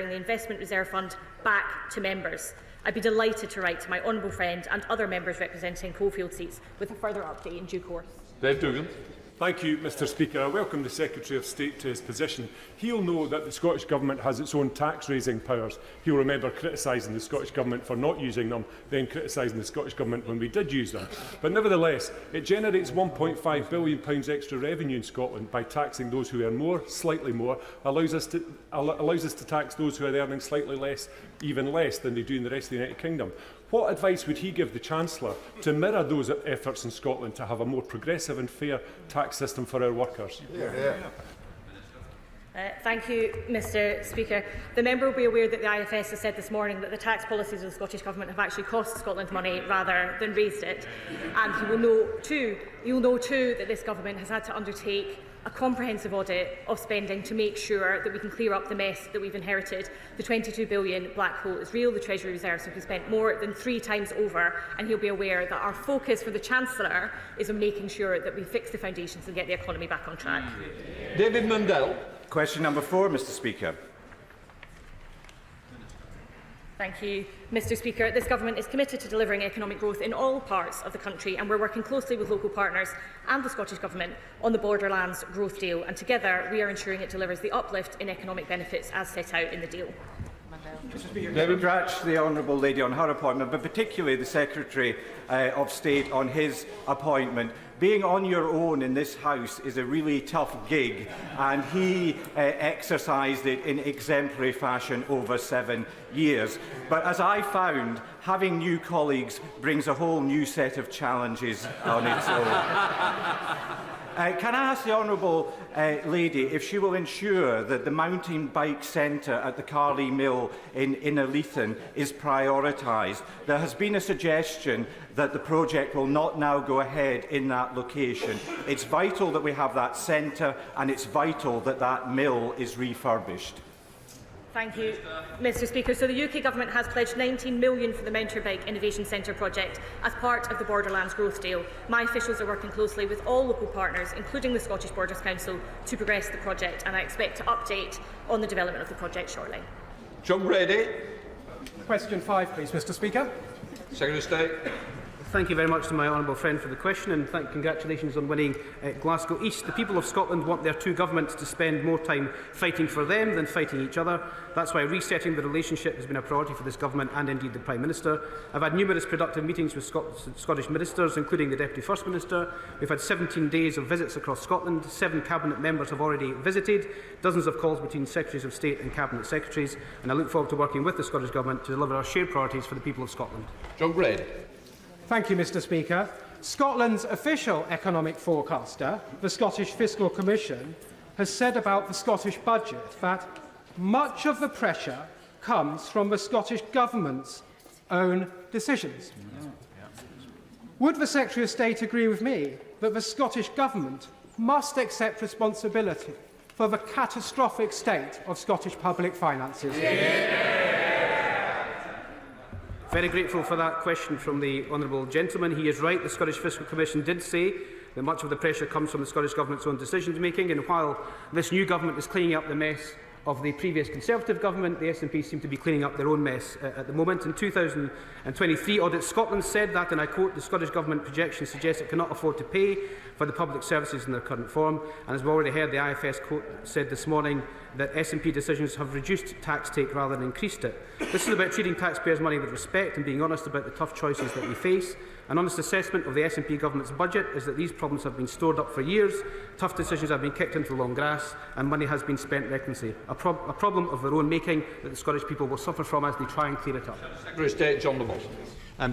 transferring the Investment Reserve Fund back to members. I'd be delighted to write to my honourable friend and other members representing coalfield seats with a further update in due course. Dave Duggan. Thank you, Mr Speaker. I welcome the Secretary of State to his position. He'll know that the Scottish Government has its own tax-raising powers. He'll remember criticising the Scottish Government for not using them, then criticising the Scottish Government when we did use them. But nevertheless, it generates £1.5 billion extra revenue in Scotland by taxing those who earn more, slightly more, allows us to tax those who are earning slightly less, even less than they do in the rest of the United Kingdom. What advice would he give the Chancellor to mirror those efforts in Scotland to have a more progressive and fair tax system for our workers? Thank you, Mr Speaker. The member will be aware that the IFS has said this morning that the tax policies of the Scottish Government have actually cost Scotland money rather than raised it. And he will know too that this Government has had to undertake a comprehensive audit of spending to make sure that we can clear up the mess that we've inherited. The £22 billion black hole is real. The Treasury reserves have been spent more than 3 times over, and he'll be aware that our focus for the Chancellor is on making sure that we fix the foundations and get the economy back on track. David Mundell. Question number 4, Mr Speaker. Thank you, Mr Speaker. This Government is committed to delivering economic growth in all parts of the country, and we're working closely with local partners and the Scottish Government on the Borderlands Growth Deal, and together we are ensuring it delivers the uplift in economic benefits as set out in the deal. Mr Speaker, I congratulate the Honourable Lady on her appointment, but particularly the Secretary of State on his appointment. Being on your own in this House is a really tough gig, and he exercised it in exemplary fashion over 7 years. But as I found, having new colleagues brings a whole new set of challenges on its own. Can I ask the Honourable Lady if she will ensure that the mountain bike centre at the Carley Mill in Innerleithen is prioritised? There has been a suggestion that the project will not now go ahead in that location. It's vital that we have that centre, and it's vital that that mill is refurbished. Thank you, Mr Speaker. So the UK Government has pledged £19 million for the Mounterbike Innovation Centre project as part of the Borderlands Growth Deal. My officials are working closely with all local partners, including the Scottish Borders Council, to progress the project, and I expect to update on the development of the project shortly. John Brady. Question 5, please, Mr Speaker. Secretary of State. Thank you very much to my honourable friend for the question, and congratulations on winning Glasgow East. The people of Scotland want their 2 governments to spend more time fighting for them than fighting each other. That's why resetting the relationship has been a priority for this Government and indeed the Prime Minister. I've had numerous productive meetings with Scottish ministers, including the Deputy First Minister. We've had 17 days of visits across Scotland. 7 Cabinet members have already visited, dozens of calls between Secretaries of State and Cabinet Secretaries, and I look forward to working with the Scottish Government to deliver our shared priorities for the people of Scotland. John Brady. Thank you, Mr Speaker. Scotland's official economic forecaster, the Scottish Fiscal Commission, has said about the Scottish budget that much of the pressure comes from the Scottish Government's own decisions. Would the Secretary of State agree with me that the Scottish Government must accept responsibility for the catastrophic state of Scottish public finances? Very grateful for that question from the honourable gentleman. He is right. The Scottish Fiscal Commission did say that much of the pressure comes from the Scottish Government's own decision-making, and while this new Government is cleaning up the mess of the previous Conservative Government, the SNP seem to be cleaning up their own mess at the moment. In 2023, Audit Scotland said that, and I quote, the Scottish Government projections suggest it cannot afford to pay for the public services in their current form. And as we already heard, the IFS quote said this morning that SNP decisions have reduced tax take rather than increased it. This is about treating taxpayers' money with respect and being honest about the tough choices that we face. An honest assessment of the SNP Government's budget is that these problems have been stored up for years, tough decisions have been kicked into the long grass, and money has been spent recklessly. A problem of their own making that the Scottish people will suffer from as they try and clear it up. Secretary of State John Lamont.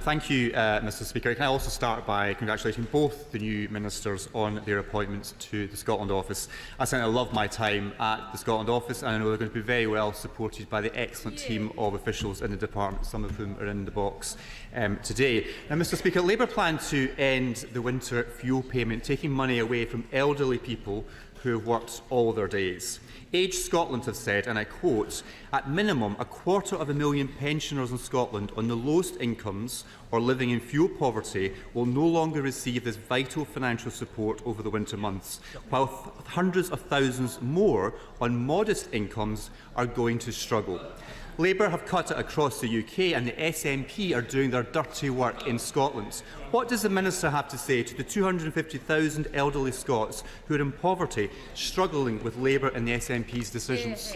Thank you, Mr Speaker. Can I also start by congratulating both the new ministers on their appointments to the Scotland Office. I certainly love my time at the Scotland Office, and I know they're going to be very well supported by the excellent team of officials in the department, some of whom are in the box today. Now, Mr Speaker, Labour plan to end the winter fuel payment, taking money away from elderly people who have worked all their days. Age Scotland have said, and I quote, "At minimum, 250,000 pensioners in Scotland on the lowest incomes or living in fuel poverty will no longer receive this vital financial support over the winter months, while hundreds of thousands more on modest incomes are going to struggle." Labour have cut it across the UK and the SNP are doing their dirty work in Scotland. What does the Minister have to say to the 250,000 elderly Scots who are in poverty, struggling with Labour and the SNP's decisions?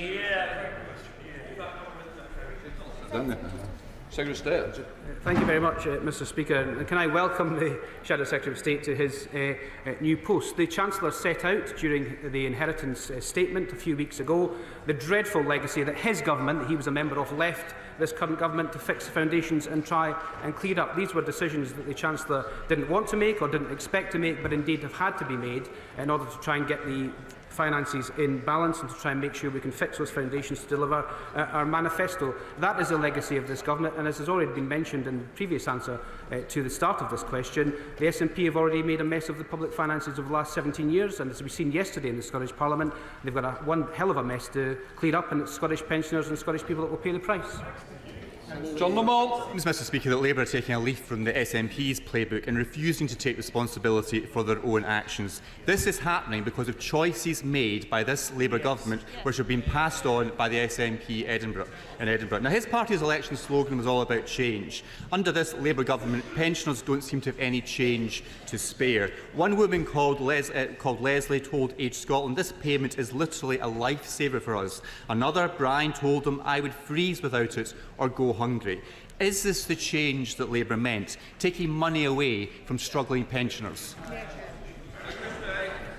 Secretary of State. Thank you very much, Mr Speaker. And can I welcome the Shadow Secretary of State to his new post. The Chancellor set out during the inheritance statement a few weeks ago the dreadful legacy that his government, that he was a member of, left this current government to fix the foundations and try and clear up. These were decisions that the Chancellor didn't want to make or didn't expect to make, but indeed have had to be made in order to try and get the finances in balance and to try and make sure we can fix those foundations to deliver our manifesto. That is the legacy of this government, and as has already been mentioned in the previous answer to the start of this question, the SNP have already made a mess of the public finances over the last 17 years, and as we've seen yesterday in the Scottish Parliament, they've got one hell of a mess to clear up, and it's Scottish pensioners and Scottish people that will pay the price. John Lamont. It seems, Mr Speaker, that Labour are taking a leaf from the SNP's playbook and refusing to take responsibility for their own actions. This is happening because of choices made by this Labour government which have been passed on by the SNP in Edinburgh. Now, his party's election slogan was all about change. Under this Labour government, pensioners don't seem to have any change to spare. One woman called Leslie told Age Scotland, "This payment is literally a lifesaver for us." Another, Brian, told them, "I would freeze without it or go hungry." Is this the change that Labour meant, taking money away from struggling pensioners?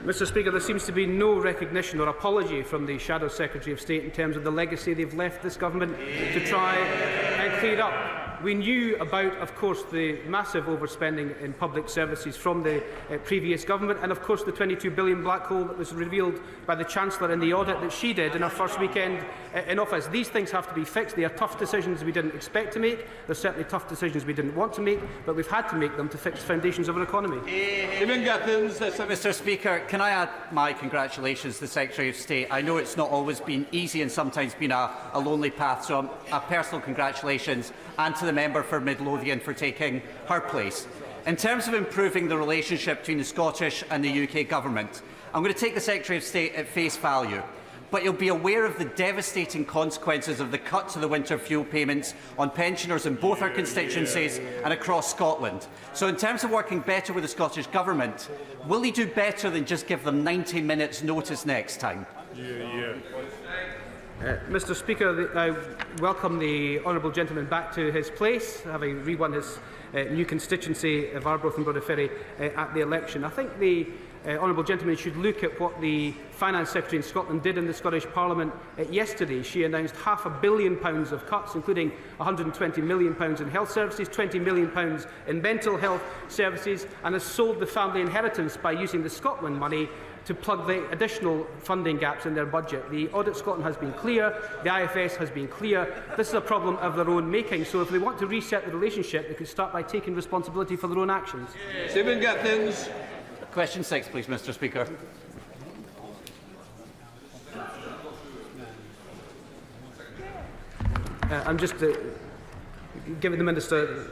Mr Speaker, there seems to be no recognition or apology from the Shadow Secretary of State in terms of the legacy they've left this government to try and clear up. We knew about, of course, the massive overspending in public services from the previous government and, of course, the £22 billion black hole that was revealed by the Chancellor in the audit that she did in her first weekend in office. These things have to be fixed. They are tough decisions we didn't expect to make. They're certainly tough decisions we didn't want to make, but we've had to make them to fix the foundations of our economy. Mr Speaker, can I add my congratulations to the Secretary of State? I know it's not always been easy and sometimes been a lonely path, so a personal congratulations, and to the member for Midlothian for taking her place. In terms of improving the relationship between the Scottish and the UK Government, I'm going to take the Secretary of State at face value, but you'll be aware of the devastating consequences of the cut to the winter fuel payments on pensioners in both our constituencies and across Scotland. So in terms of working better with the Scottish Government, will he do better than just give them 90 minutes notice next time? Mr Speaker, I welcome the honourable gentleman back to his place, having re-won his new constituency of Arbroath and Broadferry at the election. I think the honourable gentleman should look at what the Finance Secretary in Scotland did in the Scottish Parliament yesterday. She announced £500 million of cuts, including £120 million in health services, £20 million in mental health services, and has sold the family inheritance by using the Scotland money to plug the additional funding gaps in their budget. The Audit Scotland has been clear, the IFS has been clear. This is a problem of their own making, so if they want to reset the relationship, they could start by taking responsibility for their own actions. Stephen Gittins. Question 6, please, Mr Speaker. I'm just giving the Minister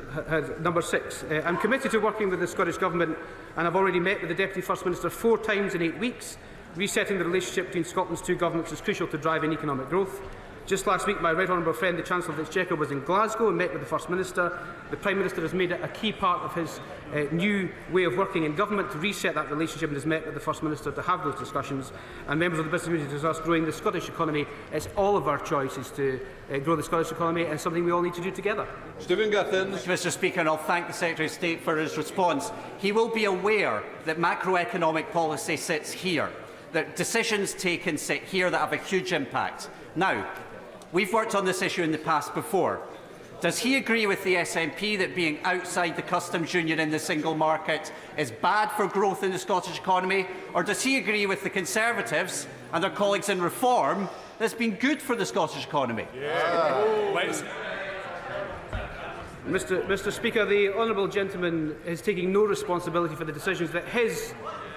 number 6. I'm committed to working with the Scottish Government, and I've already met with the Deputy First Minister 4 times in 8 weeks. Resetting the relationship between Scotland's two governments is crucial to driving economic growth. Just last week, my right honourable friend, the Chancellor of the Exchequer, was in Glasgow and met with the First Minister. The Prime Minister has made it a key part of his new way of working in government to reset that relationship and has met with the First Minister to have those discussions. And members of the business community discussed growing the Scottish economy. It's all of our choices to grow the Scottish economy, and something we all need to do together. Stephen Gittins. Mr Speaker, and I'll thank the Secretary of State for his response. He will be aware that macroeconomic policy sits here, that decisions taken sit here that have a huge impact. Now, we've worked on this issue in the past before. Does he agree with the SNP that being outside the customs union in the single market is bad for growth in the Scottish economy? Or does he agree with the Conservatives and their colleagues in Reform that it's been good for the Scottish economy? Mr Speaker, the honourable gentleman is taking no responsibility for the decisions that his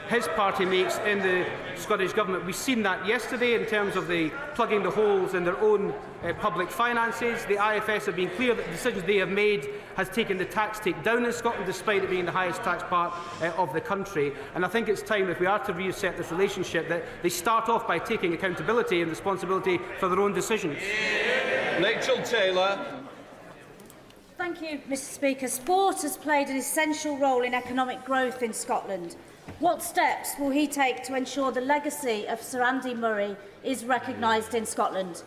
his party makes in the Scottish Government. We've seen that yesterday in terms of the plugging the holes in their own public finances. The IFS have been clear that the decisions they have made has taken the tax take down in Scotland, despite it being the highest tax part of the country. And I think it's time, if we are to reset this relationship, that they start off by taking accountability and responsibility for their own decisions. Rachel Taylor. Thank you, Mr Speaker. Sport has played an essential role in economic growth in Scotland. What steps will he take to ensure the legacy of Sir Andy Murray is recognised in Scotland?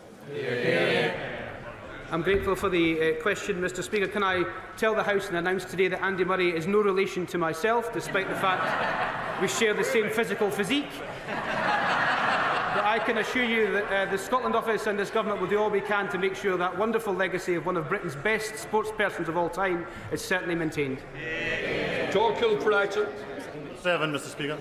I'm grateful for the question, Mr Speaker. Can I tell the House and announce today that Andy Murray is no relation to myself, despite the fact we share the same physical physique? But I can assure you that the Scotland Office and this Government will do all we can to make sure that wonderful legacy of one of Britain's best sportspersons of all time is certainly maintained. Kilprighton. 7, Mr Speaker.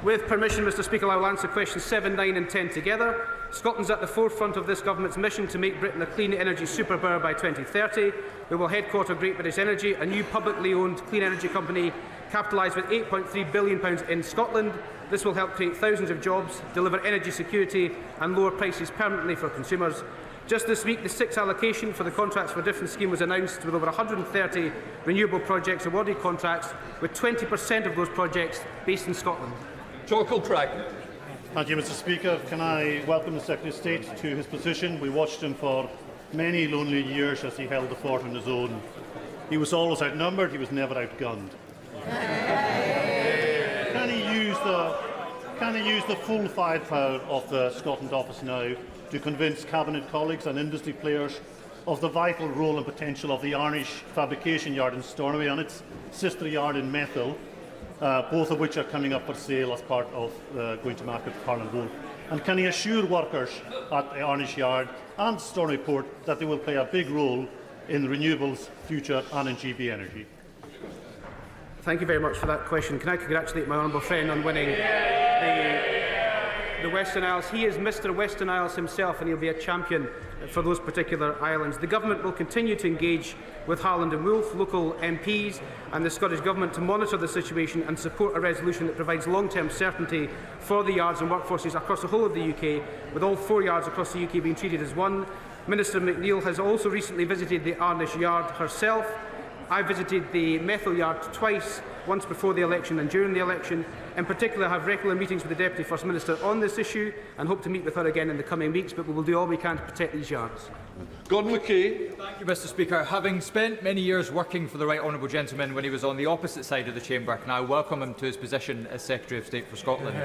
With permission, Mr Speaker, I will answer questions 7, 9 and 10 together. Scotland's at the forefront of this Government's mission to make Britain a clean energy superpower by 2030. We will headquarter Great British Energy, a new publicly owned clean energy company capitalised with £8.3 billion in Scotland. This will help create thousands of jobs, deliver energy security and lower prices permanently for consumers. Just this week, the 6th allocation for the Contracts for Difference scheme was announced, with over 130 renewable projects awarded contracts, with 20% of those projects based in Scotland. Thank you, Mr Speaker. Can I welcome the Secretary of State to his position? We watched him for many lonely years as he held the fort on his own. He was always outnumbered, he was never outgunned. Can he use the full firepower of the Scotland Office now to convince Cabinet colleagues and industry players of the vital role and potential of the Arnish fabrication yard in Stornoway and its sister yard in Methil, both of which are coming up for sale as part of going to market for Carlin Wolf? And can he assure workers at the Arnish yard and Stornoway Port that they will play a big role in renewables, future and in GB energy? Thank you very much for that question. Can I congratulate my honourable friend on winning the Western Isles? He is Mr Western Isles himself, and he'll be a champion for those particular islands. The Government will continue to engage with Harland and Wolff, local MPs and the Scottish Government to monitor the situation and support a resolution that provides long-term certainty for the yards and workforces across the whole of the UK, with all 4 yards across the UK being treated as one. Minister McNeill has also recently visited the Arnish yard herself. I visited the Methil yard twice, once before the election and during the election. In particular, I have regular meetings with the Deputy First Minister on this issue and hope to meet with her again in the coming weeks, but we will do all we can to protect these yards. Gordon McKay. Thank you, Mr Speaker. Having spent many years working for the Right Honourable Gentleman when he was on the opposite side of the chamber, can I welcome him to his position as Secretary of State for Scotland.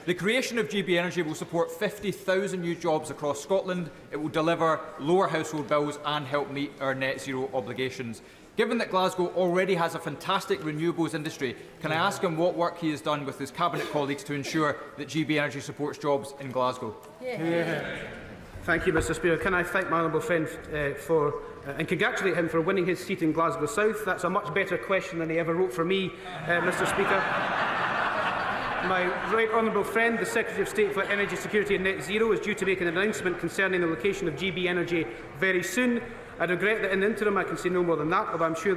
The creation of GB Energy will support 50,000 new jobs across Scotland. It will deliver lower household bills and help meet our net zero obligations. Given that Glasgow already has a fantastic renewables industry, can I ask him what work he has done with his Cabinet colleagues to ensure that GB Energy supports jobs in Glasgow? Thank you, Mr Speaker. Can I thank my honourable friend and congratulate him for winning his seat in Glasgow South? That's a much better question than he ever wrote for me, Mr Speaker. My right honourable friend, the Secretary of State for Energy Security and Net Zero, is due to make an announcement concerning the location of GB Energy very soon. I regret that in the interim I can say no more than that, but I'm sure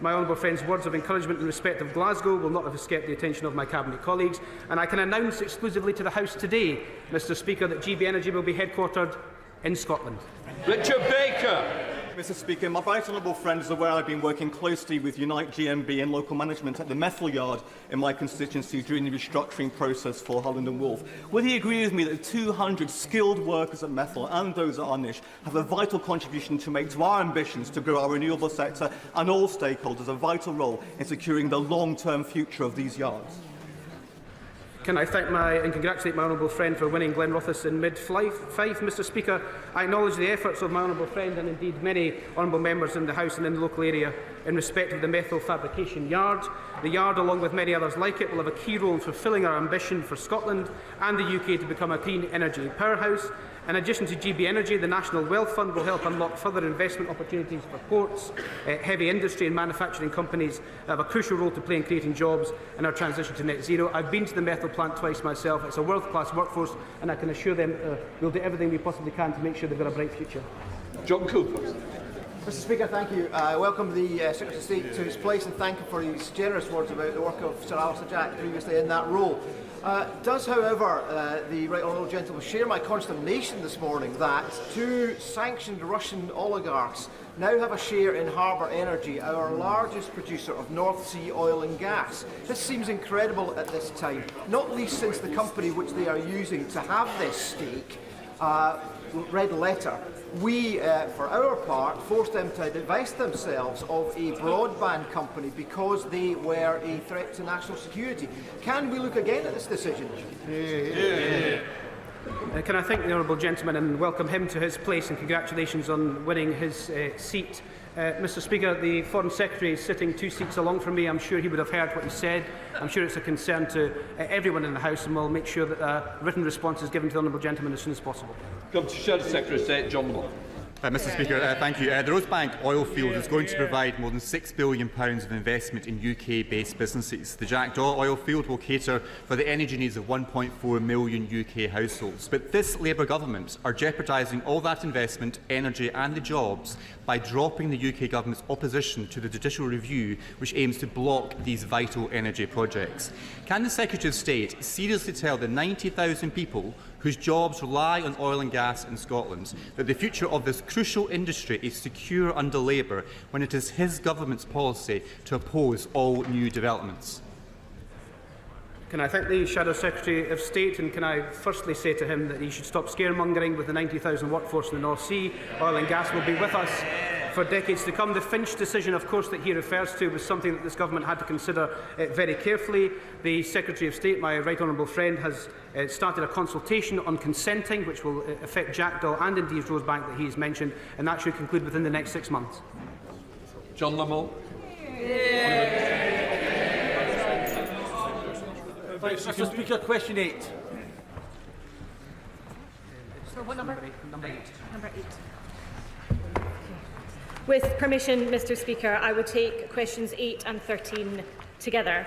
my honourable friend's words of encouragement in respect of Glasgow will not have escaped the attention of my Cabinet colleagues. And I can announce exclusively to the House today, Mr Speaker, that GB Energy will be headquartered in Scotland. Richard Baker. Mr Speaker, my right honourable friend is aware I've been working closely with Unite GMB and local management at the Methil yard in my constituency during the restructuring process for Harland and Wolff. Will he agree with me that 200 skilled workers at Methil and those at Arnish have a vital contribution to make to our ambitions to grow our renewable sector, and all stakeholders a vital role in securing the long-term future of these yards? Can I thank and congratulate my honourable friend for winning Glenrothes in mid-Fife, Mr Speaker. I acknowledge the efforts of my honourable friend and indeed many honourable members in the House and in the local area in respect of the Methil fabrication yard. The yard, along with many others like it, will have a key role in fulfilling our ambition for Scotland and the UK to become a clean energy powerhouse. In addition to GB Energy, the National Wealth Fund will help unlock further investment opportunities for ports, heavy industry and manufacturing companies that have a crucial role to play in creating jobs in our transition to net zero. I've been to the Methil plant twice myself. It's a world-class workforce, and I can assure them we'll do everything we possibly can to make sure they've got a bright future. John Cooper. Mr Speaker, thank you. I welcome the Secretary of State to his place and thank him for his generous words about the work of Sir Alistair Jack previously in that role. Does, however, the Right Honourable Gentleman share my consternation this morning that two sanctioned Russian oligarchs now have a share in Harbour Energy, our largest producer of North Sea oil and gas? This seems incredible at this time, not least since the company which they are using to have this stake read a letter. We, for our part, forced them to divest themselves of a broadband company because they were a threat to national security. Can we look again at this decision? Can I thank the honourable gentleman and welcome him to his place, and congratulations on winning his seat. Mr Speaker, the Foreign Secretary is sitting 2 seats along from me. I'm sure he would have heard what he said. I'm sure it's a concern to everyone in the House, and we'll make sure that a written response is given to the honourable gentleman as soon as possible. Come to Shadow Secretary of State, John Mull. Mr Speaker, thank you. The Rosebank oil field is going to provide more than £6 billion of investment in UK-based businesses. The Jackdaw oil field will cater for the energy needs of 1.4 million UK households. But this Labour government are jeopardising all that investment, energy and the jobs by dropping the UK government's opposition to the judicial review which aims to block these vital energy projects. Can the Secretary of State seriously tell the 90,000 people whose jobs rely on oil and gas in Scotland that the future of this crucial industry is secure under Labour when it is his government's policy to oppose all new developments? Can I thank the Shadow Secretary of State, and can I firstly say to him that he should stop scaremongering with the 90,000 workforce in the North Sea. Oil and gas will be with us for decades to come. The Finch decision, of course, that he refers to was something that this government had to consider very carefully. The Secretary of State, my right honourable friend, has started a consultation on consenting, which will affect Jackdaw and indeed Rosebank that he has mentioned, and that should conclude within the next 6 months. John Mull. Mr Speaker, question 8. So what number? Number 8. Number 8. With permission, Mr Speaker, I would take questions 8 and 13 together.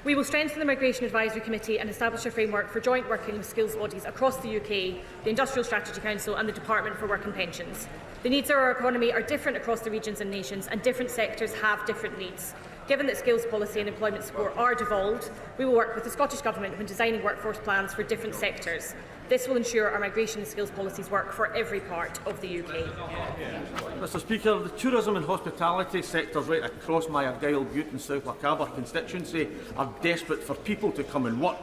We will strengthen the Migration Advisory Committee and establish a framework for joint working with skills bodies across the UK, the Industrial Strategy Council and the Department for Work and Pensions. The needs of our economy are different across the regions and nations, and different sectors have different needs. Given that skills policy and employment support are devolved, we will work with the Scottish Government when designing workforce plans for different sectors. This will ensure our migration and skills policies work for every part of the UK. Mr Speaker, the tourism and hospitality sectors right across my Argyll, Bute and South Lochaber constituency are desperate for people to come and work.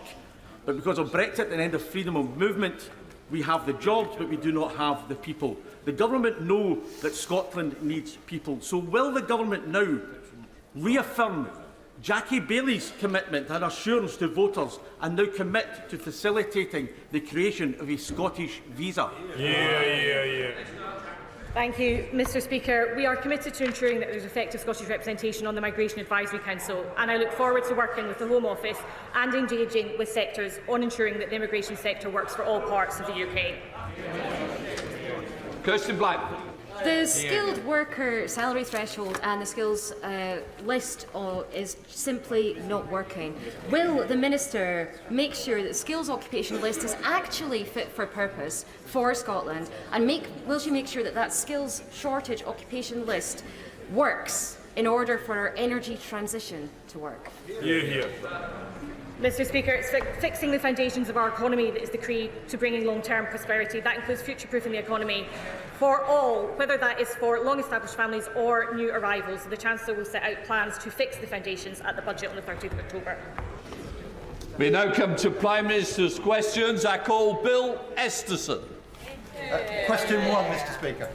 But because of Brexit and end of freedom of movement, we have the jobs but we do not have the people. The government know that Scotland needs people. So will the government now reaffirm Jackie Bailey's commitment and assurance to voters and now commit to facilitating the creation of a Scottish visa? Thank you, Mr Speaker. We are committed to ensuring that there is effective Scottish representation on the Migration Advisory Council, and I look forward to working with the Home Office and engaging with sectors on ensuring that the immigration sector works for all parts of the UK. Kirsten Black. The skilled worker salary threshold and the skills list is simply not working. Will the Minister make sure that the skills occupation list is actually fit for purpose for Scotland, and will she make sure that that skills shortage occupation list works in order for our energy transition to work? Mr Speaker, it's fixing the foundations of our economy that is the key to bringing long-term prosperity. That includes future-proofing the economy for all, whether that is for long-established families or new arrivals. The Chancellor will set out plans to fix the foundations at the budget on the 30th of October. We now come to Prime Minister's questions. I call Bill Esterson. Question 1, Mr Speaker.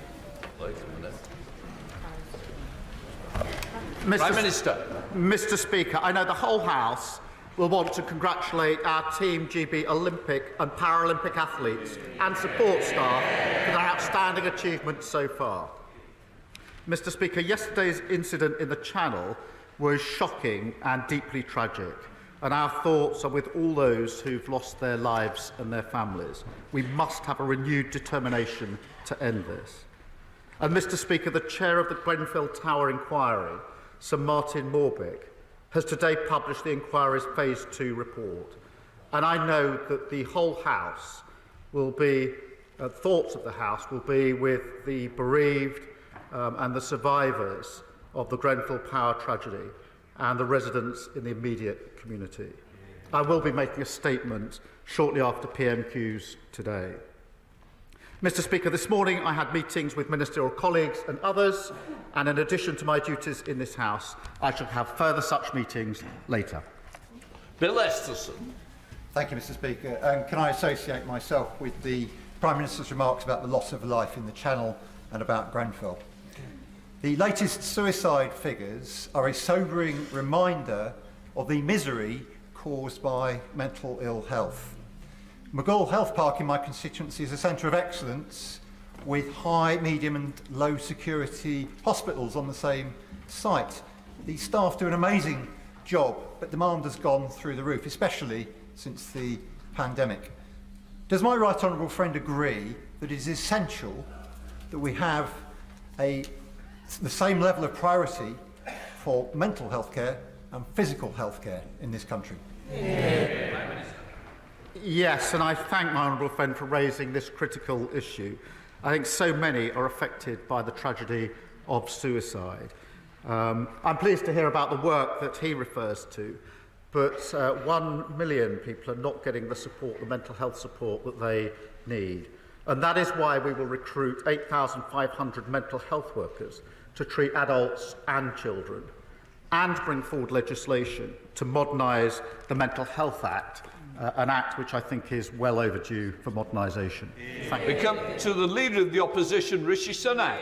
Prime Minister. Mr Speaker, I know the whole House will want to congratulate our Team GB Olympic and Paralympic athletes and support staff for their outstanding achievements so far. Mr Speaker, yesterday's incident in the Channel was shocking and deeply tragic, and our thoughts are with all those who've lost their lives and their families. We must have a renewed determination to end this. And Mr Speaker, the chair of the Grenfell Tower inquiry, Sir Martin Morbick, has today published the inquiry's Phase 2 report. And I know that the whole House will be, thoughts of the House will be with the bereaved and the survivors of the Grenfell power tragedy and the residents in the immediate community. I will be making a statement shortly after PMQs today. Mr. Speaker, this morning I had meetings with ministerial colleagues and others, and in addition to my duties in this House, I shall have further such meetings later. Bill Esterson. Thank you, Mr. Speaker. And can I associate myself with the Prime Minister's remarks about the loss of life in the Channel and about Grenfell? The latest suicide figures are a sobering reminder of the misery caused by mental ill health. McGall Health Park in my constituency is a centre of excellence with high, medium and low security hospitals on the same site. The staff do an amazing job, but demand has gone through the roof, especially since the pandemic. Does my right honourable friend agree that it is essential that we have the same level of priority for mental health care and physical health care in this country? Yes, and I thank my honourable friend for raising this critical issue. I think so many are affected by the tragedy of suicide. I'm pleased to hear about the work that he refers to, but 1 million people are not getting the support, the mental health support that they need. And that is why we will recruit 8,500 mental health workers to treat adults and children, and bring forward legislation to modernise the Mental Health Act, an act which I think is well overdue for modernisation. We come to the Leader of the Opposition, Rishi Sunak.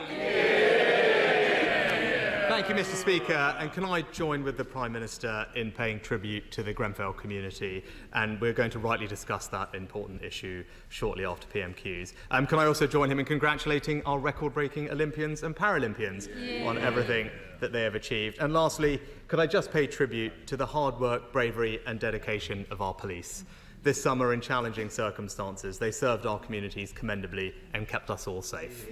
Thank you, Mr. Speaker. And can I join with the Prime Minister in paying tribute to the Grenfell community? And we're going to rightly discuss that important issue shortly after PMQs. Can I also join him in congratulating our record-breaking Olympians and Paralympians on everything that they have achieved? And lastly, could I just pay tribute to the hard work, bravery and dedication of our police? This summer, in challenging circumstances, they served our communities commendably and kept us all safe.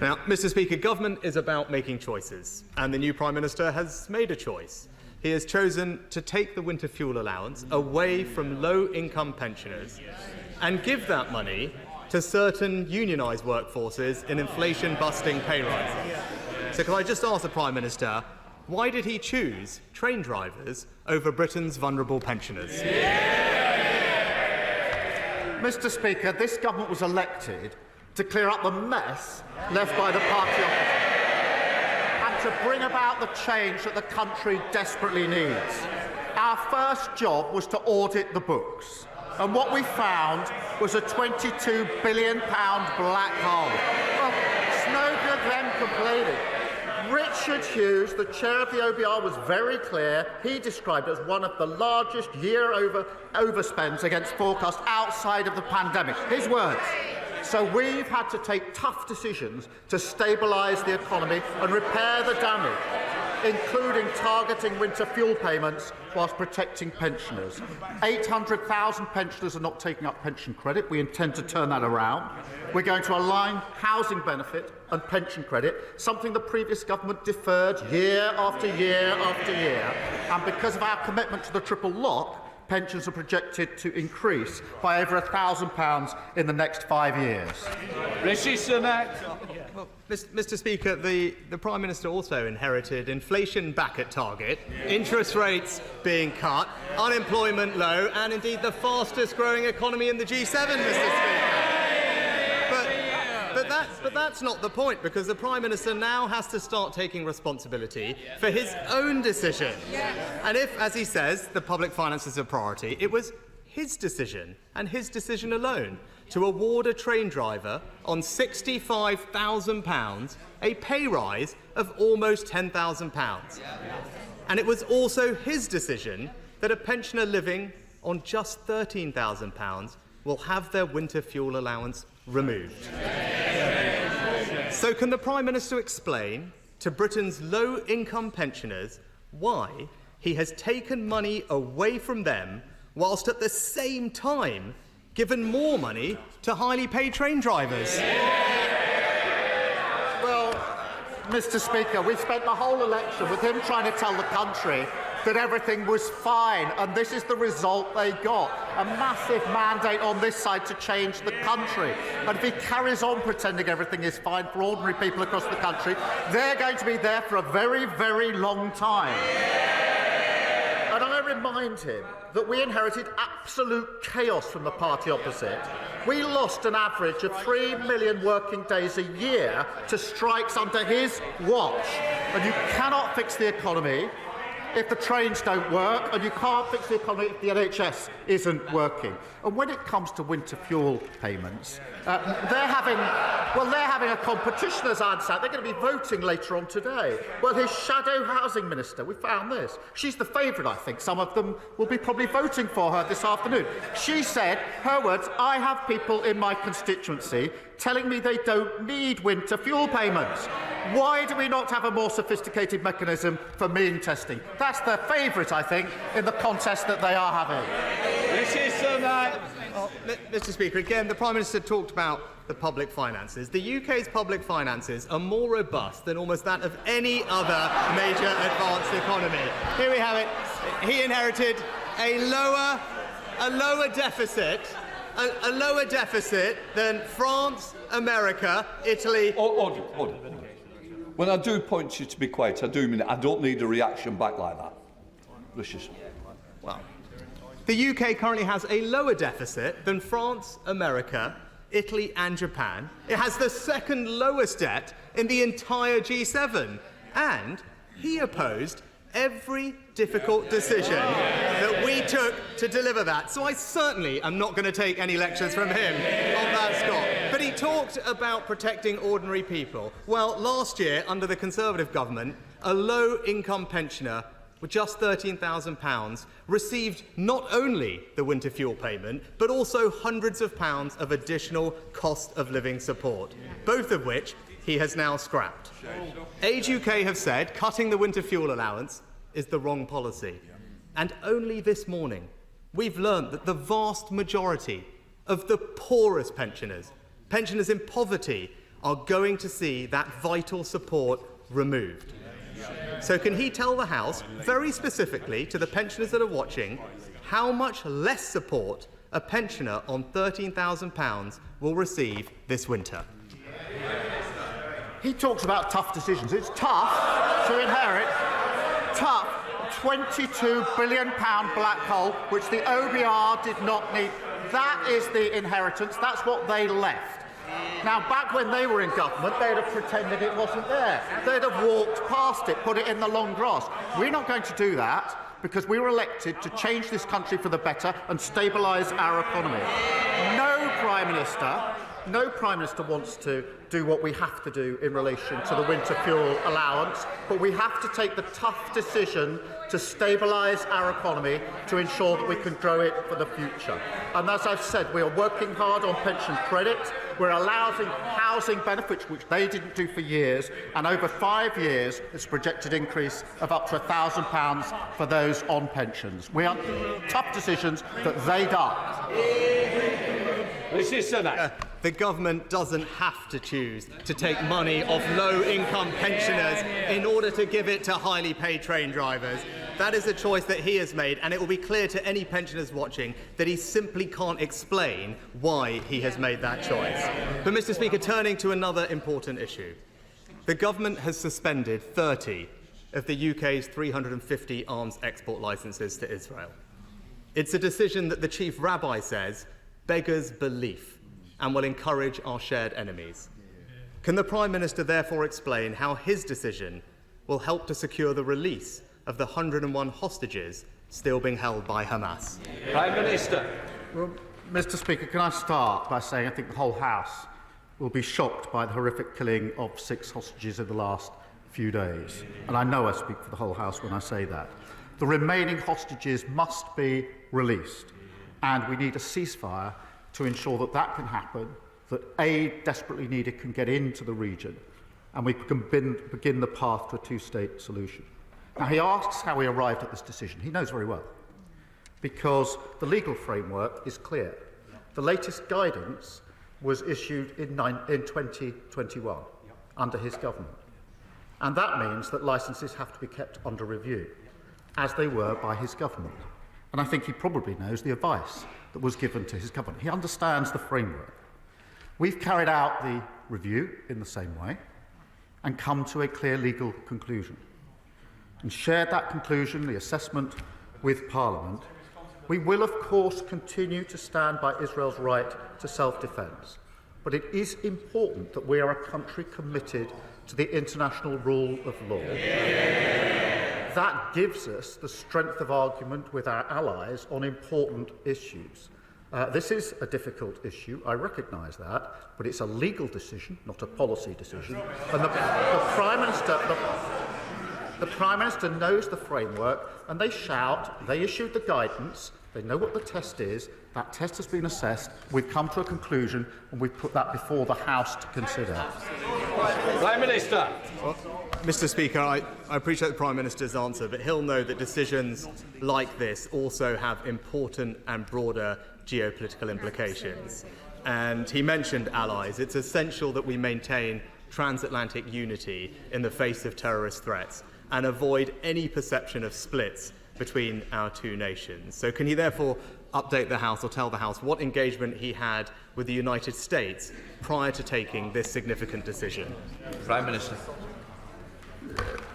Now, Mr. Speaker, government is about making choices, and the new Prime Minister has made a choice. He has chosen to take the winter fuel allowance away from low-income pensioners and give that money to certain unionised workforces in inflation-busting pay rises. So can I just ask the Prime Minister, why did he choose train drivers over Britain's vulnerable pensioners? Mr. Speaker, this government was elected to clear up the mess left by the party opposition and to bring about the change that the country desperately needs. Our first job was to audit the books, and what we found was a £22 billion black hole. Well, it's no good them complaining. Richard Hughes, the chair of the OBR, was very clear. He described it as one of the largest overspends against forecast outside of the pandemic. His words. So we've had to take tough decisions to stabilise the economy and repair the damage, including targeting winter fuel payments whilst protecting pensioners. 800,000 pensioners are not taking up pension credit. We intend to turn that around. We're going to align housing benefit and pension credit, something the previous government deferred year after year after year. And because of our commitment to the triple lock, pensions are projected to increase by over £1,000 in the next 5 years. Rishi Sunak. Well, Mr. Speaker, the Prime Minister also inherited inflation back at target, interest rates being cut, unemployment low, and indeed the fastest growing economy in the G7, Mr. Speaker. But that's not the point, because the Prime Minister now has to start taking responsibility for his own decision. And if, as he says, the public finances are a priority, it was his decision, and his decision alone, to award a train driver on £65,000 a pay rise of almost £10,000. And it was also his decision that a pensioner living on just £13,000 will have their winter fuel allowance removed. So can the Prime Minister explain to Britain's low-income pensioners why he has taken money away from them whilst at the same time given more money to highly paid train drivers? Well, Mr. Speaker, we spent the whole election with him trying to tell the country that everything was fine, and this is the result they got. A massive mandate on this side to change the country. And if he carries on pretending everything is fine for ordinary people across the country, they're going to be there for a very, very long time. And I remind him that we inherited absolute chaos from the party opposite. We lost an average of 3 million working days a year to strikes under his watch. And you cannot fix the economy if the trains don't work, and you can't fix the economy if the NHS isn't working. And when it comes to winter fuel payments, they're having a competition, as I understand. They're going to be voting later on today. Well, his shadow housing minister, we found this. She's the favourite, I think. Some of them will be probably voting for her this afternoon. She said, her words, "I have people in my constituency telling me they don't need winter fuel payments. Why do we not have a more sophisticated mechanism for mean testing?" That's their favourite, I think, in the contest that they are having. Rishi Sunak. Mr. Speaker, again, the Prime Minister talked about the public finances. The UK's public finances are more robust than almost that of any other major advanced economy. Here we have it. He inherited a lower deficit than France, America, Italy. Order. When I do point you to be quiet, I do mean it. I don't need a reaction back like that. Rishi. Well, the UK currently has a lower deficit than France, America, Italy and Japan. It has the second lowest debt in the entire G7. And he opposed every difficult decision that we took to deliver that. So I certainly am not going to take any lectures from him on that, Scott. But he talked about protecting ordinary people. Well, last year, under the Conservative government, a low-income pensioner with just £13,000 received not only the winter fuel payment, but also hundreds of pounds of additional cost of living support, both of which he has now scrapped. Age UK have said cutting the winter fuel allowance is the wrong policy. And only this morning, we've learned that the vast majority of the poorest pensioners in poverty, are going to see that vital support removed. So can he tell the House, very specifically to the pensioners that are watching, how much less support a pensioner on £13,000 will receive this winter? He talks about tough decisions. It's tough to inherit tough £22 billion black hole, which the OBR did not need. That is the inheritance. That's what they left. Now, back when they were in government, they'd have pretended it wasn't there. They'd have walked past it, put it in the long grass. We're not going to do that because we were elected to change this country for the better and stabilise our economy. No Prime Minister wants to do what we have to do in relation to the winter fuel allowance, but we have to take the tough decision to stabilise our economy to ensure that we can grow it for the future. And as I've said, we are working hard on pension credit. We're allowing housing benefits, which they didn't do for years, and over 5 years, it's a projected increase of up to £1,000 for those on pensions. We are tough decisions that they done. The government doesn't have to choose to take money off low-income pensioners in order to give it to highly paid train drivers. That is a choice that he has made, and it will be clear to any pensioners watching that he simply can't explain why he has made that choice. But, Mr. Speaker, turning to another important issue, the government has suspended 30 of the UK's 350 arms export licences to Israel. It's a decision that the Chief Rabbi says beggars belief and will encourage our shared enemies. Can the Prime Minister therefore explain how his decision will help to secure the release of the 101 hostages still being held by Hamas? Prime Minister. Well, Mr. Speaker, can I start by saying I think the whole House will be shocked by the horrific killing of 6 hostages in the last few days. And I know I speak for the whole House when I say that. The remaining hostages must be released, and we need a ceasefire to ensure that that can happen, that aid desperately needed can get into the region, and we can begin the path to a two-state solution. Now, he asks how we arrived at this decision. He knows very well, because the legal framework is clear. The latest guidance was issued in 2021 under his government. And that means that licences have to be kept under review, as they were by his government. And I think he probably knows the advice that was given to his government. He understands the framework. We've carried out the review in the same way and come to a clear legal conclusion. And shared that conclusion, the assessment, with Parliament. We will, of course, continue to stand by Israel's right to self-defence. But it is important that we are a country committed to the international rule of law. That gives us the strength of argument with our allies on important issues. This is a difficult issue, I recognise that, but it's a legal decision, not a policy decision. And the Prime Minister knows the framework, and they issued the guidance, they know what the test is, that test has been assessed, we've come to a conclusion, and we've put that before the House to consider. Prime Minister. Well, Mr. Speaker, I appreciate the Prime Minister's answer, but he'll know that decisions like this also have important and broader geopolitical implications. And he mentioned allies. It's essential that we maintain transatlantic unity in the face of terrorist threats and avoid any perception of splits between our two nations. So can he therefore update the House or tell the House what engagement he had with the United States prior to taking this significant decision? Prime Minister.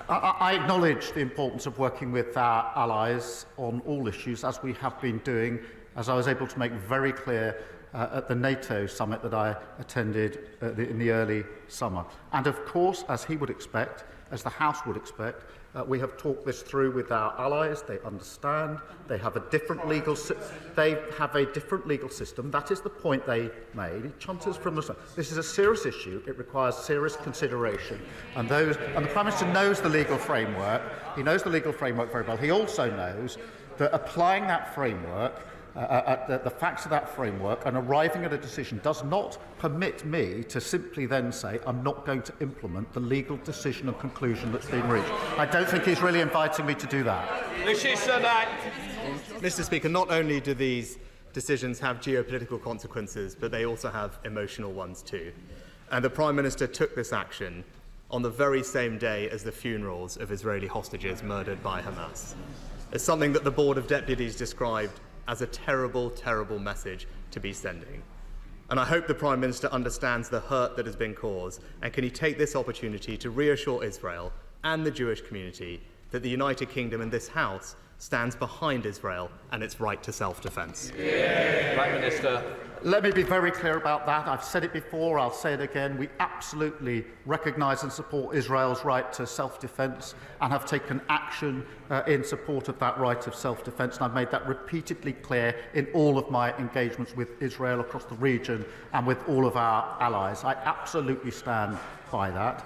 I acknowledge the importance of working with our allies on all issues, as we have been doing, as I was able to make very clear at the NATO summit that I attended in the early summer. And of course, as he would expect, as the House would expect, we have talked this through with our allies. They understand. They have a different legal system. That is the point they made. It chunters from the. This is a serious issue. It requires serious consideration. And the Prime Minister knows the legal framework. He knows the legal framework very well. He also knows that applying that framework, the facts of that framework, and arriving at a decision does not permit me to simply then say I'm not going to implement the legal decision and conclusion that's been reached. I don't think he's really inviting me to do that. Rishi Sunak. Mr. Speaker, not only do these decisions have geopolitical consequences, but they also have emotional ones too. And the Prime Minister took this action on the very same day as the funerals of Israeli hostages murdered by Hamas. It's something that the Board of Deputies described as a terrible, terrible message to be sending. And I hope the Prime Minister understands the hurt that has been caused, and can he take this opportunity to reassure Israel and the Jewish community that the United Kingdom and this House stands behind Israel and its right to self-defence. Prime Minister. Let me be very clear about that. I've said it before, I'll say it again. We absolutely recognise and support Israel's right to self-defence and have taken action in support of that right of self-defence. And I've made that repeatedly clear in all of my engagements with Israel across the region and with all of our allies. I absolutely stand by that.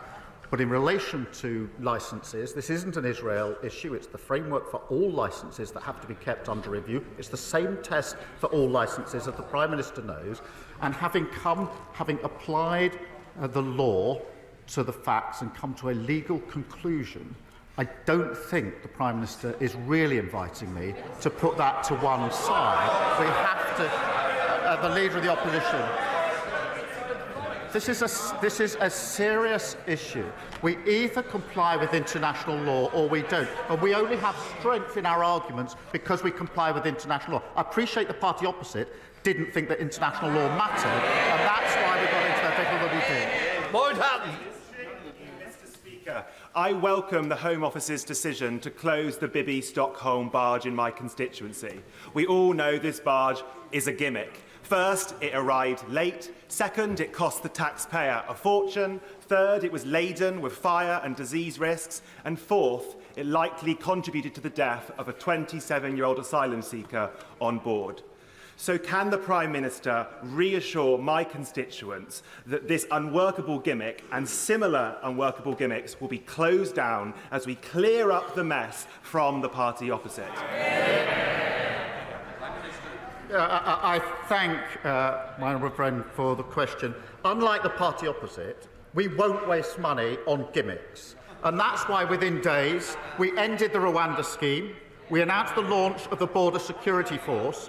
But in relation to licences, this isn't an Israel issue. It's the framework for all licences that have to be kept under review. It's the same test for all licences, as the Prime Minister knows. And having applied the law to the facts and come to a legal conclusion, I don't think the Prime Minister is really inviting me to put that to one side. We have to, the Leader of the Opposition. This is a serious issue. We either comply with international law or we don't. And we only have strength in our arguments because we comply with international law. I appreciate the party opposite didn't think that international law mattered, and that's why we got into the pickle that we did. Lord Hatton. Mr. Speaker, I welcome the Home Office's decision to close the Bibby Stockholm barge in my constituency. We all know this barge is a gimmick. First, it arrived late. Second, it cost the taxpayer a fortune. Third, it was laden with fire and disease risks. And fourth, it likely contributed to the death of a 27-year-old asylum seeker on board. So can the Prime Minister reassure my constituents that this unworkable gimmick and similar unworkable gimmicks will be closed down as we clear up the mess from the party opposite? I thank my honourable friend for the question. Unlike the party opposite, we won't waste money on gimmicks. And that's why within days we ended the Rwanda scheme, we announced the launch of the Border Security Force,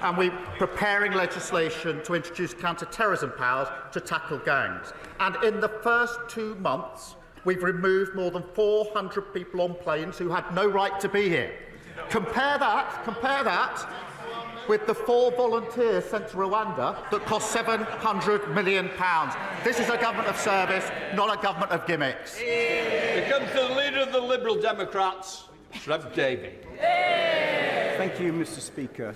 and we're preparing legislation to introduce counter-terrorism powers to tackle gangs. And in the first 2 months, We've removed more than 400 people on planes who had no right to be here. Compare that with the 4 volunteers sent to Rwanda that cost £700 million. This is a government of service, not a government of gimmicks. Here comes the leader of the Liberal Democrats, Shreb Davey. Thank you, Mr. Speaker.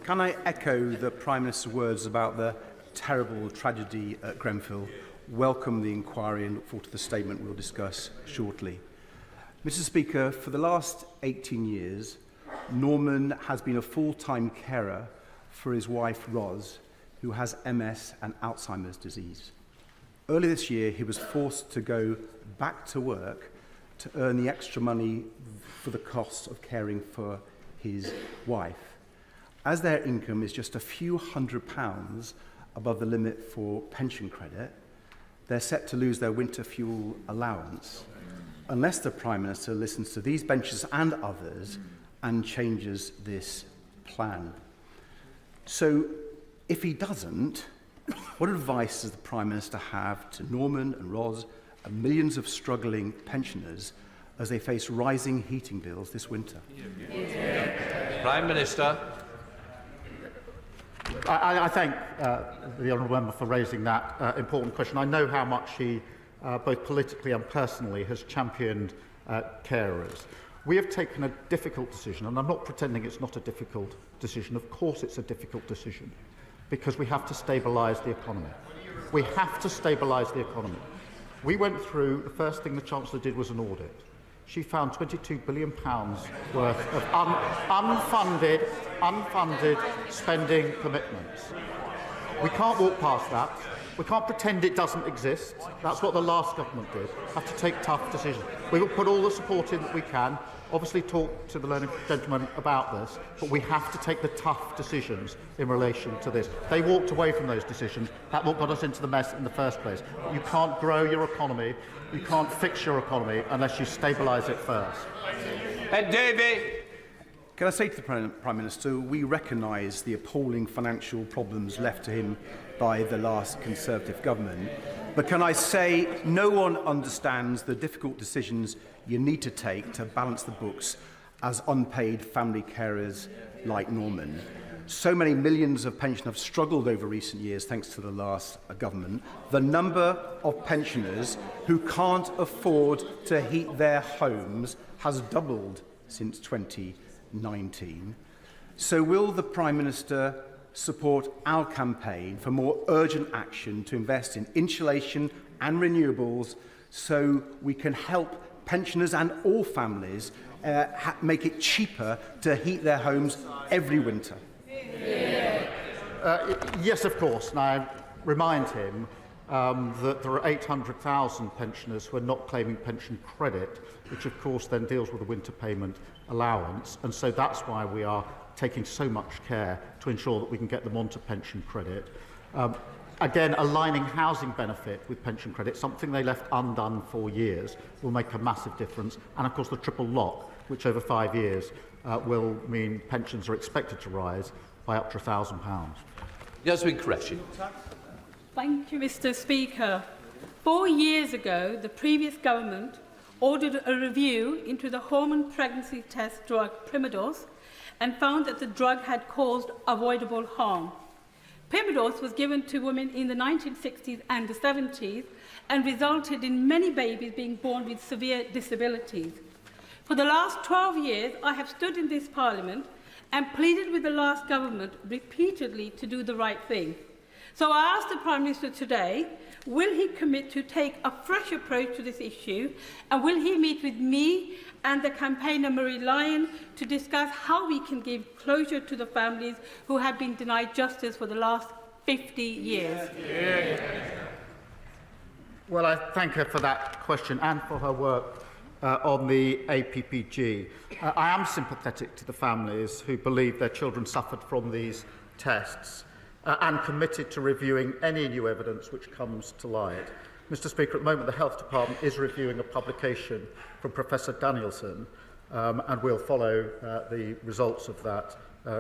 Can I echo the Prime Minister's words about the terrible tragedy at Grenfell? Welcome the inquiry and look forward to the statement we'll discuss shortly. Mr. Speaker, for the last 18 years, Norman has been a full-time carer for his wife, Ros, who has MS and Alzheimer's disease. Earlier this year, he was forced to go back to work to earn the extra money for the cost of caring for his wife. As their income is just a few £100s above the limit for pension credit, they're set to lose their winter fuel allowance unless the Prime Minister listens to these benches and others and changes this plan. So, if he doesn't, what advice does the Prime Minister have to Norman and Ros and millions of struggling pensioners as they face rising heating bills this winter? Prime Minister. I thank the honourable member for raising that important question. I know how much he, both politically and personally, has championed carers. We have taken a difficult decision, and I'm not pretending it's not a difficult decision. Of course it's a difficult decision, because we have to stabilise the economy. We have to stabilise the economy. We went through, the first thing the Chancellor did was an audit. She found £22 billion worth of unfunded spending commitments. We can't walk past that. We can't pretend it doesn't exist. That's what the last government did. We have to take tough decisions. We will put all the support in that we can, obviously talk to the learned gentleman about this, but we have to take the tough decisions in relation to this. They walked away from those decisions. That what got us into the mess in the first place. You can't grow your economy, you can't fix your economy unless you stabilise it first. Ed Davey. Can I say to the Prime Minister, we recognise the appalling financial problems left to him by the last Conservative government, but can I say no one understands the difficult decisions you need to take to balance the books as unpaid family carers like Norman. So many millions of pensioners have struggled over recent years thanks to the last government. The number of pensioners who can't afford to heat their homes has doubled since 2019. So will the Prime Minister support our campaign for more urgent action to invest in insulation and renewables so we can help pensioners and all families make it cheaper to heat their homes every winter? Yes, of course. And I remind him that there are 800,000 pensioners who are not claiming pension credit, which of course then deals with the winter payment allowance. And so that's why we are taking so much care to ensure that we can get them onto pension credit. Again, aligning housing benefit with pension credit, something they left undone for years, will make a massive difference. And of course the triple lock, which over 5 years will mean pensions are expected to rise by up to £1,000. Yasmin Qureshi. Thank you, Mr. Speaker. 4 years ago, the previous government ordered a review into the hormone pregnancy test drug Primidose and found that the drug had caused avoidable harm. Primidose was given to women in the 1960s and the 70s and resulted in many babies being born with severe disabilities. For the last 12 years, I have stood in this Parliament and pleaded with the last government repeatedly to do the right thing. So I ask the Prime Minister today, will he commit to take a fresh approach to this issue, and will he meet with me and the campaigner Marie Lyon to discuss how we can give closure to the families who have been denied justice for the last 50 years? Well, I thank her for that question and for her work on the APPG. I am sympathetic to the families who believe their children suffered from these tests and committed to reviewing any new evidence which comes to light. Mr. Speaker, at the moment the Health Department is reviewing a publication from Professor Danielson and we'll follow the results of that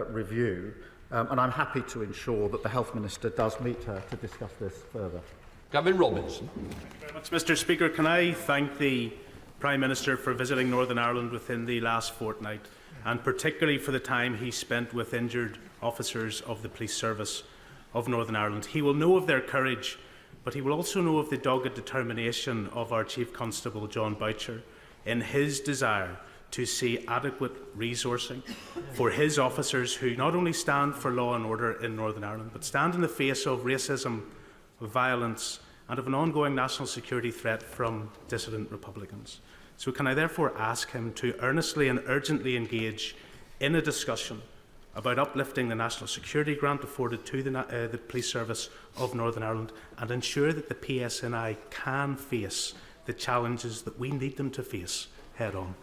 review. And I'm happy to ensure that the Health Minister does meet her to discuss this further. Gavin Robinson. Thank you very Mr. Speaker, can I thank the Prime Minister for visiting Northern Ireland within the last fortnight, and particularly for the time he spent with injured officers of the police service of Northern Ireland. He will know of their courage, but he will also know of the dogged determination of our Chief Constable, John Boucher, in his desire to see adequate resourcing for his officers who not only stand for law and order in Northern Ireland, but stand in the face of racism, of violence, and of an ongoing national security threat from dissident Republicans. So can I therefore ask him to earnestly and urgently engage in a discussion about uplifting the national security grant afforded to the Police Service of Northern Ireland and ensure that the PSNI can face the challenges that we need them to face head on?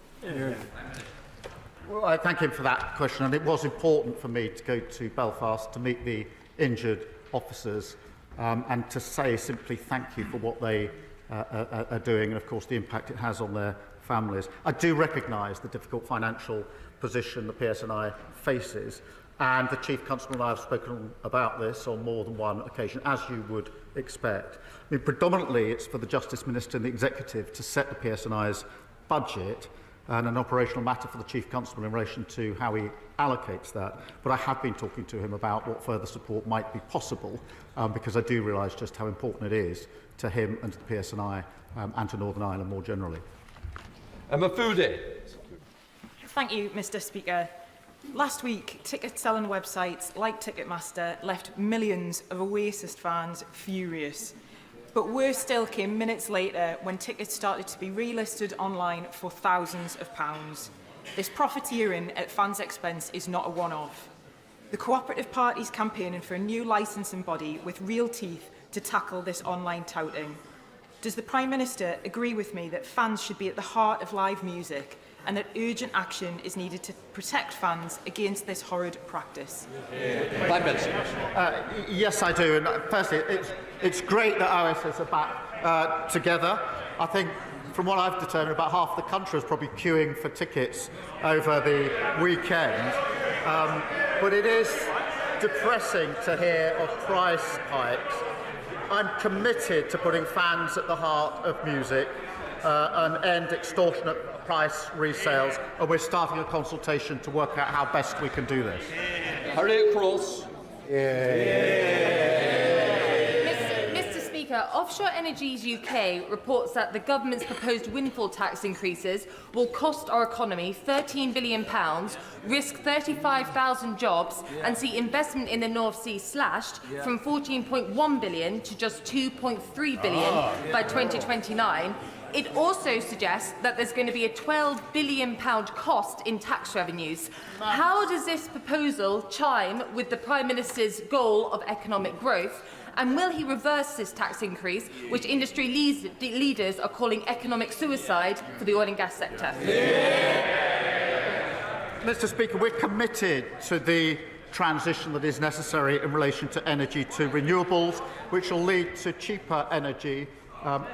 Well, I thank him for that question, and it was important for me to go to Belfast to meet the injured officers and to say simply thank you for what they are doing and, of course, the impact it has on their families. I do recognise the difficult financial position the PSNI faces, and the Chief Constable and I have spoken about this on more than one occasion, as you would expect. I mean, predominantly, it's for the Justice Minister and the Executive to set the PSNI's budget, and an operational matter for the Chief Constable in relation to how he allocates that. But I have been talking to him about what further support might be possible, because I do realise just how important it is to him and to the PSNI and to Northern Ireland more generally. Emma Foodie. Thank you, Mr. Speaker. Last week, ticket-selling websites like Ticketmaster left millions of Oasis fans furious. But worse still came minutes later when tickets started to be relisted online for thousands of pounds. This profiteering at fans' expense is not a one-off. The cooperative party's campaigning for a new licensing body with real teeth to tackle this online touting. Does the Prime Minister agree with me that fans should be at the heart of live music and that urgent action is needed to protect fans against this horrid practice? Prime Minister. Yes, I do. And firstly, it's great that Oasis are back together. I think, from what I've determined, about half the country is probably queuing for tickets over the weekend. But it is depressing to hear of price hikes. I'm committed to putting fans at the heart of music and end extortionate price resales, and we're starting a consultation to work out how best we can do this. Harriet Cross. Mr. Speaker, Offshore Energies UK reports that the government's proposed windfall tax increases will cost our economy £13 billion, risk 35,000 jobs and see investment in the North Sea slashed from £14.1 billion to just £2.3 billion by 2029. It also suggests that there's going to be a £12 billion cost in tax revenues. How does this proposal chime with the Prime Minister's goal of economic growth? And will he reverse this tax increase, which industry leaders are calling economic suicide for the oil and gas sector? Mr. Speaker, we're committed to the transition that is necessary in relation to energy to renewables, which will lead to cheaper energy,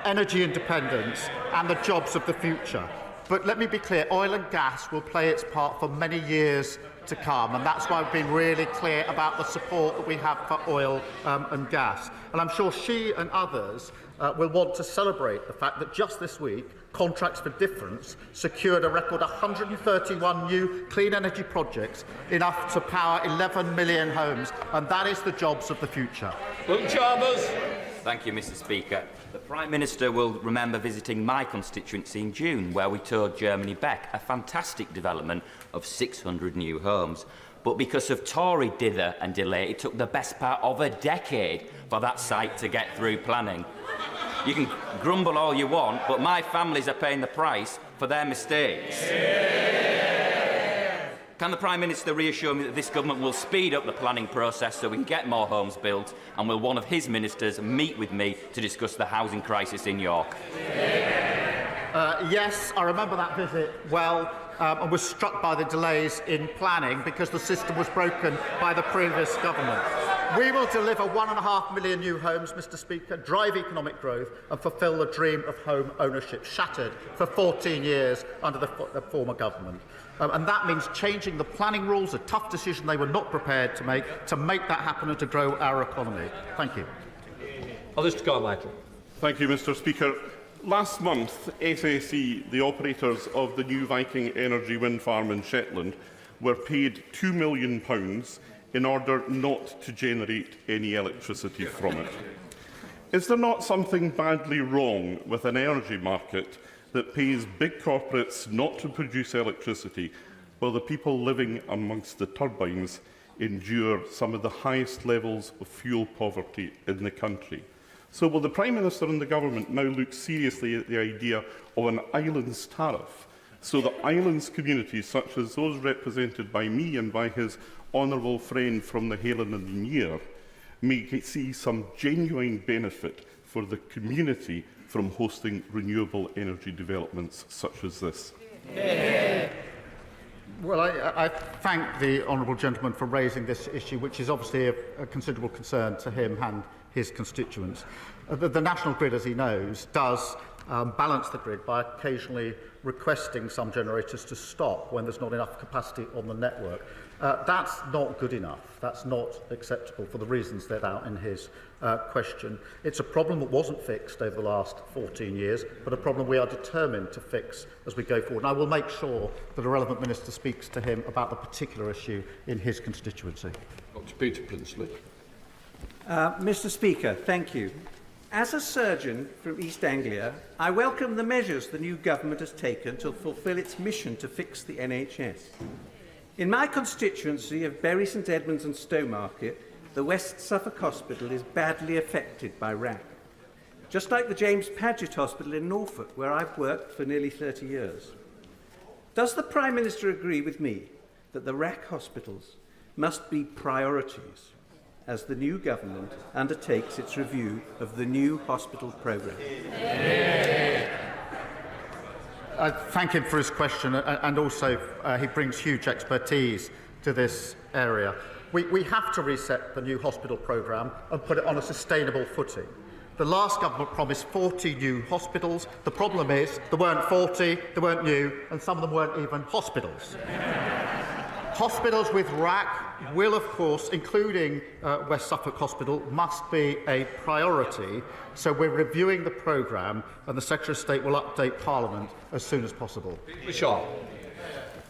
energy independence and the jobs of the future. But let me be clear, oil and gas will play its part for many years to come, and that's why we've been really clear about the support that we have for oil and gas. And I'm sure she and others will want to celebrate the fact that just this week, Contracts for Difference secured a record 131 new clean energy projects, enough to power 11 million homes, and that is the jobs of the future. Thank you, Mr. Speaker. The Prime Minister will remember visiting my constituency in June, where we toured Germany Beck, a fantastic development of 600 new homes. But because of Tory dither and delay, it took the best part of a decade for that site to get through planning. You can grumble all you want, but my families are paying the price for their mistakes. Can the Prime Minister reassure me that this government will speed up the planning process so we can get more homes built, and will one of his ministers meet with me to discuss the housing crisis in York? Yes, I remember that visit well, and was struck by the delays in planning because the system was broken by the previous government. We will deliver 1.5 million new homes, Mr. Speaker, drive economic growth and fulfil the dream of home ownership, shattered for 14 years under the former government. And that means changing the planning rules, a tough decision they were not prepared to make that happen and to grow our economy. Thank you. Mr. Carmichael. Thank you, Mr Speaker. Last month, SSE, the operators of the new Viking Energy wind farm in Shetland, were paid £2 million in order not to generate any electricity from it. Is there not something badly wrong with an energy market that pays big corporates not to produce electricity while the people living amongst the turbines endure some of the highest levels of fuel poverty in the country? So will the Prime Minister and the Government now look seriously at the idea of an islands tariff, so that islands communities such as those represented by me and by his honourable friend from the Helen and the Near may see some genuine benefit for the community from hosting renewable energy developments such as this? Well, I thank the honourable gentleman for raising this issue, which is obviously a considerable concern to him and his constituents. The National Grid, as he knows, does balance the grid by occasionally requesting some generators to stop when there's not enough capacity on the network. That's not good enough. That's not acceptable for the reasons set out in his question. It's a problem that wasn't fixed over the last 14 years, but a problem we are determined to fix as we go forward. And I will make sure that a relevant minister speaks to him about the particular issue in his constituency. Dr. Peter Prinsley. Mr Speaker, thank you. As a surgeon from East Anglia, I welcome the measures the new government has taken to fulfil its mission to fix the NHS. In my constituency of Bury St Edmunds and Stowmarket, the West Suffolk Hospital is badly affected by RAC. Just like the James Paget Hospital in Norfolk, where I've worked for nearly 30 years. Does the Prime Minister agree with me that the RAC hospitals must be priorities as the new government undertakes its review of the new hospital programme? I thank him for his question, and also he brings huge expertise to this area. We have to reset the new hospital programme and put it on a sustainable footing. The last government promised 40 new hospitals. The problem is there weren't 40, they weren't new, and some of them weren't even hospitals. Hospitals with RAC will, of course, including West Suffolk Hospital, must be a priority. So we're reviewing the programme, and the Secretary of State will update Parliament as soon as possible. Shaw.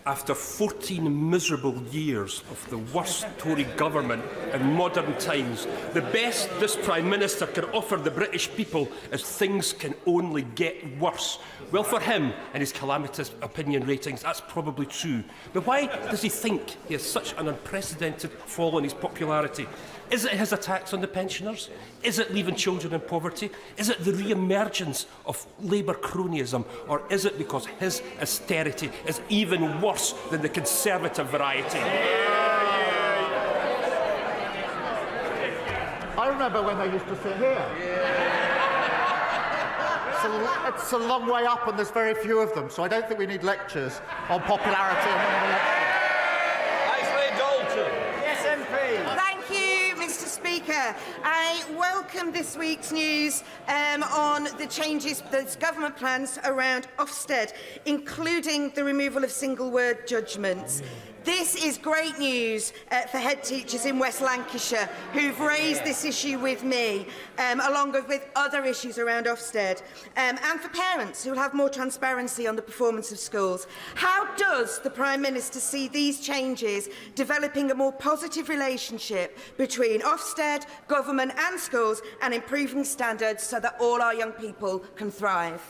After 14 miserable years of the worst Tory government in modern times, the best this Prime Minister can offer the British people is things can only get worse. Well, for him and his calamitous opinion ratings, that's probably true. But why does he think he has such an unprecedented fall in his popularity? Is it his attacks on the pensioners? Is it leaving children in poverty? Is it the re-emergence of Labour cronyism? Or is it because his austerity is even worse than the Conservative variety? I remember when they used to sit here. It's a long way up, and there's very few of them, so I don't think we need lectures on popularity among the electorate. Thank you, Mr Speaker. I welcome this week's news on the changes, the government plans around Ofsted, including the removal of single-word judgments. This is great news for head teachers in West Lancashire who've raised this issue with me, along with other issues around Ofsted, and for parents who will have more transparency on the performance of schools. How does the Prime Minister see these changes developing a more positive relationship between Ofsted, government and schools, and improving standards so that all our young people can thrive?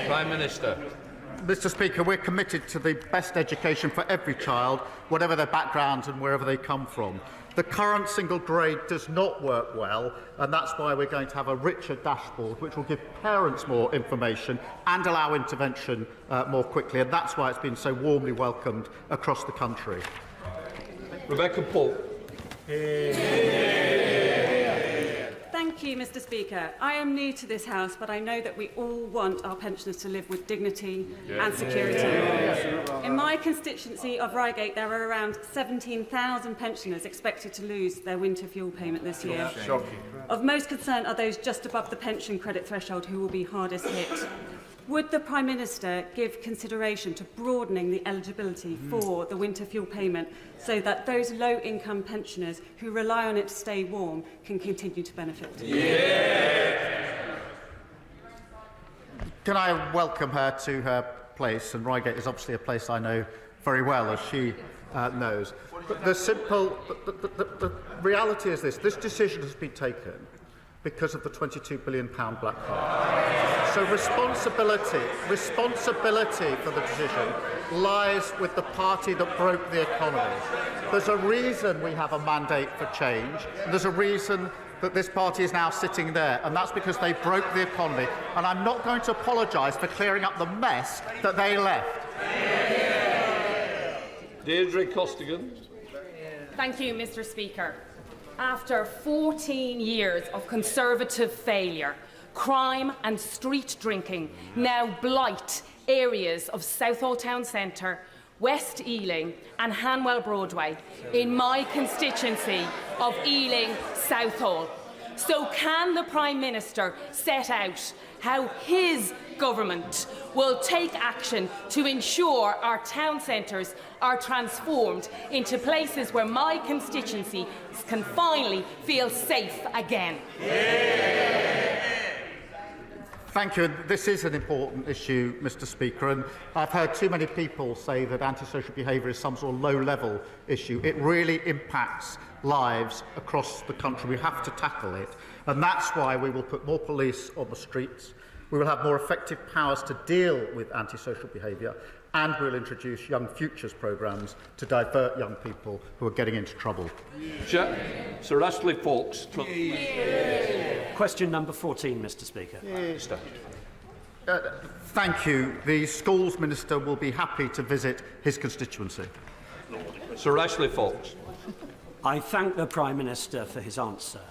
Prime Minister. Mr Speaker, we're committed to the best education for every child, whatever their background and wherever they come from. The current single grade does not work well, and that's why we're going to have a richer dashboard which will give parents more information and allow intervention more quickly, and that's why it's been so warmly welcomed across the country. Rebecca Paul. Thank you, Mr Speaker. I am new to this House, but I know that we all want our pensioners to live with dignity and security. In my constituency of Reigate, there are around 17,000 pensioners expected to lose their winter fuel payment this year. Shocking. Of most concern are those just above the pension credit threshold who will be hardest hit. Would the Prime Minister give consideration to broadening the eligibility for the winter fuel payment so that those low-income pensioners who rely on it to stay warm can continue to benefit? Can I welcome her to her place? And Reigate is obviously a place I know very well, as she knows. But the reality is this decision has been taken because of the £22 billion black card. So responsibility for the decision lies with the party that broke the economy. There's a reason we have a mandate for change, and there's a reason that this party is now sitting there, and that's because they broke the economy. And I'm not going to apologise for clearing up the mess that they left. Deirdre Costigan. Thank you, Mr. Speaker. After 14 years of Conservative failure, crime and street drinking now blight areas of Southall Town Centre, West Ealing and Hanwell Broadway in my constituency of Ealing Southall. So can the Prime Minister set out how his government will take action to ensure our town centres are transformed into places where my constituency can finally feel safe again? Thank you. This is an important issue, Mr. Speaker, and I've heard too many people say that antisocial behaviour is some sort of low-level issue. It really impacts lives across the country. We have to tackle it, and that's why we will put more police on the streets. We will have more effective powers to deal with antisocial behaviour, and we'll introduce Young Futures programmes to divert young people who are getting into trouble. Sir Ashley Fox. Question number 14, Mr. Speaker. Thank you. The Schools Minister will be happy to visit his constituency. Sir Ashley Fox. I thank the Prime Minister for his answer.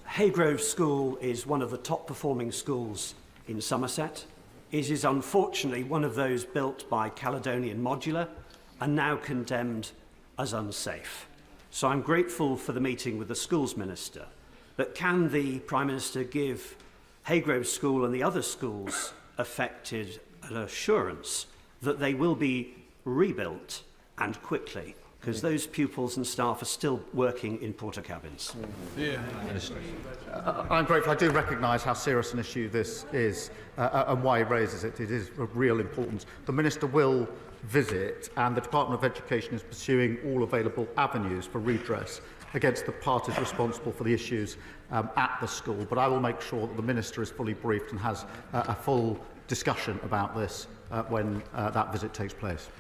Haygrove School is one of the top-performing schools in Somerset. It is unfortunately one of those built by Caledonian Modular and now condemned as unsafe. So I'm grateful for the meeting with the Schools Minister. But can the Prime Minister give Haygrove School and the other schools affected an assurance that they will be rebuilt and quickly? Because those pupils and staff are still working in porter cabins. I'm grateful. I do recognise how serious an issue this is and why he raises it. It is of real importance. The Minister will visit, and the Department of Education is pursuing all available avenues for redress against the parties responsible for the issues at the school. But I will make sure that the Minister is fully briefed and has a full discussion about this when that visit takes place.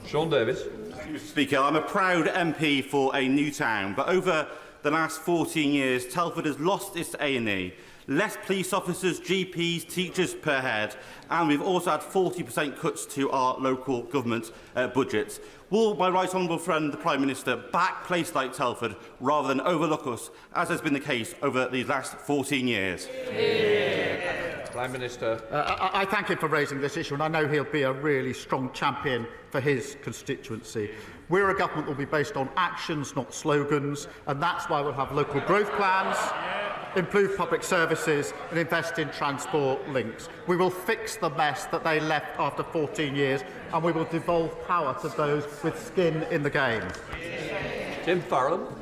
Sean Davis. Mr. Speaker, I'm a proud MP for a new town, but over the last 14 years, Telford has lost its A&E. Less police officers, GPs, teachers per head, and we've also had 40% cuts to our local government budgets. Will my right honourable friend, the Prime Minister, back places like Telford rather than overlook us, as has been the case over these last 14 years? Prime Minister. I thank him for raising this issue, and I know he'll be a really strong champion for his constituency. We're a government that will be based on actions, not slogans, and that's why we'll have local growth plans, improve public services and invest in transport links. We will fix the mess that they left after 14 years, and we will devolve power to those with skin in the game. Tim Farrell.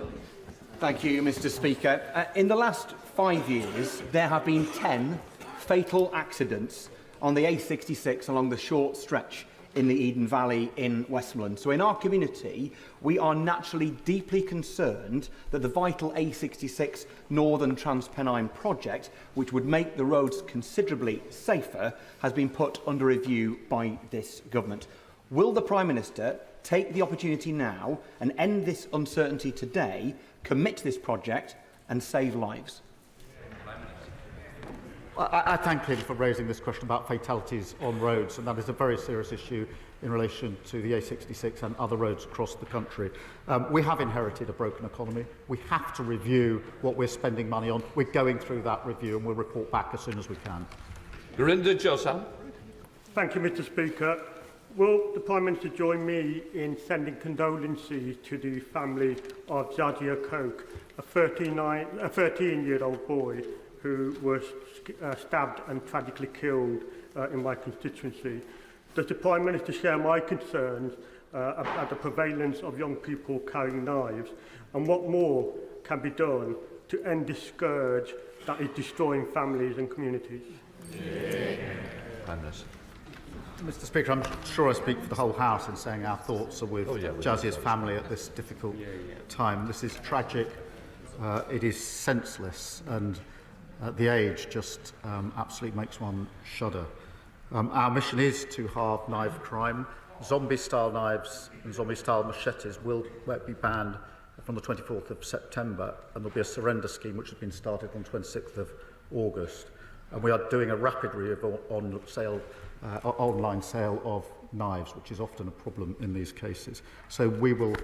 Thank you, Mr. Speaker. In the last 5 years, there have been 10 fatal accidents on the A66 along the short stretch in the Eden Valley in Westmoreland. So in our community, we are naturally deeply concerned that the vital A66 Northern Transpennine project, which would make the roads considerably safer, has been put under review by this government. Will the Prime Minister take the opportunity now and end this uncertainty today, commit to this project and save lives? I thank him for raising this question about fatalities on roads, and that is a very serious issue in relation to the A66 and other roads across the country. We have inherited a broken economy. We have to review what we're spending money on. We're going through that review, and we'll report back as soon as we can. Gurinder Josam. Thank you, Mr. Speaker. Will the Prime Minister join me in sending condolences to the family of Zadia Koch, a 13-year-old boy who was stabbed and tragically killed in my constituency? Does the Prime Minister share my concerns about the prevalence of young people carrying knives, and what more can be done to end this scourge that is destroying families and communities? Prime Minister. Mr. Speaker, I'm sure I speak for the whole House in saying our thoughts are with Jazia's family at this difficult time. This is tragic, it is senseless, and the age just absolutely makes one shudder. Our mission is to halve knife crime. Zombie-style knives and zombie-style machetes will be banned from the 24th of September, and there'll be a surrender scheme which has been started on 26th of August. And we are doing a rapid review on sale, online sale of knives, which is often a problem in these cases. So we will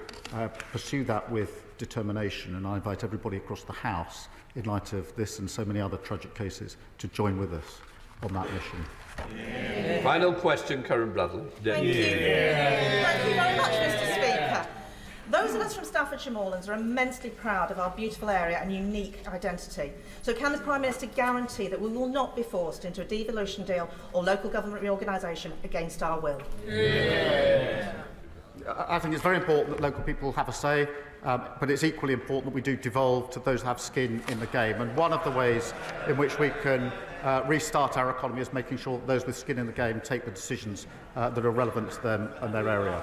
pursue that with determination, and I invite everybody across the House, in light of this and so many other tragic cases, to join with us on that mission. Final question, Karen Bradley. Thank you. Thank you very much, Mr. Speaker. Those of us from Staffordshire Moorlands are immensely proud of our beautiful area and unique identity. So can the Prime Minister guarantee that we will not be forced into a devolution deal or local government reorganisation against our will? I think it's very important that local people have a say, but it's equally important that we do devolve to those who have skin in the game. And one of the ways in which we can restart our economy is making sure that those with skin in the game take the decisions that are relevant to them and their area.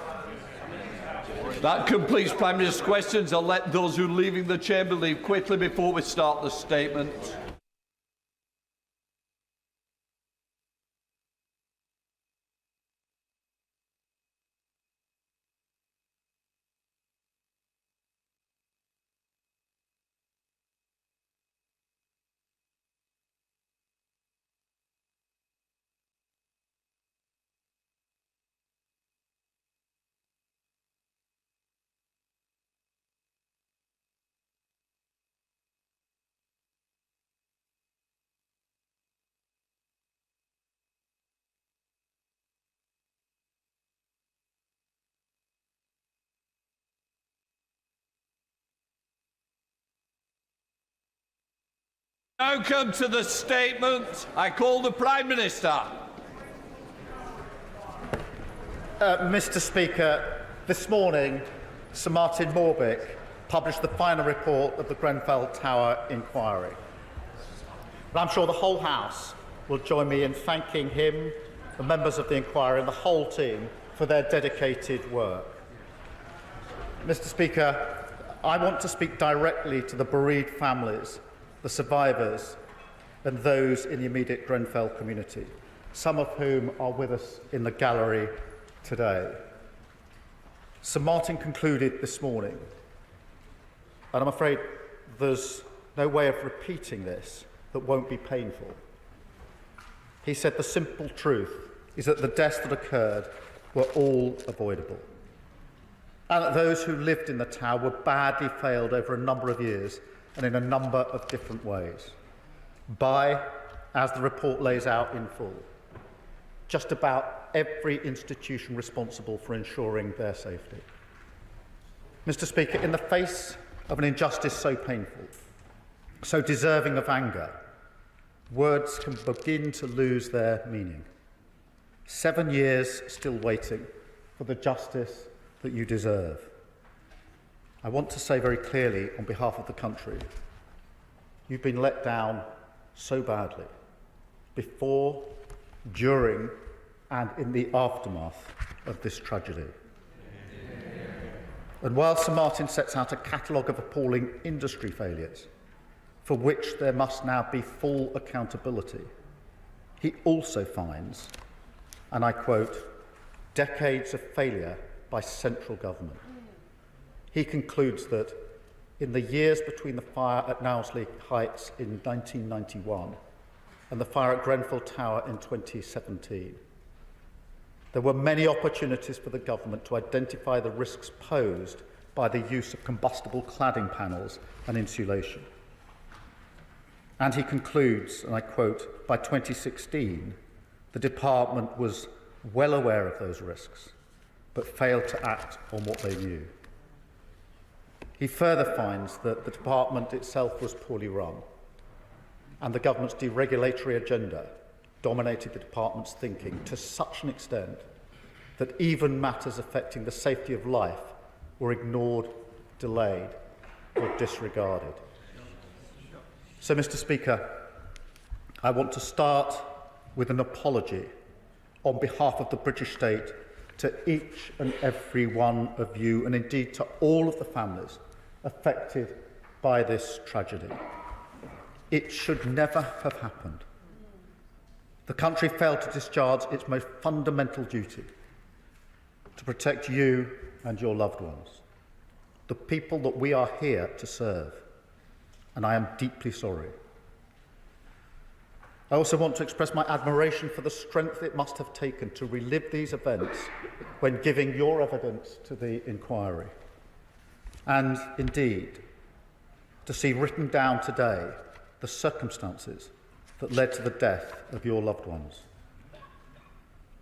That completes Prime Minister's questions. I'll let those who are leaving the chamber leave quickly before we start the statement. Now come to the statement. I call the Prime Minister. Mr. Speaker, this morning, Sir Martin Morbick published the final report of the Grenfell Tower inquiry. And I'm sure the whole House will join me in thanking him, the members of the inquiry and the whole team for their dedicated work. Mr. Speaker, I want to speak directly to the bereaved families, the survivors and those in the immediate Grenfell community, some of whom are with us in the gallery today. Sir Martin concluded this morning, and I'm afraid there's no way of repeating this that won't be painful. He said the simple truth is that the deaths that occurred were all avoidable, and that those who lived in the tower were badly failed over a number of years and in a number of different ways, by, as the report lays out in full, just about every institution responsible for ensuring their safety. Mr. Speaker, in the face of an injustice so painful, so deserving of anger, words can begin to lose their meaning. 7 years still waiting for the justice that you deserve. I want to say very clearly on behalf of the country, you've been let down so badly, before, during and in the aftermath of this tragedy. And while Sir Martin sets out a catalogue of appalling industry failures, for which there must now be full accountability, he also finds, and I quote, decades of failure by central government. He concludes that in the years between the fire at Knowsley Heights in 1991 and the fire at Grenfell Tower in 2017, there were many opportunities for the government to identify the risks posed by the use of combustible cladding panels and insulation. And he concludes, and I quote, by 2016, the department was well aware of those risks, but failed to act on what they knew. He further finds that the department itself was poorly run, and the government's deregulatory agenda dominated the department's thinking to such an extent that even matters affecting the safety of life were ignored, delayed, or disregarded. So, Mr. Speaker, I want to start with an apology on behalf of the British state to each and every one of you, and indeed to all of the families affected by this tragedy. It should never have happened. The country failed to discharge its most fundamental duty, to protect you and your loved ones, the people that we are here to serve, and I am deeply sorry. I also want to express my admiration for the strength it must have taken to relive these events when giving your evidence to the inquiry, and indeed to see written down today the circumstances that led to the death of your loved ones.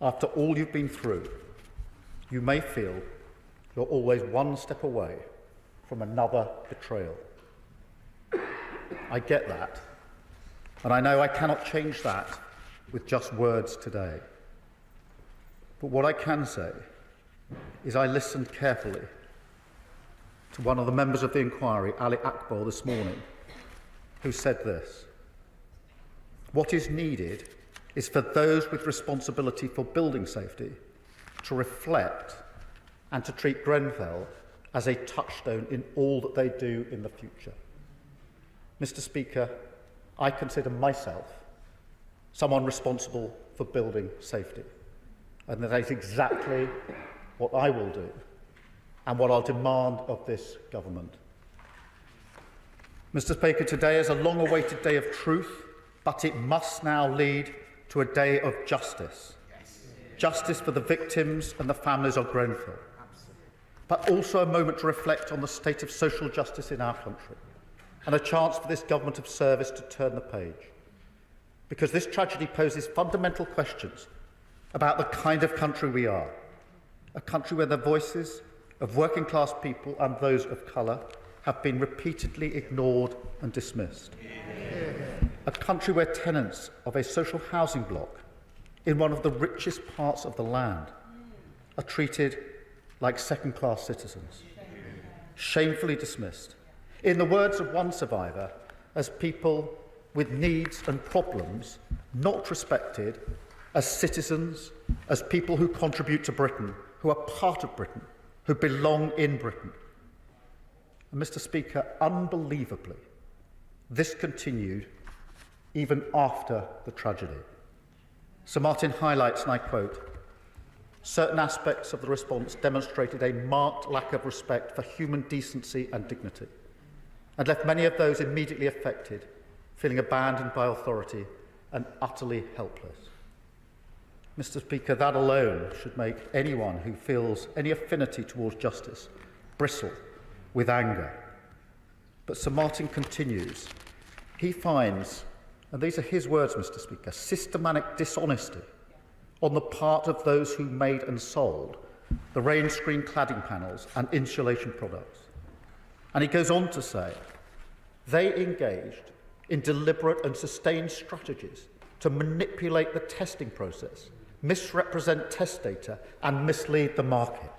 After all you've been through, you may feel you're always one step away from another betrayal. I get that, and I know I cannot change that with just words today. But what I can say is I listened carefully to one of the members of the inquiry, Ali Akbar, this morning, who said this: what is needed is for those with responsibility for building safety to reflect and to treat Grenfell as a touchstone in all that they do in the future. Mr. Speaker, I consider myself someone responsible for building safety, and that is exactly what I will do and what I'll demand of this government. Mr. Speaker, today is a long-awaited day of truth, but it must now lead to a day of justice. Justice for the victims and the families of Grenfell, but also a moment to reflect on the state of social justice in our country, and a chance for this government of service to turn the page. Because this tragedy poses fundamental questions about the kind of country we are, a country where the voices of working class people and those of colour have been repeatedly ignored and dismissed. A country where tenants of a social housing block in one of the richest parts of the land are treated like second-class citizens, shamefully dismissed, in the words of one survivor, as people with needs and problems not respected as citizens, as people who contribute to Britain, who are part of Britain, who belong in Britain. And Mr. Speaker, unbelievably, this continued even after the tragedy. Sir Martin highlights, and I quote, certain aspects of the response demonstrated a marked lack of respect for human decency and dignity, and left many of those immediately affected feeling abandoned by authority and utterly helpless. Mr. Speaker, that alone should make anyone who feels any affinity towards justice bristle with anger. But Sir Martin continues. He finds, and these are his words, Mr. Speaker, systematic dishonesty on the part of those who made and sold the rain screen cladding panels and insulation products. And he goes on to say, they engaged in deliberate and sustained strategies to manipulate the testing process, misrepresent test data, and mislead the market.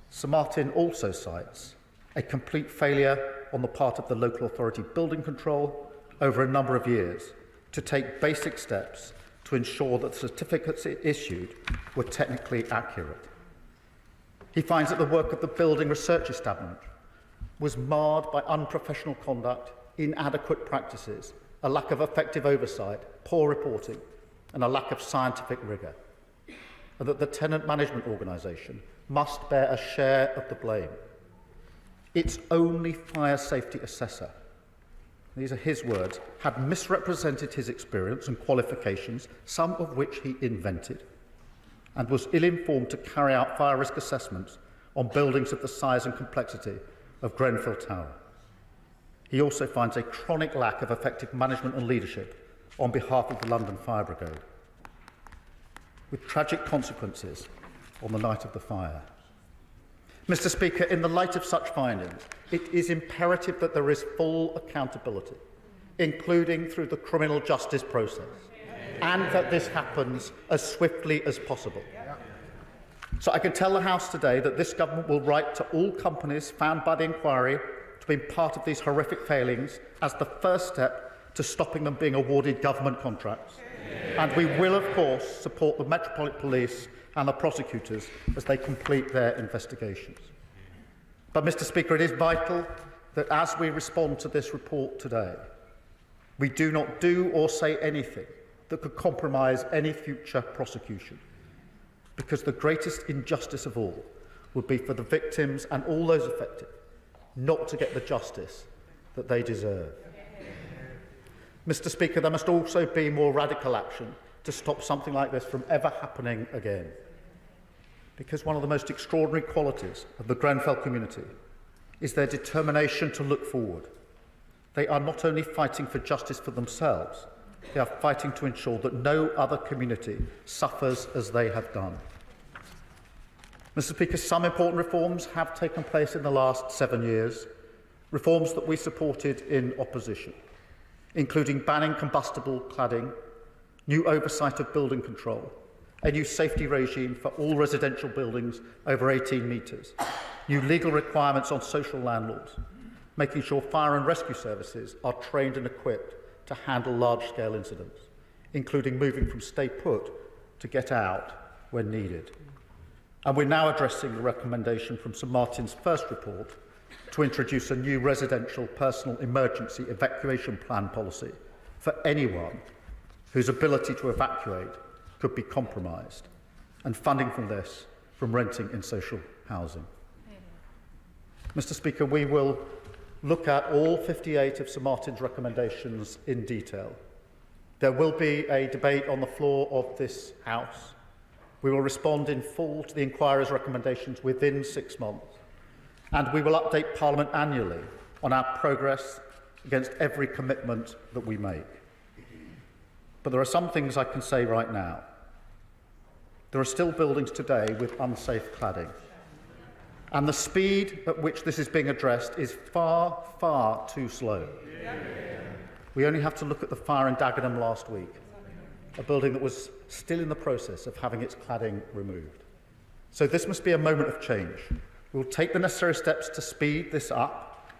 Sir Martin also cites a complete failure on the part of the local authority building control over a number of years to take basic steps to ensure that the certificates it issued were technically accurate. He finds that the work of the building research establishment was marred by unprofessional conduct, inadequate practices, a lack of effective oversight, poor reporting, and a lack of scientific rigour, and that the tenant management organisation must bear a share of the blame. Its only fire safety assessor, these are his words, had misrepresented his experience and qualifications, some of which he invented, and was ill-informed to carry out fire risk assessments on buildings of the size and complexity of Grenfell Tower. He also finds a chronic lack of effective management and leadership on behalf of the London Fire Brigade, with tragic consequences on the night of the fire. Mr. Speaker, in the light of such findings, it is imperative that there is full accountability, including through the criminal justice process, and that this happens as swiftly as possible. So I can tell the House today that this government will write to all companies found by the inquiry to be part of these horrific failings as the first step to stopping them being awarded government contracts, And we will, of course, support the Metropolitan Police and the prosecutors as they complete their investigations. But, Mr. Speaker, it is vital that as we respond to this report today, we do not do or say anything that could compromise any future prosecution, because the greatest injustice of all would be for the victims and all those affected not to get the justice that they deserve. Mr. Speaker, there must also be more radical action to stop something like this from ever happening again. Because one of the most extraordinary qualities of the Grenfell community is their determination to look forward. They are not only fighting for justice for themselves, they are fighting to ensure that no other community suffers as they have done. Mr. Speaker, some important reforms have taken place in the last 7 years, reforms that we supported in opposition, including banning combustible cladding, new oversight of building control, a new safety regime for all residential buildings over 18 metres, new legal requirements on social landlords, making sure fire and rescue services are trained and equipped to handle large-scale incidents, including moving from stay put to get out when needed. And we're now addressing the recommendation from St Martin's first report to introduce a new residential personal emergency evacuation plan policy for anyone whose ability to evacuate could be compromised, and funding from this from renting in social housing. Mr. Speaker, we will look at all 58 of St Martin's recommendations in detail. There will be a debate on the floor of this House. We will respond in full to the inquiry's recommendations within 6 months, and we will update Parliament annually on our progress against every commitment that we make. But there are some things I can say right now. There are still buildings today with unsafe cladding, and the speed at which this is being addressed is far, far too slow. We only have to look at the fire in Dagenham last week, a building that was still in the process of having its cladding removed. So this must be a moment of change. We will take the necessary steps to speed this up.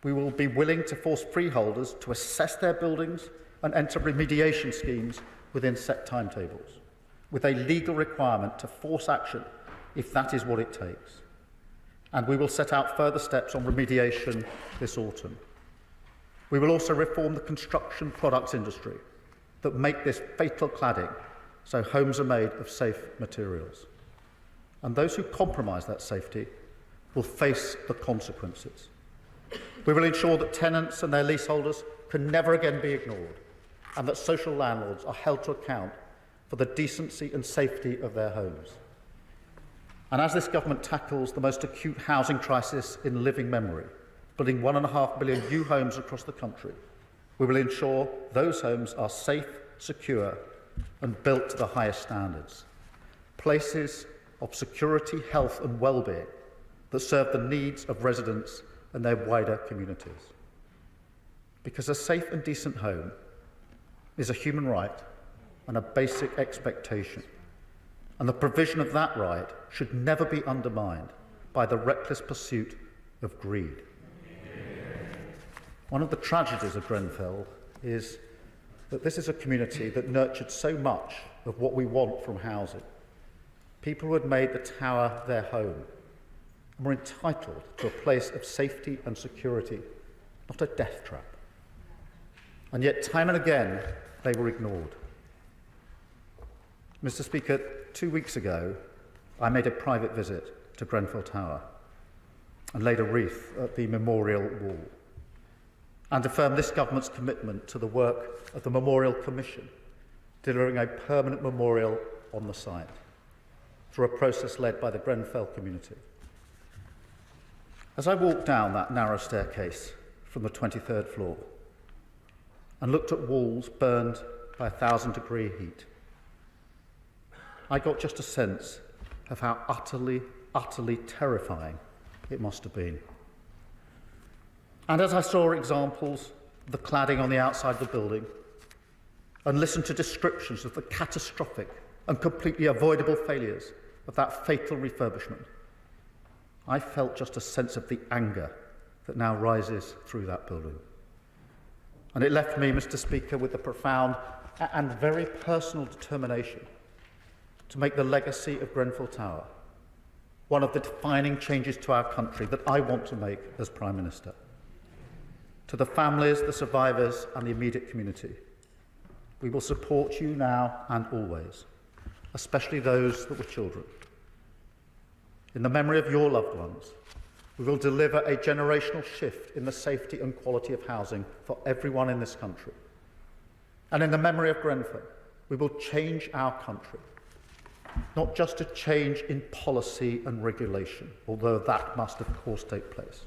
We will be willing to force freeholders to assess their buildings and enter remediation schemes within set timetables, with a legal requirement to force action if that is what it takes. And we will set out further steps on remediation this autumn. We will also reform the construction products industry that make this fatal cladding so homes are made of safe materials. And those who compromise that safety will face the consequences. We will ensure that tenants and their leaseholders can never again be ignored, and that social landlords are held to account for the decency and safety of their homes. And as this government tackles the most acute housing crisis in living memory, building 1.5 million new homes across the country, we will ensure those homes are safe, secure, and built to the highest standards. Places of security, health and well-being that serve the needs of residents and their wider communities. Because a safe and decent home is a human right and a basic expectation, and the provision of that right should never be undermined by the reckless pursuit of greed. One of the tragedies of Grenfell is that this is a community that nurtured so much of what we want from housing. People who had made the tower their home and were entitled to a place of safety and security, not a death trap. And yet, time and again, they were ignored. Mr. Speaker, 2 weeks ago, I made a private visit to Grenfell Tower and laid a wreath at the memorial wall, and affirmed this government's commitment to the work of the Memorial Commission, delivering a permanent memorial on the site through a process led by the Grenfell community. As I walked down that narrow staircase from the 23rd floor and looked at walls burned by 1,000-degree heat, I got just a sense of how utterly, utterly terrifying it must have been. And as I saw examples of the cladding on the outside of the building and listened to descriptions of the catastrophic and completely avoidable failures of that fatal refurbishment, I felt just a sense of the anger that now rises through that building. And it left me, Mr. Speaker, with the profound and very personal determination to make the legacy of Grenfell Tower one of the defining changes to our country that I want to make as Prime Minister. To the families, the survivors and the immediate community, we will support you now and always, especially those that were children. In the memory of your loved ones, we will deliver a generational shift in the safety and quality of housing for everyone in this country. And in the memory of Grenfell, we will change our country, not just a change in policy and regulation, although that must of course take place,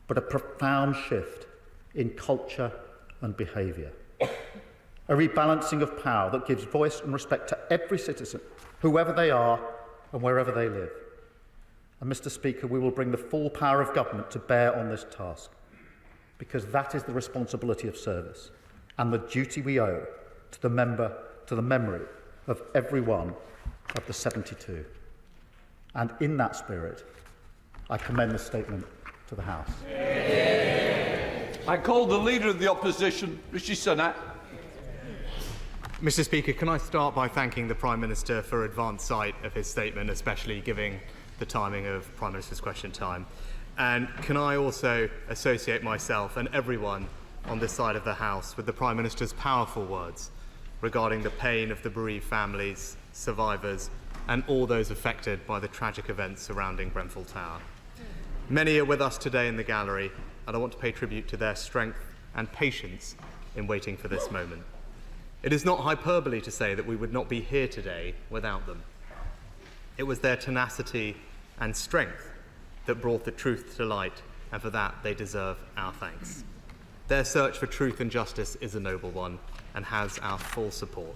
but a profound shift in culture and behaviour. A rebalancing of power that gives voice and respect to every citizen, whoever they are and wherever they live. And Mr. Speaker, we will bring the full power of government to bear on this task, because that is the responsibility of service and the duty we owe to the memory of every one of the 72. And in that spirit, I commend this statement to the House. I call the Leader of the Opposition, Rishi Sunak. Mr. Speaker, can I start by thanking the Prime Minister for advance sight of his statement, especially giving the timing of Prime Minister's question time. And can I also associate myself and everyone on this side of the House with the Prime Minister's powerful words regarding the pain of the bereaved families, survivors, and all those affected by the tragic events surrounding Grenfell Tower. Many are with us today in the gallery, and I want to pay tribute to their strength and patience in waiting for this moment. It is not hyperbole to say that we would not be here today without them. It was their tenacity and strength that brought the truth to light, and for that they deserve our thanks. Their search for truth and justice is a noble one and has our full support.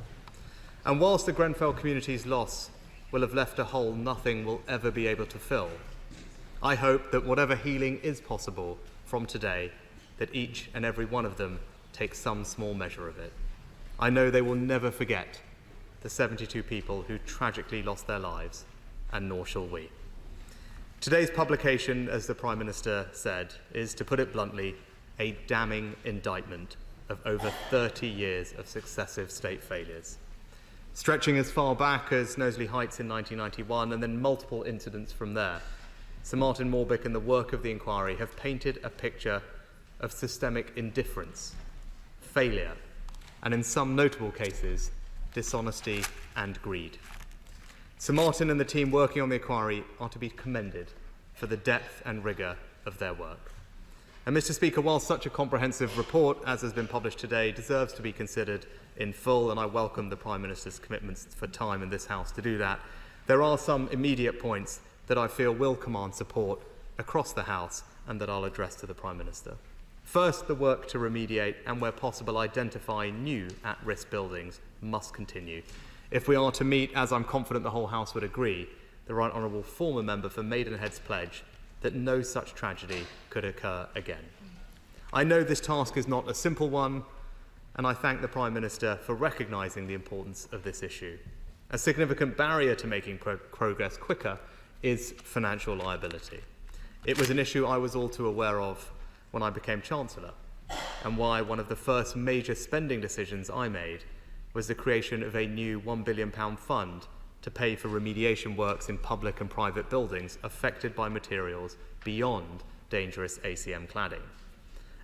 And whilst the Grenfell community's loss will have left a hole nothing will ever be able to fill, I hope that whatever healing is possible from today, that each and every one of them takes some small measure of it. I know they will never forget the 72 people who tragically lost their lives, and nor shall we. Today's publication, as the Prime Minister said, is, to put it bluntly, a damning indictment of over 30 years of successive state failures. Stretching as far back as Knowsley Heights in 1991 and then multiple incidents from there, Sir Martin Morbick and the work of the inquiry have painted a picture of systemic indifference, failure, and in some notable cases, dishonesty and greed. Sir Martin and the team working on the inquiry are to be commended for the depth and rigour of their work. And Mr. Speaker, while such a comprehensive report as has been published today deserves to be considered in full, and I welcome the Prime Minister's commitments for time in this House to do that, there are some immediate points that I feel will command support across the House and that I'll address to the Prime Minister. First, the work to remediate and, where possible, identify new at-risk buildings must continue if we are to meet, as I'm confident the whole House would agree, the Right Honourable former member for Maidenhead's pledge that no such tragedy could occur again. I know this task is not a simple one, and I thank the Prime Minister for recognising the importance of this issue. A significant barrier to making progress quicker is financial liability. It was an issue I was all too aware of when I became Chancellor, and why one of the first major spending decisions I made was the creation of a new £1 billion fund to pay for remediation works in public and private buildings affected by materials beyond dangerous ACM cladding.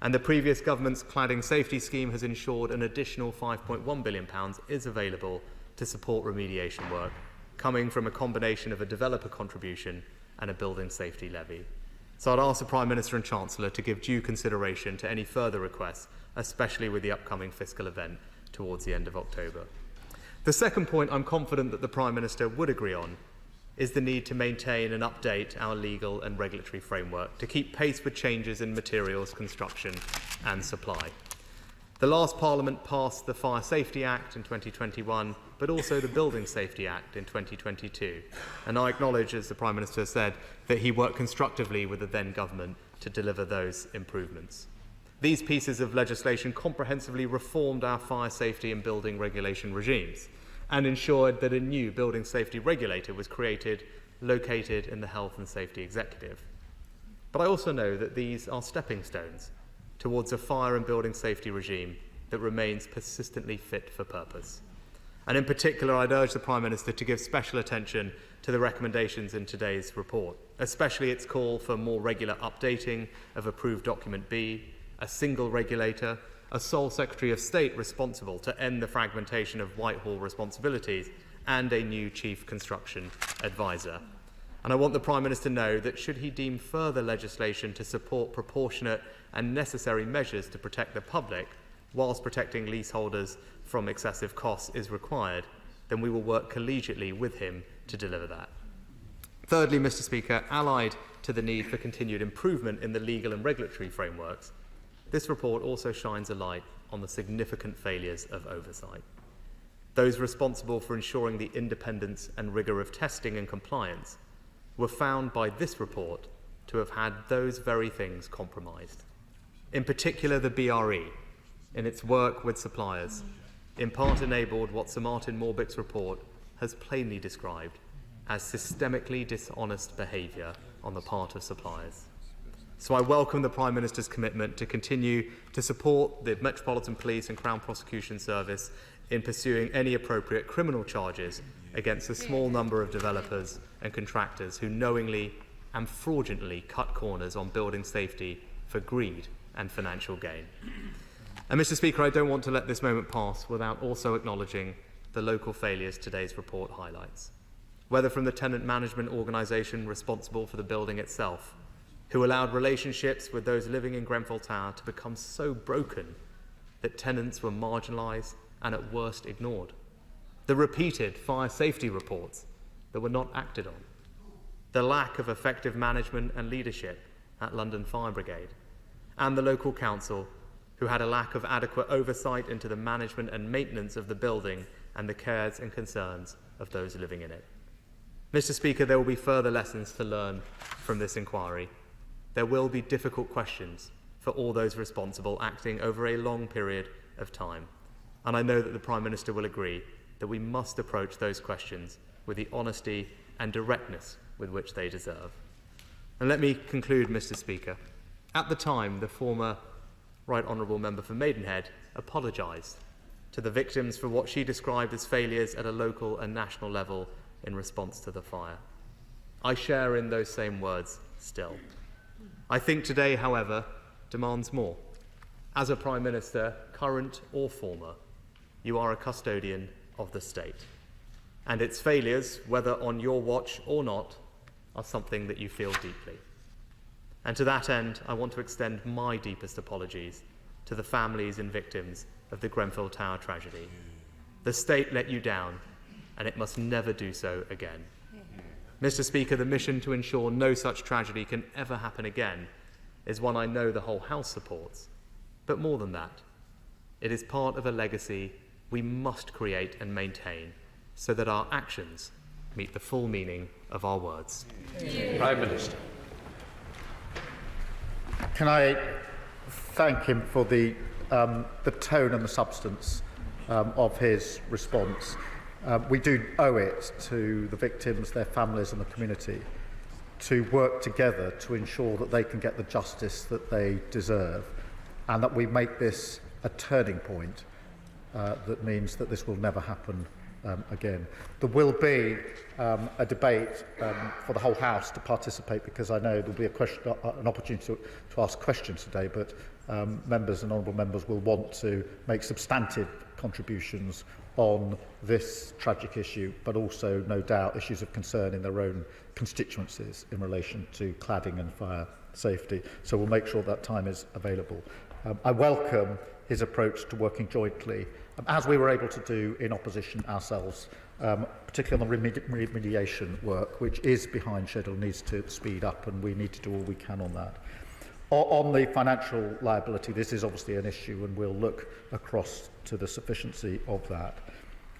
And the previous government's cladding safety scheme has ensured an additional £5.1 billion is available to support remediation work, coming from a combination of a developer contribution and a building safety levy. So I'd ask the Prime Minister and Chancellor to give due consideration to any further requests, especially with the upcoming fiscal event towards the end of October. The second point I'm confident that the Prime Minister would agree on is the need to maintain and update our legal and regulatory framework to keep pace with changes in materials, construction and supply. The last Parliament passed the Fire Safety Act in 2021, but also the Building Safety Act in 2022. And I acknowledge, as the Prime Minister said, that he worked constructively with the then government to deliver those improvements. These pieces of legislation comprehensively reformed our fire safety and building regulation regimes and ensured that a new building safety regulator was created, located in the Health and Safety Executive. But I also know that these are stepping stones towards a fire and building safety regime that remains persistently fit for purpose. And in particular, I'd urge the Prime Minister to give special attention to the recommendations in today's report, especially its call for more regular updating of approved Document B, a single regulator, a sole Secretary of State responsible to end the fragmentation of Whitehall responsibilities, and a new Chief Construction Advisor. And I want the Prime Minister to know that should he deem further legislation to support proportionate and necessary measures to protect the public, whilst protecting leaseholders from excessive costs is required, then we will work collegiately with him to deliver that. Thirdly, Mr. Speaker, allied to the need for continued improvement in the legal and regulatory frameworks, this report also shines a light on the significant failures of oversight. Those responsible for ensuring the independence and rigour of testing and compliance were found by this report to have had those very things compromised. In particular, the BRE, in its work with suppliers, in part enabled what Sir Martin Morbick's report has plainly described as systemically dishonest behaviour on the part of suppliers. So I welcome the Prime Minister's commitment to continue to support the Metropolitan Police and Crown Prosecution Service in pursuing any appropriate criminal charges against a small number of developers and contractors who knowingly and fraudulently cut corners on building safety for greed and financial gain. And Mr. Speaker, I don't want to let this moment pass without also acknowledging the local failures today's report highlights, whether from the tenant management organisation responsible for the building itself, who allowed relationships with those living in Grenfell Tower to become so broken that tenants were marginalised and at worst ignored, the repeated fire safety reports that were not acted on, the lack of effective management and leadership at London Fire Brigade, and the local council, who had a lack of adequate oversight into the management and maintenance of the building and the cares and concerns of those living in it. Mr. Speaker, there will be further lessons to learn from this inquiry. There will be difficult questions for all those responsible acting over a long period of time. And I know that the Prime Minister will agree that we must approach those questions with the honesty and directness with which they deserve. And let me conclude, Mr. Speaker. At the time, the former Right Honourable Member for Maidenhead apologised to the victims for what she described as failures at a local and national level in response to the fire. I share in those same words still. I think today, however, demands more. As a Prime Minister, current or former, you are a custodian of the state. And its failures, whether on your watch or not, are something that you feel deeply. And to that end, I want to extend my deepest apologies to the families and victims of the Grenfell Tower tragedy. The state let you down, and it must never do so again. Mr. Speaker, the mission to ensure no such tragedy can ever happen again is one I know the whole House supports. But more than that, it is part of a legacy we must create and maintain so that our actions meet the full meaning of our words. Prime Minister. Can I thank him for the tone and the substance of his response. We do owe it to the victims, their families and the community to work together to ensure that they can get the justice that they deserve and that we make this a turning point that means that this will never happen again. There will be a debate for the whole House to participate because I know there will be an opportunity to ask questions today, but members and honourable members will want to make substantive contributions on this tragic issue, but also, no doubt, issues of concern in their own constituencies in relation to cladding and fire safety. So we'll make sure that time is available. I welcome his approach to working jointly, as we were able to do in opposition ourselves, particularly on the remediation work, which is behind schedule, needs to speed up, and we need to do all we can on that. On the financial liability, this is obviously an issue, and we'll look across to the sufficiency of that.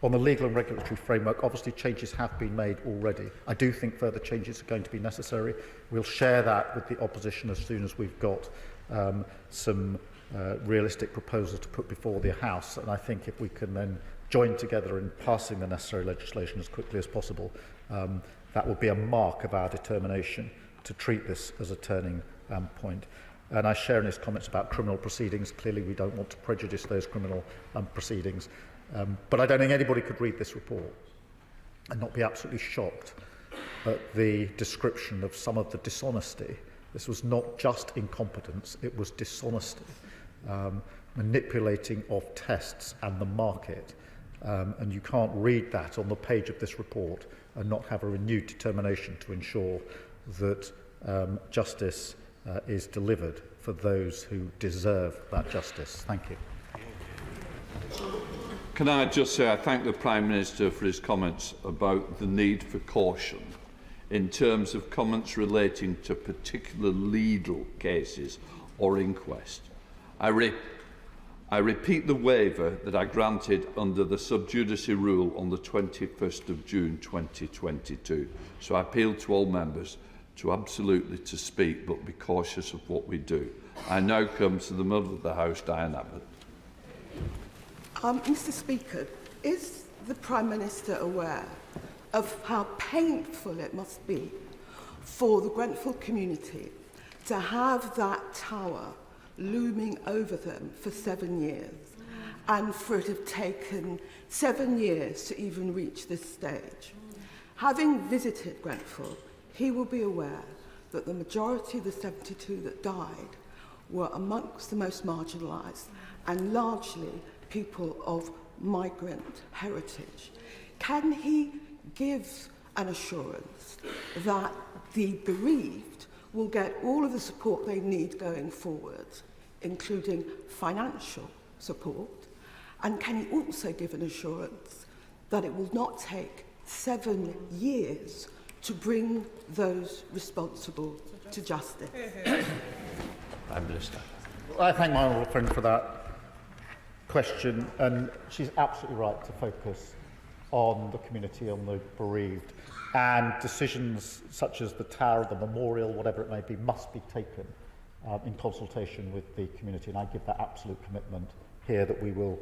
On the legal and regulatory framework, obviously changes have been made already. I do think further changes are going to be necessary. We'll share that with the opposition as soon as we've got some realistic proposals to put before the House, and I think if we can then join together in passing the necessary legislation as quickly as possible, that will be a mark of our determination to treat this as a turning point. And I share in his comments about criminal proceedings. Clearly, we don't want to prejudice those criminal proceedings. But I don't think anybody could read this report and not be absolutely shocked at the description of some of the dishonesty. This was not just incompetence, it was dishonesty, manipulating of tests and the market. And you can't read that on the page of this report and not have a renewed determination to ensure that justice is delivered for those who deserve that justice. Thank you. Can I just say I thank the Prime Minister for his comments about the need for caution in terms of comments relating to particular legal cases or inquest. I repeat the waiver that I granted under the sub judice rule on the 21st of June 2022. So I appeal to all members to absolutely to speak, but be cautious of what we do. I now come to the middle of the House, Diane Abbott. Mr. Speaker, is the Prime Minister aware of how painful it must be for the Grenfell community to have that tower looming over them for 7 years, and for it to have taken 7 years to even reach this stage? Having visited Grenfell, he will be aware that the majority of the 72 that died were amongst the most marginalised and largely people of migrant heritage. Can he give an assurance that the bereaved will get all of the support they need going forward, including financial support? And can he also give an assurance that it will not take 7 years to bring those responsible to justice? Prime Minister. I thank my honourable friend for that question, and she's absolutely right to focus on the community, on the bereaved, and decisions such as the tower, the memorial, whatever it may be, must be taken in consultation with the community, and I give that absolute commitment here that we will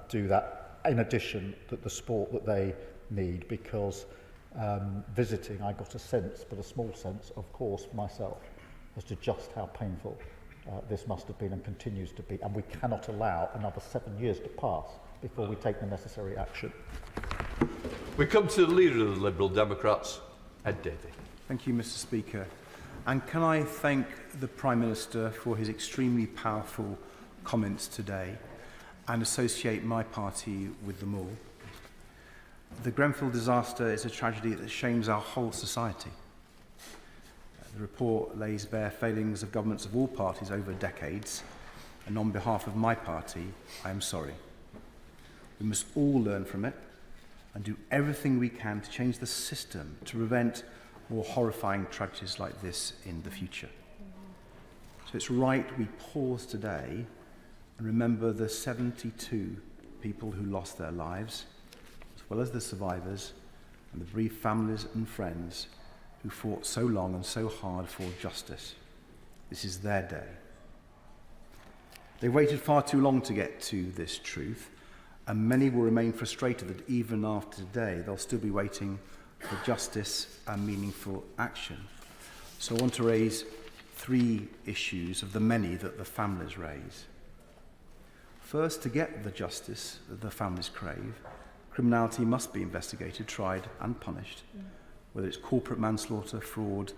do that. In addition, that the support that they need, because visiting, I got a sense, but a small sense, of course, myself, as to just how painful this must have been and continues to be, and we cannot allow another 7 years to pass before we take the necessary action. We come to the Leader of the Liberal Democrats, Ed Davey. Thank you, Mr. Speaker. And can I thank the Prime Minister for his extremely powerful comments today and associate my party with them all. The Grenfell disaster is a tragedy that shames our whole society. The report lays bare failings of governments of all parties over decades, and on behalf of my party, I am sorry. We must all learn from it and do everything we can to change the system to prevent more horrifying tragedies like this in the future. So it's right we pause today and remember the 72 people who lost their lives, as well as the survivors and the bereaved families and friends who fought so long and so hard for justice. This is their day. They waited far too long to get to this truth, and many will remain frustrated that even after today, they'll still be waiting for justice and meaningful action. So I want to raise 3 issues of the many that the families raise. First, to get the justice that the families crave, criminality must be investigated, tried and punished, whether it's corporate manslaughter, fraud,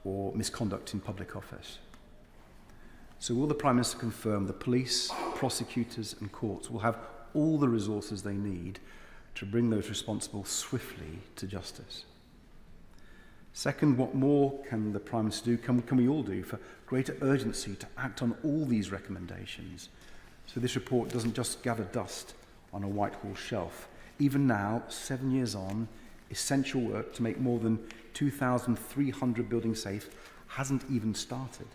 or misconduct in public office. So will the Prime Minister confirm the police, prosecutors and courts will have all the resources they need to bring those responsible swiftly to justice? Second, what more can the Prime Minister do, can we all do for greater urgency to act on all these recommendations so this report doesn't just gather dust on a Whitehall shelf? Even now, 7 years on, essential work to make more than 2,300 buildings safe hasn't even started.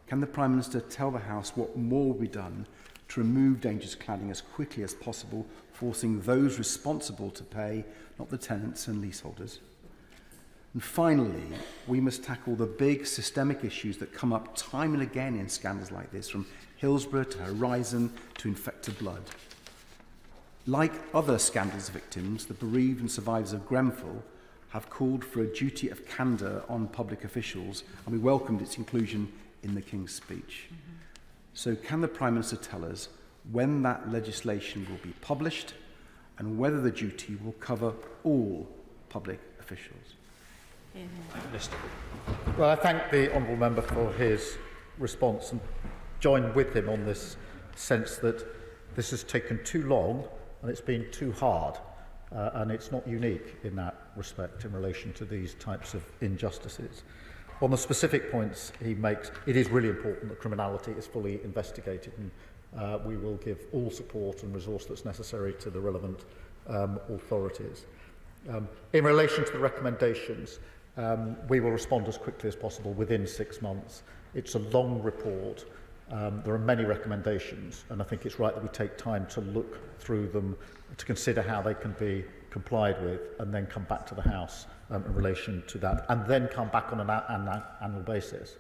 Can the Prime Minister tell the House what more will be done to remove dangerous cladding as quickly as possible, forcing those responsible to pay, not the tenants and leaseholders? And finally, we must tackle the big systemic issues that come up time and again in scandals like this, from Hillsborough to Horizon to Infected Blood. Like other scandals victims, the bereaved and survivors of Grenfell have called for a duty of candour on public officials, and we welcomed its inclusion in the King's Speech. So can the Prime Minister tell us when that legislation will be published and whether the duty will cover all public officials? Well, I thank the honourable member for his response and join with him on this sense that this has taken too long and it's been too hard, and it's not unique in that respect in relation to these types of injustices. On the specific points he makes, it is really important that criminality is fully investigated, and we will give all support and resource that's necessary to the relevant authorities. In relation to the recommendations, we will respond as quickly as possible within 6 months. It's a long report. There are many recommendations, and I think it's right that we take time to look through them, to consider how they can be complied with, and then come back to the House in relation to that, and then come back on an annual basis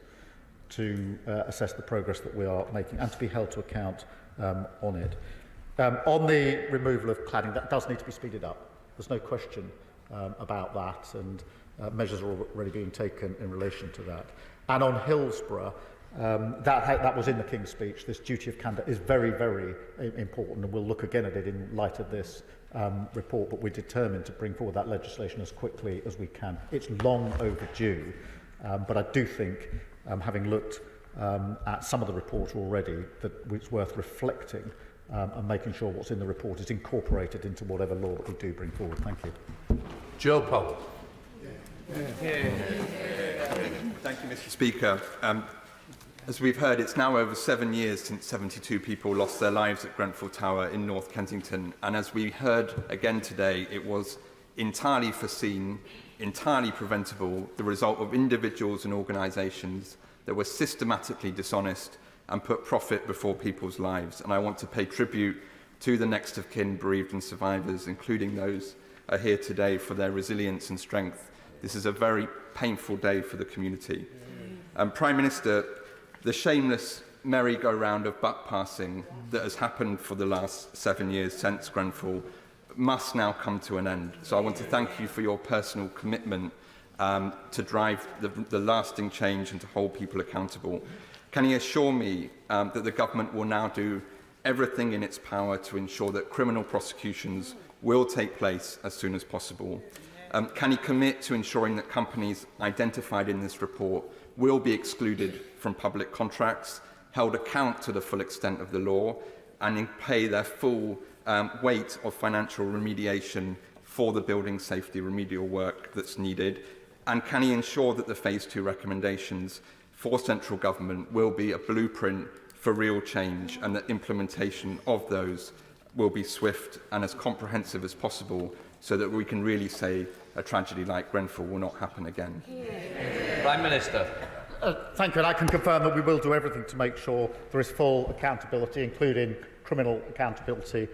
to assess the progress that we are making and to be held to account on it. On the removal of cladding, that does need to be speeded up. There's no question about that, and measures are already being taken in relation to that. And on Hillsborough, that was in the King's Speech. This duty of candour is very, very important, and we'll look again at it in light of this report, but we're determined to bring forward that legislation as quickly as we can. It's long overdue, but I do think, having looked at some of the report already, that it's worth reflecting and making sure what's in the report is incorporated into whatever law that we do bring forward. Thank you. Joe Powell. Thank you, Mr. Speaker. As we've heard, it's now over 7 years since 72 people lost their lives at Grenfell Tower in North Kensington. And as we heard again today, it was entirely foreseen, entirely preventable, the result of individuals and organisations that were systematically dishonest and put profit before people's lives. And I want to pay tribute to the next of kin, bereaved and survivors, including those here today, for their resilience and strength. This is a very painful day for the community. Prime Minister, the shameless merry-go-round of buck passing that has happened for the last 7 years since Grenfell must now come to an end. So I want to thank you for your personal commitment to drive the lasting change and to hold people accountable. Can you assure me that the government will now do everything in its power to ensure that criminal prosecutions will take place as soon as possible? Can he commit to ensuring that companies identified in this report will be excluded from public contracts, held account to the full extent of the law, and pay their full weight of financial remediation for the building safety remedial work that's needed? And can he ensure that the Phase 2 recommendations for central government will be a blueprint for real change, and that implementation of those will be swift and as comprehensive as possible, so that we can really say a tragedy like Grenfell will not happen again? Prime Minister. Thank you, and I can confirm that we will do everything to make sure there is full accountability, including criminal accountability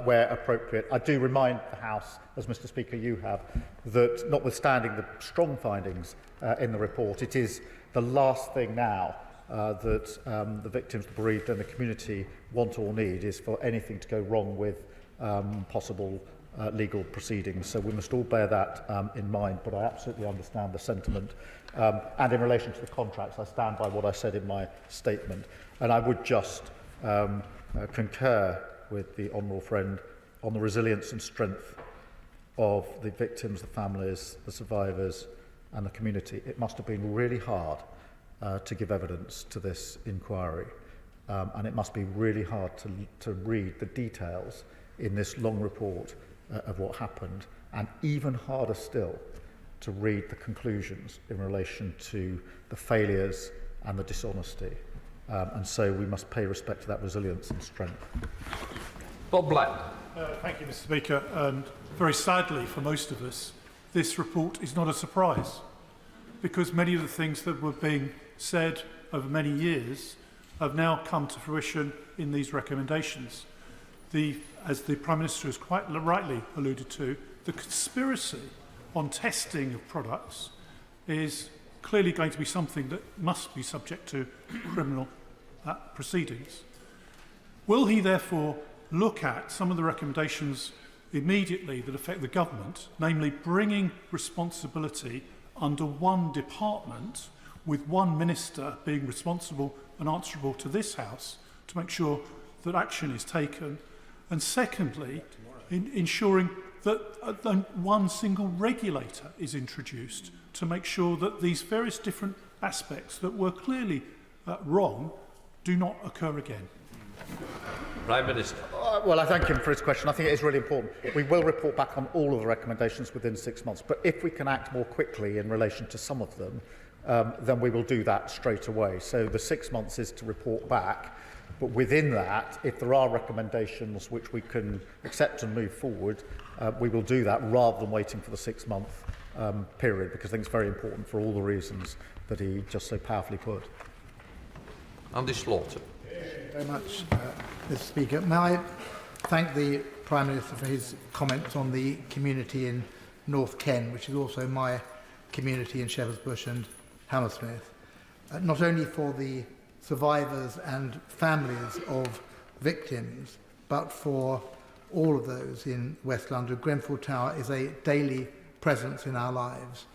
where appropriate. I do remind the House, as Mr Speaker you have, that notwithstanding the strong findings in the report, it is the last thing now that the victims, the bereaved and the community want or need is for anything to go wrong with possible legal proceedings. So we must all bear that in mind, but I absolutely understand the sentiment. And in relation to the contracts, I stand by what I said in my statement. And I would just concur with the honourable friend on the resilience and strength of the victims, the families, the survivors and the community. It must have been really hard to give evidence to this inquiry. And it must be really hard to read the details in this long report of what happened, and even harder still to read the conclusions in relation to the failures and the dishonesty. And so we must pay respect to that resilience and strength. Bob Black. Thank you, Mr Speaker. And very sadly for most of us, this report is not a surprise, because many of the things that were being said over many years have now come to fruition in these recommendations. As the Prime Minister has quite rightly alluded to, the conspiracy on testing of products is clearly going to be something that must be subject to criminal proceedings. Will he therefore look at some of the recommendations immediately that affect the government, namely bringing responsibility under one department with one minister being responsible and answerable to this House to make sure that action is taken, and secondly, ensuring that one single regulator is introduced to make sure that these various different aspects that were clearly wrong do not occur again. Prime Minister. Well, I thank him for his question. I think it is really important. We will report back on all of the recommendations within 6 months, but if we can act more quickly in relation to some of them, then we will do that straight away. So the 6 months is to report back, but within that, if there are recommendations which we can accept and move forward, we will do that rather than waiting for the 6 month period, because I think it's very important for all the reasons that he just so powerfully put. Andy Slaughter. Very much, Mr. Speaker. May I thank the Prime Minister for his comments on the community in North Kent, which is also my community in Shepherd's Bush and Hammersmith, not only for the survivors and families of victims, but for all of those in West London. Grenfell Tower is a daily presence in our lives,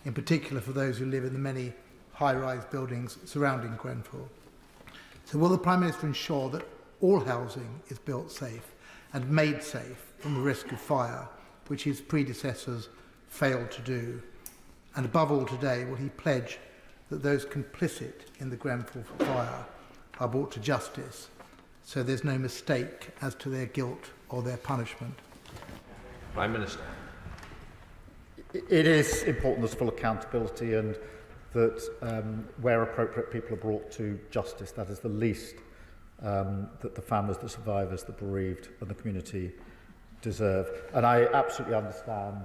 in particular for those who live in the many high-rise buildings surrounding Grenfell. So will the Prime Minister ensure that all housing is built safe and made safe from the risk of fire, which his predecessors failed to do? And above all today, will he pledge that those complicit in the Grenfell fire are brought to justice, so there's no mistake as to their guilt or their punishment? Prime Minister. It is important there's full accountability, and that where appropriate people are brought to justice. That is the least that the families, the survivors, the bereaved and the community deserve. And I absolutely understand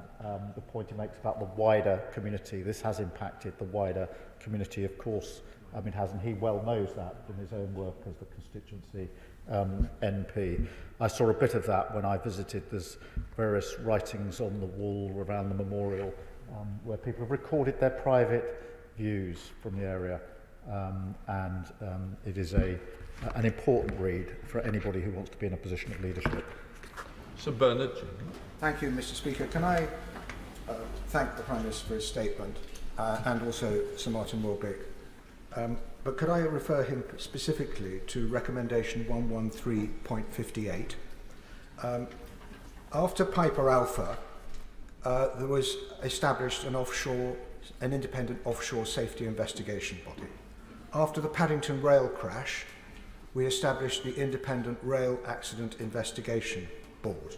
the point he makes about the wider community. This has impacted the wider community, of course. I mean, hasn't he? Well knows that from his own work as the constituency MP. I saw a bit of that when I visited. There's various writings on the wall around the memorial where people have recorded their private views from the area, and it is an important read for anybody who wants to be in a position of leadership. Sir Bernard. Thank you, Mr. Speaker. Can I thank the Prime Minister for his statement and also Sir Martin Warbeck. But could I refer him specifically to recommendation 113.58? After Piper Alpha, there was established an independent offshore safety investigation body. After the Paddington rail crash, we established the Independent Rail Accident Investigation Board.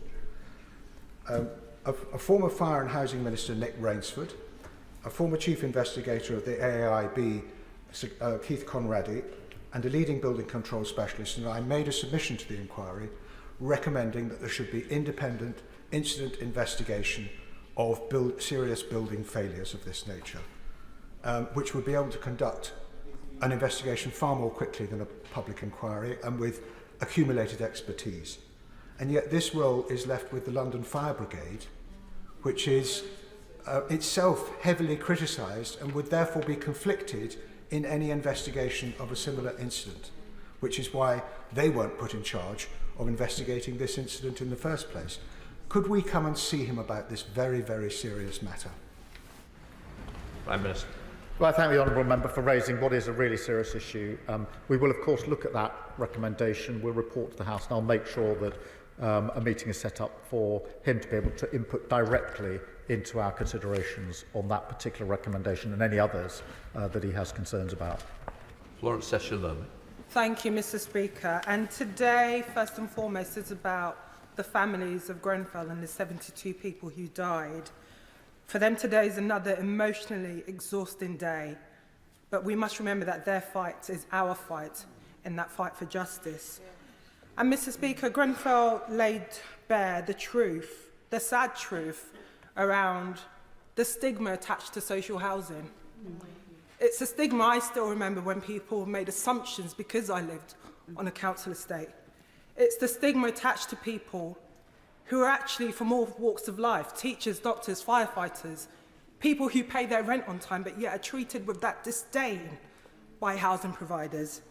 A former Fire and Housing Minister, Nick Rainsford, a former Chief Investigator of the AAIB, Keith Conradi, and a leading building control specialist, and I made a submission to the inquiry recommending that there should be independent incident investigation of serious building failures of this nature, which would be able to conduct an investigation far more quickly than a public inquiry and with accumulated expertise. And yet this role is left with the London Fire Brigade, which is itself heavily criticised and would therefore be conflicted in any investigation of a similar incident, which is why they weren't put in charge of investigating this incident in the first place. Could we come and see him about this very, very serious matter? Prime Minister. Well, I thank the honourable member for raising what is a really serious issue. We will, of course, look at that recommendation. We'll report to the House, and I'll make sure that a meeting is set up for him to be able to input directly into our considerations on that particular recommendation and any others that he has concerns about. Florence Session. Thank you, Mr. Speaker. And today, first and foremost, is about the families of Grenfell and the 72 people who died. For them, today is another emotionally exhausting day. But we must remember that their fight is our fight in that fight for justice. And Mr. Speaker, Grenfell laid bare the truth, the sad truth, around the stigma attached to social housing. It's a stigma I still remember when people made assumptions because I lived on a council estate. It's the stigma attached to people who are actually from all walks of life, teachers, doctors, firefighters, people who pay their rent on time but yet are treated with that disdain by housing providers.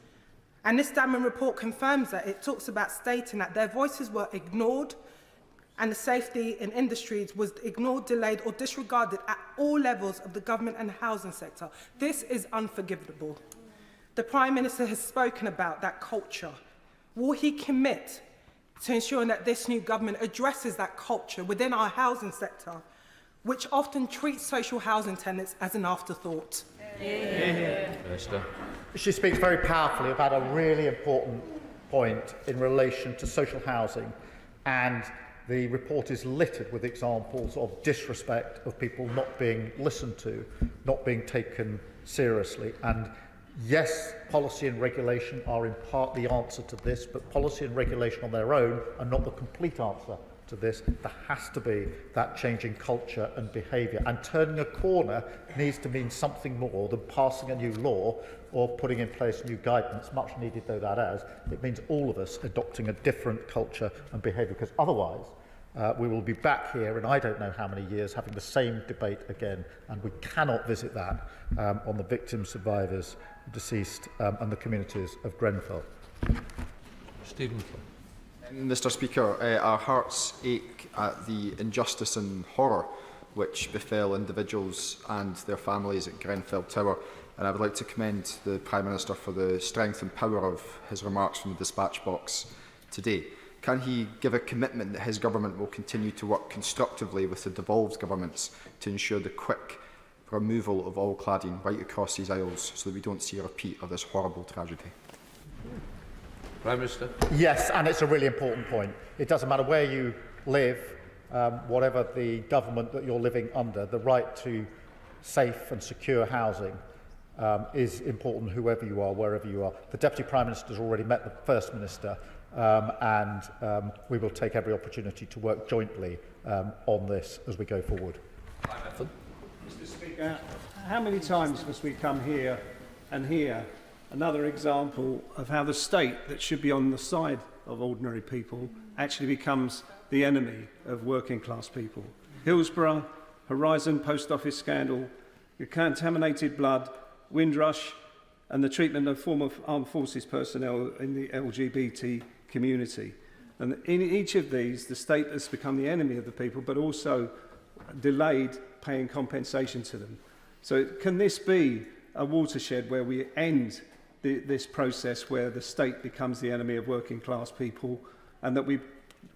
And this damning report confirms that. It talks about stating that their voices were ignored and the safety in industries was ignored, delayed or disregarded at all levels of the government and housing sector. This is unforgivable. The Prime Minister has spoken about that culture. Will he commit to ensuring that this new government addresses that culture within our housing sector, which often treats social housing tenants as an afterthought? Minister. She speaks very powerfully about a really important point in relation to social housing, and the report is littered with examples of disrespect, of people not being listened to, not being taken seriously. And yes, policy and regulation are in part the answer to this, but policy and regulation on their own are not the complete answer to this. There has to be that change in culture and behaviour, and turning a corner needs to mean something more than passing a new law or putting in place new guidance, much needed though that is. It means all of us adopting a different culture and behaviour, because otherwise we will be back here in I don't know how many years having the same debate again, and we cannot visit that on the victims, survivors, deceased and the communities of Grenfell. Stephen. Mr Speaker, our hearts ache at the injustice and horror which befell individuals and their families at Grenfell Tower, and I would like to commend the Prime Minister for the strength and power of his remarks from the dispatch box today. Can he give a commitment that his government will continue to work constructively with the devolved governments to ensure the quick removal of all cladding right across these aisles so that we don't see a repeat of this horrible tragedy? Prime Minister. Yes, and it's a really important point. It doesn't matter where you live, whatever the government that you're living under, the right to safe and secure housing is important whoever you are, wherever you are. The Deputy Prime Minister has already met the First Minister, and we will take every opportunity to work jointly on this as we go forward. Mr Speaker, how many times must we come here and hear another example of how the state that should be on the side of ordinary people actually becomes the enemy of working class people? Hillsborough, Horizon Post Office scandal, the contaminated blood, Windrush, and the treatment of former armed forces personnel in the LGBT community. And in each of these, the state has become the enemy of the people, but also delayed paying compensation to them. So can this be a watershed where we end this process where the state becomes the enemy of working class people, and that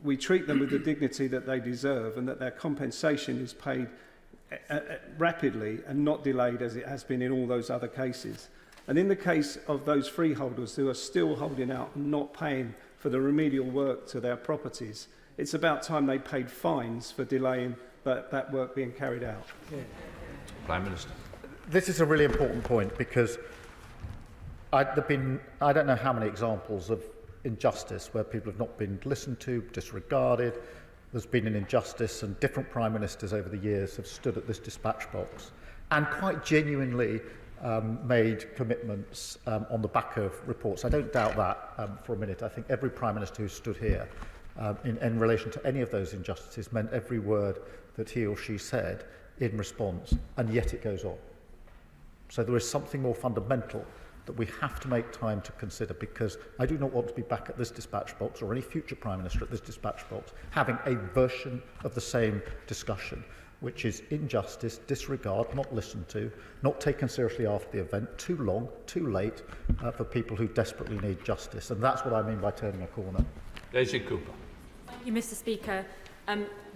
we treat them with the dignity that they deserve, and that their compensation is paid rapidly and not delayed as it has been in all those other cases? And in the case of those freeholders who are still holding out and not paying for the remedial work to their properties, it's about time they paid fines for delaying that work being carried out. Prime Minister. This is a really important point, because I don't know how many examples of injustice where people have not been listened to, disregarded. There's been an injustice, and different Prime Ministers over the years have stood at this dispatch box and quite genuinely made commitments on the back of reports. I don't doubt that for a minute. I think every Prime Minister who stood here in relation to any of those injustices meant every word that he or she said in response, and yet it goes on. So there is something more fundamental that we have to make time to consider, because I do not want to be back at this dispatch box, or any future Prime Minister at this dispatch box, having a version of the same discussion, which is injustice, disregard, not listened to, not taken seriously after the event, too long, too late for people who desperately need justice. And that's what I mean by turning a corner. Daisy Cooper. Thank you, Mr Speaker.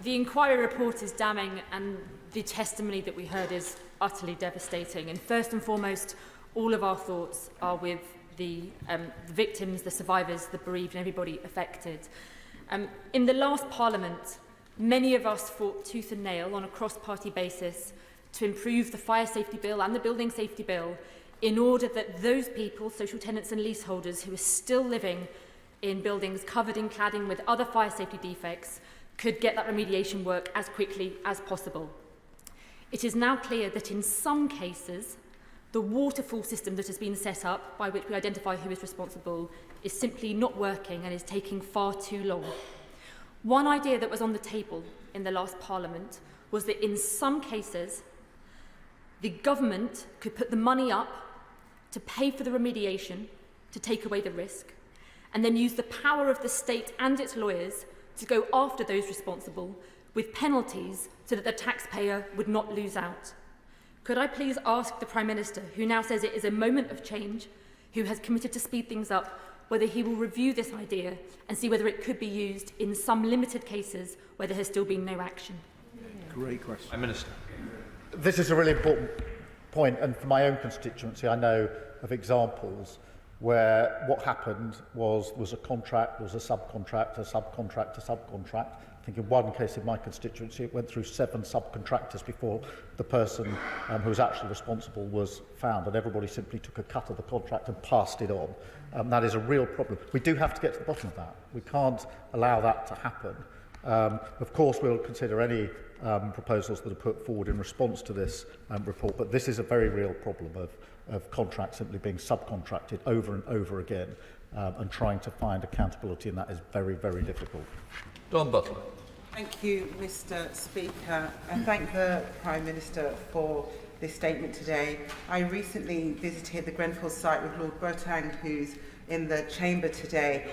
The inquiry report is damning, and the testimony that we heard is utterly devastating. And first and foremost, all of our thoughts are with the victims, the survivors, the bereaved, and everybody affected. In the last Parliament, many of us fought tooth and nail on a cross-party basis to improve the fire safety bill and the building safety bill in order that those people, social tenants and leaseholders who are still living in buildings covered in cladding with other fire safety defects, could get that remediation work as quickly as possible. It is now clear that in some cases, the waterfall system that has been set up, by which we identify who is responsible, is simply not working and is taking far too long. One idea that was on the table in the last Parliament was that in some cases, the government could put the money up to pay for the remediation, to take away the risk, and then use the power of the state and its lawyers to go after those responsible with penalties so that the taxpayer would not lose out. Could I please ask the Prime Minister, who now says it is a moment of change, who has committed to speed things up, whether he will review this idea and see whether it could be used in some limited cases where there has still been no action? Great question. Prime Minister. This is a really important point, and for my own constituency, I know of examples where what happened was a contract, was a subcontract, a subcontract, a subcontract. I think in one case in my constituency, it went through 7 subcontractors before the person who was actually responsible was found, and everybody simply took a cut of the contract and passed it on. That is a real problem. We do have to get to the bottom of that. We can't allow that to happen. Of course, we'll consider any proposals that are put forward in response to this report, but this is a very real problem of contracts simply being subcontracted over and over again, and trying to find accountability in that is very, very difficult. Don Butler. Thank you, Mr. Speaker, and thank the Prime Minister for this statement today. I recently visited the Grenfell site with Lord Bertang, who's in the chamber today.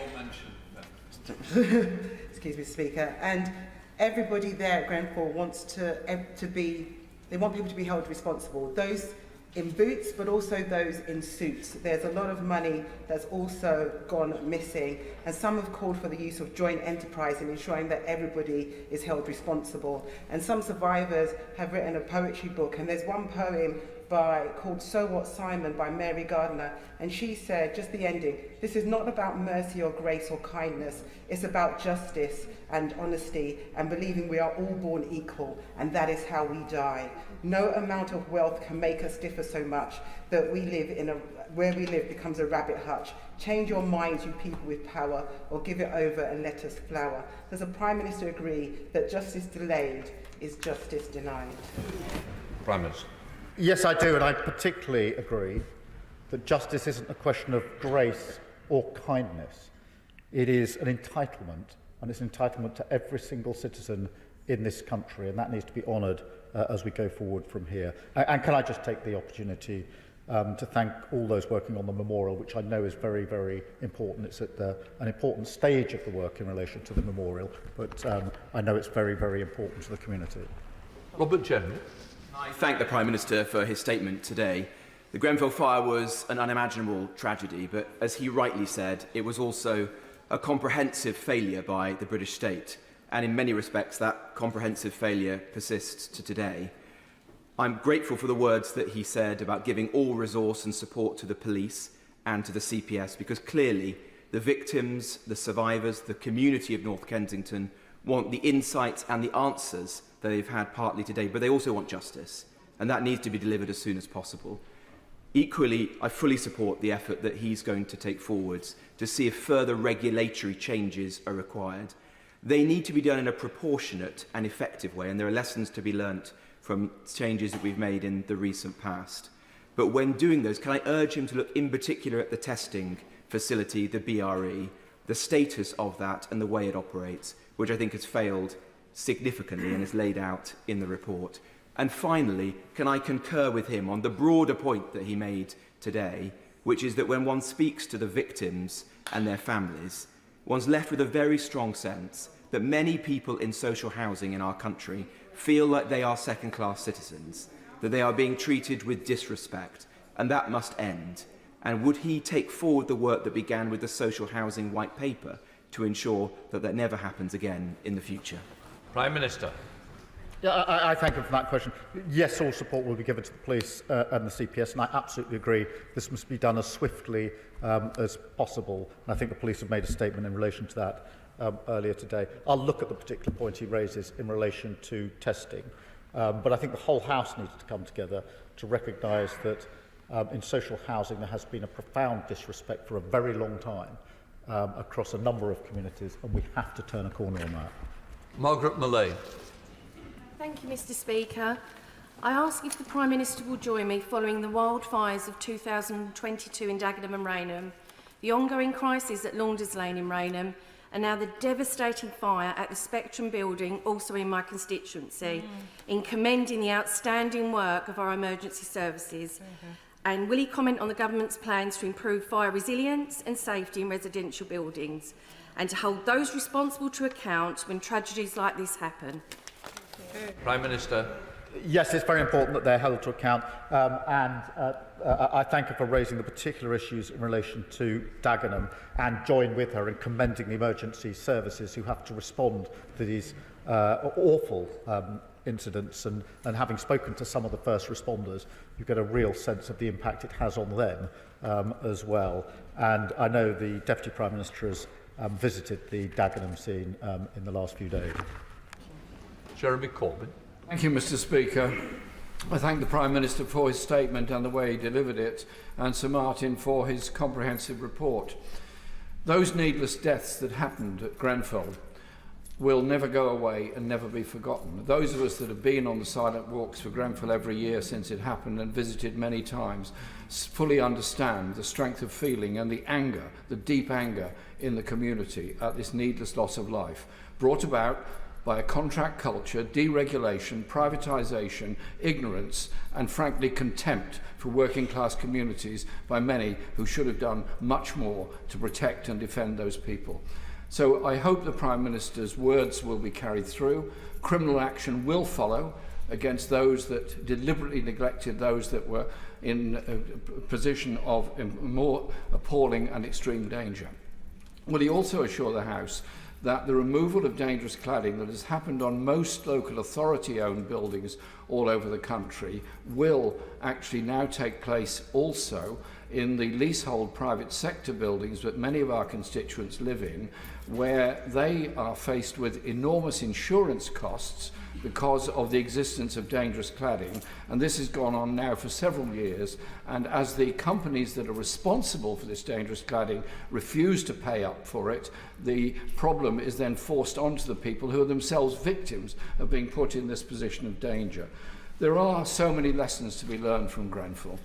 Excuse me, Speaker. And everybody there at Grenfell wants they want people to be held responsible. Those in boots, but also those in suits. There's a lot of money that's also gone missing, and some have called for the use of joint enterprise in ensuring that everybody is held responsible. And some survivors have written a poetry book, and there's one poem called So What Simon by Mary Gardner, and she said, just the ending, this is not about mercy or grace or kindness, it's about justice and honesty and believing we are all born equal, and that is how we die. No amount of wealth can make us differ so much that where we live becomes a rabbit hutch. Change your minds, you people with power, or give it over and let us flower. Does the Prime Minister agree that justice delayed is justice denied? Prime Minister. Yes, I do, and I particularly agree that justice isn't a question of grace or kindness. It is an entitlement, and it's an entitlement to every single citizen in this country, and that needs to be honoured as we go forward from here. And can I just take the opportunity to thank all those working on the memorial, which I know is very, very important. It's at an important stage of the work in relation to the memorial, but I know it's very, very important to the community. Robert General. I thank the Prime Minister for his statement today. The Grenfell fire was an unimaginable tragedy, but as he rightly said, it was also a comprehensive failure by the British state. And in many respects, that comprehensive failure persists to today. I'm grateful for the words that he said about giving all resource and support to the police and to the CPS, because clearly the victims, the survivors, the community of North Kensington want the insights and the answers that they've had partly today, but they also want justice, and that needs to be delivered as soon as possible. Equally, I fully support the effort that he's going to take forwards to see if further regulatory changes are required. They need to be done in a proportionate and effective way, and there are lessons to be learnt from changes that we've made in the recent past. But when doing those, can I urge him to look in particular at the testing facility, the BRE, the status of that and the way it operates, which I think has failed significantly and is laid out in the report. And finally, can I concur with him on the broader point that he made today, which is that when one speaks to the victims and their families, one's left with a very strong sense that many people in social housing in our country feel like they are second-class citizens, that they are being treated with disrespect, and that must end. And would he take forward the work that began with the Social Housing White Paper to ensure that that never happens again in the future? Prime Minister. Yeah, I thank him for that question. Yes, all support will be given to the police and the CPS, and I absolutely agree this must be done as swiftly as possible. And I think the police have made a statement in relation to that earlier today. I'll look at the particular point he raises in relation to testing, but I think the whole House needs to come together to recognise that in social housing there has been a profound disrespect for a very long time across a number of communities, and we have to turn a corner on that. Margaret Millay. Thank you, Mr. Speaker. I ask if the Prime Minister will join me following the wildfires of 2022 in Dagenham and Rainham, the ongoing crisis at Launders Lane in Rainham, and now the devastating fire at the Spectrum building, also in my constituency, in commending the outstanding work of our emergency services. And will he comment on the government's plans to improve fire resilience and safety in residential buildings? and to hold those responsible to account when tragedies like this happen? Prime Minister. Yes, it's very important that they're held to account, I thank her for raising the particular issues in relation to Dagenham and join with her in commending the emergency services who have to respond to these awful incidents, and having spoken to some of the first responders, you get a real sense of the impact it has on them as well. And I know the Deputy Prime Minister has visited the Dagenham scene in the last few days. Jeremy Corbyn. Thank you, Mr. Speaker. I thank the Prime Minister for his statement and the way he delivered it, and Sir Martin for his comprehensive report. Those needless deaths that happened at Grenfell will never go away and never be forgotten. Those of us that have been on the silent walks for Grenfell every year since it happened and visited many times fully understand the strength of feeling and the anger, the deep anger in the community at this needless loss of life, brought about by a contract culture, deregulation, privatisation, ignorance and frankly contempt for working class communities by many who should have done much more to protect and defend those people. So I hope the Prime Minister's words will be carried through. Criminal action will follow against those that deliberately neglected those that were in a position of more appalling and extreme danger. Will he also assure the House that the removal of dangerous cladding that has happened on most local authority-owned buildings all over the country will actually now take place also in the leasehold private sector buildings that many of our constituents live in, where they are faced with enormous insurance costs because of the existence of dangerous cladding, and this has gone on now for several years, and as the companies that are responsible for this dangerous cladding refuse to pay up for it, the problem is then forced onto the people who are themselves victims of being put in this position of danger. There are so many lessons to be learned from Grenfell,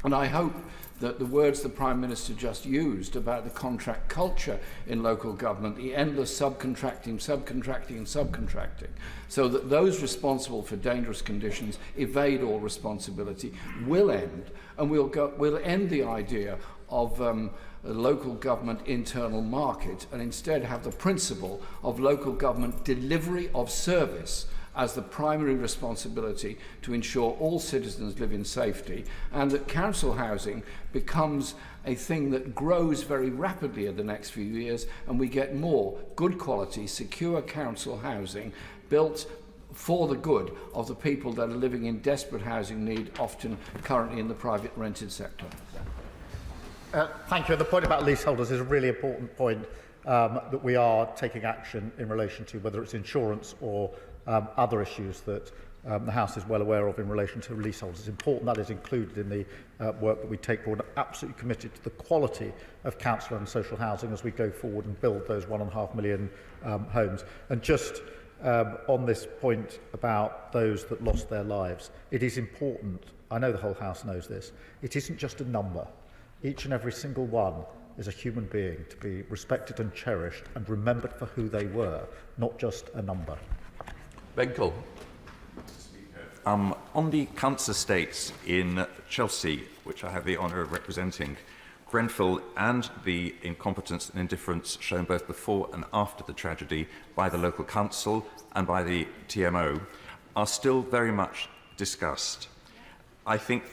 and I hope that the words the Prime Minister just used about the contract culture in local government, the endless subcontracting, so that those responsible for dangerous conditions evade all responsibility, will end, and we'll end the idea of a local government internal market and instead have the principle of local government delivery of service as the primary responsibility to ensure all citizens live in safety, and that council housing becomes a thing that grows very rapidly in the next few years, and we get more good quality, secure council housing built for the good of the people that are living in desperate housing need, often currently in the private rented sector. Thank you. The point about leaseholders is a really important point, that we are taking action in relation to whether it's insurance or other issues that the House is well aware of in relation to leaseholders. It's important that is included in the work that we take forward. Absolutely committed to the quality of council and social housing as we go forward and build those 1.5 million homes. And just on this point about those that lost their lives, it is important, I know the whole House knows this, it isn't just a number. Each and every single one is a human being to be respected and cherished and remembered for who they were, not just a number. Benkel. On the council estates in Chelsea, which I have the honour of representing, Grenfell and the incompetence and indifference shown both before and after the tragedy by the local council and by the TMO are still very much discussed. I think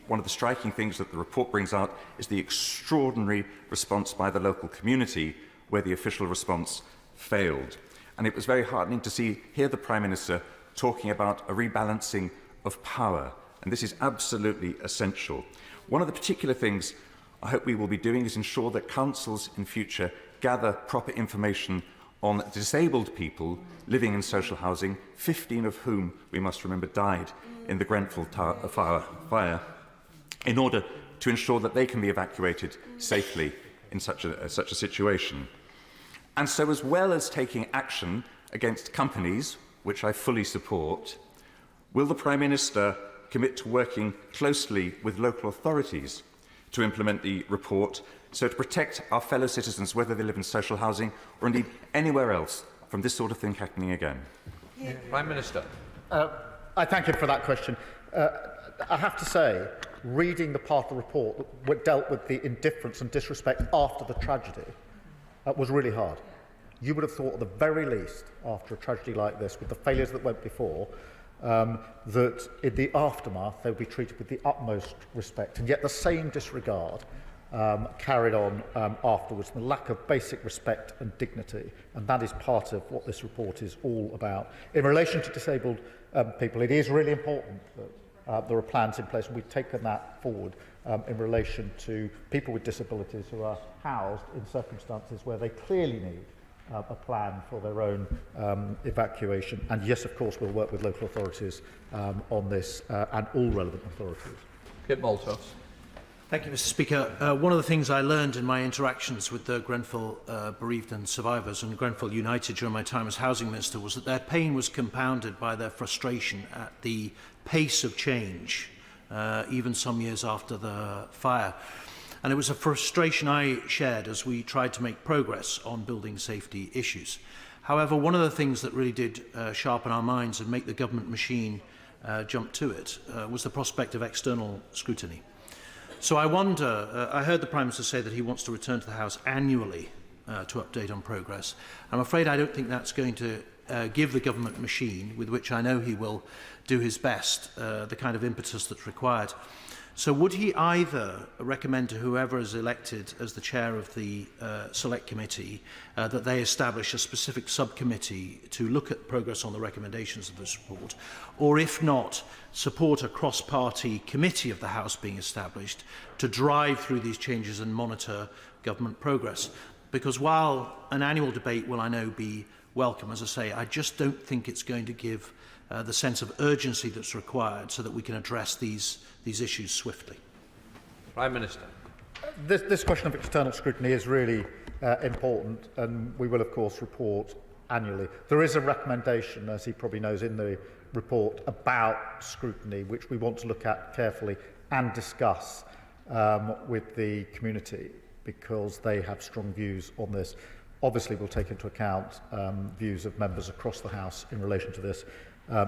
one of the striking things that the report brings out is the extraordinary response by the local community where the official response failed. And it was very heartening to hear the Prime Minister talking about a rebalancing of power, and this is absolutely essential. One of the particular things I hope we will be doing is ensure that councils in future gather proper information on disabled people living in social housing, 15 of whom, we must remember, died in the Grenfell fire, in order to ensure that they can be evacuated safely in such a situation. And so, as well as taking action against companies, which I fully support, will the Prime Minister commit to working closely with local authorities to implement the report, so to protect our fellow citizens, whether they live in social housing or indeed anywhere else, from this sort of thing happening again? Prime Minister. I thank you for that question. I have to say, reading the part of the report that dealt with the indifference and disrespect after the tragedy, was really hard. You would have thought at the very least, after a tragedy like this, with the failures that went before, that in the aftermath they would be treated with the utmost respect, and yet the same disregard carried on afterwards, the lack of basic respect and dignity, and that is part of what this report is all about. In relation to disabled people, it is really important that there are plans in place, and we've taken that forward in relation to people with disabilities who are housed in circumstances where they clearly need a plan for their own evacuation. And yes, of course, we'll work with local authorities on this and all relevant authorities. Kit Maltos. Thank you, Mr. Speaker. One of the things I learned in my interactions with the Grenfell bereaved and survivors and Grenfell United during my time as Housing Minister was that their pain was compounded by their frustration at the pace of change, even some years after the fire. And it was a frustration I shared as we tried to make progress on building safety issues. However, one of the things that really did sharpen our minds and make the government machine jump to it was the prospect of external scrutiny. So I wonder, I heard the Prime Minister say that he wants to return to the House annually to update on progress. I'm afraid I don't think that's going to give the government machine, with which I know he will do his best, the kind of impetus that's required. So would he either recommend to whoever is elected as the chair of the Select Committee that they establish a specific subcommittee to look at progress on the recommendations of this report, or if not, support a cross-party committee of the House being established to drive through these changes and monitor government progress? Because while an annual debate will, I know, be welcome, as I say, I just don't think it's going to give the sense of urgency that's required so that we can address these issues swiftly. Prime Minister. This question of external scrutiny is really important, and we will, of course, report annually. There is a recommendation, as he probably knows, in the report about scrutiny, which we want to look at carefully and discuss with the community, because they have strong views on this. Obviously, we'll take into account views of members across the House in relation to this,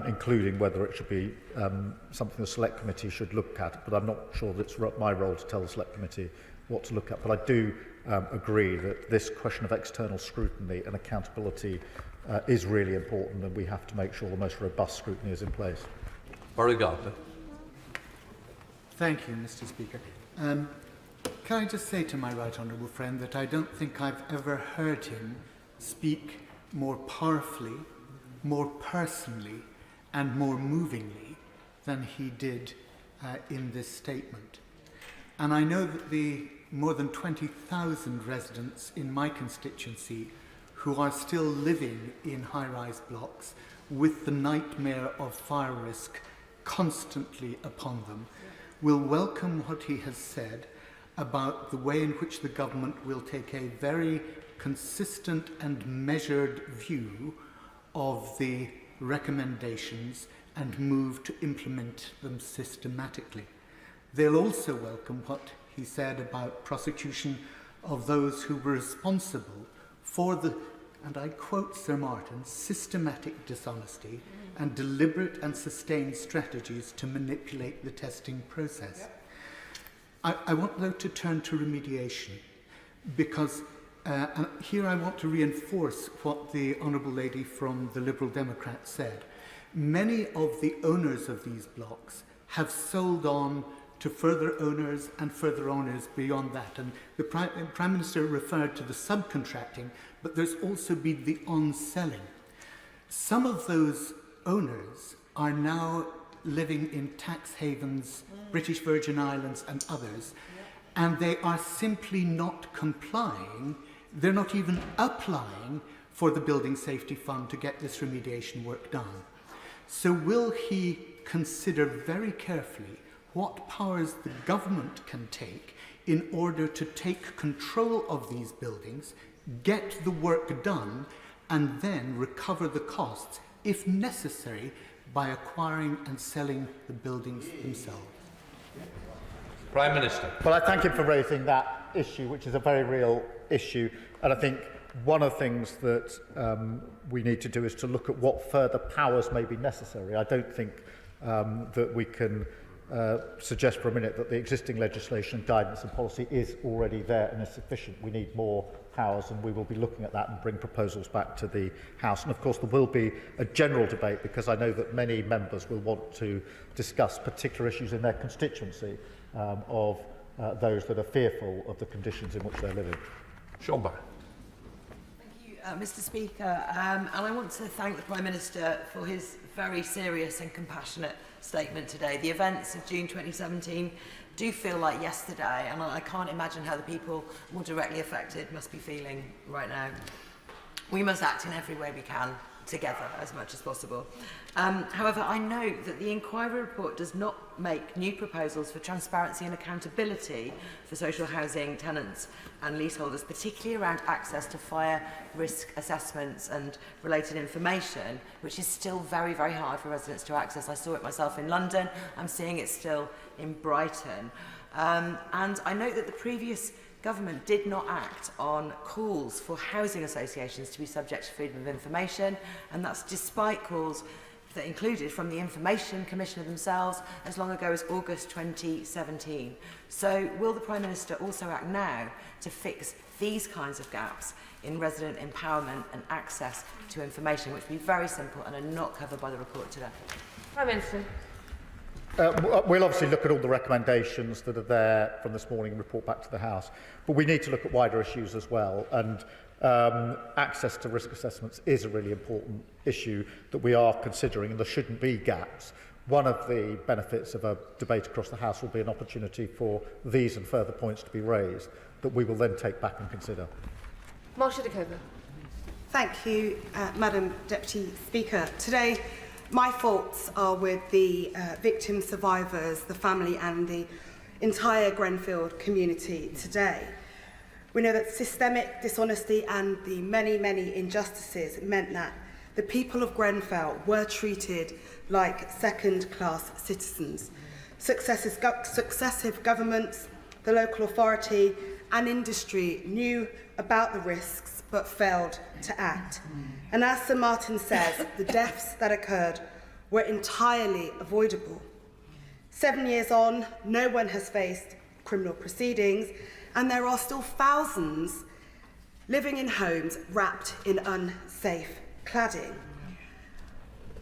including whether it should be something the Select Committee should look at. But I'm not sure that it's my role to tell the Select Committee what to look at. But I do agree that this question of external scrutiny and accountability is really important, and we have to make sure the most robust scrutiny is in place. Murray Gardner. Thank you, Mr. Speaker. Can I just say to my right honourable friend that I don't think I've ever heard him speak more powerfully, more personally and more movingly than he did in this statement. And I know that the more than 20,000 residents in my constituency who are still living in high-rise blocks with the nightmare of fire risk constantly upon them will welcome what he has said about the way in which the government will take a very consistent and measured view of the recommendations and move to implement them systematically. They'll also welcome what he said about prosecution of those who were responsible for the, and I quote Sir Martin, systematic dishonesty and deliberate and sustained strategies to manipulate the testing process. I want, though, to turn to remediation, because here I want to reinforce what the Honourable Lady from the Liberal Democrats said. Many of the owners of these blocks have sold on to further owners and further owners beyond that. And the Prime Minister referred to the subcontracting, but there's also been the on-selling. Some of those owners are now living in tax havens, British Virgin Islands and others, and they are simply not complying. They're not even applying for the Building Safety Fund to get this remediation work done. So will he consider very carefully what powers the government can take in order to take control of these buildings, get the work done, and then recover the costs, if necessary, by acquiring and selling the buildings themselves? Prime Minister. Well, I thank him for raising that issue, which is a very real issue. And I think one of the things that we need to do is to look at what further powers may be necessary. I don't think that we can suggest for a minute that the existing legislation, guidance and policy is already there and is sufficient. We need more powers, and we will be looking at that and bring proposals back to the House. And of course there will be a general debate, because I know that many members will want to discuss particular issues in their constituency of those that are fearful of the conditions in which they're living. Sean Barr. Mr Speaker, and I want to thank the Prime Minister for his very serious and compassionate statement today. The events of June 2017 do feel like yesterday, and I can't imagine how the people more directly affected must be feeling right now. We must act in every way we can together as much as possible. However, I note that the inquiry report does not make new proposals for transparency and accountability for social housing tenants and leaseholders, particularly around access to fire risk assessments and related information, which is still very, very hard for residents to access. I saw it myself in London. I'm seeing it still in Brighton. And I note that the previous government did not act on calls for housing associations to be subject to freedom of information, and that's despite calls that included from the Information Commissioner themselves as long ago as August 2017. So will the Prime Minister also act now to fix these kinds of gaps in resident empowerment and access to information, which will be very simple and are not covered by the report today? Prime Minister. We'll obviously look at all the recommendations that are there from this morning and report back to the House, but we need to look at wider issues as well, and access to risk assessments is a really important issue that we are considering, and there shouldn't be gaps. One of the benefits of a debate across the House will be an opportunity for these and further points to be raised that we will then take back and consider. Marsha Dakova. Thank you, Madam Deputy Speaker. Today, my thoughts are with the victim survivors, the family and the entire Grenfell community today. We know that systemic dishonesty and the many, many injustices meant that the people of Grenfell were treated like second-class citizens. Successive governments, the local authority and industry knew about the risks but failed to act. And as Sir Martin says, the deaths that occurred were entirely avoidable. 7 years on, no one has faced criminal proceedings, and there are still thousands living in homes wrapped in unsafe cladding.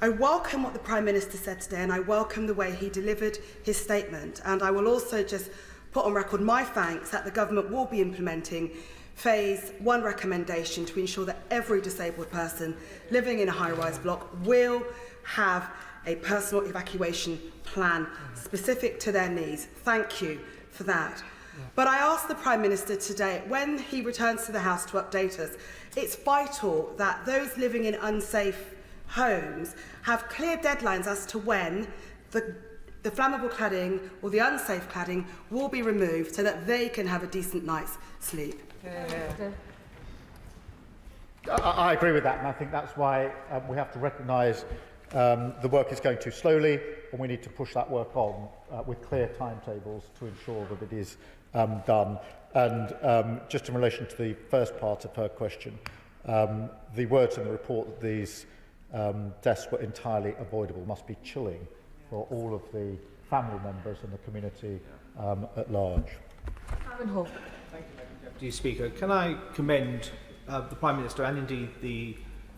I welcome what the Prime Minister said today, and I welcome the way he delivered his statement, and I will also just put on record my thanks that the government will be implementing Phase 1 recommendation to ensure that every disabled person living in a high-rise block will have a personal evacuation plan specific to their needs. Thank you for that. But I ask the Prime Minister today, when he returns to the House to update us, it's vital that those living in unsafe homes have clear deadlines as to when the flammable cladding or the unsafe cladding will be removed so that they can have a decent night's sleep. I agree with that, and I think that's why we have to recognise the work is going too slowly, and we need to push that work on with clear timetables to ensure that it is done. And just in relation to the first part of her question, the words in the report that these deaths were entirely avoidable must be chilling for all of the family members and the community at large. Simon Hall. Thank you, Madam Deputy Speaker. Can I commend the Prime Minister and indeed the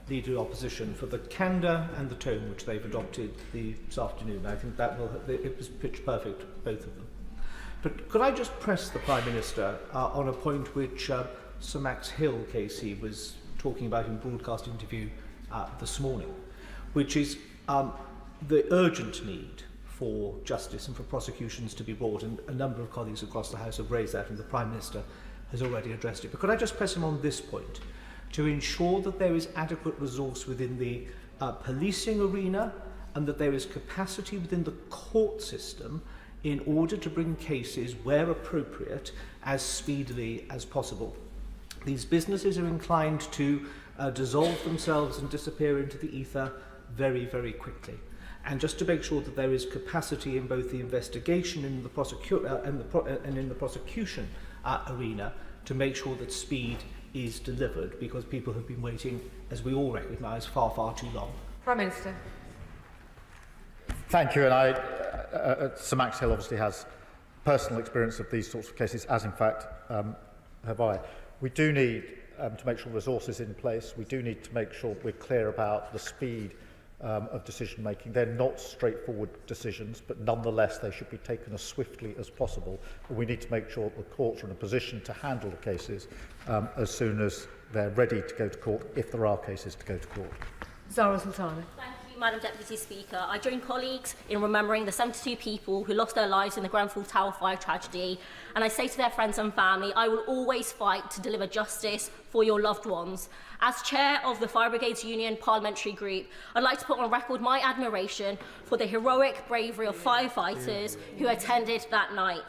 Leader of the Opposition for the candour and the tone which they've adopted this afternoon. I think that it was pitch perfect, both of them. But could I just press the Prime Minister on a point which Sir Max Hill, KC, was talking about in broadcast interview this morning, which is the urgent need for justice and for prosecutions to be brought, and a number of colleagues across the House have raised that, and the Prime Minister has already addressed it. But could I just press him on this point, to ensure that there is adequate resource within the policing arena and that there is capacity within the court system in order to bring cases, where appropriate, as speedily as possible. These businesses are inclined to dissolve themselves and disappear into the ether very, very quickly. And just to make sure that there is capacity in both the investigation and in the prosecution arena to make sure that speed is delivered, because people have been waiting, as we all recognise, far, far too long. Prime Minister. Thank you. And Sir Max Hill obviously has personal experience of these sorts of cases, as in fact have I. We do need to make sure resources in place. We do need to make sure we're clear about the speed of decision making. They're not straightforward decisions, but nonetheless they should be taken as swiftly as possible. And we need to make sure that the courts are in a position to handle the cases as soon as they're ready to go to court, if there are cases to go to court. Zara Sultana. Thank you, Madam Deputy Speaker. I join colleagues in remembering the 72 people who lost their lives in the Grenfell Tower fire tragedy, and I say to their friends and family, I will always fight to deliver justice for your loved ones. As chair of the Fire Brigades Union Parliamentary Group, I'd like to put on record my admiration for the heroic bravery of firefighters who attended that night.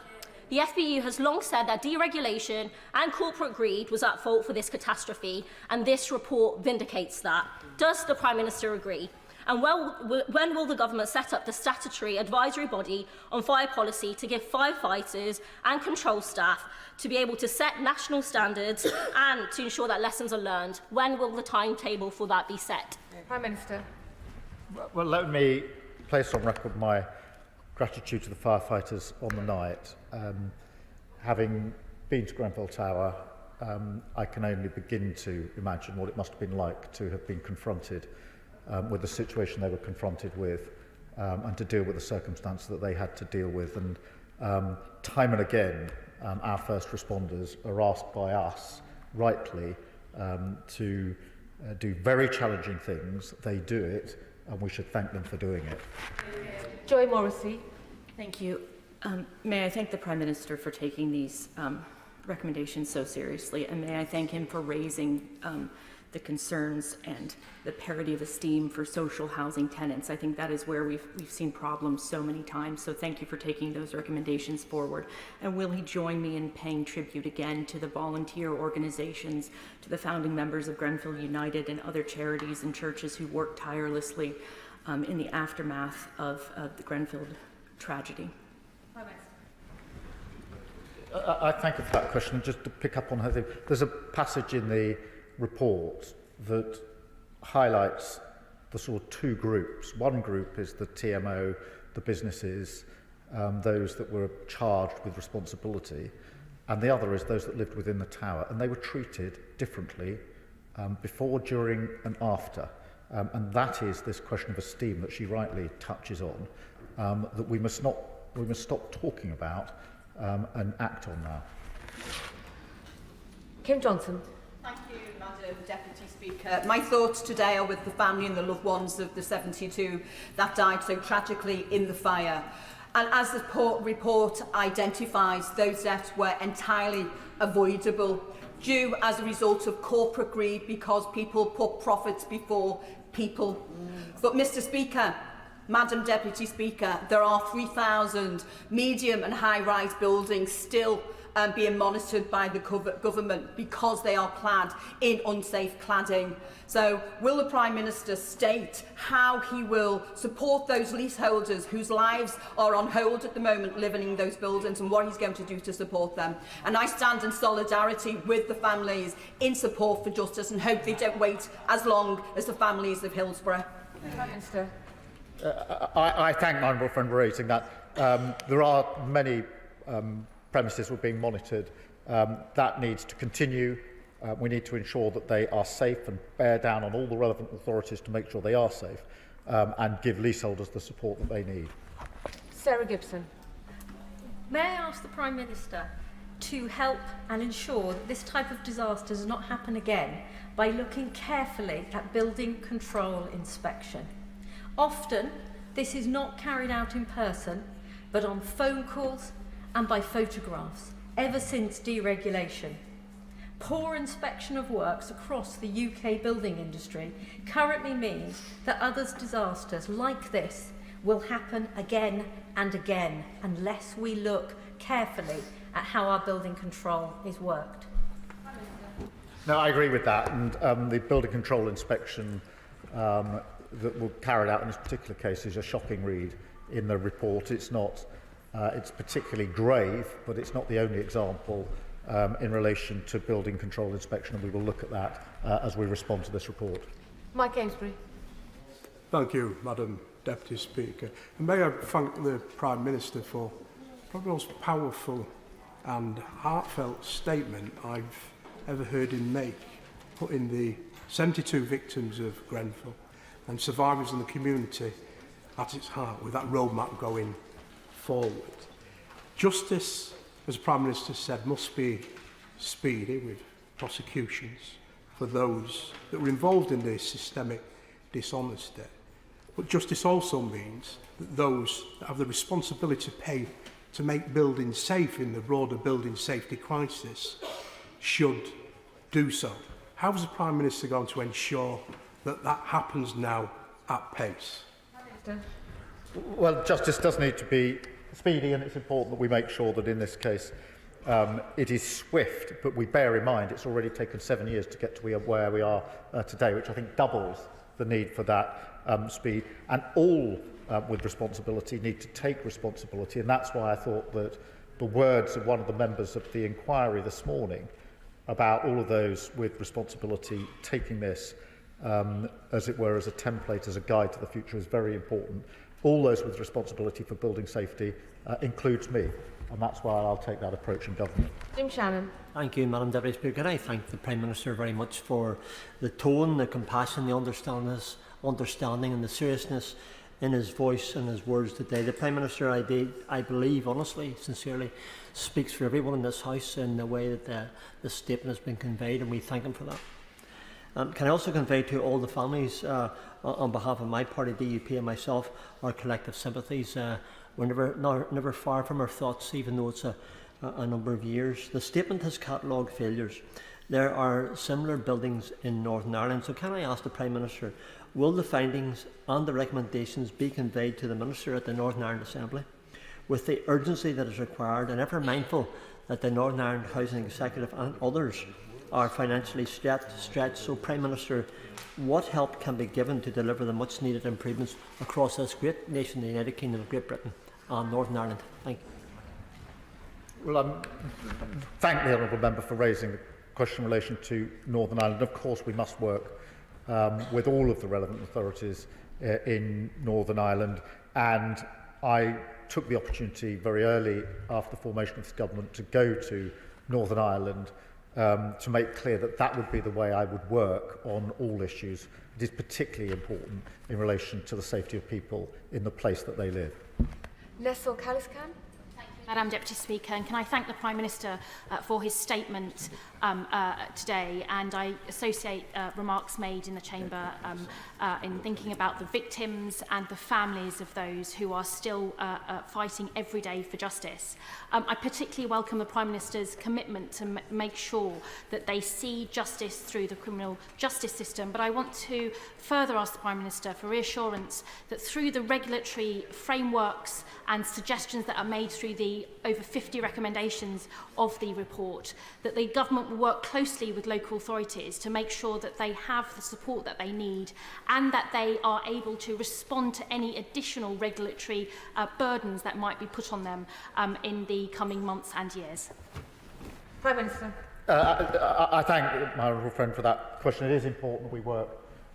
The FBU has long said that deregulation and corporate greed was at fault for this catastrophe, and this report vindicates that. Does the Prime Minister agree? And when will the government set up the statutory advisory body on fire policy to give firefighters and control staff to be able to set national standards and to ensure that lessons are learned? When will the timetable for that be set? Prime Minister. Well, let me place on record my gratitude to the firefighters on the night. Having been to Grenfell Tower, I can only begin to imagine what it must have been like to have been confronted with the situation they were confronted with and to deal with the circumstances that they had to deal with. And time and again, our first responders are asked by us, rightly, to do very challenging things. They do it, and we should thank them for doing it. Joy Morrissey. Thank you. May I thank the Prime Minister for taking these recommendations so seriously, and may I thank him for raising the concerns and the parity of esteem for social housing tenants. I think that is where we've seen problems so many times, so thank you for taking those recommendations forward. And will he join me in paying tribute again to the volunteer organizations, to the founding members of Grenfell United and other charities and churches who worked tirelessly in the aftermath of the Grenfell tragedy? I thank you for that question. Just to pick up on her thing, there's a passage in the report that highlights the sort of two groups. One group is the TMO, the businesses, those that were charged with responsibility, and the other is those that lived within the tower, and they were treated differently before, during and after. And that is this question of esteem that she rightly touches on, that we must stop talking about and act on now. Kim Johnson. Thank you, Madam Deputy Speaker. My thoughts today are with the family and the loved ones of the 72 that died so tragically in the fire. And as the report identifies, those deaths were entirely avoidable due as a result of corporate greed, because people put profits before people. But Mr. Speaker, Madam Deputy Speaker, there are 3,000 medium and high-rise buildings still being monitored by the government because they are clad in unsafe cladding. So will the Prime Minister state how he will support those leaseholders whose lives are on hold at the moment living in those buildings, and what he's going to do to support them? And I stand in solidarity with the families in support for justice and hope they don't wait as long as the families of Hillsborough. Prime Minister. I thank my honourable friend for raising that. There are many premises were being monitored. That needs to continue. We need to ensure that they are safe and bear down on all the relevant authorities to make sure they are safe, and give leaseholders the support that they need. Sarah Gibson. May I ask the Prime Minister to help and ensure that this type of disaster does not happen again by looking carefully at building control inspection? Often, this is not carried out in person, but on phone calls and by photographs, ever since deregulation. Poor inspection of works across the UK building industry currently means that other disasters like this will happen again and again unless we look carefully at how our building control is worked. No, I agree with that, and the building control inspection that were carried out in this particular case is a shocking read in the report. It's not, it's particularly grave, but it's not the only example in relation to building control inspection, and we will look at that as we respond to this report. Mike Amesbury. Thank you, Madam Deputy Speaker. And may I thank the Prime Minister for probably the most powerful and heartfelt statement I've ever heard him make. putting the 72 victims of Grenfell and survivors in the community at its heart, with that roadmap going forward. Justice, as the Prime Minister said, must be speedy with prosecutions for those that were involved in this systemic dishonesty. But justice also means that those that have the responsibility to pay to make buildings safe in the broader building safety crisis should do so. How is the Prime Minister going to ensure that that happens now at pace? Well, justice does need to be speedy, and it's important that we make sure that in this case it is swift, but we bear in mind it's already taken 7 years to get to where we are today, which I think doubles the need for that speed. And all with responsibility need to take responsibility, and that's why I thought that the words of one of the members of the inquiry this morning about all of those with responsibility taking this, as it were, as a template, as a guide to the future is very important. All those with responsibility for building safety includes me, and that's why I'll take that approach in government. Jim Shannon. Thank you, Madam Deputy Speaker. I thank the Prime Minister very much for the tone, the compassion, the understanding and the seriousness in his voice and his words today. The Prime Minister, I believe, honestly, sincerely, speaks for everyone in this House in the way that the statement has been conveyed, and we thank him for that. Can I also convey to all the families, on behalf of my party, DUP, and myself, our collective sympathies. We're never far from our thoughts, even though it's a number of years. The statement has catalogued failures. There are similar buildings in Northern Ireland. So can I ask the Prime Minister, will the findings and the recommendations be conveyed to the Minister at the Northern Ireland Assembly with the urgency that is required, and ever mindful that the Northern Ireland Housing Executive and others are financially stretched? So, Prime Minister, what help can be given to deliver the much needed improvements across this great nation, the United Kingdom of Great Britain and Northern Ireland? Thank you. Well, thank the Honourable Member for raising the question in relation to Northern Ireland. Of course, we must work with all of the relevant authorities in Northern Ireland, and I took the opportunity very early after the formation of this government to go to Northern Ireland to make clear that that would be the way I would work on all issues. It is particularly important in relation to the safety of people in the place that they live. Nestle Caliscan. Madam Deputy Speaker, and can I thank the Prime Minister for his statement today, and I associate remarks made in the Chamber in thinking about the victims and the families of those who are still fighting every day for justice. I particularly welcome the Prime Minister's commitment to make sure that they see justice through the criminal justice system, but I want to further ask the Prime Minister for reassurance that through the regulatory frameworks and suggestions that are made through the over 50 recommendations of the report, that the government will work closely with local authorities to make sure that they have the support that they need and that they are able to respond to any additional regulatory burdens that might be put on them in the coming months and years. Prime Minister. I thank my honourable friend for that question. It is important that we work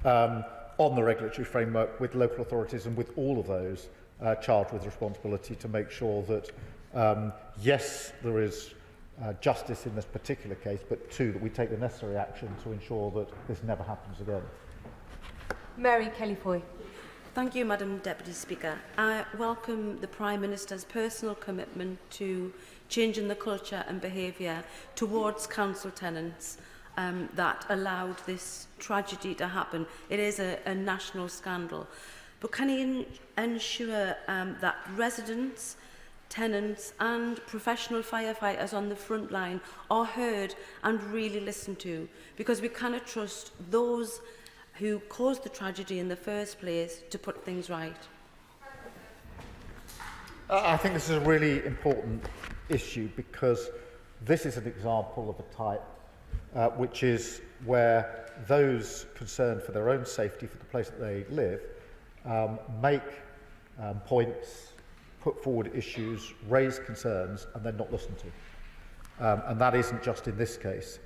on the regulatory framework with local authorities and with all of those charged with responsibility to make sure that yes, there is justice in this particular case, but two, that we take the necessary action to ensure that this never happens again. Mary Kelly-Foy. Thank you, Madam Deputy Speaker. I welcome the Prime Minister's personal commitment to changing the culture and behaviour towards council tenants that allowed this tragedy to happen. It is a national scandal. But can he ensure that residents, tenants and professional firefighters on the front line are heard and really listened to? Because we cannot trust those who caused the tragedy in the first place to put things right. I think this is a really important issue because this is an example of a type which is where those concerned for their own safety, for the place that they live, make points, put forward issues, raise concerns, and then not listen to. And that isn't just in this case.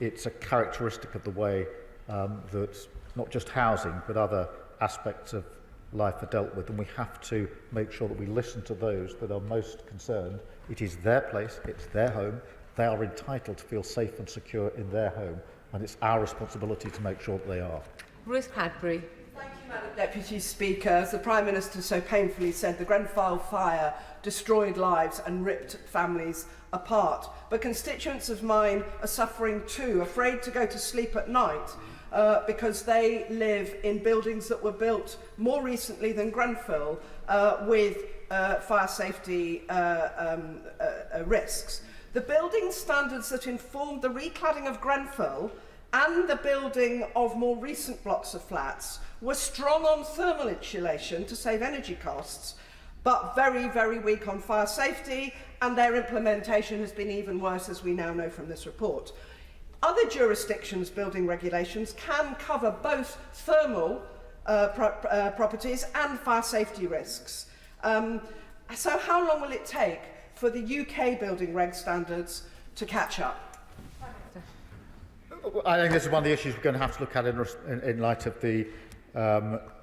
It's a characteristic of the way that not just housing, but other aspects of life are dealt with. And we have to make sure that we listen to those that are most concerned. It is their place, it's their home. They are entitled to feel safe and secure in their home. and it's our responsibility to make sure that they are. Ruth Cadbury. Thank you, Madam Deputy Speaker. As the Prime Minister so painfully said, the Grenfell fire destroyed lives and ripped families apart. But constituents of mine are suffering too, afraid to go to sleep at night because they live in buildings that were built more recently than Grenfell with fire safety risks. The building standards that informed the recladding of Grenfell and the building of more recent blocks of flats were strong on thermal insulation to save energy costs, but very, very weak on fire safety, and their implementation has been even worse, as we now know from this report. Other jurisdictions' building regulations can cover both thermal properties and fire safety risks. So how long will it take for the UK building reg standards to catch up? I think this is one of the issues we're going to have to look at in light of the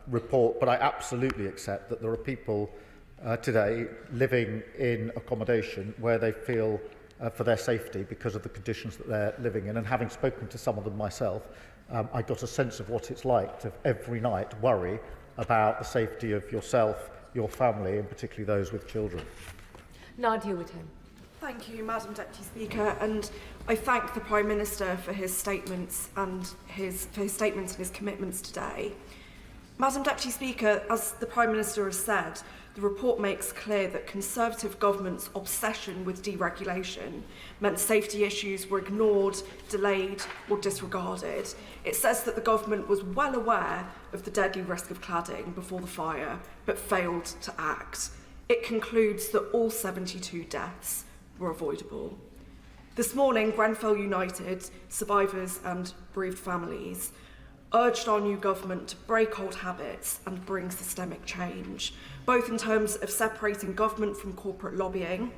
report, but I absolutely accept that there are people today living in accommodation where they feel for their safety because of the conditions that they're living in. And having spoken to some of them myself, I got a sense of what it's like to every night worry about the safety of yourself, your family, and particularly those with children. Nadia Whittam. Thank you, Madam Deputy Speaker, and I thank the Prime Minister for his statements and his commitments today. Madam Deputy Speaker, as the Prime Minister has said, the report makes clear that Conservative government's obsession with deregulation meant safety issues were ignored, delayed or disregarded. It says that the government was well aware of the deadly risk of cladding before the fire, but failed to act. It concludes that all 72 deaths were avoidable. This morning, Grenfell United, survivors and bereaved families, urged our new government to break old habits and bring systemic change, both in terms of separating government from corporate lobbying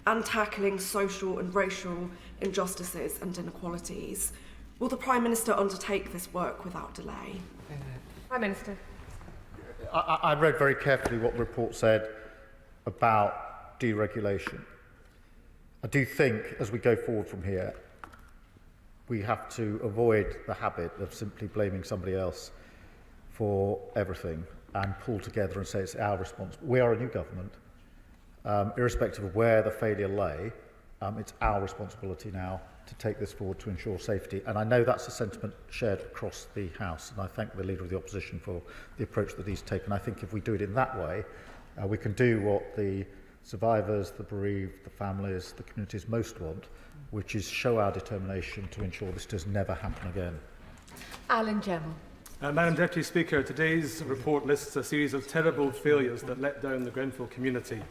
and tackling social and racial injustices and inequalities. Will the Prime Minister undertake this work without delay? Prime Minister. I read very carefully what the report said about deregulation. I do think, as we go forward from here, we have to avoid the habit of simply blaming somebody else for everything and pull together and say it's our responsibility. We are a new government. Irrespective of where the failure lay, it's our responsibility now to take this forward to ensure safety. And I know that's a sentiment shared across the House, and I thank the Leader of the Opposition for the approach that he's taken. I think if we do it in that way, we can do what the survivors, the bereaved, the families, the communities most want, which is show our determination to ensure this does never happen again. Alan Gemmill. Madam Deputy Speaker, today's report lists a series of terrible failures that let down the Grenfell community.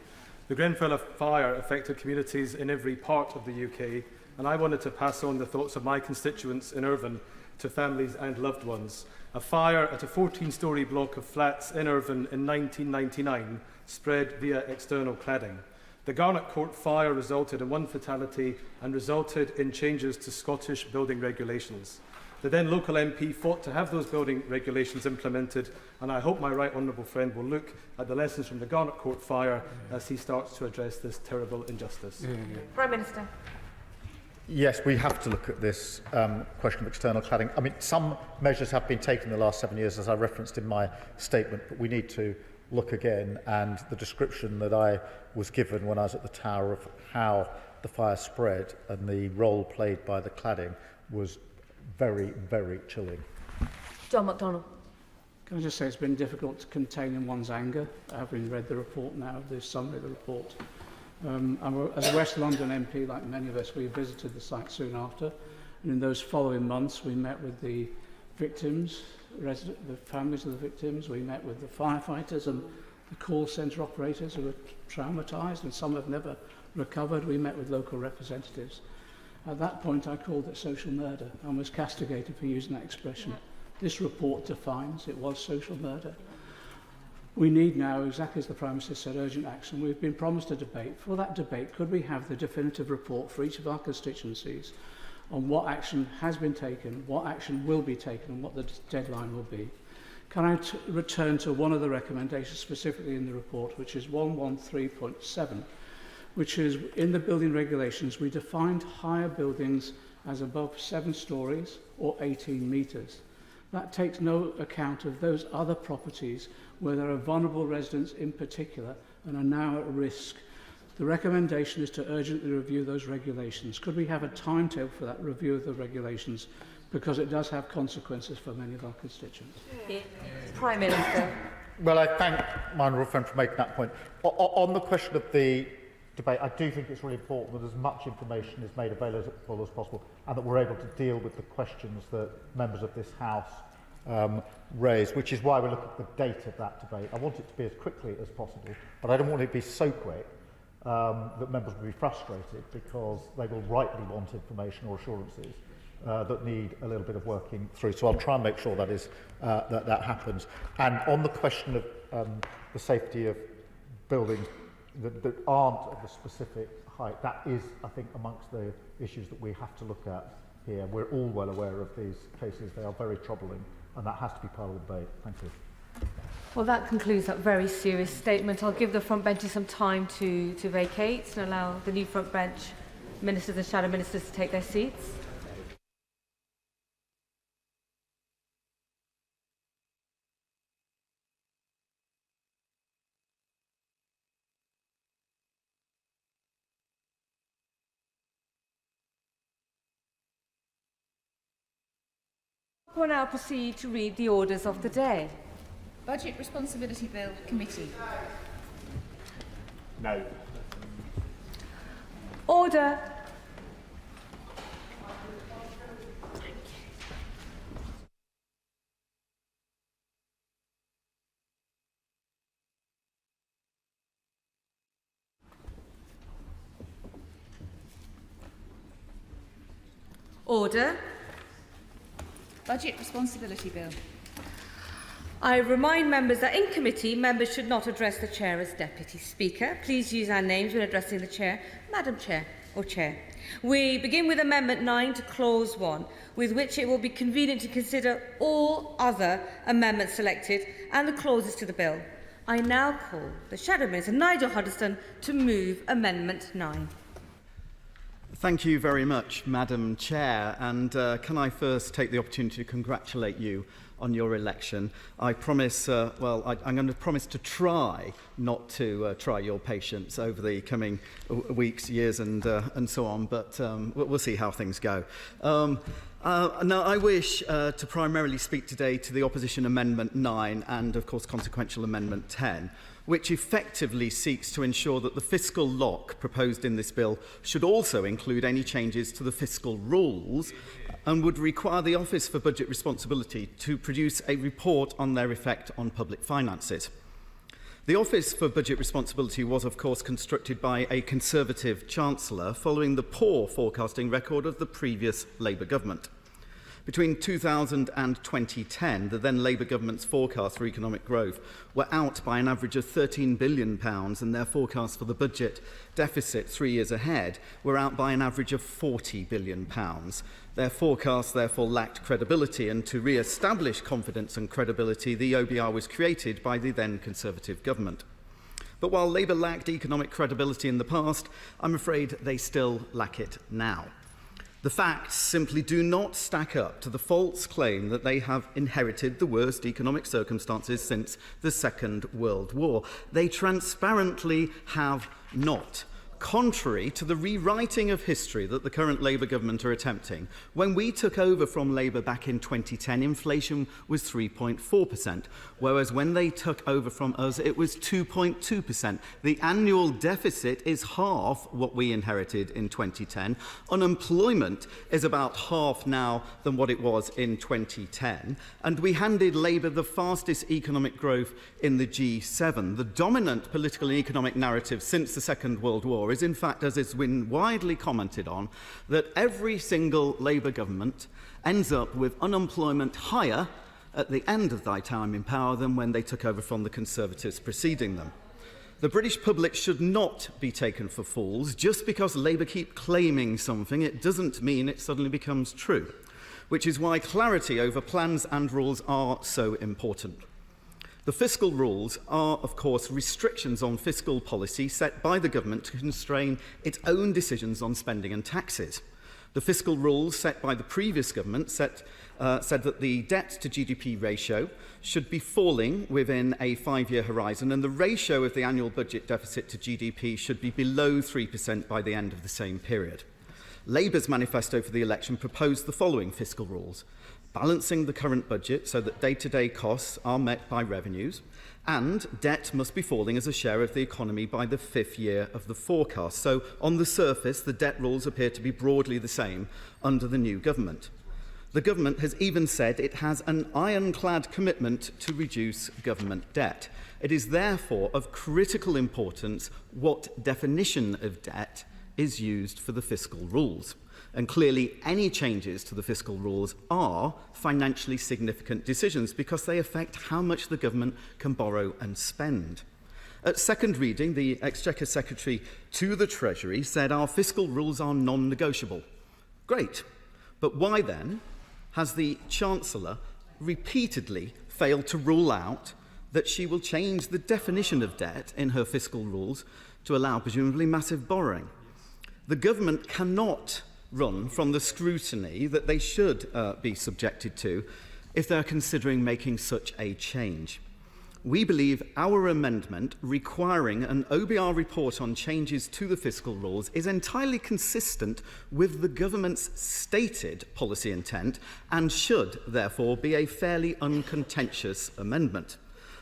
The Grenfell fire affected communities in every part of the UK, and I wanted to pass on the thoughts of my constituents in Irvine to families and loved ones. A fire at a 14-storey block of flats in Irvine in 1999 spread via external cladding. The Garnet Court fire resulted in one fatality and resulted in changes to Scottish building regulations. The then local MP fought to have those building regulations implemented, and I hope my right honourable friend will look at the lessons from the Garnet Court fire as he starts to address this terrible injustice. Prime Minister. Yes, we have to look at this question of external cladding. I mean, some measures have been taken in the last 7 years, as I referenced in my statement, but we need to look again. And the description that I was given when I was at the Tower of how the fire spread and the role played by the cladding was very, very chilling. John MacDonald. Can I just say it's been difficult to contain in one's anger, having read the report now, the summary of the report. As a West London MP, like many of us, we visited the site soon after, and in those following months we met with the victims, the families of the victims, we met with the firefighters and the call centre operators who were traumatised and some have never recovered. We met with local representatives. At that point I called it social murder and was castigated for using that expression. This report defines it was social murder. We need now, exactly as the Prime Minister said, urgent action. We've been promised a debate. For that debate, could we have the definitive report for each of our constituencies on what action has been taken, what action will be taken, and what the deadline will be? Can I return to one of the recommendations specifically in the report, which is 113.7, which is in the building regulations, we defined higher buildings as above 7 stories or 18 metres. That takes no account of those other properties where there are vulnerable residents in particular and are now at risk. The recommendation is to urgently review those regulations. Could we have a timetable for that review of the regulations? Because it does have consequences for many of our constituents. Prime Minister. Well, I thank my honourable friend for making that point. On the question of the debate, I do think it's really important that as much information is made available as possible and that we're able to deal with the questions that members of this House raise, which is why we look at the date of that debate. I want it to be as quickly as possible, but I don't want it to be so quick that members will be frustrated because they will rightly want information or assurances that need a little bit of working through. So I'll try and make sure that is that happens. And on the question of the safety of buildings that aren't of the specific height, that is, I think, amongst the issues that we have to look at here. We're all well aware of these cases. They are very troubling, and that has to be part of the debate. Thank you. Well, that concludes that very serious statement. I'll give the front benches some time to vacate and allow the new front bench ministers and shadow ministers to take their seats. We'll now proceed to read the orders of the day. Budget Responsibility Bill Committee. No. Order. Order. Budget Responsibility Bill. I remind members that in committee, members should not address the Chair as Deputy Speaker. Please use our names when addressing the Chair, Madam Chair or Chair. We begin with Amendment 9 to Clause 1, with which it will be convenient to consider all other amendments selected and the clauses to the bill. I now call the Shadow Minister, Nigel Huddleston, to move Amendment 9. Thank you very much, Madam Chair. And can I first take the opportunity to congratulate you on your election. I promise, I'm going to promise to try not to try your patience over the coming weeks, years and so on, but we'll see how things go. Now, I wish to primarily speak today to the Opposition Amendment 9 and, of course, consequential Amendment 10, which effectively seeks to ensure that the fiscal lock proposed in this bill should also include any changes to the fiscal rules and would require the Office for Budget Responsibility to produce a report on their effect on public finances. The Office for Budget Responsibility was, of course, constructed by a Conservative Chancellor following the poor forecasting record of the previous Labour government. Between 2000 and 2010, the then Labour government's forecasts for economic growth were out by an average of £13 billion, and their forecasts for the budget deficit 3 years ahead were out by an average of £40 billion. Their forecasts therefore lacked credibility, and to re-establish confidence and credibility, the OBR was created by the then Conservative government. But while Labour lacked economic credibility in the past, I'm afraid they still lack it now. The facts simply do not stack up to the false claim that they have inherited the worst economic circumstances since the Second World War. They transparently have not. Contrary to the rewriting of history that the current Labour government are attempting, when we took over from Labour back in 2010, inflation was 3.4%, whereas when they took over from us, it was 2.2%. The annual deficit is half what we inherited in 2010. Unemployment is about half now than what it was in 2010. And we handed Labour the fastest economic growth in the G7. The dominant political and economic narrative since the Second World War is, in fact, as has been widely commented on, that every single Labour government ends up with unemployment higher at the end of their time in power than when they took over from the Conservatives preceding them. The British public should not be taken for fools. Just because Labour keep claiming something, it doesn't mean it suddenly becomes true, which is why clarity over plans and rules are so important. The fiscal rules are, of course, restrictions on fiscal policy set by the government to constrain its own decisions on spending and taxes. The fiscal rules set by the previous government said that the debt to GDP ratio should be falling within a 5-year horizon, and the ratio of the annual budget deficit to GDP should be below 3% by the end of the same period. Labour's manifesto for the election proposed the following fiscal rules: balancing the current budget so that day-to-day costs are met by revenues, and debt must be falling as a share of the economy by the 5th year of the forecast. So, on the surface, the debt rules appear to be broadly the same under the new government. The government has even said it has an ironclad commitment to reduce government debt. It is therefore of critical importance what definition of debt is used for the fiscal rules. And clearly, any changes to the fiscal rules are financially significant decisions because they affect how much the government can borrow and spend. At second reading, the Exchequer Secretary to the Treasury said our fiscal rules are non-negotiable. Great. But why then has the Chancellor repeatedly failed to rule out that she will change the definition of debt in her fiscal rules to allow presumably massive borrowing? The government cannot run from the scrutiny that they should be subjected to if they're considering making such a change. We believe our amendment requiring an OBR report on changes to the fiscal rules is entirely consistent with the government's stated policy intent and should therefore be a fairly uncontentious amendment.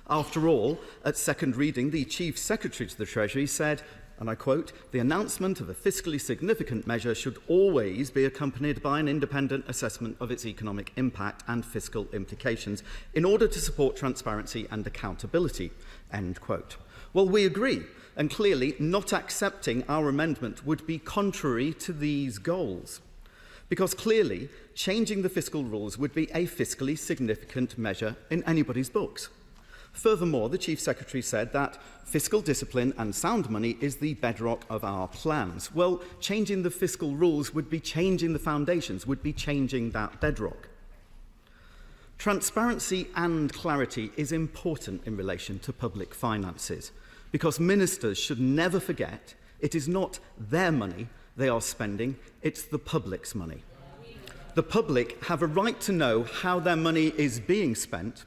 After all, at second reading, the Chief Secretary to the Treasury said, and I quote, "The announcement of a fiscally significant measure should always be accompanied by an independent assessment of its economic impact and fiscal implications in order to support transparency and accountability," end quote. Well, we agree, and clearly not accepting our amendment would be contrary to these goals, because clearly changing the fiscal rules would be a fiscally significant measure in anybody's books. Furthermore, the Chief Secretary said that fiscal discipline and sound money is the bedrock of our plans. Well, changing the fiscal rules would be changing the foundations, would be changing that bedrock. Transparency and clarity is important in relation to public finances, because ministers should never forget it is not their money they are spending, it's the public's money. The public have a right to know how their money is being spent,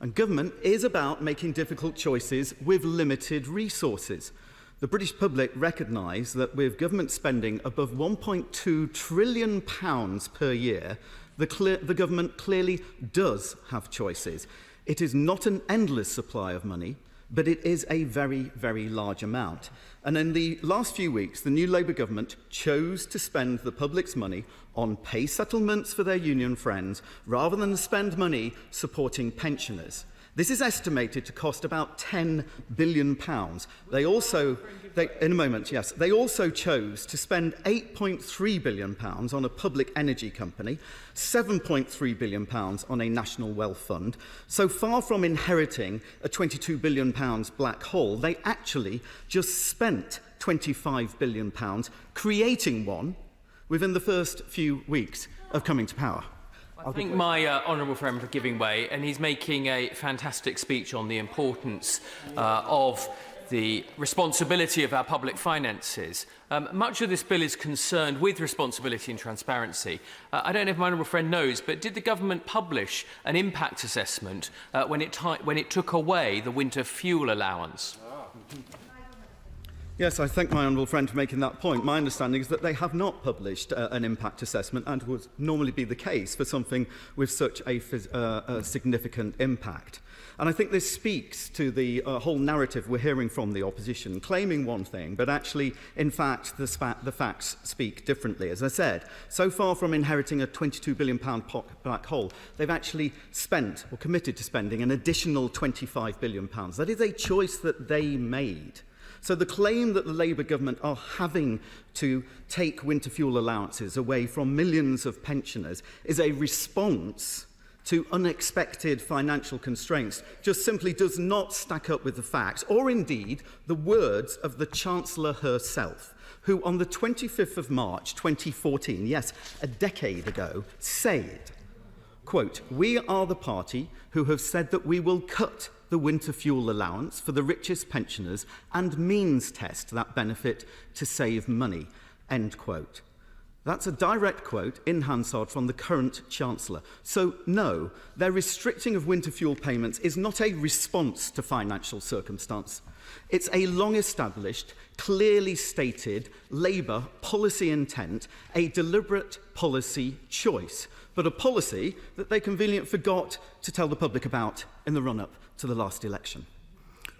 and government is about making difficult choices with limited resources. The British public recognise that with government spending above £1.2 trillion per year, the government clearly does have choices. It is not an endless supply of money, but it is a very, very large amount. And in the last few weeks, the new Labour government chose to spend the public's money on pay settlements for their union friends rather than spend money supporting pensioners. This is estimated to cost about £10 billion. They also chose to spend £8.3 billion on a public energy company, £7.3 billion on a national wealth fund. So far from inheriting a £22 billion black hole, they actually just spent £25 billion creating one within the first few weeks of coming to power. I thank my honourable friend for giving way, and he's making a fantastic speech on the importance of the responsibility of our public finances. Much of this bill is concerned with responsibility and transparency. I don't know if my honourable friend knows, but did the government publish an impact assessment when it took away the winter fuel allowance? Yes, I thank my honourable friend for making that point. My understanding is that they have not published an impact assessment, and would normally be the case for something with such a significant impact. And I think this speaks to the whole narrative we're hearing from the opposition, claiming one thing, but actually, in fact, the facts speak differently. As I said, so far from inheriting a £22 billion black hole, they've actually spent, or committed to spending, an additional £25 billion. That is a choice that they made. So the claim that the Labour government are having to take winter fuel allowances away from millions of pensioners is a response to unexpected financial constraints just simply does not stack up with the facts, or indeed the words of the Chancellor herself, who on the 25th of March 2014, yes, a decade ago, said, quote, "We are the party who have said that we will cut the winter fuel allowance for the richest pensioners and means test that benefit to save money," end quote. That's a direct quote in Hansard from the current Chancellor. So, no, their restricting of winter fuel payments is not a response to financial circumstance. It's a long-established, clearly stated Labour policy intent, a deliberate policy choice, but a policy that they conveniently forgot to tell the public about in the run-up to the last election.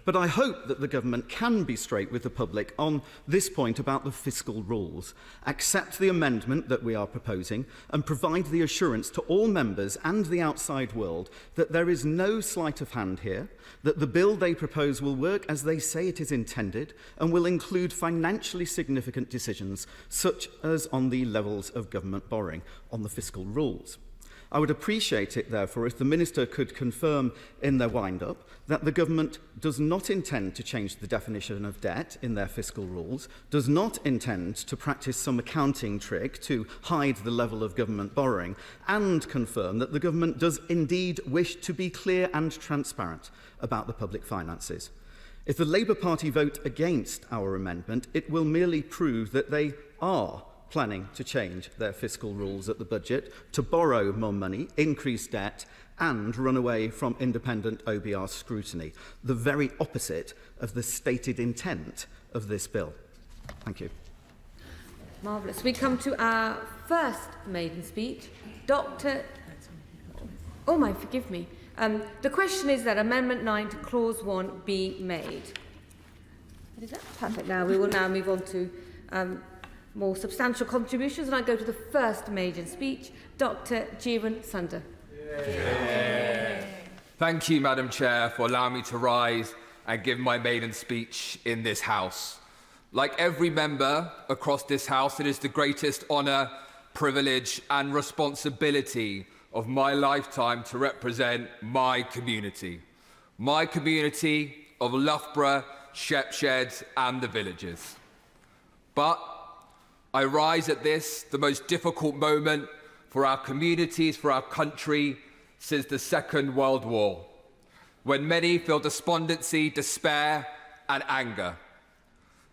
But I hope that the government can be straight with the public on this point about the fiscal rules, accept the amendment that we are proposing, and provide the assurance to all members and the outside world that there is no sleight of hand here, that the bill they propose will work as they say it is intended, and will include financially significant decisions, such as on the levels of government borrowing, on the fiscal rules. I would appreciate it, therefore, if the Minister could confirm in their wind-up that the government does not intend to change the definition of debt in their fiscal rules, does not intend to practice some accounting trick to hide the level of government borrowing, and confirm that the government does indeed wish to be clear and transparent about the public finances. If the Labour Party vote against our amendment, it will merely prove that they are planning to change their fiscal rules at the budget, to borrow more money, increase debt, and run away from independent OBR scrutiny, the very opposite of the stated intent of this bill. Thank you. Marvellous. We come to our first maiden speech. Dr. Oh my, forgive me. The question is that Amendment 9 to Clause 1 be made. What is that? Perfect. Now we will now move on to more substantial contributions, and I go to the first maiden speech, Dr. Jiran Sunder. Thank you, Madam Chair, for allowing me to rise and give my maiden speech in this House. Like every member across this House, it is the greatest honour, privilege and responsibility of my lifetime to represent my community of Loughborough, Shepshed and the villages. But I rise at this, the most difficult moment for our communities, for our country, since the Second World War, when many feel despondency, despair and anger.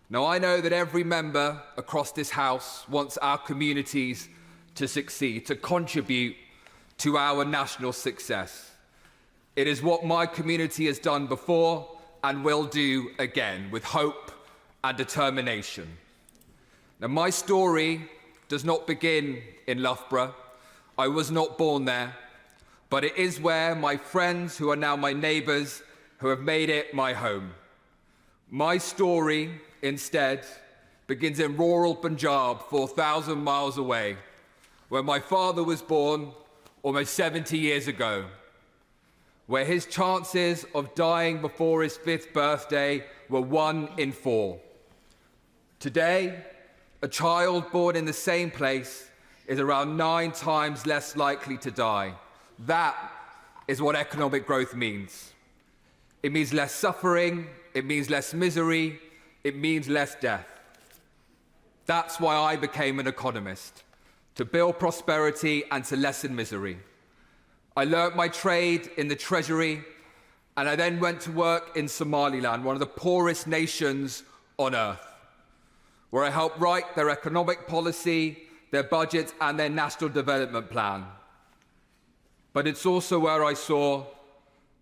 Now, I know that every member across this House wants our communities to succeed, to contribute to our national success. It is what my community has done before and will do again, with hope and determination. Now, my story does not begin in Loughborough. I was not born there, but it is where my friends, who are now my neighbours, who have made it my home. My story, instead, begins in rural Punjab, 4,000 miles away, where my father was born almost 70 years ago, where his chances of dying before his 5th birthday were 1 in 4. Today, a child born in the same place is around 9 times less likely to die. That is what economic growth means. It means less suffering, it means less misery, it means less death. That's why I became an economist, to build prosperity and to lessen misery. I learnt my trade in the Treasury, and I then went to work in Somaliland, one of the poorest nations on earth, where I helped write their economic policy, their budget and their national development plan. But it's also where I saw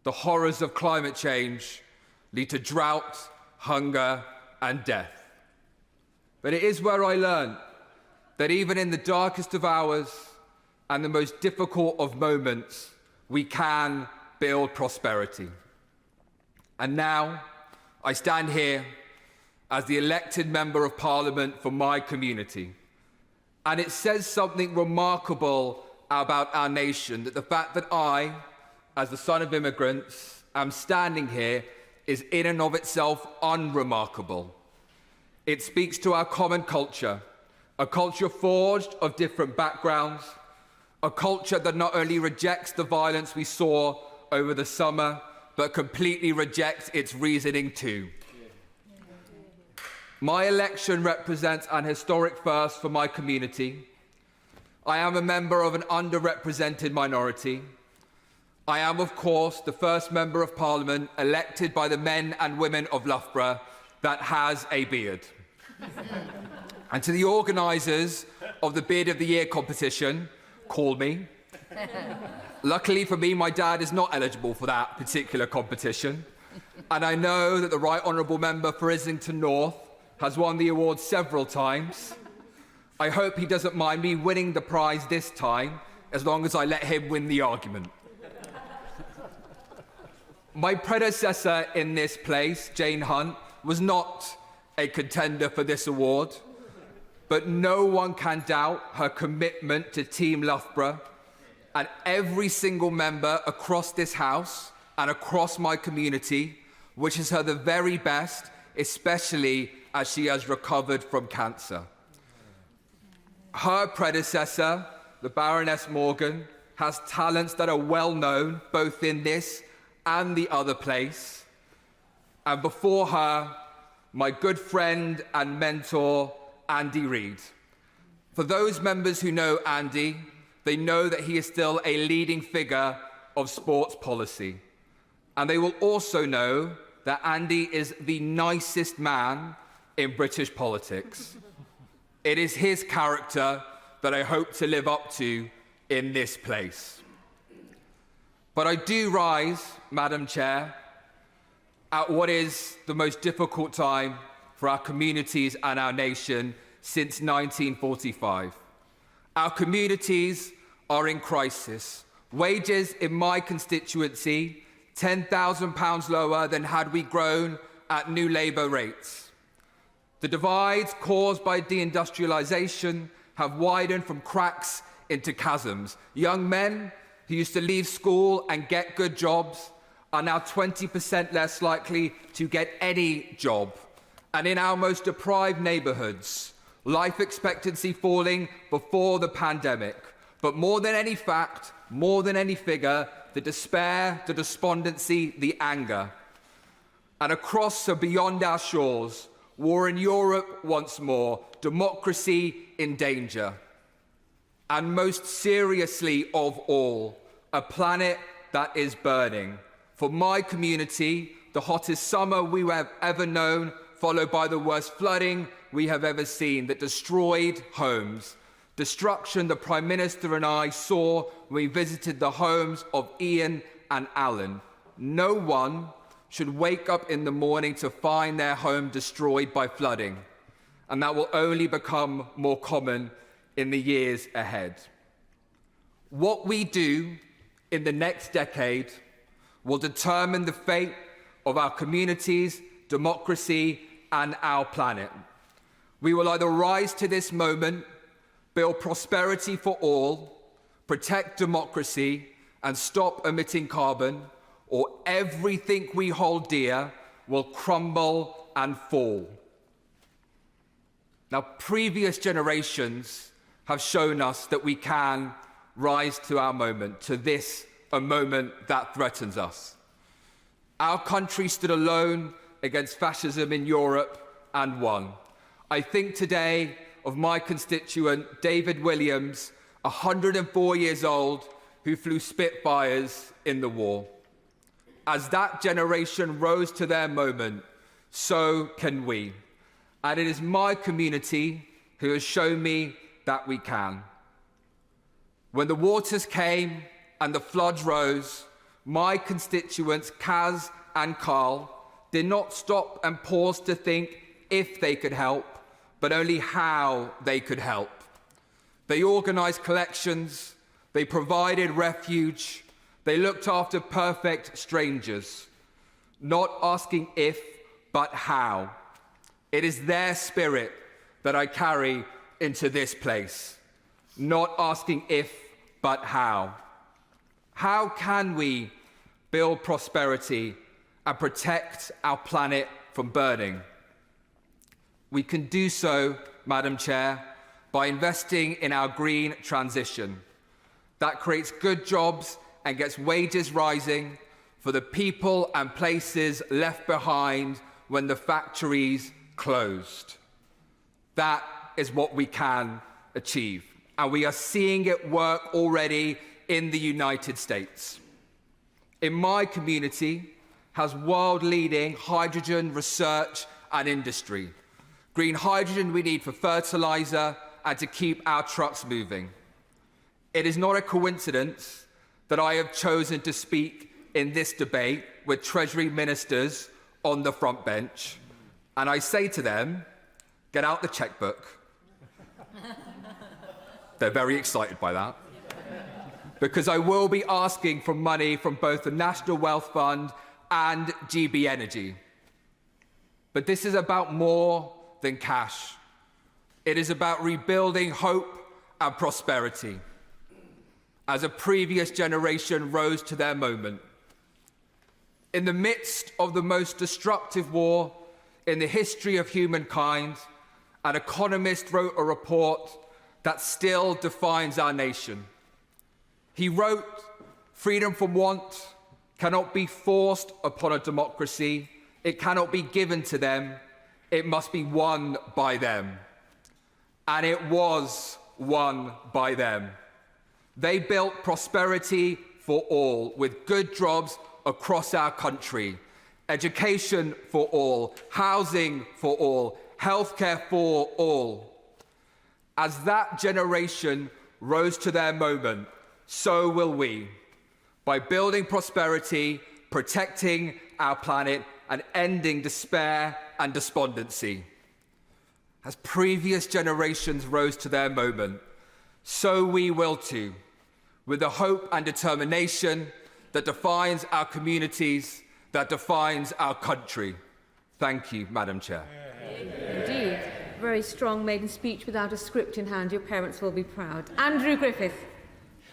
the horrors of climate change lead to drought, hunger and death. But it is where I learned that even in the darkest of hours and the most difficult of moments, we can build prosperity. And now I stand here as the elected Member of Parliament for my community. And it says something remarkable about our nation, that the fact that I, as the son of immigrants, am standing here is in and of itself unremarkable. It speaks to our common culture, a culture forged of different backgrounds, a culture that not only rejects the violence we saw over the summer, but completely rejects its reasoning too. My election represents an historic first for my community. I am a member of an underrepresented minority. I am, of course, the first Member of Parliament elected by the men and women of Loughborough that has a beard. And to the organisers of the Beard of the Year competition, call me. Luckily for me, my dad is not eligible for that particular competition. And I know that the Right Honourable Member for Islington North has won the award several times. I hope he doesn't mind me winning the prize this time, as long as I let him win the argument. My predecessor in this place, Jane Hunt, was not a contender for this award, but no one can doubt her commitment to Team Loughborough, and every single member across this House and across my community wishes her the very best, especially as she has recovered from cancer. Her predecessor, the Baroness Morgan, has talents that are well known both in this and the other place. And before her, my good friend and mentor, Andy Reid. For those members who know Andy, they know that he is still a leading figure of sports policy. And they will also know that Andy is the nicest man in British politics. It is his character that I hope to live up to in this place. But I do rise, Madam Chair, at what is the most difficult time for our communities and our nation since 1945. Our communities are in crisis. Wages in my constituency, £10,000 lower than had we grown at New Labour rates. The divides caused by deindustrialisation have widened from cracks into chasms. Young men who used to leave school and get good jobs are now 20% less likely to get any job. And in our most deprived neighbourhoods, life expectancy falling before the pandemic. But more than any fact, more than any figure, the despair, the despondency, the anger. And across so beyond our shores, war in Europe once more, democracy in danger. And most seriously of all, a planet that is burning. For my community, the hottest summer we have ever known, followed by the worst flooding we have ever seen that destroyed homes. Destruction the Prime Minister and I saw when we visited the homes of Ian and Alan. No one should wake up in the morning to find their home destroyed by flooding, and that will only become more common in the years ahead. What we do in the next decade will determine the fate of our communities, democracy, and our planet. We will either rise to this moment, build prosperity for all, protect democracy, and stop emitting carbon, or everything we hold dear will crumble and fall. Now, previous generations have shown us that we can rise to our moment, to this, a moment that threatens us. Our country stood alone against fascism in Europe and won. I think today of my constituent, David Williams, 104 years old, who flew Spitfires in the war. As that generation rose to their moment, so can we. And it is my community who has shown me that we can. When the waters came and the floods rose, my constituents, Kaz and Carl, did not stop and pause to think if they could help, but only how they could help. They organised collections, they provided refuge, they looked after perfect strangers, not asking if, but how. It is their spirit that I carry into this place, not asking if, but how. How can we build prosperity and protect our planet from burning? We can do so, Madam Chair, by investing in our green transition. That creates good jobs and gets wages rising for the people and places left behind when the factories closed. That is what we can achieve. And we are seeing it work already in the United States. In my community has world-leading hydrogen research and industry. Green hydrogen we need for fertilizer, and to keep our trucks moving. It is not a coincidence that I have chosen to speak in this debate with Treasury ministers on the front bench, and I say to them, get out the chequebook. They're very excited by that. Because I will be asking for money from both the National Wealth Fund and GB Energy. But this is about more than cash. It is about rebuilding hope and prosperity. As a previous generation rose to their moment. In the midst of the most destructive war in the history of humankind, an economist wrote a report that still defines our nation. He wrote, freedom from want cannot be forced upon a democracy. It cannot be given to them. It must be won by them. And it was won by them. They built prosperity for all, with good jobs across our country, education for all, housing for all, healthcare for all. As that generation rose to their moment, so will we, by building prosperity, protecting our planet, and ending despair and despondency. As previous generations rose to their moment, so we will too, with the hope and determination that defines our communities, that defines our country. Thank you, Madam Chair. Indeed. Very strong maiden speech without a script in hand. Your parents will be proud. Andrew Griffith.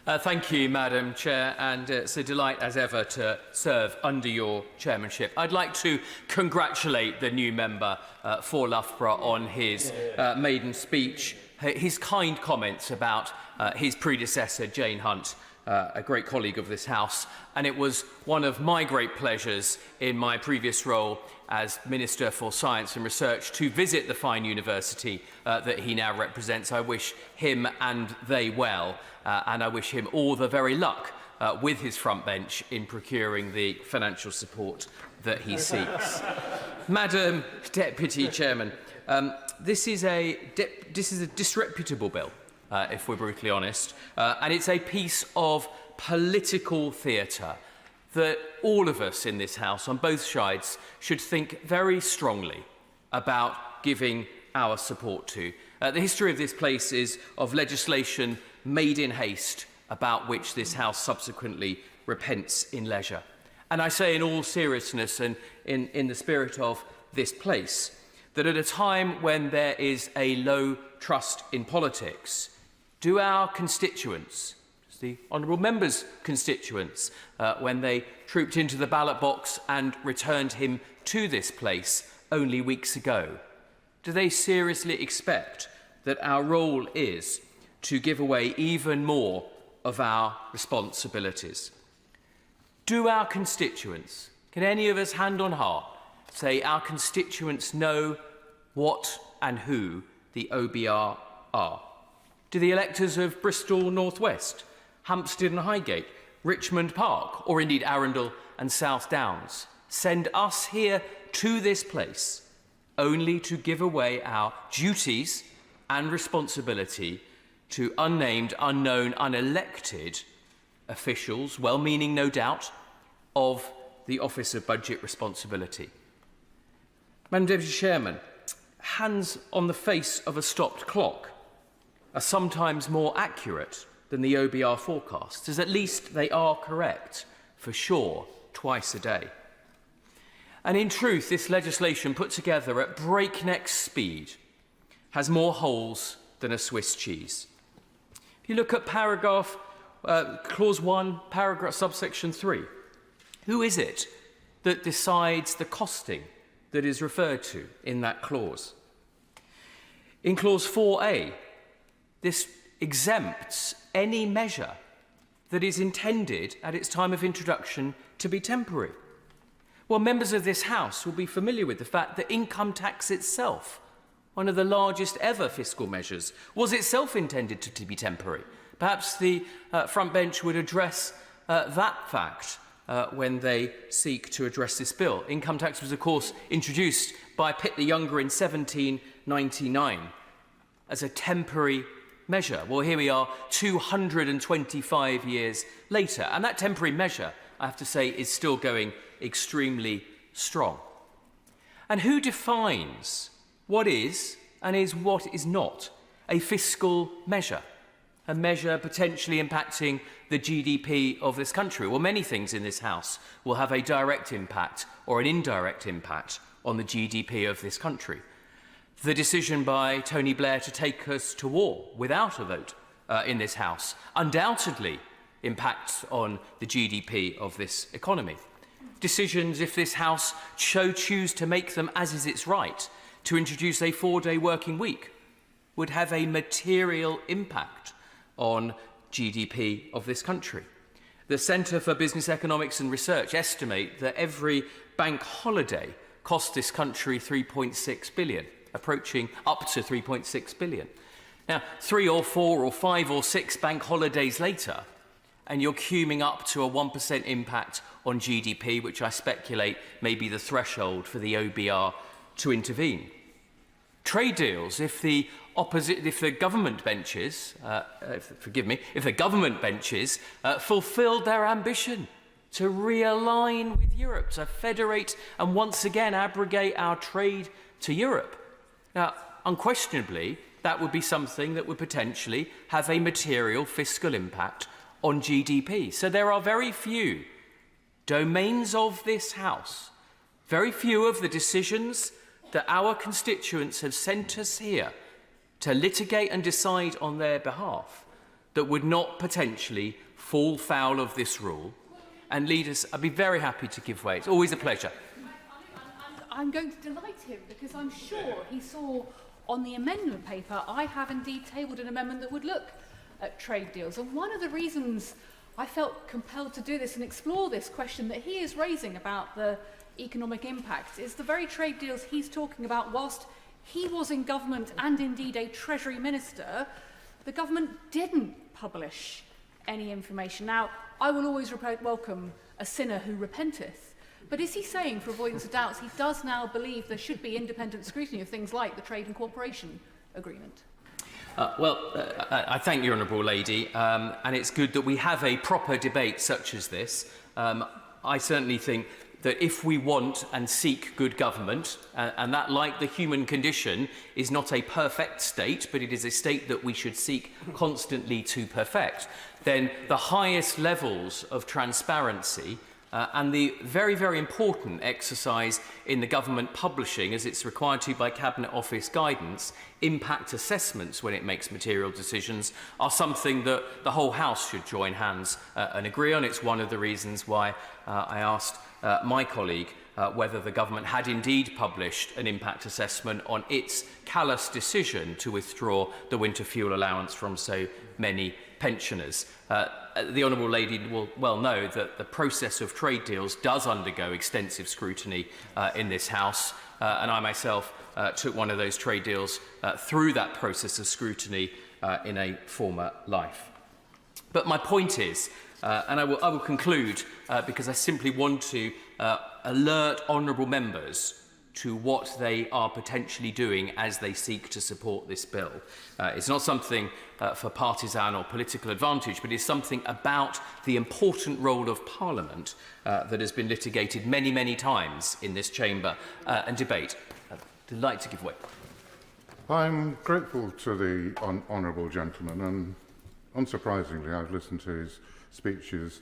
Thank you, Madam Chair, and it's a delight as ever to serve under your chairmanship. I'd like to congratulate the new member for Loughborough on his maiden speech. His kind comments about his predecessor, Jane Hunt, a great colleague of this House, and it was one of my great pleasures in my previous role as Minister for Science and Research to visit the fine university that he now represents. I wish him and they well, and I wish him all the very luck with his front bench in procuring the financial support that he seeks. Madam Deputy Chairman, this is a disreputable bill, if we're brutally honest, and it's a piece of political theatre that all of us in this House, on both sides, should think very strongly about giving our support to. The history of this place is of legislation made in haste, about which this House subsequently repents in leisure. And I say in all seriousness and in the spirit of this place, that at a time when there is a low trust in politics, do our constituents, the honourable members' constituents, when they trooped into the ballot box and returned him to this place only weeks ago, do they seriously expect that our role is to give away even more of our responsibilities? Do our constituents, can any of us hand on heart say our constituents know what and who the OBR are? Do the electors of Bristol North West, Hampstead and Highgate, Richmond Park, or indeed Arundel and South Downs send us here to this place only to give away our duties and responsibility to unnamed, unknown, unelected officials, well-meaning no doubt, of the Office of Budget Responsibility? Madam Deputy Chairman, hands on the face of a stopped clock are sometimes more accurate than the OBR forecasts, as at least they are correct, for sure, twice a day. And in truth, this legislation put together at breakneck speed has more holes than a Swiss cheese. If you look at clause 1, paragraph subsection 3, who is it that decides the costing that is referred to in that clause? In clause 4A, this exempts any measure that is intended at its time of introduction to be temporary. Well, members of this House will be familiar with the fact that income tax itself, one of the largest ever fiscal measures, was itself intended to be temporary. Perhaps the front bench would address that fact when they seek to address this bill. Income tax was, of course, introduced by Pitt the Younger in 1799. as a temporary measure. Well, here we are 225 years later, and that temporary measure, I have to say, is still going extremely strong. And who defines what is and what is not a fiscal measure? A measure potentially impacting the GDP of this country. Well, many things in this House will have a direct impact or an indirect impact on the GDP of this country. The decision by Tony Blair to take us to war without a vote in this House undoubtedly impacts on the GDP of this economy. Decisions, if this House choose to make them as is its right, to introduce a 4-day working week, would have a material impact on GDP of this country. The Centre for Business Economics and Research estimate that every bank holiday costs this country $3.6 billion, approaching up to $3.6 billion. Now, 3 or 4 or 5 or 6 bank holidays later, and you're queuing up to a 1% impact on GDP, which I speculate may be the threshold for the OBR to intervene. Trade deals, if the government benches, fulfilled their ambition to realign with Europe, to federate and once again abrogate our trade to Europe. Now, unquestionably, that would be something that would potentially have a material fiscal impact on GDP. So there are very few domains of this House, very few of the decisions that our constituents have sent us here to litigate and decide on their behalf that would not potentially fall foul of this rule and lead us. I'd be very happy to give way. It's always a pleasure. I'm going to delight him because I'm sure he saw on the amendment paper I have indeed tabled an amendment that would look at trade deals. And one of the reasons I felt compelled to do this and explore this question that he is raising about the economic impact is the very trade deals he's talking about. Whilst he was in government and indeed a Treasury Minister, the government didn't publish any information. Now, I will always welcome a sinner who repenteth, but is he saying, for avoidance of doubts, he does now believe there should be independent scrutiny of things like the Trade and Cooperation Agreement? I thank the Honourable Lady, and it's good that we have a proper debate such as this. I certainly think that if we want and seek good government, and that, like the human condition, is not a perfect state, but it is a state that we should seek constantly to perfect, then the highest levels of transparency and the very, very important exercise in the government publishing, as it's required to by Cabinet Office guidance, impact assessments when it makes material decisions, are something that the whole House should join hands and agree on. It's one of the reasons why I asked my colleague whether the government had indeed published an impact assessment on its callous decision to withdraw the winter fuel allowance from so many pensioners. The Honourable Lady will well know that the process of trade deals does undergo extensive scrutiny in this House, and I myself took one of those trade deals through that process of scrutiny in a former life. But my point is, and I will conclude because I simply want to alert honourable members to what they are potentially doing as they seek to support this bill. It's not something for partisan or political advantage, but it's something about the important role of Parliament that has been litigated many, many times in this chamber and debate. I'd like to give way. I'm grateful to the honourable gentleman, and unsurprisingly, I've listened to his speeches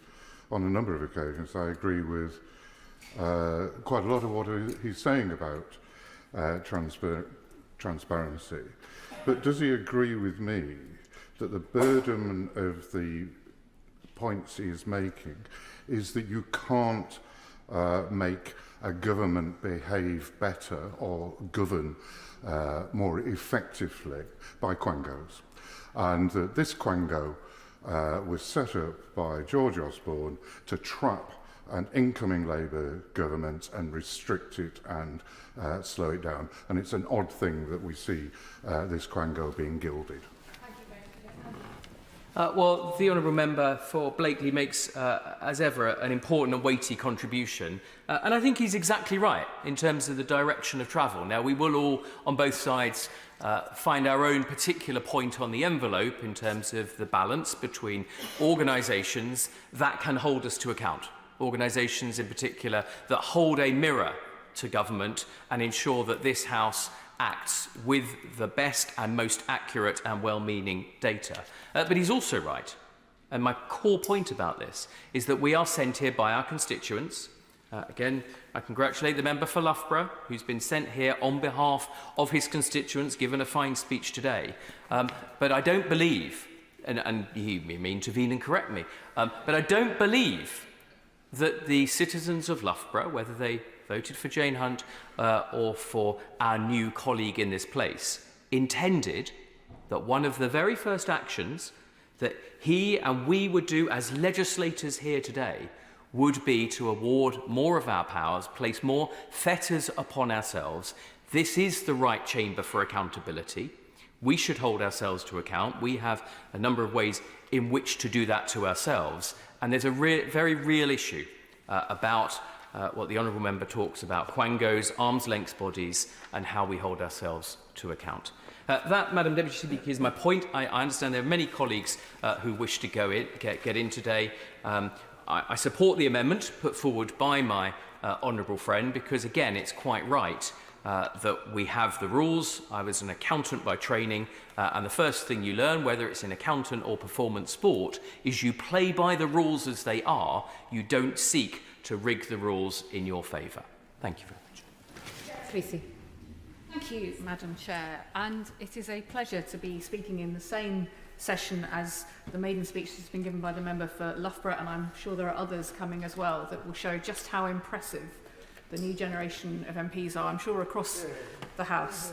on a number of occasions. I agree with quite a lot of what he's saying about transparency. But does he agree with me that the burden of the points he is making is that you can't make a government behave better or govern more effectively by quangos? And that this quango was set up by George Osborne to trap an incoming Labour government and restrict it and slow it down. And it's an odd thing that we see this quango being gilded. Well, the honourable member for Blakely makes, as ever, an important and weighty contribution. And I think he's exactly right in terms of the direction of travel. Now, we will all, on both sides, find our own particular point on the envelope in terms of the balance between organisations that can hold us to account. Organisations in particular that hold a mirror to government and ensure that this House acts with the best and most accurate and well-meaning data. But he's also right, and my core point about this is that we are sent here by our constituents. Again, I congratulate the member for Loughborough, who's been sent here on behalf of his constituents, given a fine speech today. But I don't believe, and he may intervene and correct me, but I don't believe that the citizens of Loughborough, whether they voted for Jane Hunt or for our new colleague in this place, intended that one of the very first actions that he and we would do as legislators here today would be to award more of our powers, place more fetters upon ourselves. This is the right chamber for accountability. We should hold ourselves to account. We have a number of ways in which to do that to ourselves. And there's a very real issue about what the honourable member talks about, quangos, arm's length bodies, and how we hold ourselves to account. That, Madam Deputy Speaker, is my point. I understand there are many colleagues who wish to get in today. I support the amendment put forward by my honourable friend because, again, it's quite right that we have the rules. I was an accountant by training, and the first thing you learn, whether it's in accountant or performance sport, is you play by the rules as they are. You don't seek to rig the rules in your favour. Thank you very much. Tracy. Thank you, Madam Chair. And it is a pleasure to be speaking in the same session as the maiden speech that's been given by the member for Loughborough, and I'm sure there are others coming as well that will show just how impressive the new generation of MPs are, I'm sure, across the House.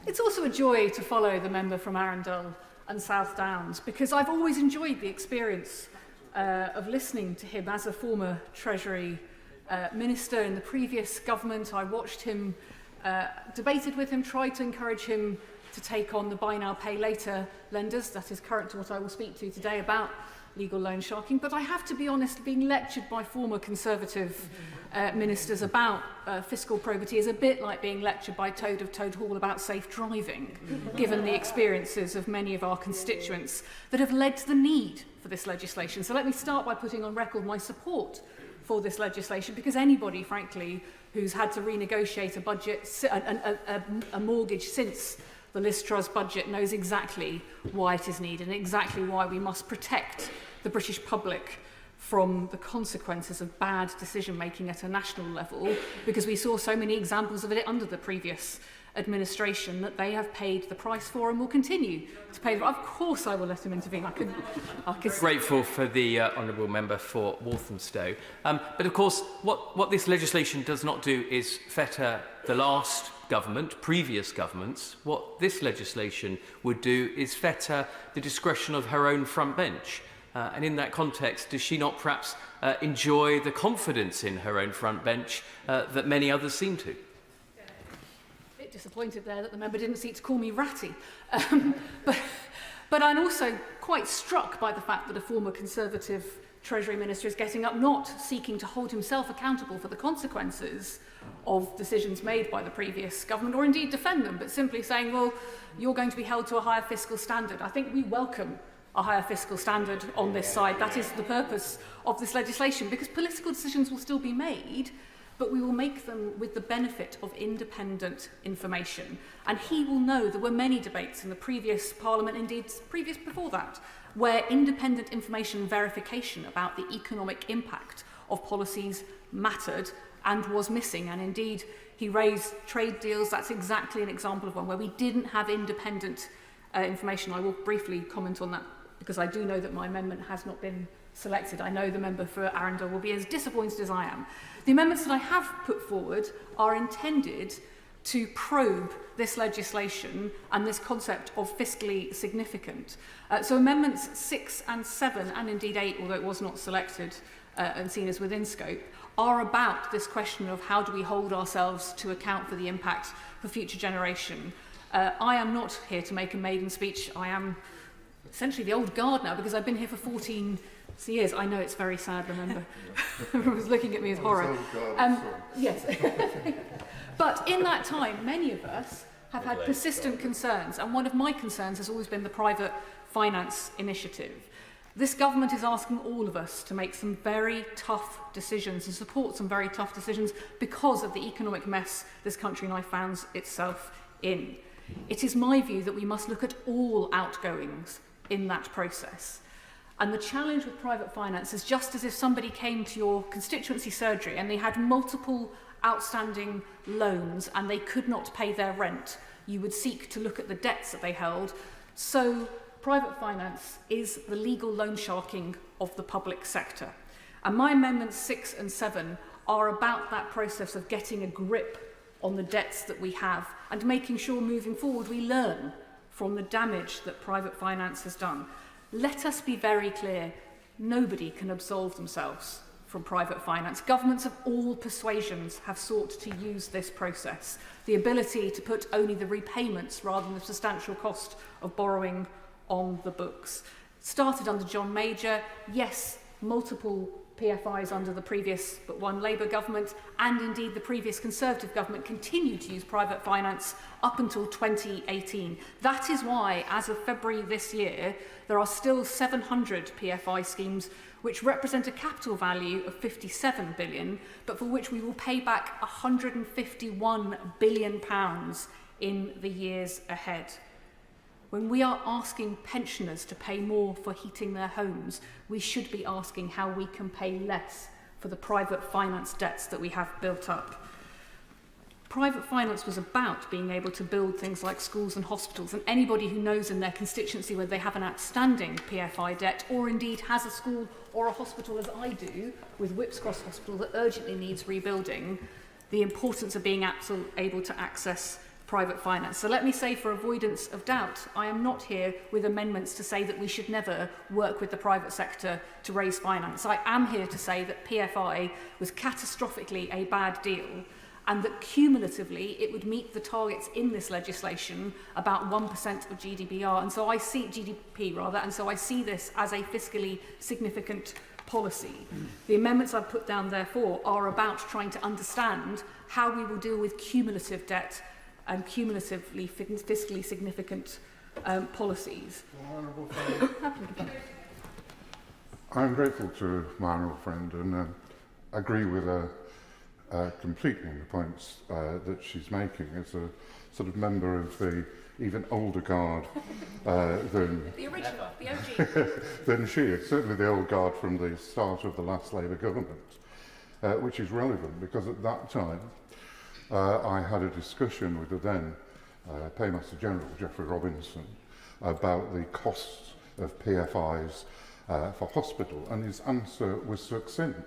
It's also a joy to follow the member from Arundel and South Downs because I've always enjoyed the experience of listening to him as a former Treasury Minister in the previous government. I watched him, debated with him, tried to encourage him to take on the buy now, pay later lenders. That is current to what I will speak to today about legal loan sharking. But I have to be honest, being lectured by former Conservative ministers about fiscal probity is a bit like being lectured by Toad of Toad Hall about safe driving, given the experiences of many of our constituents that have led to the need for this legislation. So let me start by putting on record my support for this legislation, because anybody, frankly, who's had to renegotiate a budget, a mortgage since the Liz Truss budget knows exactly why it is needed and exactly why we must protect the British public from the consequences of bad decision-making at a national level, because we saw so many examples of it under the previous administration that they have paid the price for and will continue to pay. Of course I will let him intervene. I could... Grateful for the honourable member for Walthamstow. But of course, what this legislation does not do is fetter the last government, previous governments. What this legislation would do is fetter the discretion of her own front bench. And in that context, does she not perhaps enjoy the confidence in her own front bench that many others seem to? Bit disappointed there that the member didn't seek to call me ratty. But I'm also quite struck by the fact that a former Conservative Treasury Minister is getting up, not seeking to hold himself accountable for the consequences of decisions made by the previous government, or indeed defend them, but simply saying, well, you're going to be held to a higher fiscal standard. I think we welcome a higher fiscal standard on this side. That is the purpose of this legislation, because political decisions will still be made, but we will make them with the benefit of independent information. And he will know there were many debates in the previous Parliament, indeed previous before that, where independent information verification about the economic impact of policies mattered and was missing. And indeed, he raised trade deals. That's exactly an example of one where we didn't have independent information. I will briefly comment on that because I do know that my amendment has not been selected. I know the member for Arundel will be as disappointed as I am. The amendments that I have put forward are intended to probe this legislation and this concept of fiscally significant. So amendments 6 and 7, and indeed 8, although it was not selected and seen as within scope, are about this question of how do we hold ourselves to account for the impact for future generation. I am not here to make a maiden speech. I am essentially the old guard now, because I've been here for 14 years. I know it's very sad, remember. Everyone was looking at me with horror. Yes. But in that time, many of us have had persistent concerns, and one of my concerns has always been the private finance initiative. This government is asking all of us to make some very tough decisions and support some very tough decisions because of the economic mess this country now finds itself in. It is my view that we must look at all outgoings in that process. And the challenge with private finance is just as if somebody came to your constituency surgery and they had multiple outstanding loans and they could not pay their rent, you would seek to look at the debts that they held. So private finance is the legal loan sharking of the public sector. And my amendments 6 and 7 are about that process of getting a grip on the debts that we have and making sure moving forward we learn from the damage that private finance has done. Let us be very clear, nobody can absolve themselves from private finance. Governments of all persuasions have sought to use this process. The ability to put only the repayments rather than the substantial cost of borrowing on the books. Started under John Major, yes, multiple PFIs under the previous but one Labour government, and indeed the previous Conservative government continued to use private finance up until 2018. That is why, as of February this year, there are still 700 PFI schemes which represent a capital value of £57 billion, but for which we will pay back £151 billion in the years ahead. When we are asking pensioners to pay more for heating their homes, we should be asking how we can pay less for the private finance debts that we have built up. Private finance was about being able to build things like schools and hospitals, and anybody who knows in their constituency whether they have an outstanding PFI debt or indeed has a school or a hospital, as I do, with Whips Cross Hospital that urgently needs rebuilding, the importance of being able to access private finance. So let me say, for avoidance of doubt, I am not here with amendments to say that we should never work with the private sector to raise finance. I am here to say that PFI was catastrophically a bad deal, and that cumulatively it would meet the targets in this legislation about 1% of GDPR. And so I see GDP rather, and so I see this as a fiscally significant policy. The amendments I've put down, therefore, are about trying to understand how we will deal with cumulative debt and cumulatively fiscally significant policies. I'm grateful to my honourable friend and agree with her completely on the points that she's making as a sort of member of the even older guard than the original, the OG. than she is. Certainly the old guard from the start of the last Labour government, which is relevant because at that time I had a discussion with the then Paymaster General, Geoffrey Robinson, about the costs of PFIs for hospital, and his answer was succinct.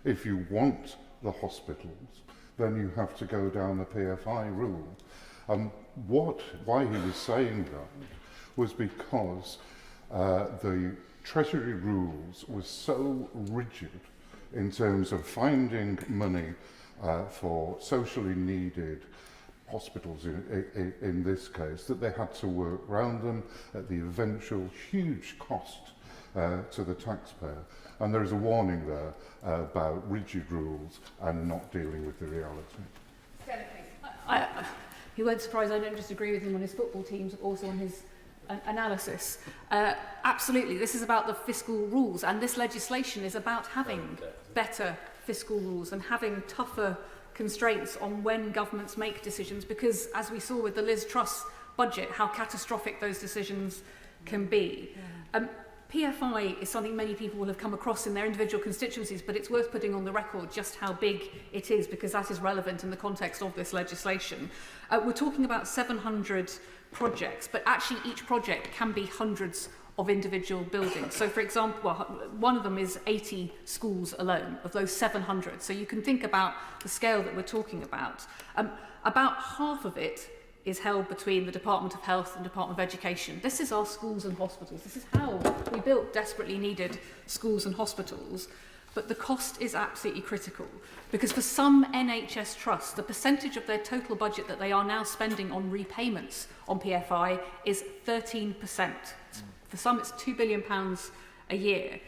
If you want the hospitals, then you have to go down the PFI rule. Why he was saying that was because the Treasury rules were so rigid in terms of finding money for socially needed hospitals in this case, that they had to work around them at the eventual huge cost to the taxpayer. And there is a warning there about rigid rules and not dealing with the reality. He won't surprise, I don't just agree with him on his football teams, but also on his analysis. Absolutely, this is about the fiscal rules, and this legislation is about having better fiscal rules and having tougher constraints on when governments make decisions, because as we saw with the Liz Truss budget, how catastrophic those decisions can be. PFI is something many people will have come across in their individual constituencies, but it's worth putting on the record just how big it is, because that is relevant in the context of this legislation. We're talking about 700 projects, but actually each project can be hundreds of individual buildings. So, for example, one of them is 80 schools alone, of those 700. So you can think about the scale that we're talking about. About half of it is held between the Department of Health and Department of Education. This is our schools and hospitals. This is how we built desperately needed schools and hospitals. but the cost is absolutely critical, because for some NHS trusts, the percentage of their total budget that they are now spending on repayments on PFI is 13%. For some, it's £2 billion a year.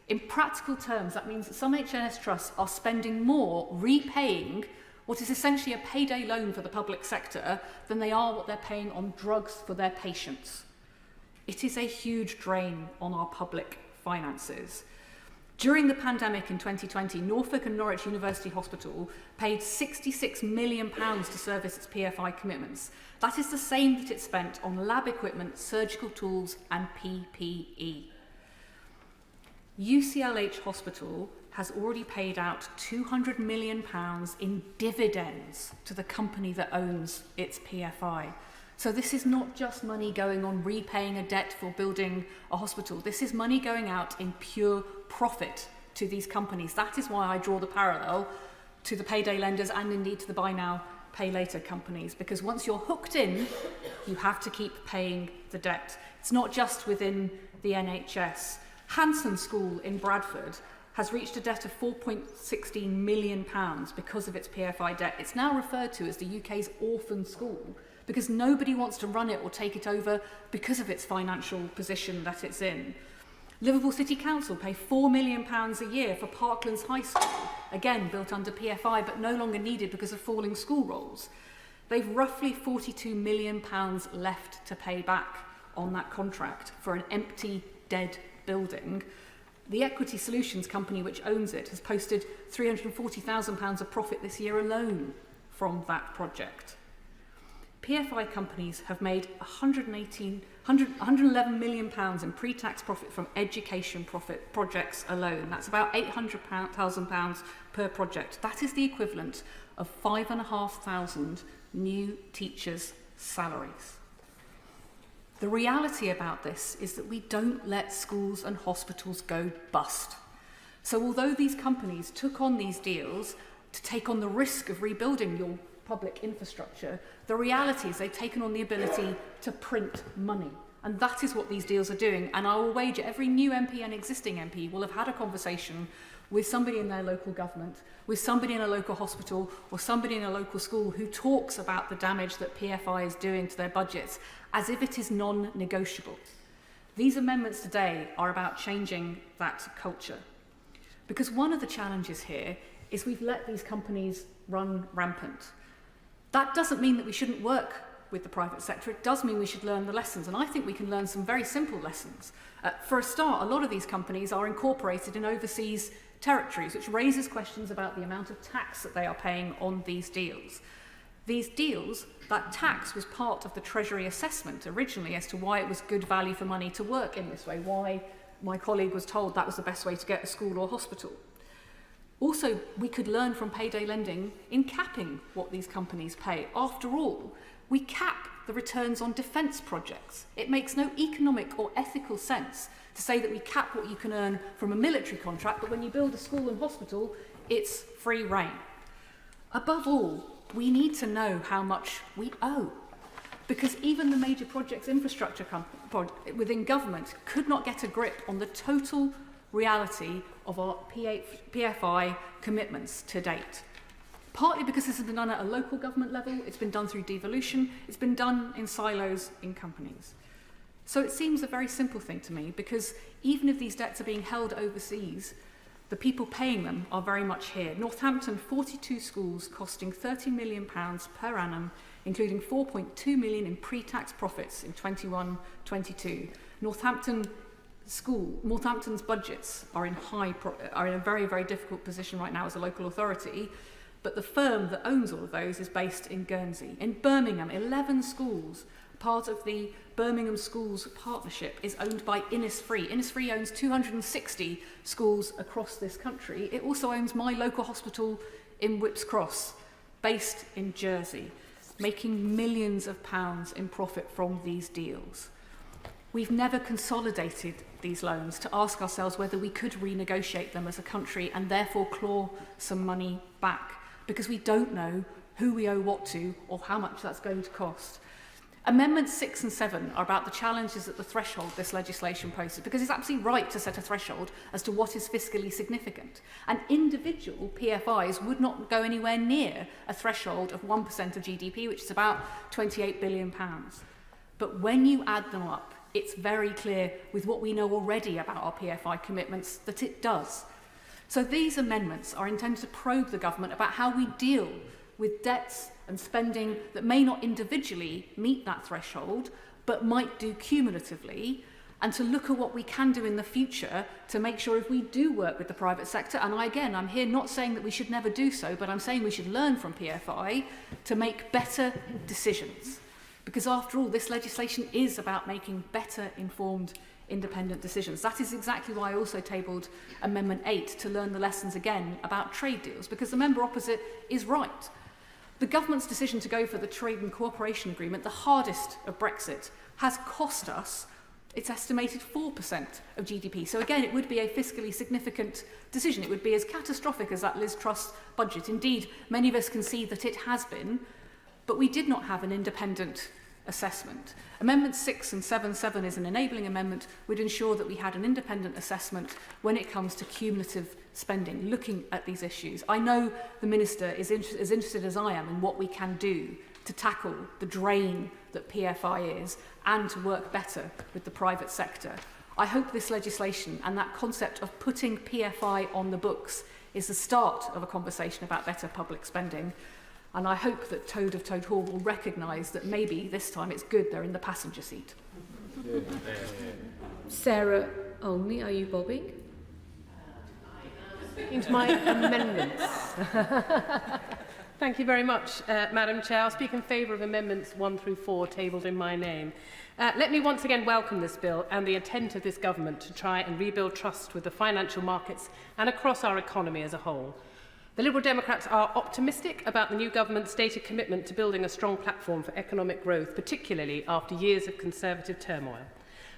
In practical terms, that means that some NHS trusts are spending more repaying what is essentially a payday loan for the public sector than they are what they're paying on drugs for their patients. It is a huge drain on our public finances. During the pandemic in 2020, Norfolk and Norwich University Hospital paid £66 million to service its PFI commitments. That is the same that it spent on lab equipment, surgical tools and PPE. UCLH Hospital has already paid out £200 million in dividends to the company that owns its PFI. So this is not just money going on repaying a debt for building a hospital. This is money going out in pure profit to these companies. That is why I draw the parallel to the payday lenders and indeed to the buy now, pay later companies, because once you're hooked in, you have to keep paying the debt. It's not just within the NHS. Hanson School in Bradford has reached a debt of £4.16 million because of its PFI debt. It's now referred to as the UK's orphan school because nobody wants to run it or take it over because of its financial position that it's in. Liverpool City Council pay £4 million a year for Parklands High School, again built under PFI but no longer needed because of falling school rolls. They've roughly £42 million left to pay back on that contract for an empty, dead building. The Equity Solutions company which owns it has posted £340,000 of profit this year alone from that project. PFI companies have made £111 million in pre-tax profit from education profit projects alone. That's about £800,000 per project. That is the equivalent of 5,500 new teachers' salaries. The reality about this is that we don't let schools and hospitals go bust. So although these companies took on these deals to take on the risk of rebuilding your public infrastructure, the reality is they've taken on the ability to print money. And that is what these deals are doing. And I will wager every new MP and existing MP will have had a conversation with somebody in their local government, with somebody in a local hospital, or somebody in a local school who talks about the damage that PFI is doing to their budgets as if it is non-negotiable. These amendments today are about changing that culture. Because one of the challenges here is we've let these companies run rampant. That doesn't mean that we shouldn't work with the private sector. It does mean we should learn the lessons, and I think we can learn some very simple lessons. For a start, a lot of these companies are incorporated in overseas territories, which raises questions about the amount of tax that they are paying on these deals. These deals, that tax was part of the Treasury assessment originally as to why it was good value for money to work in this way, why my colleague was told that was the best way to get a school or hospital. Also, we could learn from payday lending in capping what these companies pay. After all, we cap the returns on defence projects. It makes no economic or ethical sense to say that we cap what you can earn from a military contract, but when you build a school and hospital, it's free rein. Above all, we need to know how much we owe, because even the major projects infrastructure within government could not get a grip on the total reality of our PFI commitments to date. Partly because this has been done at a local government level, it's been done through devolution, it's been done in silos in companies. So it seems a very simple thing to me, because even if these debts are being held overseas, the people paying them are very much here. Northampton, 42 schools costing £30 million per annum, including £4.2 million in pre-tax profits in 21-22. Northampton's budgets are in a very, very difficult position right now as a local authority, but the firm that owns all of those is based in Guernsey. In Birmingham, 11 schools, part of the Birmingham Schools Partnership, is owned by Innisfree. Innisfree owns 260 schools across this country. It also owns my local hospital in Whipps Cross, based in Jersey, making millions of pounds in profit from these deals. We've never consolidated these loans to ask ourselves whether we could renegotiate them as a country and therefore claw some money back, because we don't know who we owe what to or how much that's going to cost. Amendments 6 and 7 are about the challenges at the threshold this legislation poses, because it's absolutely right to set a threshold as to what is fiscally significant. And individual PFIs would not go anywhere near a threshold of 1% of GDP, which is about £28 billion. But when you add them up, it's very clear with what we know already about our PFI commitments that it does. So these amendments are intended to probe the government about how we deal with debts and spending that may not individually meet that threshold, but might do cumulatively, and to look at what we can do in the future to make sure if we do work with the private sector, and I'm here not saying that we should never do so, but I'm saying we should learn from PFI to make better decisions. Because after all, this legislation is about making better informed independent decisions. That is exactly why I also tabled Amendment 8 to learn the lessons again about trade deals, because the member opposite is right. The government's decision to go for the trade and cooperation agreement, the hardest of Brexit, has cost us, it's estimated, 4% of GDP. So again, it would be a fiscally significant decision. It would be as catastrophic as that Liz Truss budget. Indeed, many of us can see that it has been, but we did not have an independent assessment. Amendment 6 and 7.7 is an enabling amendment, would ensure that we had an independent assessment when it comes to cumulative spending, looking at these issues. I know the Minister is as interested as I am in what we can do to tackle the drain that PFI is and to work better with the private sector. I hope this legislation and that concept of putting PFI on the books is the start of a conversation about better public spending. And I hope that Toad of Toad Hall will recognise that maybe this time it's good they're in the passenger seat. Sarah Olney, are you bobbing? Into my amendments. Thank you very much, Madam Chair. I'll speak in favour of amendments 1 through 4 tabled in my name. Let me once again welcome this bill and the intent of this government to try and rebuild trust with the financial markets and across our economy as a whole. The Liberal Democrats are optimistic about the new government's stated commitment to building a strong platform for economic growth, particularly after years of Conservative turmoil.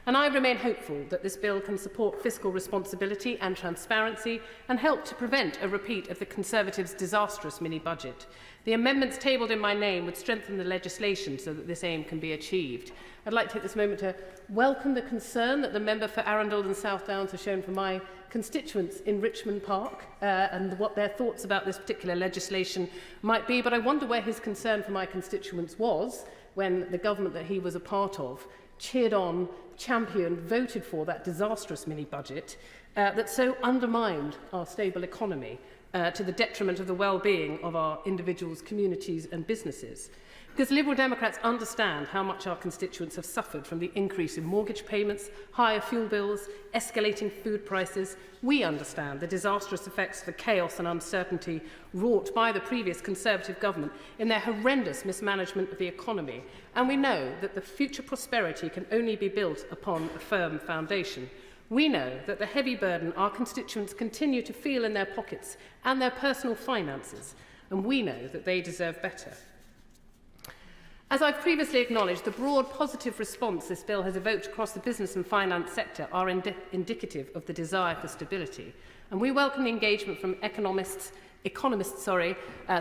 And I remain hopeful that this bill can support fiscal responsibility and transparency and help to prevent a repeat of the Conservatives' disastrous mini-budget. The amendments tabled in my name would strengthen the legislation so that this aim can be achieved. I'd like to take this moment to welcome the concern that the member for Arundel and South Downs has shown for my constituents in Richmond Park and what their thoughts about this particular legislation might be, but I wonder where his concern for my constituents was when the government that he was a part of cheered on, championed, voted for that disastrous mini-budget that so undermined our stable economy to the detriment of the well-being of our individuals, communities and businesses. Because Liberal Democrats understand how much our constituents have suffered from the increase in mortgage payments, higher fuel bills, escalating food prices. We understand the disastrous effects of the chaos and uncertainty wrought by the previous Conservative government in their horrendous mismanagement of the economy. And we know that the future prosperity can only be built upon a firm foundation. We know that the heavy burden our constituents continue to feel in their pockets and their personal finances, and we know that they deserve better. As I've previously acknowledged, the broad positive response this bill has evoked across the business and finance sector are indicative of the desire for stability. And we welcome the engagement from economists,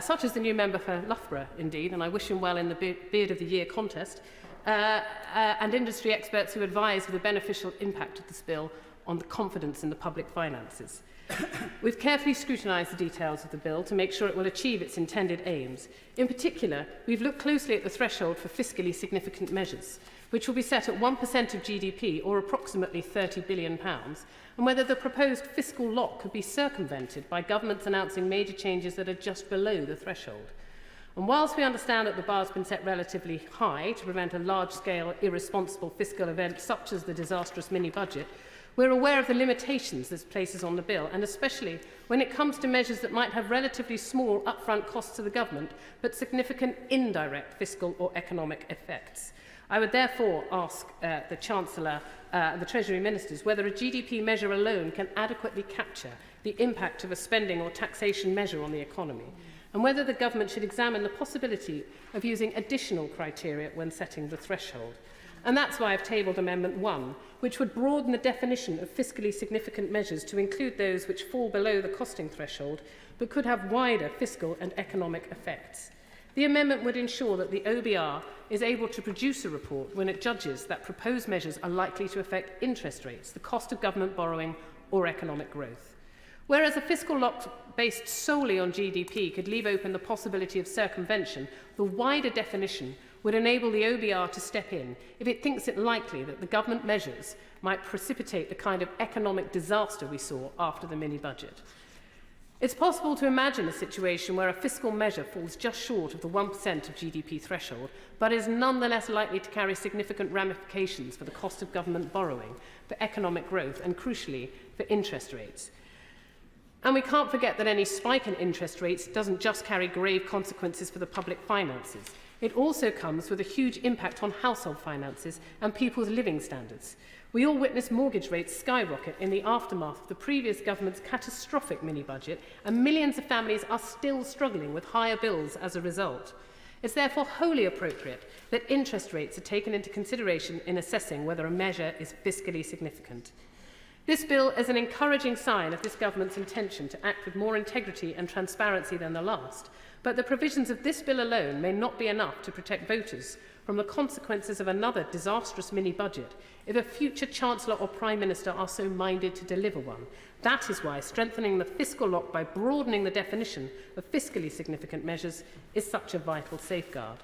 such as the new member for Loughborough, indeed, and I wish him well in the Beard of the Year contest, and industry experts who advise of the beneficial impact of this bill on the confidence in the public finances. We've carefully scrutinised the details of the bill to make sure it will achieve its intended aims. In particular, we've looked closely at the threshold for fiscally significant measures, which will be set at 1% of GDP, or approximately £30 billion, and whether the proposed fiscal lock could be circumvented by governments announcing major changes that are just below the threshold. And whilst we understand that the bar has been set relatively high to prevent a large-scale, irresponsible fiscal event such as the disastrous mini-budget, we're aware of the limitations this places on the bill, and especially when it comes to measures that might have relatively small upfront costs to the government, but significant indirect fiscal or economic effects. I would therefore ask the Chancellor and the Treasury Ministers whether a GDP measure alone can adequately capture the impact of a spending or taxation measure on the economy, and whether the government should examine the possibility of using additional criteria when setting the threshold. And that's why I've tabled Amendment 1, which would broaden the definition of fiscally significant measures to include those which fall below the costing threshold, but could have wider fiscal and economic effects. The amendment would ensure that the OBR is able to produce a report when it judges that proposed measures are likely to affect interest rates, the cost of government borrowing, or economic growth. Whereas a fiscal lock based solely on GDP could leave open the possibility of circumvention, the wider definition would enable the OBR to step in if it thinks it likely that the government measures might precipitate the kind of economic disaster we saw after the mini-budget. It's possible to imagine a situation where a fiscal measure falls just short of the 1% of GDP threshold, but is nonetheless likely to carry significant ramifications for the cost of government borrowing, for economic growth, and crucially, for interest rates. And we can't forget that any spike in interest rates doesn't just carry grave consequences for the public finances. It also comes with a huge impact on household finances and people's living standards. We all witnessed mortgage rates skyrocket in the aftermath of the previous government's catastrophic mini-budget, and millions of families are still struggling with higher bills as a result. It's therefore wholly appropriate that interest rates are taken into consideration in assessing whether a measure is fiscally significant. This bill is an encouraging sign of this government's intention to act with more integrity and transparency than the last, but the provisions of this bill alone may not be enough to protect voters from the consequences of another disastrous mini-budget if a future Chancellor or Prime Minister are so minded to deliver one. That is why strengthening the fiscal lock by broadening the definition of fiscally significant measures is such a vital safeguard.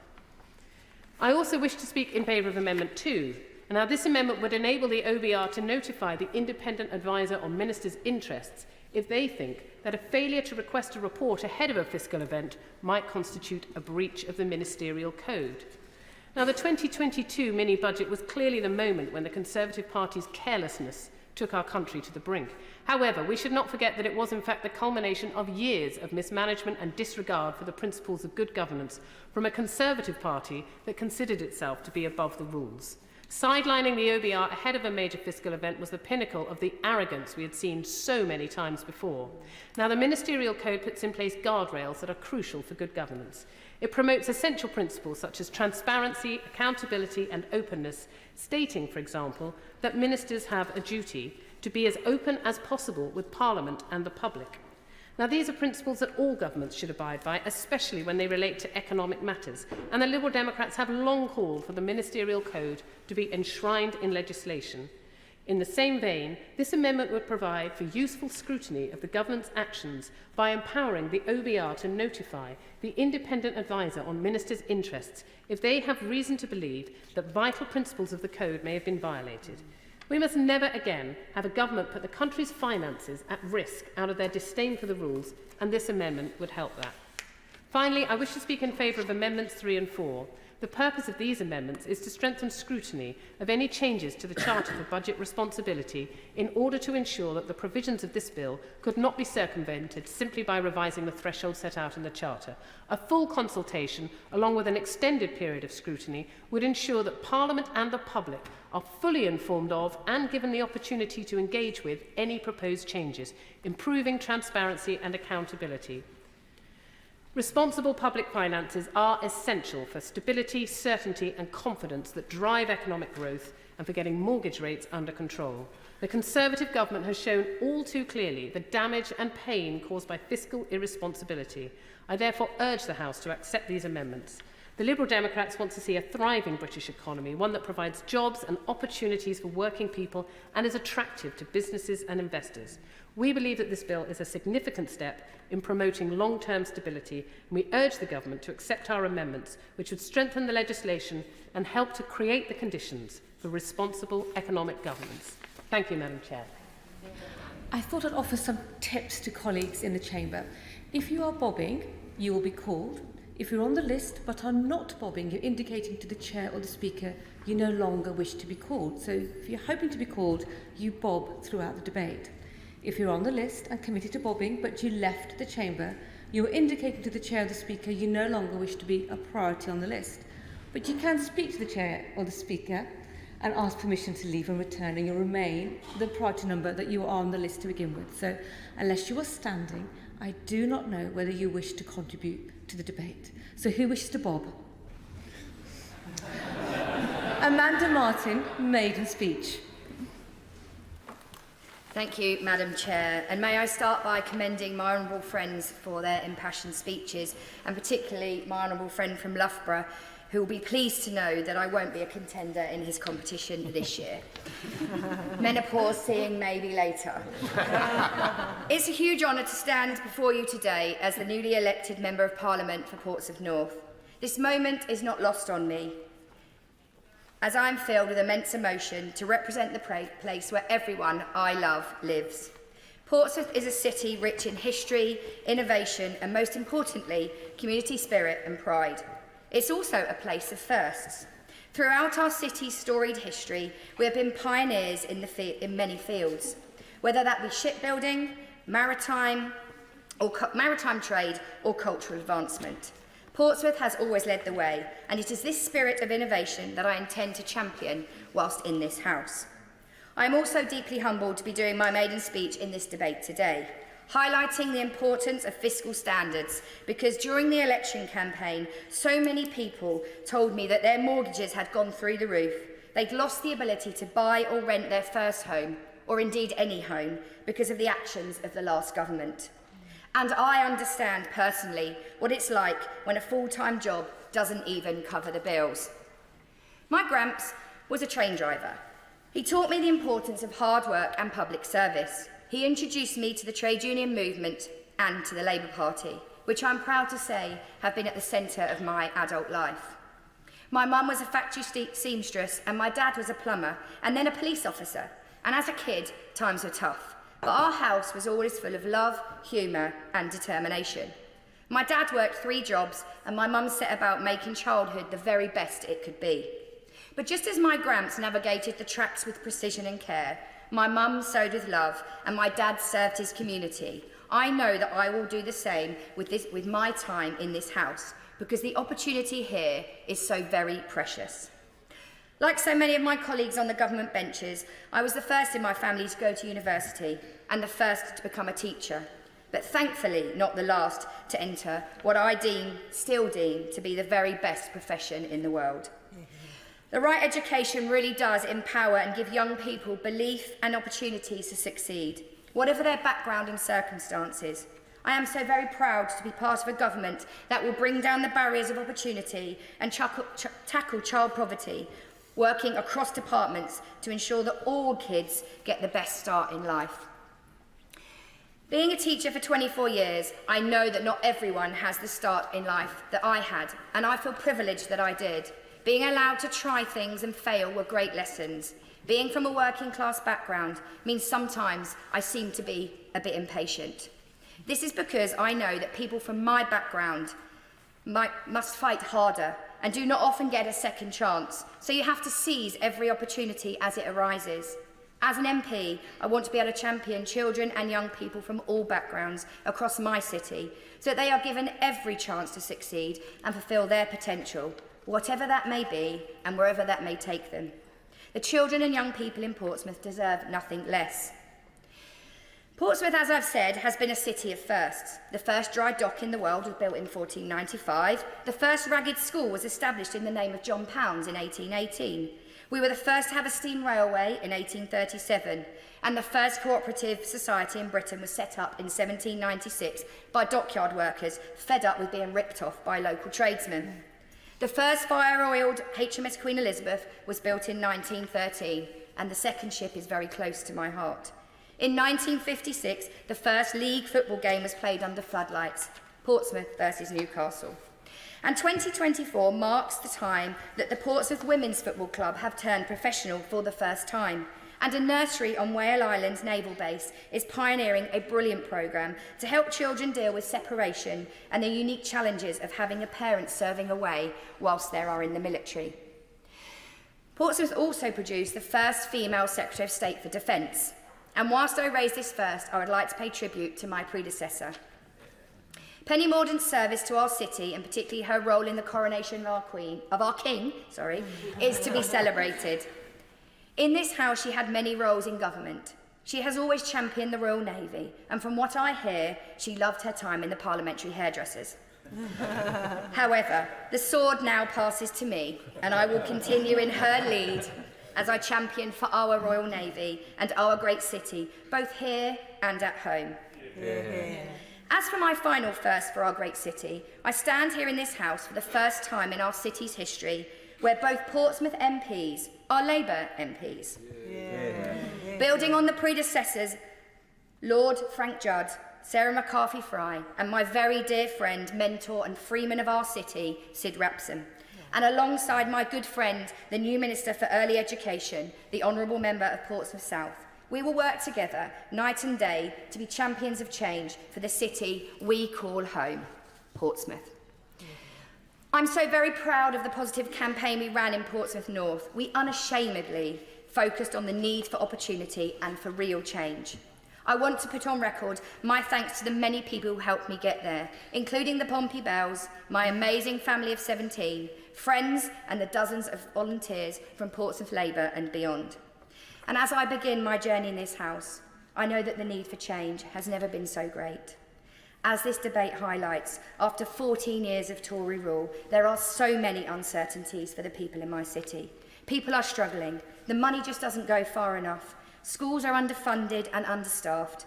I also wish to speak in favour of Amendment 2. Now, this amendment would enable the OBR to notify the independent adviser on ministers' interests if they think that a failure to request a report ahead of a fiscal event might constitute a breach of the ministerial code. Now, the 2022 mini-budget was clearly the moment when the Conservative Party's carelessness took our country to the brink. However, we should not forget that it was in fact the culmination of years of mismanagement and disregard for the principles of good governance from a Conservative Party that considered itself to be above the rules. Sidelining the OBR ahead of a major fiscal event was the pinnacle of the arrogance we had seen so many times before. Now, the Ministerial Code puts in place guardrails that are crucial for good governance. It promotes essential principles such as transparency, accountability and openness, stating, for example, that ministers have a duty to be as open as possible with Parliament and the public. Now, these are principles that all governments should abide by, especially when they relate to economic matters, and the Liberal Democrats have long called for the Ministerial Code to be enshrined in legislation. In the same vein, this amendment would provide for useful scrutiny of the government's actions by empowering the OBR to notify the independent adviser on ministers' interests if they have reason to believe that vital principles of the code may have been violated. We must never again have a government put the country's finances at risk out of their disdain for the rules, and this amendment would help that. Finally, I wish to speak in favour of Amendments 3 and 4. The purpose of these amendments is to strengthen scrutiny of any changes to the Charter for Budget Responsibility in order to ensure that the provisions of this bill could not be circumvented simply by revising the threshold set out in the Charter. A full consultation, along with an extended period of scrutiny, would ensure that Parliament and the public are fully informed of and given the opportunity to engage with any proposed changes, improving transparency and accountability. Responsible public finances are essential for stability, certainty and confidence that drive economic growth and for getting mortgage rates under control. The Conservative government has shown all too clearly the damage and pain caused by fiscal irresponsibility. I therefore urge the House to accept these amendments. The Liberal Democrats want to see a thriving British economy, one that provides jobs and opportunities for working people and is attractive to businesses and investors. We believe that this bill is a significant step in promoting long-term stability, and we urge the government to accept our amendments, which would strengthen the legislation and help to create the conditions for responsible economic governance. Thank you, Madam Chair. I thought I'd offer some tips to colleagues in the chamber. If you are bobbing, you will be called. If you're on the list but are not bobbing, you're indicating to the chair or the speaker you no longer wish to be called. So if you're hoping to be called, you bob throughout the debate. If you're on the list and committed to bobbing but you left the chamber, you're indicating to the chair or the speaker you no longer wish to be a priority on the list. But you can speak to the chair or the speaker and ask permission to leave and return, and you'll remain the priority number that you are on the list to begin with. So unless you are standing, I do not know whether you wish to contribute to the debate. So who wishes to bob? Amanda Martin, maiden speech. Thank you, Madam Chair. And may I start by commending my honourable friends for their impassioned speeches, and particularly my honourable friend from Loughborough, who will be pleased to know that I won't be a contender in his competition this year. Menopause seeing maybe later. It's a huge honour to stand before you today as the newly elected Member of Parliament for Portsmouth North. This moment is not lost on me, as I am filled with immense emotion to represent the place where everyone I love lives. Portsmouth is a city rich in history, innovation, and most importantly, community spirit and pride. It's also a place of firsts. Throughout our city's storied history, we have been pioneers in many fields, whether that be shipbuilding, maritime trade, or cultural advancement. Portsmouth has always led the way, and it is this spirit of innovation that I intend to champion whilst in this House. I am also deeply humbled to be doing my maiden speech in this debate today, highlighting the importance of fiscal standards, because during the election campaign, so many people told me that their mortgages had gone through the roof. They'd lost the ability to buy or rent their first home, or indeed any home, because of the actions of the last government. And I understand personally what it's like when a full-time job doesn't even cover the bills. My Gramps was a train driver. He taught me the importance of hard work and public service. He introduced me to the trade union movement and to the Labour Party, which I'm proud to say have been at the centre of my adult life. My mum was a factory seamstress and my dad was a plumber and then a police officer. And as a kid, times were tough. But our house was always full of love, humour and determination. My dad worked 3 jobs and my mum set about making childhood the very best it could be. But just as my Gramps navigated the tracks with precision and care, my mum sewed with love and my dad served his community. I know that I will do the same with my time in this House, because the opportunity here is so very precious. Like so many of my colleagues on the government benches, I was the first in my family to go to university and the first to become a teacher, but thankfully not the last to enter what I still deem to be the very best profession in the world. The right education really does empower and give young people belief and opportunities to succeed, whatever their background and circumstances. I am so very proud to be part of a government that will bring down the barriers of opportunity and tackle child poverty, working across departments to ensure that all kids get the best start in life. Being a teacher for 24 years, I know that not everyone has the start in life that I had, and I feel privileged that I did. Being allowed to try things and fail were great lessons. Being from a working class background means sometimes I seem to be a bit impatient. This is because I know that people from my background must fight harder and do not often get a second chance, so you have to seize every opportunity as it arises. As an MP, I want to be able to champion children and young people from all backgrounds across my city, so that they are given every chance to succeed and fulfil their potential, whatever that may be and wherever that may take them. The children and young people in Portsmouth deserve nothing less. Portsmouth, as I've said, has been a city of firsts. The first dry dock in the world was built in 1495. The first ragged school was established in the name of John Pounds in 1818. We were the first to have a steam railway in 1837, and the first cooperative society in Britain was set up in 1796 by dockyard workers fed up with being ripped off by local tradesmen. The first fire-oiled HMS Queen Elizabeth was built in 1913, and the second ship is very close to my heart. In 1956, the first league football game was played under floodlights, Portsmouth versus Newcastle. And 2024 marks the time that the Portsmouth Women's Football Club have turned professional for the first time. And a nursery on Whale Island's naval base is pioneering a brilliant programme to help children deal with separation and the unique challenges of having a parent serving away whilst they are in the military. Portsmouth also produced the first female Secretary of State for Defence. And whilst I raise this first, I would like to pay tribute to my predecessor. Penny Mordaunt's service to our city, and particularly her role in the coronation of our king, is to be celebrated. In this House, she had many roles in government. She has always championed the Royal Navy, and from what I hear, she loved her time in the parliamentary hairdressers. However, the sword now passes to me, and I will continue in her lead as I champion for our Royal Navy and our great city, both here and at home. As for my final first for our great city, I stand here in this House for the first time in our city's history where both Portsmouth MPs are Labour MPs. Building on the predecessors, Lord Frank Judd, Sarah McCarthy-Fry, and my very dear friend, mentor and freeman of our city, Sid Rapson, and alongside my good friend, the new Minister for Early Education, the Honourable Member of Portsmouth South, we will work together night and day to be champions of change for the city we call home, Portsmouth. I'm so very proud of the positive campaign we ran in Portsmouth North. We unashamedly focused on the need for opportunity and for real change. I want to put on record my thanks to the many people who helped me get there, including the Pompey Bells, my amazing family of 17, friends and the dozens of volunteers from Portsmouth Labour and beyond. And as I begin my journey in this House, I know that the need for change has never been so great. As this debate highlights, after 14 years of Tory rule, there are so many uncertainties for the people in my city. People are struggling. The money just doesn't go far enough. Schools are underfunded and understaffed.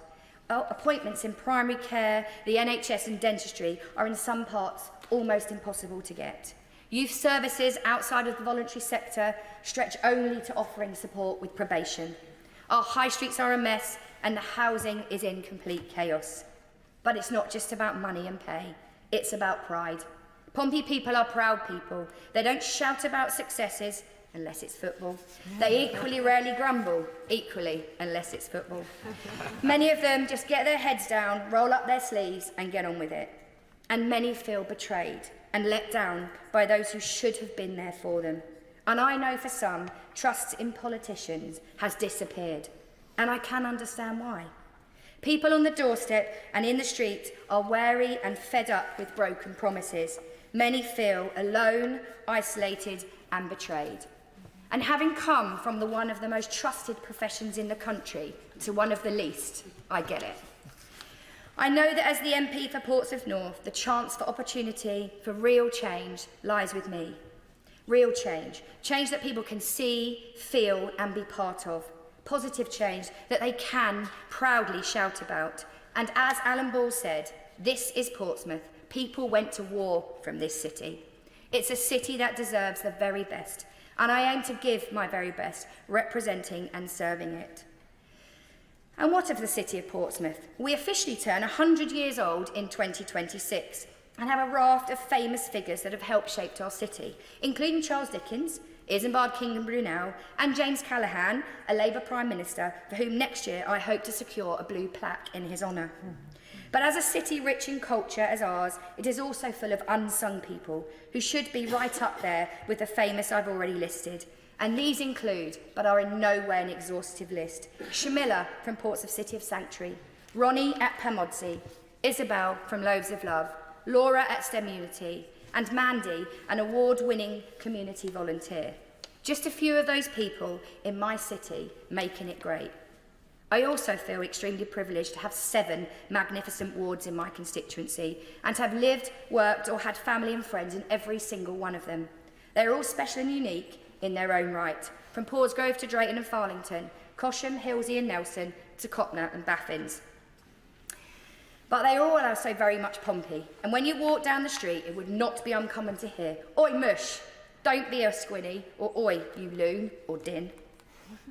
Appointments in primary care, the NHS and dentistry are in some parts almost impossible to get. Youth services outside of the voluntary sector stretch only to offering support with probation. Our high streets are a mess and the housing is in complete chaos. But it's not just about money and pay, it's about pride. Pompey people are proud people. They don't shout about successes unless it's football. They equally rarely grumble, equally, unless it's football. Many of them just get their heads down, roll up their sleeves and get on with it. And many feel betrayed and let down by those who should have been there for them. And I know for some, trust in politicians has disappeared. And I can understand why. People on the doorstep and in the street are wary and fed up with broken promises. Many feel alone, isolated and betrayed. And having come from one of the most trusted professions in the country to one of the least, I get it. I know that as the MP for Portsmouth North, the chance for opportunity for real change lies with me. Real change. Change that people can see, feel and be part of. Positive change that they can proudly shout about. And as Alan Ball said, this is Portsmouth. People went to war from this city. It's a city that deserves the very best. And I aim to give my very best, representing and serving it. And what of the city of Portsmouth? We officially turn 100 years old in 2026 and have a raft of famous figures that have helped shape our city, including Charles Dickens, Isambard King and Brunel, and James Callaghan, a Labour Prime Minister, for whom next year I hope to secure a blue plaque in his honour. But as a city rich in culture as ours, it is also full of unsung people who should be right up there with the famous I've already listed. And these include, but are in no way an exhaustive list, Shamilla from Portsmouth City of Sanctuary, Ronnie at Pamodzi, Isabel from Loaves of Love, Laura at STEM Unity, and Mandy, an award-winning community volunteer. Just a few of those people in my city making it great. I also feel extremely privileged to have 7 magnificent wards in my constituency and to have lived, worked or had family and friends in every single one of them. They're all special and unique in their own right, from Porsgrove to Drayton and Farlington, Cosham, Hilsey and Nelson to Copner and Baffins. But they are all also very much Pompey, and when you walk down the street it would not be uncommon to hear, "Oi mush, don't be a squinny," or "Oi, you loon," or "din."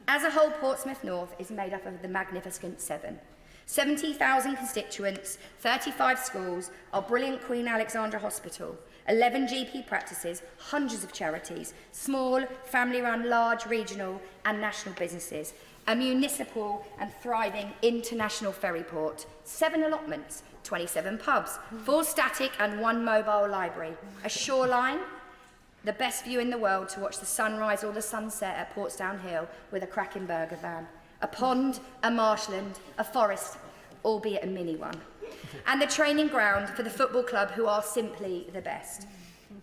As a whole, Portsmouth North is made up of the magnificent 7. 70,000 constituents, 35 schools, our brilliant Queen Alexandra Hospital, 11 GP practices, hundreds of charities, small, family-run, large, regional and national businesses, a municipal and thriving international ferry port, 7 allotments, 27 pubs, 4 static and 1 mobile library, a shoreline, the best view in the world to watch the sunrise or the sunset at Portsdown Hill with a cracking burger van, a pond, a marshland, a forest, albeit a mini one, and the training ground for the football club who are simply the best.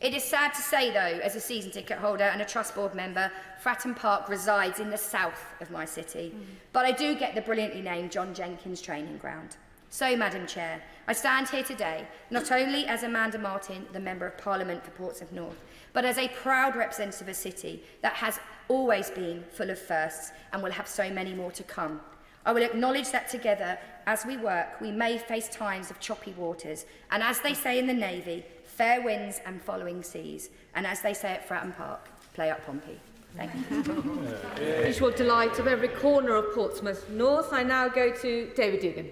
It is sad to say, though, as a season ticket holder and a trust board member, Fratton Park resides in the south of my city, but I do get the brilliantly named John Jenkins training ground. So, Madam Chair, I stand here today not only as Amanda Martin, the Member of Parliament for Portsmouth North, but as a proud representative of a city that has always been full of firsts and will have so many more to come. I will acknowledge that together, as we work, we may face times of choppy waters, and as they say in the Navy, fair winds and following seas, and as they say at Fratton Park, play up Pompey. Thank you. Visual delight of every corner of Portsmouth North. I now go to David Dugan.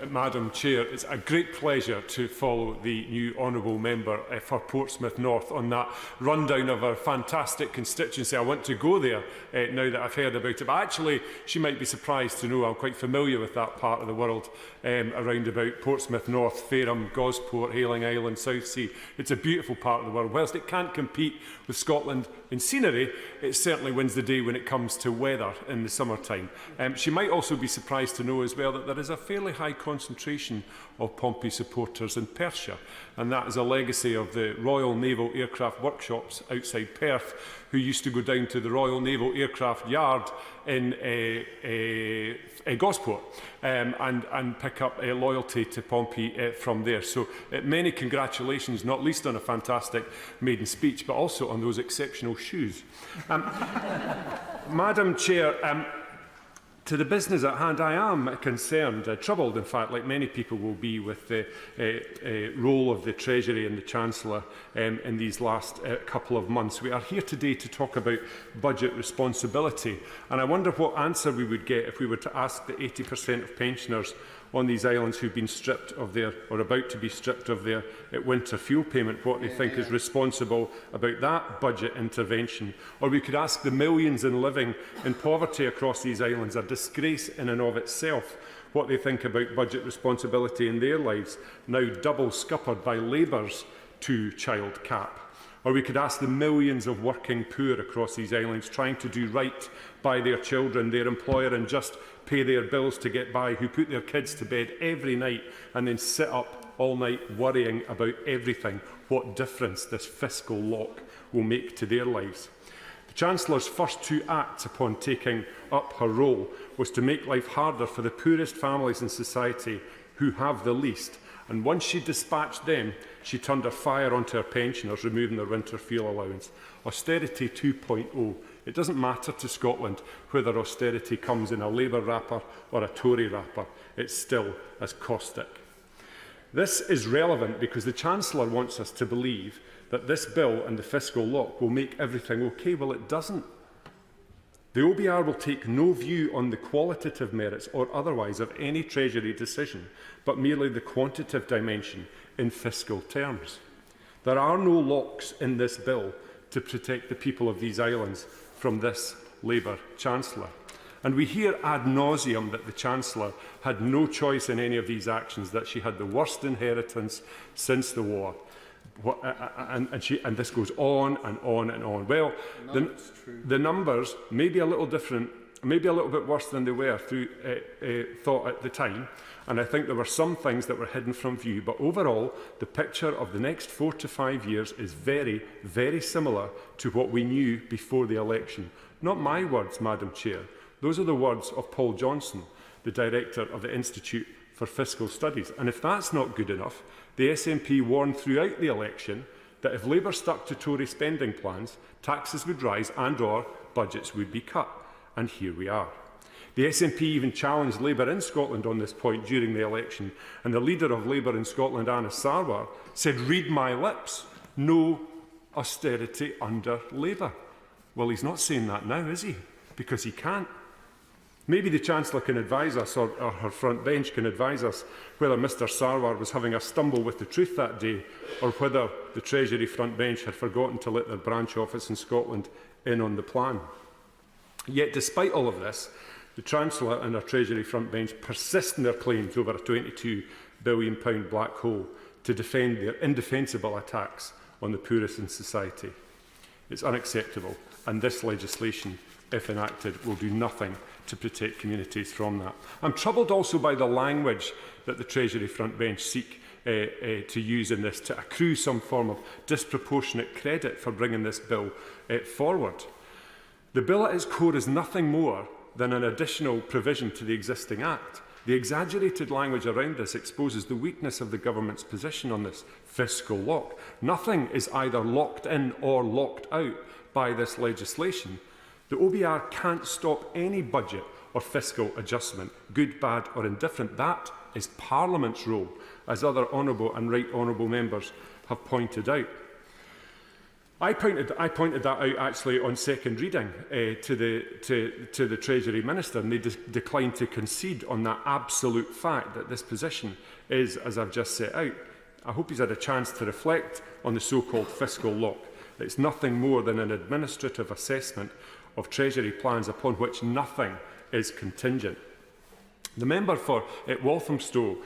Madam Chair, it's a great pleasure to follow the new Honourable Member for Portsmouth North on that rundown of our fantastic constituency. I want to go there now that I've heard about it, but actually she might be surprised to know I'm quite familiar with that part of the world around about Portsmouth North, Fareham, Gosport, Hayling Island, Southsea. It's a beautiful part of the world. Whilst it can't compete with Scotland in scenery, it certainly wins the day when it comes to weather in the summertime. She might also be surprised to know as well that there is a fairly high concentration of Pompey supporters in Perthshire, and that is a legacy of the Royal Naval Aircraft Workshops outside Perth, who used to go down to the Royal Naval Aircraft Yard in Gosport and pick up a loyalty to Pompey from there. So many congratulations, not least on a fantastic maiden speech, but also on those exceptional shoes. Madam Chair, to the business at hand, I am concerned, troubled in fact, like many people will be, with the role of the Treasury and the Chancellor in these last couple of months. We are here today to talk about budget responsibility, and I wonder what answer we would get if we were to ask the 80% of pensioners on these islands who've been stripped of their, or about to be stripped of their winter fuel payment, what they think is responsible about that budget intervention. Or we could ask the millions living in poverty across these islands, a disgrace in and of itself, what they think about budget responsibility in their lives, now double scuppered by Labour's two-child cap. Or we could ask the millions of working poor across these islands trying to do right by their children, their employer, and just pay their bills to get by, who put their kids to bed every night and then sit up all night worrying about everything, what difference this fiscal lock will make to their lives. The Chancellor's first two acts upon taking up her role was to make life harder for the poorest families in society who have the least. And once she dispatched them, she turned her fire onto her pensioners, removing their winter fuel allowance. Austerity 2.0. It doesn't matter to Scotland whether austerity comes in a Labour wrapper or a Tory wrapper. It's still as caustic. This is relevant because the Chancellor wants us to believe that this bill and the fiscal lock will make everything okay. Well, it doesn't. The OBR will take no view on the qualitative merits or otherwise of any Treasury decision, but merely the quantitative dimension in fiscal terms. There are no locks in this bill to protect the people of these islands from this Labour Chancellor. And we hear ad nauseum that the Chancellor had no choice in any of these actions, that she had the worst inheritance since the war. And this goes on and on and on. Well, the numbers may be a little different, maybe a little bit worse than they were through thought at the time. And I think there were some things that were hidden from view. But overall, the picture of the next 4 to 5 years is very, very similar to what we knew before the election. Not my words, Madam Chair. Those are the words of Paul Johnson, the Director of the Institute for Fiscal Studies. And if that's not good enough, the SNP warned throughout the election that if Labour stuck to Tory spending plans, taxes would rise and/or budgets would be cut. And here we are. The SNP even challenged Labour in Scotland on this point during the election, and the leader of Labour in Scotland, Anas Sarwar, said, "Read my lips, no austerity under Labour." Well, he's not saying that now, is he? Because he can't. Maybe the Chancellor can advise us, or her front bench can advise us, whether Mr Sarwar was having a stumble with the truth that day, or whether the Treasury front bench had forgotten to let their branch office in Scotland in on the plan. Yet, despite all of this, the Chancellor and her Treasury front bench persist in their claims over a £22 billion black hole to defend their indefensible attacks on the poorest in society. It's unacceptable, and this legislation, if enacted, will do nothing to protect communities from that. I'm troubled also by the language that the Treasury front bench seek to use in this, to accrue some form of disproportionate credit for bringing this bill forward. The bill at its core is nothing more than an additional provision to the existing Act. The The exaggerated language around this exposes the weakness of the government's position on this fiscal lock. Nothing is either locked in or locked out by this legislation. The OBR can't stop any budget or fiscal adjustment, good, bad or indifferent. That is Parliament's role, as other honourable and right honourable members have pointed out. I pointed that out actually on second reading to the Treasury Minister, and they declined to concede on that absolute fact that this position is, as I've just set out. I hope he's had a chance to reflect on the so-called fiscal lock. It's nothing more than an administrative assessment of Treasury plans upon which nothing is contingent. The member for Walthamstow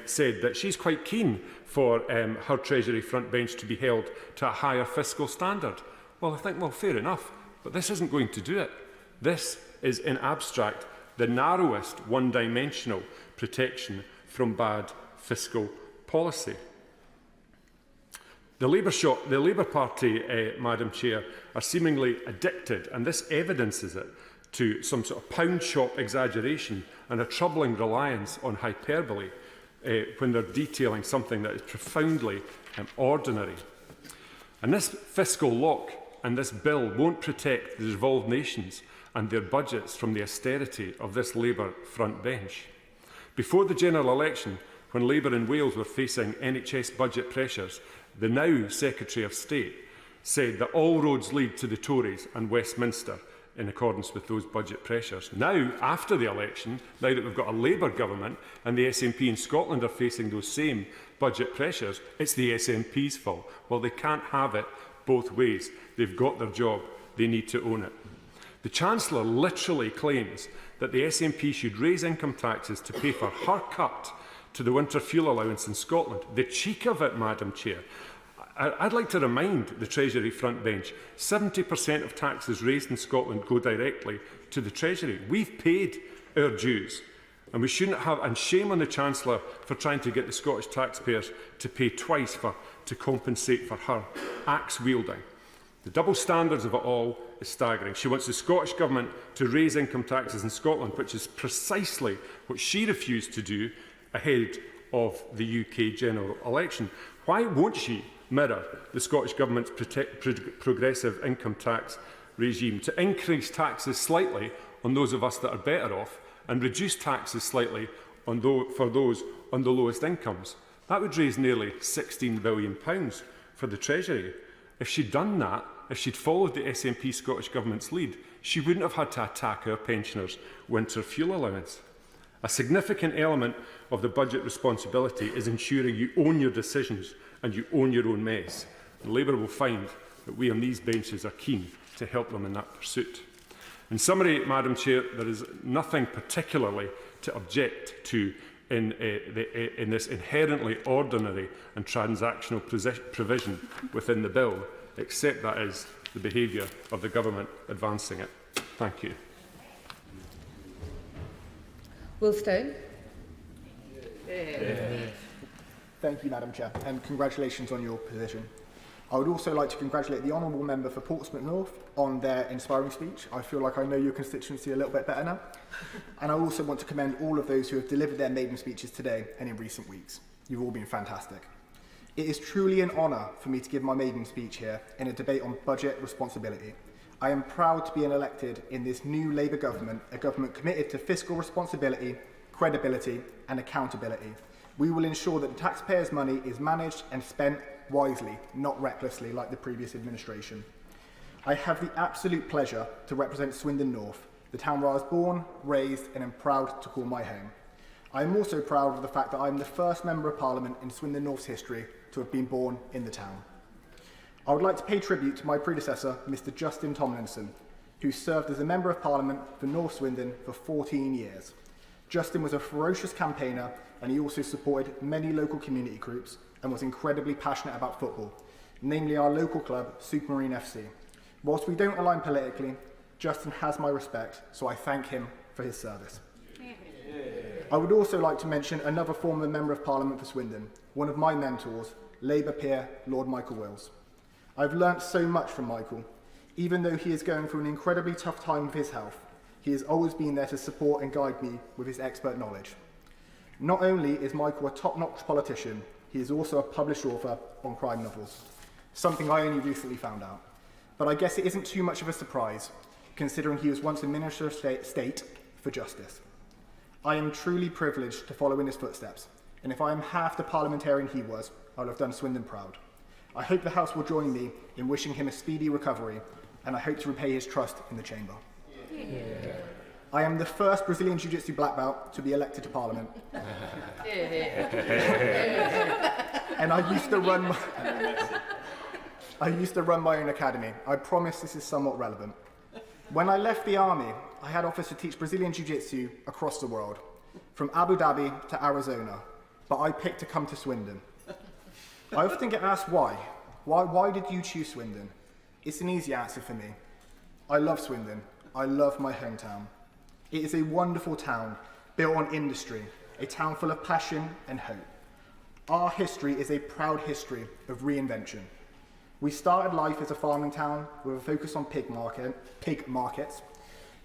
said that she's quite keen for her Treasury front bench to be held to a higher fiscal standard. Well, I think, well, fair enough, but this isn't going to do it. This is, in abstract, the narrowest one-dimensional protection from bad fiscal policy. The Labour Party, Madam Chair, are seemingly addicted, and this evidences it, to some sort of pound shop exaggeration and a troubling reliance on hyperbole when they're detailing something that is profoundly ordinary. And this fiscal lock and this bill won't protect the devolved nations and their budgets from the austerity of this Labour front bench. Before the general election, when Labour in Wales were facing NHS budget pressures, the now Secretary of State said that all roads lead to the Tories and Westminster, in accordance with those budget pressures. Now, after the election, now that we've got a Labour government and the SNP in Scotland are facing those same budget pressures, it's the SNP's fault. Well, they can't have it both ways. They've got their job. They need to own it. The Chancellor literally claims that the SNP should raise income taxes to pay for her cut to the winter fuel allowance in Scotland. The cheek of it, Madam Chair. I'd like to remind the Treasury front bench, 70% of taxes raised in Scotland go directly to the Treasury. We've paid our dues, and we shouldn't have, and shame on the Chancellor for trying to get the Scottish taxpayers to pay twice to compensate for her axe wielding. The double standards of it all is staggering. She wants the Scottish Government to raise income taxes in Scotland, which is precisely what she refused to do ahead of the UK general election. Why won't she mirror the Scottish Government's progressive income tax regime to increase taxes slightly on those of us that are better off and reduce taxes slightly for those on the lowest incomes? That would raise nearly £16 billion for the Treasury. If she'd done that, if she'd followed the SNP Scottish Government's lead, she wouldn't have had to attack our pensioners' winter fuel allowance. A significant element of the budget responsibility is ensuring you own your decisions and you own your own mess. And Labour will find that we on these benches are keen to help them in that pursuit. In summary, Madam Chair, there is nothing particularly to object to in this inherently ordinary and transactional provision within the bill, except that is the behaviour of the government advancing it. Thank you. Will Stone. Thank you, Madam Chair, and congratulations on your position. I would also like to congratulate the Honourable Member for Portsmouth North on their inspiring speech. I feel like I know your constituency a little bit better now. And I also want to commend all of those who have delivered their maiden speeches today and in recent weeks. You've all been fantastic. It is truly an honour for me to give my maiden speech here in a debate on budget responsibility. I am proud to be elected in this new Labour government, a government committed to fiscal responsibility, credibility and accountability. We will ensure that the taxpayers' money is managed and spent wisely, not recklessly like the previous administration. I have the absolute pleasure to represent Swindon North, the town where I was born, raised and am proud to call my home. I am also proud of the fact that I am the first Member of Parliament in Swindon North's history to have been born in the town. I would like to pay tribute to my predecessor, Mr. Justin Tomlinson, who served as a Member of Parliament for North Swindon for 14 years. Justin was a ferocious campaigner and he also supported many local community groups and was incredibly passionate about football, namely our local club, Supermarine FC. Whilst we don't align politically, Justin has my respect, so I thank him for his service. I would also like to mention another former Member of Parliament for Swindon, one of my mentors, Labour peer Lord Michael Wills. I've learnt so much from Michael. Even though he is going through an incredibly tough time with his health, he has always been there to support and guide me with his expert knowledge. Not only is Michael a top-notch politician, he is also a published author on crime novels, something I only recently found out. But I guess it isn't too much of a surprise, considering he was once a Minister of State for Justice. I am truly privileged to follow in his footsteps, and if I am half the parliamentarian he was, I will have done Swindon proud. I hope the House will join me in wishing him a speedy recovery, and I hope to repay his trust in the Chamber. Yeah. I am the first Brazilian Jiu-Jitsu black belt to be elected to Parliament. And I used to run my own academy. I promise this is somewhat relevant. When I left the army, I had offers to teach Brazilian Jiu-Jitsu across the world, from Abu Dhabi to Arizona, but I picked to come to Swindon. I often get asked why. Why did you choose Swindon? It's an easy answer for me. I love Swindon. I love my hometown. It is a wonderful town, built on industry, a town full of passion and hope. Our history is a proud history of reinvention. We started life as a farming town with a focus on pig markets.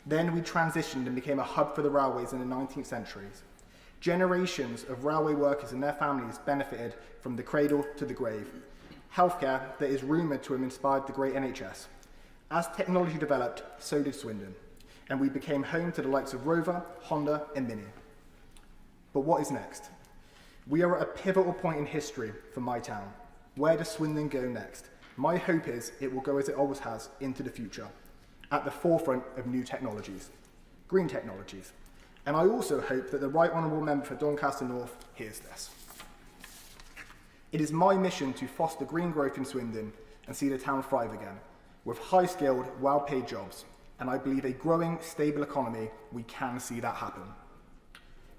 Then we transitioned and became a hub for the railways in the 19th century. Generations of railway workers and their families benefited from the cradle to the grave. Healthcare that is rumoured to have inspired the great NHS. As technology developed, so did Swindon, and we became home to the likes of Rover, Honda and Mini. But what is next? We are at a pivotal point in history for my town. Where does Swindon go next? My hope is it will go as it always has, into the future, at the forefront of new technologies, green technologies. And I also hope that the Right Honourable Member for Doncaster North hears this. It is my mission to foster green growth in Swindon and see the town thrive again, with high-skilled, well-paid jobs. And I believe a growing, stable economy, we can see that happen.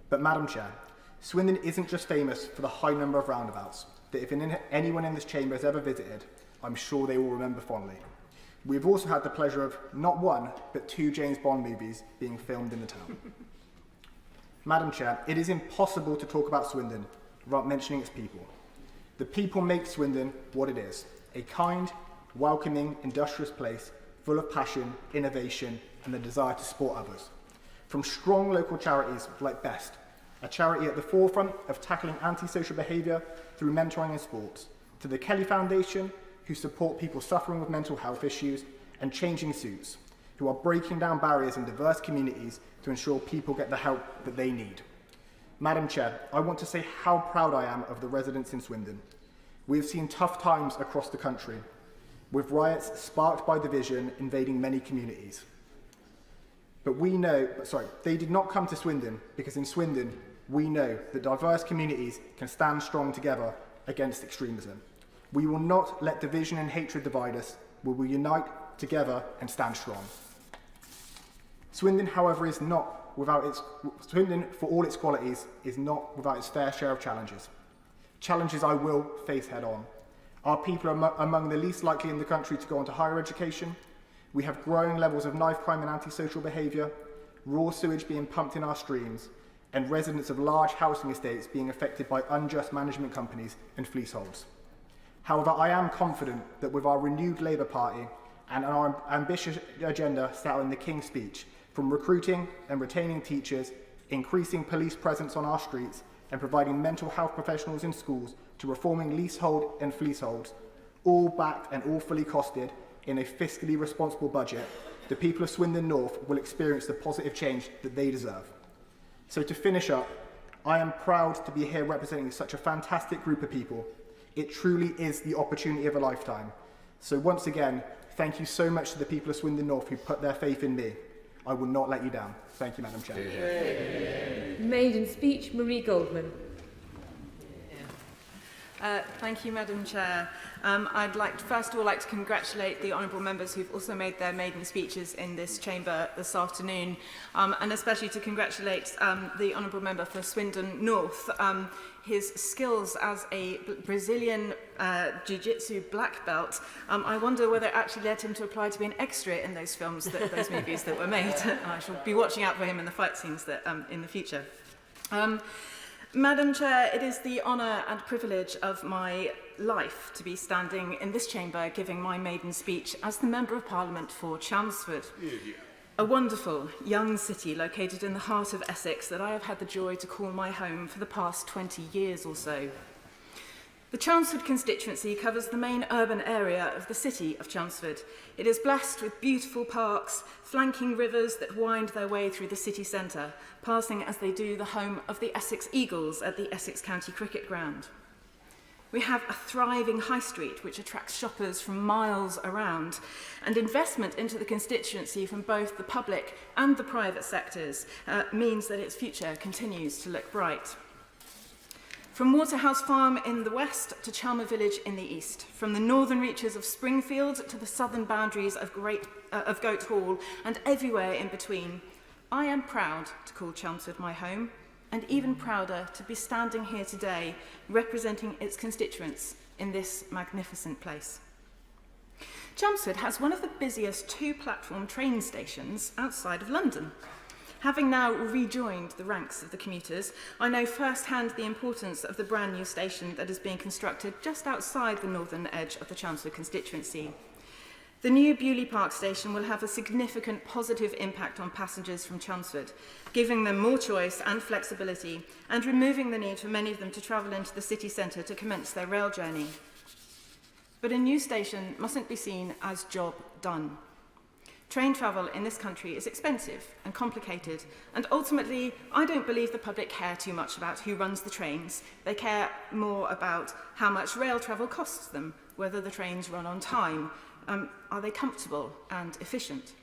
But Madam Chair, Swindon isn't just famous for the high number of roundabouts that if anyone in this chamber has ever visited, I'm sure they will remember fondly. We've also had the pleasure of not one, but 2 James Bond movies being filmed in the town. Madam Chair, it is impossible to talk about Swindon without mentioning its people. The people make Swindon what it is, a kind, welcoming, industrious place full of passion, innovation and the desire to support others. From strong local charities like BEST, a charity at the forefront of tackling antisocial behaviour through mentoring and sports, to the Kelly Foundation, who support people suffering with mental health issues, and Changing Suits, who are breaking down barriers in diverse communities to ensure people get the help that they need. Madam Chair, I want to say how proud I am of the residents in Swindon. We have seen tough times across the country, with riots sparked by division invading many communities. But they did not come to Swindon because in Swindon, we know that diverse communities can stand strong together against extremism. We will not let division and hatred divide us. We will unite together and stand strong. Swindon, however, is not without its Swindon, for all its qualities, is not without its fair share of challenges. Challenges I will face head on. Our people are among the least likely in the country to go on to higher education. We have growing levels of knife crime and antisocial behaviour, raw sewage being pumped in our streams, and residents of large housing estates being affected by unjust management companies and fleaseholds. However, I am confident that with our renewed Labour Party and our ambitious agenda set out in the King's Speech, from recruiting and retaining teachers, increasing police presence on our streets, and providing mental health professionals in schools, to reforming leasehold and fleaseholds, all backed and all fully costed in a fiscally responsible budget, the people of Swindon North will experience the positive change that they deserve. So to finish up, I am proud to be here representing such a fantastic group of people. It truly is the opportunity of a lifetime. So once again, thank you so much to the people of Swindon North who put their faith in me. I will not let you down. Thank you, Madam Chair. Maiden speech, Marie Goldman. Thank you, Madam Chair. I'd first of all like to congratulate the honourable members who've also made their maiden speeches in this chamber this afternoon, and especially to congratulate the honourable member for Swindon North. His skills as a Brazilian Jiu-Jitsu black belt, I wonder whether it actually led him to apply to be an extra in those films, those movies that were made. I shall be watching out for him in the fight scenes in the future. Madam Chair, it is the honour and privilege of my life to be standing in this chamber giving my maiden speech as the Member of Parliament for Chelmsford. a wonderful young city located in the heart of Essex that I have had the joy to call my home for the past 20 years or so. The Chelmsford constituency covers the main urban area of the city of Chelmsford. It is blessed with beautiful parks, flanking rivers that wind their way through the city centre, passing as they do the home of the Essex Eagles at the Essex County Cricket Ground. We have a thriving high street which attracts shoppers from miles around, and investment into the constituency from both the public and the private sectors means that its future continues to look bright. From Waterhouse Farm in the west to Chalmer Village in the east, from the northern reaches of Springfield to the southern boundaries of Goat Hall and everywhere in between, I am proud to call Chelmsford my home, and even prouder to be standing here today representing its constituents in this magnificent place. Chelmsford has one of the busiest two-platform train stations outside of London. Having now rejoined the ranks of the commuters, I know firsthand the importance of the brand new station that is being constructed just outside the northern edge of the Chelmsford constituency. The new Bewley Park station will have a significant positive impact on passengers from Chelmsford, giving them more choice and flexibility and removing the need for many of them to travel into the city centre to commence their rail journey. But a new station mustn't be seen as job done. Train travel in this country is expensive and complicated, and ultimately, I don't believe the public care too much about who runs the trains. They care more about how much rail travel costs them, whether the trains run on time, are they comfortable and efficient?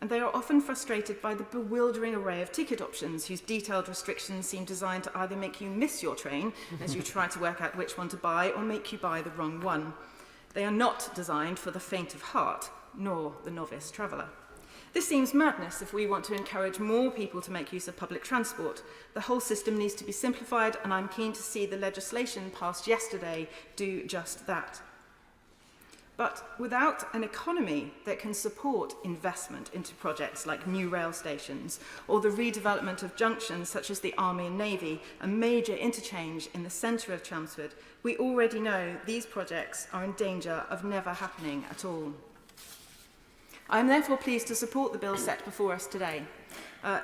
And they are often frustrated by the bewildering array of ticket options whose detailed restrictions seem designed to either make you miss your train as you try to work out which one to buy or make you buy the wrong one. They are not designed for the faint of heart, nor the novice traveller. This seems madness if we want to encourage more people to make use of public transport. The whole system needs to be simplified, and I'm keen to see the legislation passed yesterday do just that. But without an economy that can support investment into projects like new rail stations or the redevelopment of junctions such as the Army and Navy, a major interchange in the centre of Chelmsford, we already know these projects are in danger of never happening at all. I am therefore pleased to support the bill set before us today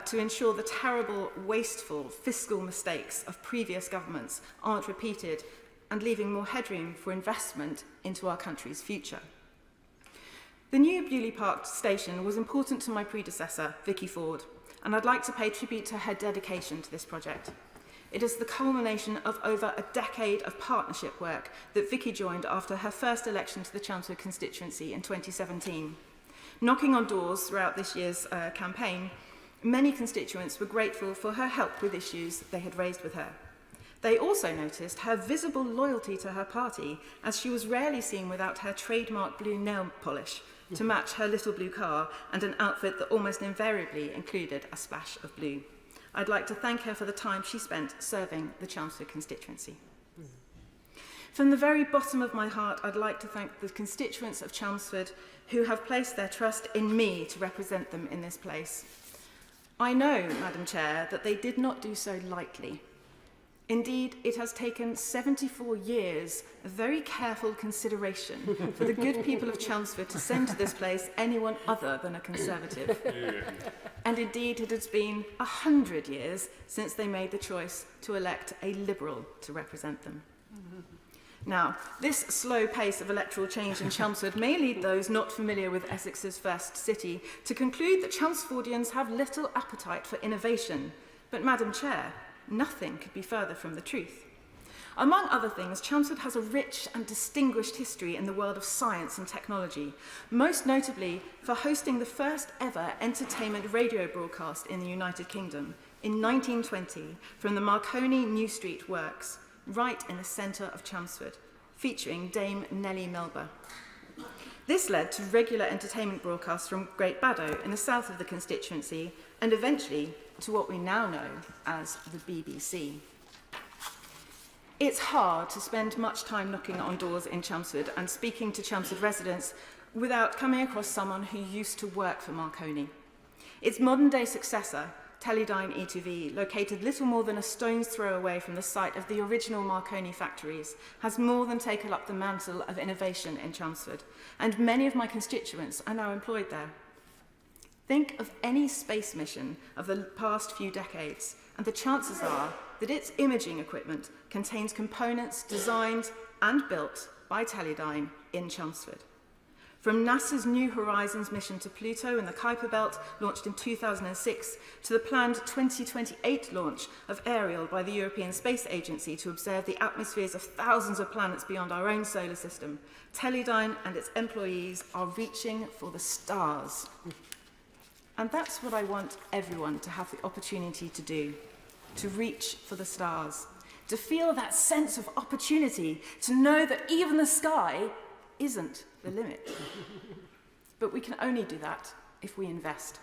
to ensure the terrible, wasteful fiscal mistakes of previous governments aren't repeated and leaving more headroom for investment into our country's future. The new Bewley Park station was important to my predecessor, Vicky Ford, and I'd like to pay tribute to her dedication to this project. It is the culmination of over a decade of partnership work that Vicky joined after her first election to the Chelmsford constituency in 2017. Knocking on doors throughout this year's campaign, many constituents were grateful for her help with issues they had raised with her. They also noticed her visible loyalty to her party, as she was rarely seen without her trademark blue nail polish to match her little blue car and an outfit that almost invariably included a splash of blue. I'd like to thank her for the time she spent serving the Chelmsford constituency. From the very bottom of my heart, I'd like to thank the constituents of Chelmsford who have placed their trust in me to represent them in this place. I know, Madam Chair, that they did not do so lightly. Indeed, it has taken 74 years of very careful consideration for the good people of Chelmsford to send to this place anyone other than a Conservative. And indeed, it has been 100 years since they made the choice to elect a Liberal to represent them. Now, this slow pace of electoral change in Chelmsford may lead those not familiar with Essex's first city to conclude that Chelmsfordians have little appetite for innovation. But, Madam Chair, nothing could be further from the truth. Among other things, Chelmsford has a rich and distinguished history in the world of science and technology, most notably for hosting the first ever entertainment radio broadcast in the United Kingdom in 1920 from the Marconi New Street Works, right in the centre of Chelmsford, featuring Dame Nellie Melba. This led to regular entertainment broadcasts from Great Baddow in the south of the constituency, and eventually to what we now know as the BBC. It's hard to spend much time knocking on doors in Chelmsford and speaking to Chelmsford residents without coming across someone who used to work for Marconi. Its modern-day successor, Teledyne E2V, located little more than a stone's throw away from the site of the original Marconi factories, has more than taken up the mantle of innovation in Chelmsford, and many of my constituents are now employed there. Think of any space mission of the past few decades, and the chances are that its imaging equipment contains components designed and built by Teledyne in Chelmsford. From NASA's New Horizons mission to Pluto and the Kuiper Belt, launched in 2006, to the planned 2028 launch of Ariel by the European Space Agency to observe the atmospheres of thousands of planets beyond our own solar system, Teledyne and its employees are reaching for the stars. And that's what I want everyone to have the opportunity to do, to reach for the stars, to feel that sense of opportunity, to know that even the sky isn't the limit. But we can only do that if we invest.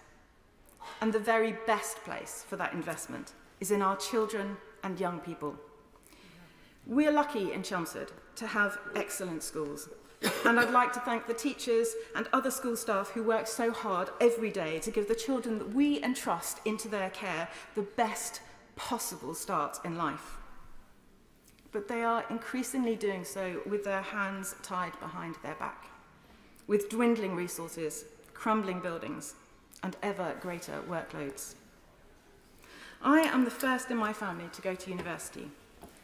And the very best place for that investment is in our children and young people. We're lucky in Chelmsford to have excellent schools. And I'd like to thank the teachers and other school staff who work so hard every day to give the children that we entrust into their care the best possible start in life. But they are increasingly doing so with their hands tied behind their back, with dwindling resources, crumbling buildings, and ever greater workloads. I am the first in my family to go to university,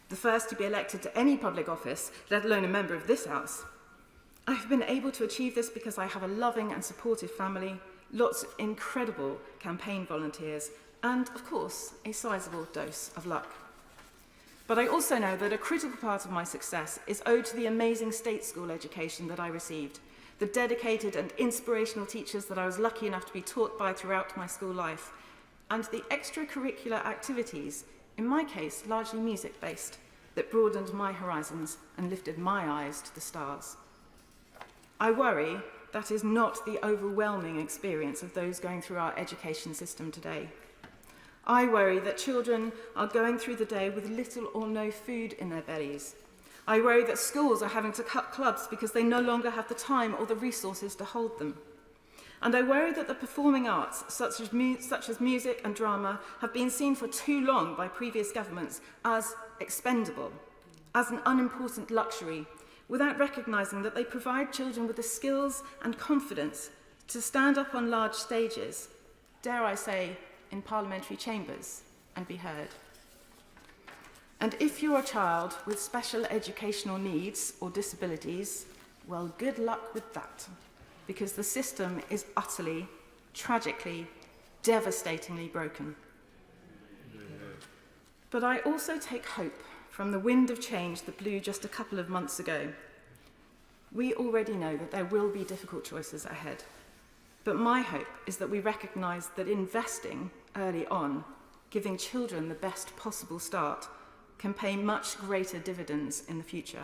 the first to be elected to any public office, let alone a member of this House. I've been able to achieve this because I have a loving and supportive family, lots of incredible campaign volunteers, and, of course, a sizable dose of luck. But I also know that a critical part of my success is owed to the amazing state school education that I received, the dedicated and inspirational teachers that I was lucky enough to be taught by throughout my school life, and the extracurricular activities, in my case largely music-based, that broadened my horizons and lifted my eyes to the stars. I worry that is not the overwhelming experience of those going through our education system today. I worry that children are going through the day with little or no food in their bellies. I worry that schools are having to cut clubs because they no longer have the time or the resources to hold them. And I worry that the performing arts, such as music and drama, have been seen for too long by previous governments as expendable, as an unimportant luxury, without recognising that they provide children with the skills and confidence to stand up on large stages, dare I say, in parliamentary chambers, and be heard. And if you're a child with special educational needs or disabilities, well, good luck with that, because the system is utterly, tragically, devastatingly broken. But I also take hope from the wind of change that blew just a couple of months ago. We already know that there will be difficult choices ahead. But my hope is that we recognise that investing early on, giving children the best possible start, can pay much greater dividends in the future.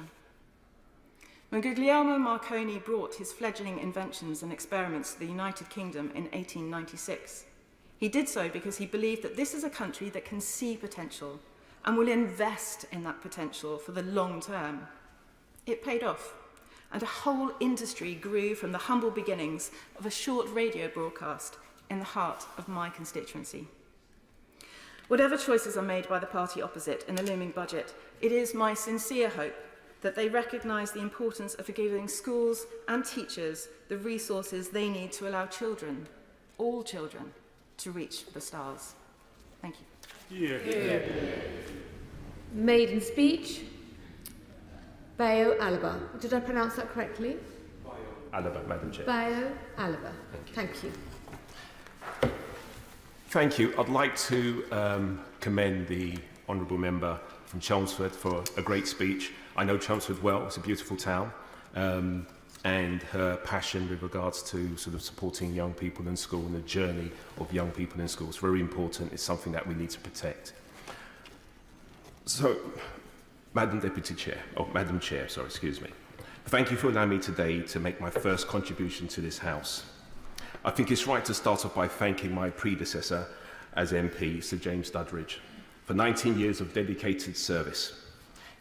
When Guglielmo Marconi brought his fledgling inventions and experiments to the United Kingdom in 1896, he did so because he believed that this is a country that can see potential and will invest in that potential for the long term. It paid off, and a whole industry grew from the humble beginnings of a short radio broadcast in the heart of my constituency. Whatever choices are made by the party opposite in the looming budget, it is my sincere hope that they recognise the importance of giving schools and teachers the resources they need to allow children, all children, to reach the stars. Thank you. Yeah. Maiden speech. Bayo Alaba. Did I pronounce that correctly? Alaba, Madam Chair. Bayo Alaba. Thank you. Thank you. I'd like to commend the honourable member from Chelmsford for a great speech. I know Chelmsford well. It's a beautiful town. And her passion with regards to sort of supporting young people in school and the journey of young people in school is very important. It's something that we need to protect. So, Madam Chair, excuse me. Thank you for allowing me today to make my first contribution to this House. I think it's right to start off by thanking my predecessor as MP, Sir James Duddridge, for 19 years of dedicated service.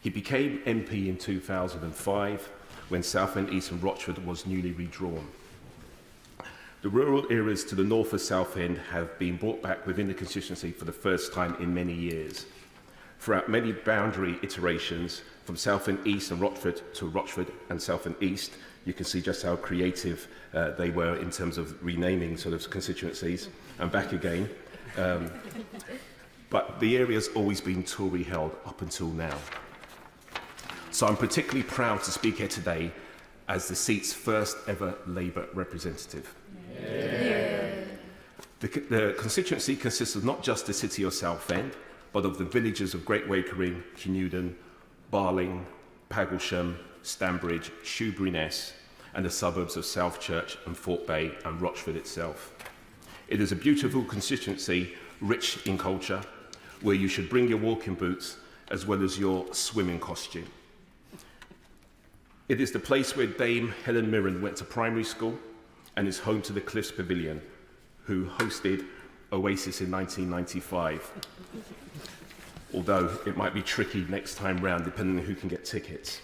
He became MP in 2005 when Southend, East and Rochford was newly redrawn. The rural areas to the north of Southend have been brought back within the constituency for the first time in many years. Throughout many boundary iterations, from Southend East and Rochford to Rochford and Southend East, You can see just how creative they were in terms of renaming sort of constituencies and back again. But the area's always been Tory held up until now. So I'm particularly proud to speak here today as the seat's first ever Labour representative. The constituency consists of not just the city of Southend, but of the villages of Great Wakering, Canewdon, Barling, Paglesham, Stanbridge, Shoebury-Ness, and the suburbs of Southchurch and Fort Bay and Rochford itself. It is a beautiful constituency, rich in culture, where you should bring your walking boots as well as your swimming costume. It is the place where Dame Helen Mirren went to primary school and is home to the Cliffs Pavilion, who hosted Oasis in 1995. Although it might be tricky next time round, depending on who can get tickets.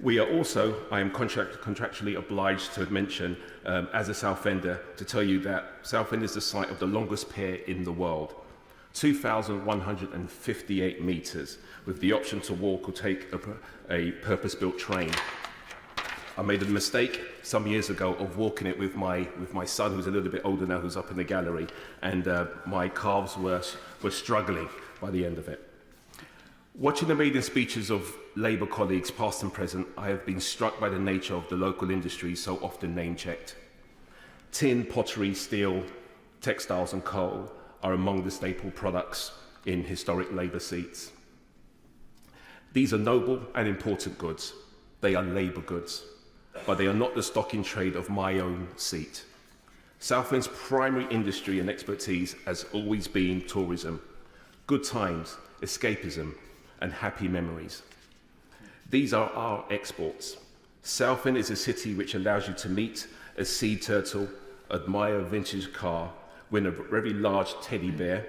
We are also, I am contractually obliged to mention, as a Southender, to tell you that Southend is the site of the longest pier in the world, 2,158 metres, with the option to walk or take a purpose-built train. I made a mistake some years ago of walking it with my son, who's a little bit older now, who's up in the gallery, and my calves were struggling by the end of it. Watching the maiden speeches of Labour colleagues, past and present, I have been struck by the nature of the local industries so often name-checked. Tin, pottery, steel, textiles and coal are among the staple products in historic Labour seats. These are noble and important goods. They are Labour goods, but they are not the stock in trade of my own seat. Southend's primary industry and expertise has always been tourism, good times, escapism, and happy memories. These are our exports. Southend is a city which allows you to meet a sea turtle, admire a vintage car, win a very large teddy bear,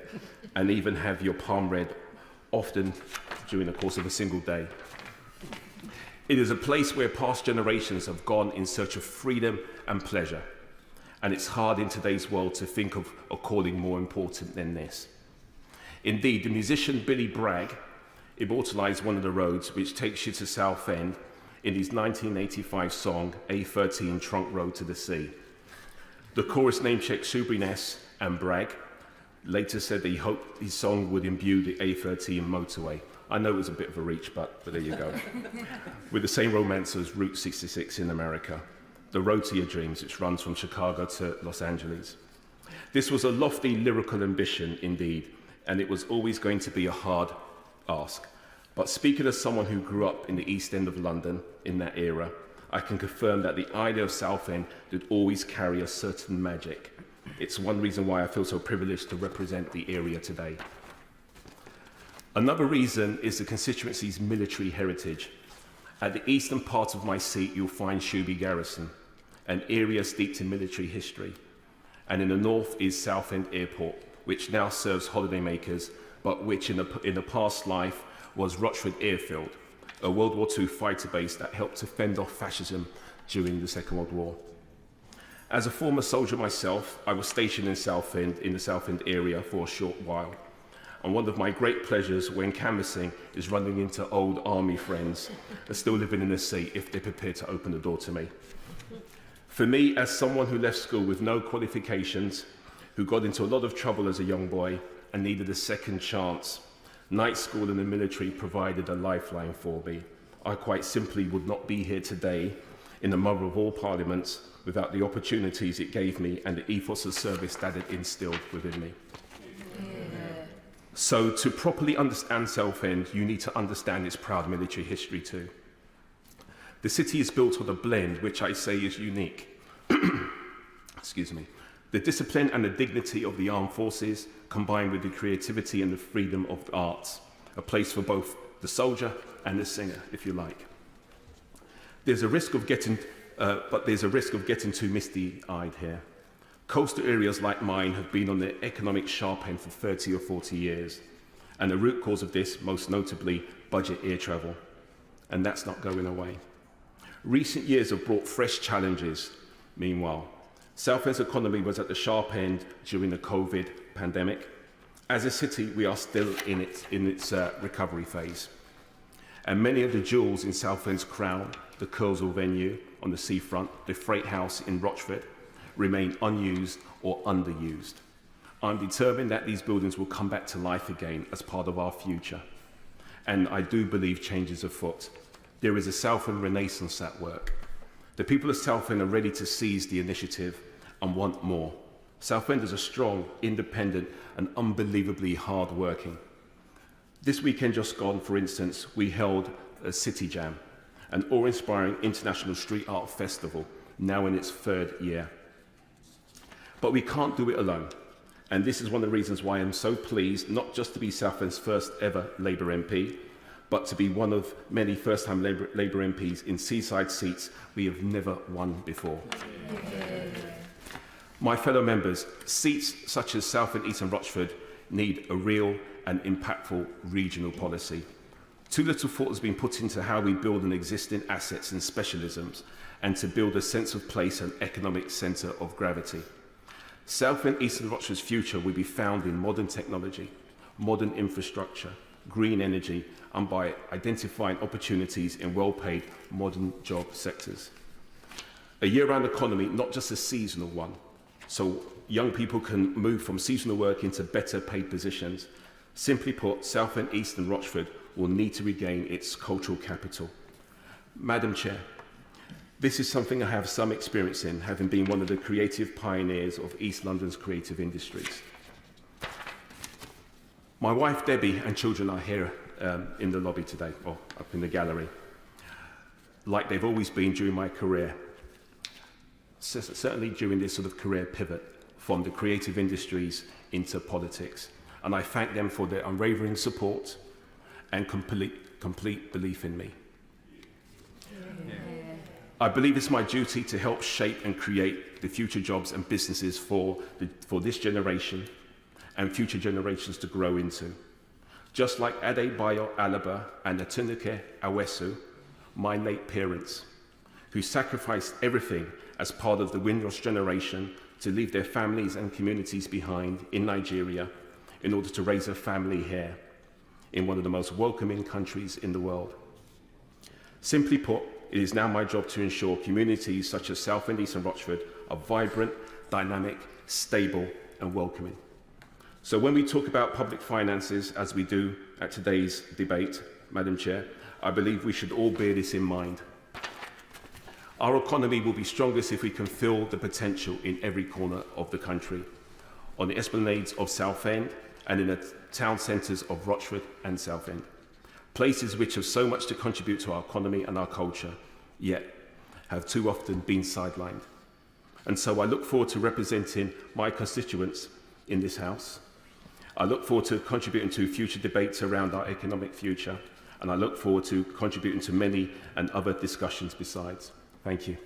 and even have your palm read, often during the course of a single day. It is a place where past generations have gone in search of freedom and pleasure, and it's hard in today's world to think of a calling more important than this. Indeed, the musician Billy Bragg immortalised one of the roads which takes you to Southend in his 1985 song, A13 Trunk Road to the Sea. The chorus name-checked Shoebury-Ness and Bragg later said that he hoped his song would imbue the A13 motorway. I know it was a bit of a reach, but there you go. With the same romance as Route 66 in America, the road to your dreams, which runs from Chicago to Los Angeles. This was a lofty lyrical ambition indeed, and it was always going to be a hard ask. But speaking as someone who grew up in the East End of London in that era, I can confirm that the idea of Southend did always carry a certain magic. It's one reason why I feel so privileged to represent the area today. Another reason is the constituency's military heritage. At the eastern part of my seat, you'll find Shoeby Garrison, an area steeped in military history. And in the north is Southend Airport, which now serves holidaymakers, but which in the past life was Rochford Airfield, a World War II fighter base that helped to fend off fascism during the Second World War. As a former soldier myself, I was stationed in Southend, in the Southend area for a short while. And one of my great pleasures when canvassing is running into old army friends that are still living in the sea if they're prepared to open the door to me. For me, as someone who left school with no qualifications, who got into a lot of trouble as a young boy and needed a second chance, night school and the military provided a lifeline for me. I quite simply would not be here today in the mother of all parliaments without the opportunities it gave me and the ethos of service that it instilled within me. So to properly understand Southend, you need to understand its proud military history too. The city is built on a blend, which I say is unique. Excuse me. The discipline and the dignity of the armed forces, combined with the creativity and the freedom of the arts, a place for both the soldier and the singer, if you like. There's a risk of getting too misty-eyed here. Coastal areas like mine have been on the economic sharp end for 30 or 40 years, and the root cause of this, most notably, budget air travel, and that's not going away. Recent years have brought fresh challenges. Meanwhile, Southend's economy was at the sharp end during the COVID pandemic. As a city, we are still in its recovery phase, and many of the jewels in Southend's crown, the Curzon venue on the seafront, the Freight House in Rochford, remain unused or underused. I'm determined that these buildings will come back to life again as part of our future. And I do believe change is afoot. There is a Southend Renaissance at work. The people of Southend are ready to seize the initiative and want more. Southend are strong, independent, and unbelievably hard-working. This weekend just gone, for instance, we held a City Jam, an awe-inspiring international street art festival, now in its 3rd year. But we can't do it alone. And this is one of the reasons why I'm so pleased, not just to be Southend's first ever Labour MP, but to be one of many first-time Labour MPs in seaside seats we have never won before. My fellow members, seats such as Southend, East and Rochford need a real and impactful regional policy. Too little thought has been put into how we build on existing assets and specialisms and to build a sense of place and economic centre of gravity. Southend, East and Rochford's future will be found in modern technology, modern infrastructure, green energy, and by identifying opportunities in well-paid modern job sectors. A year-round economy, not just a seasonal one, so young people can move from seasonal work into better paid positions. Simply put, Southend, East and Rochford will need to regain its cultural capital. Madam Chair, this is something I have some experience in, having been one of the creative pioneers of East London's creative industries. My wife Debbie and children are here in the lobby today, or up in the gallery, like they've always been during my career. Certainly during this sort of career pivot from the creative industries into politics. And I thank them for their unwavering support and complete belief in me. I believe it's my duty to help shape and create the future jobs and businesses for this generation and future generations to grow into. Just like Adebayo Alaba and Atunike Awesu, my late parents, who sacrificed everything as part of the Windrush generation to leave their families and communities behind in Nigeria in order to raise a family here in one of the most welcoming countries in the world. Simply put, it is now my job to ensure communities such as Southend, East and Rochford are vibrant, dynamic, stable and welcoming. So when we talk about public finances, as we do at today's debate, Madam Chair, I believe we should all bear this in mind. Our economy will be strongest if we can fill the potential in every corner of the country, on the esplanades of Southend and in the town centres of Rochford and Southend, places which have so much to contribute to our economy and our culture, yet have too often been sidelined. And so I look forward to representing my constituents in this House. I look forward to contributing to future debates around our economic future, and I look forward to contributing to many and other discussions besides. Thank you.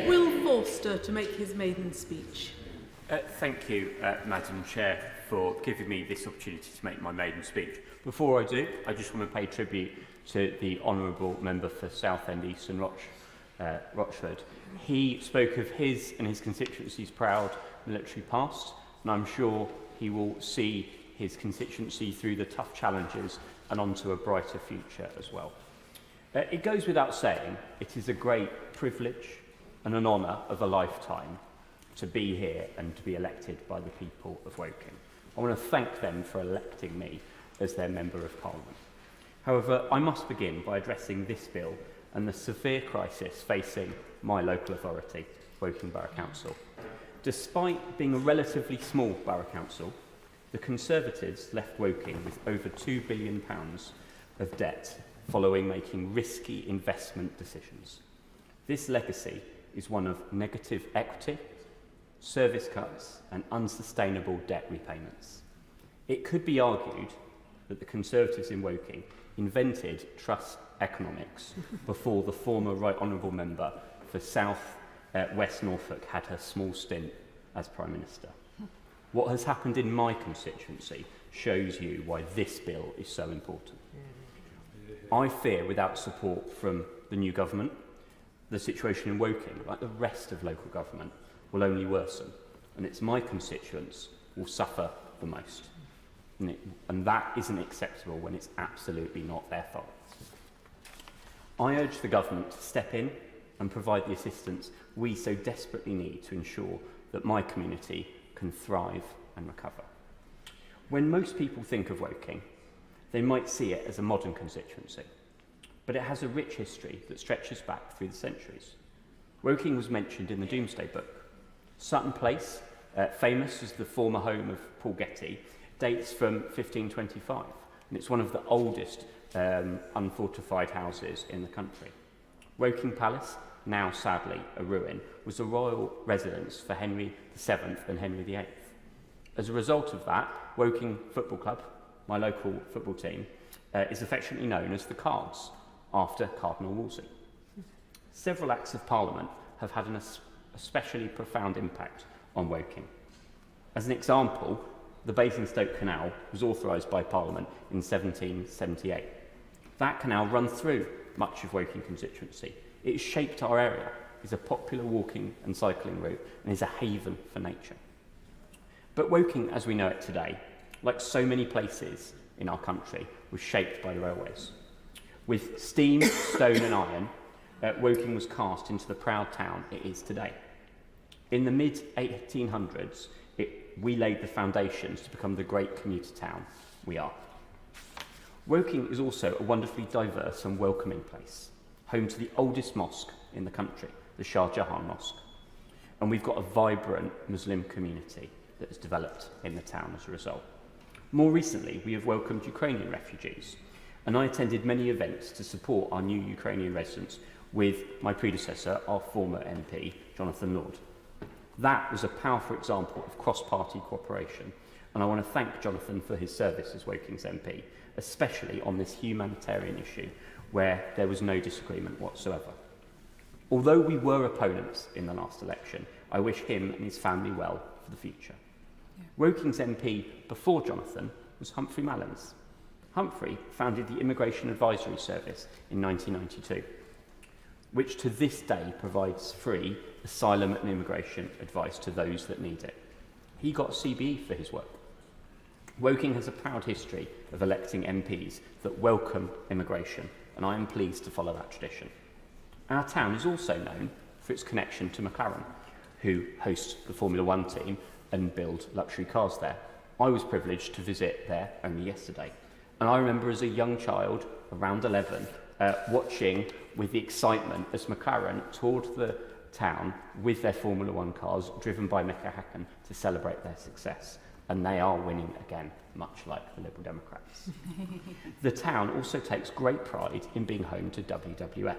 Will Forster to make his maiden speech. Thank you, Madam Chair, for giving me this opportunity to make my maiden speech. Before I do, I just want to pay tribute to the Honourable Member for Southend, East and Rochford. He spoke of his and his constituency's proud military past, and I'm sure he will see his constituency through the tough challenges and onto a brighter future as well. It goes without saying, it is a great privilege and an honour of a lifetime to be here and to be elected by the people of Woking. I want to thank them for electing me as their Member of Parliament. However, I must begin by addressing this bill and the severe crisis facing my local authority, Woking Borough Council. Despite being a relatively small borough council, the Conservatives left Woking with over £2 billion of debt following making risky investment decisions. This legacy is one of negative equity, service cuts and unsustainable debt repayments. It could be argued that the Conservatives in Woking invented trust economics before the former Right Honourable Member for South West Norfolk had her small stint as Prime Minister. What has happened in my constituency shows you why this bill is so important. I fear without support from the new government, the situation in Woking, like the rest of local government, will only worsen, and it's my constituents will suffer the most. And that isn't acceptable when it's absolutely not their fault. I urge the government to step in and provide the assistance we so desperately need to ensure that my community can thrive and recover. When most people think of Woking, they might see it as a modern constituency, but it has a rich history that stretches back through the centuries. Woking was mentioned in the Domesday Book. Sutton Place, famous as the former home of Paul Getty, dates from 1525, and it's one of the oldest unfortified houses in the country. Woking Palace, now sadly a ruin, was a royal residence for Henry VII and Henry VIII. As a result of that, Woking Football Club, my local football team, is affectionately known as the Cards, after Cardinal Wolsey. Several Acts of Parliament have had an especially profound impact on Woking. As an example, the Basingstoke Canal was authorised by Parliament in 1778. That canal runs through much of Woking constituency. It has shaped our area, is a popular walking and cycling route, and is a haven for nature. But Woking, as we know it today, like so many places in our country, was shaped by the railways. With steam, stone and iron, Woking was cast into the proud town it is today. In the mid-1800s, we laid the foundations to become the great commuter town we are. Woking is also a wonderfully diverse and welcoming place, home to the oldest mosque in the country, the Shah Jahan Mosque. And we've got a vibrant Muslim community that has developed in the town as a result. More recently, we have welcomed Ukrainian refugees, and I attended many events to support our new Ukrainian residents with my predecessor, our former MP, Jonathan Lord. That was a powerful example of cross-party cooperation, and I want to thank Jonathan for his service as Woking's MP, especially on this humanitarian issue where there was no disagreement whatsoever. Although we were opponents in the last election, I wish him and his family well for the future. Woking's MP before Jonathan was Humphrey Mallins. Humphrey founded the Immigration Advisory Service in 1992, which to this day provides free asylum and immigration advice to those that need it. He got a CBE for his work. Woking has a proud history of electing MPs that welcome immigration, and I am pleased to follow that tradition. Our town is also known for its connection to McLaren, who hosts the Formula One team and build luxury cars there. I was privileged to visit there only yesterday, and I remember as a young child, around 11, watching with the excitement as McLaren toured the town with their Formula One cars driven by Mecca Hacken to celebrate their success. And they are winning again, much like the Liberal Democrats. The town also takes great pride in being home to WWF.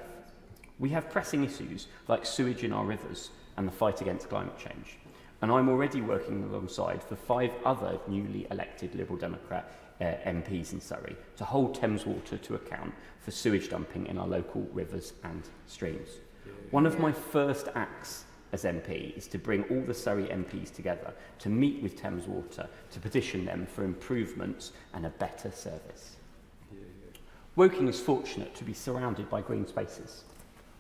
We have pressing issues like sewage in our rivers and the fight against climate change. And I'm already working alongside the 5 other newly elected Liberal Democrat MPs in Surrey to hold Thames Water to account for sewage dumping in our local rivers and streams. One of my first acts as MP is to bring all the Surrey MPs together to meet with Thames Water to petition them for improvements and a better service. Woking is fortunate to be surrounded by green spaces.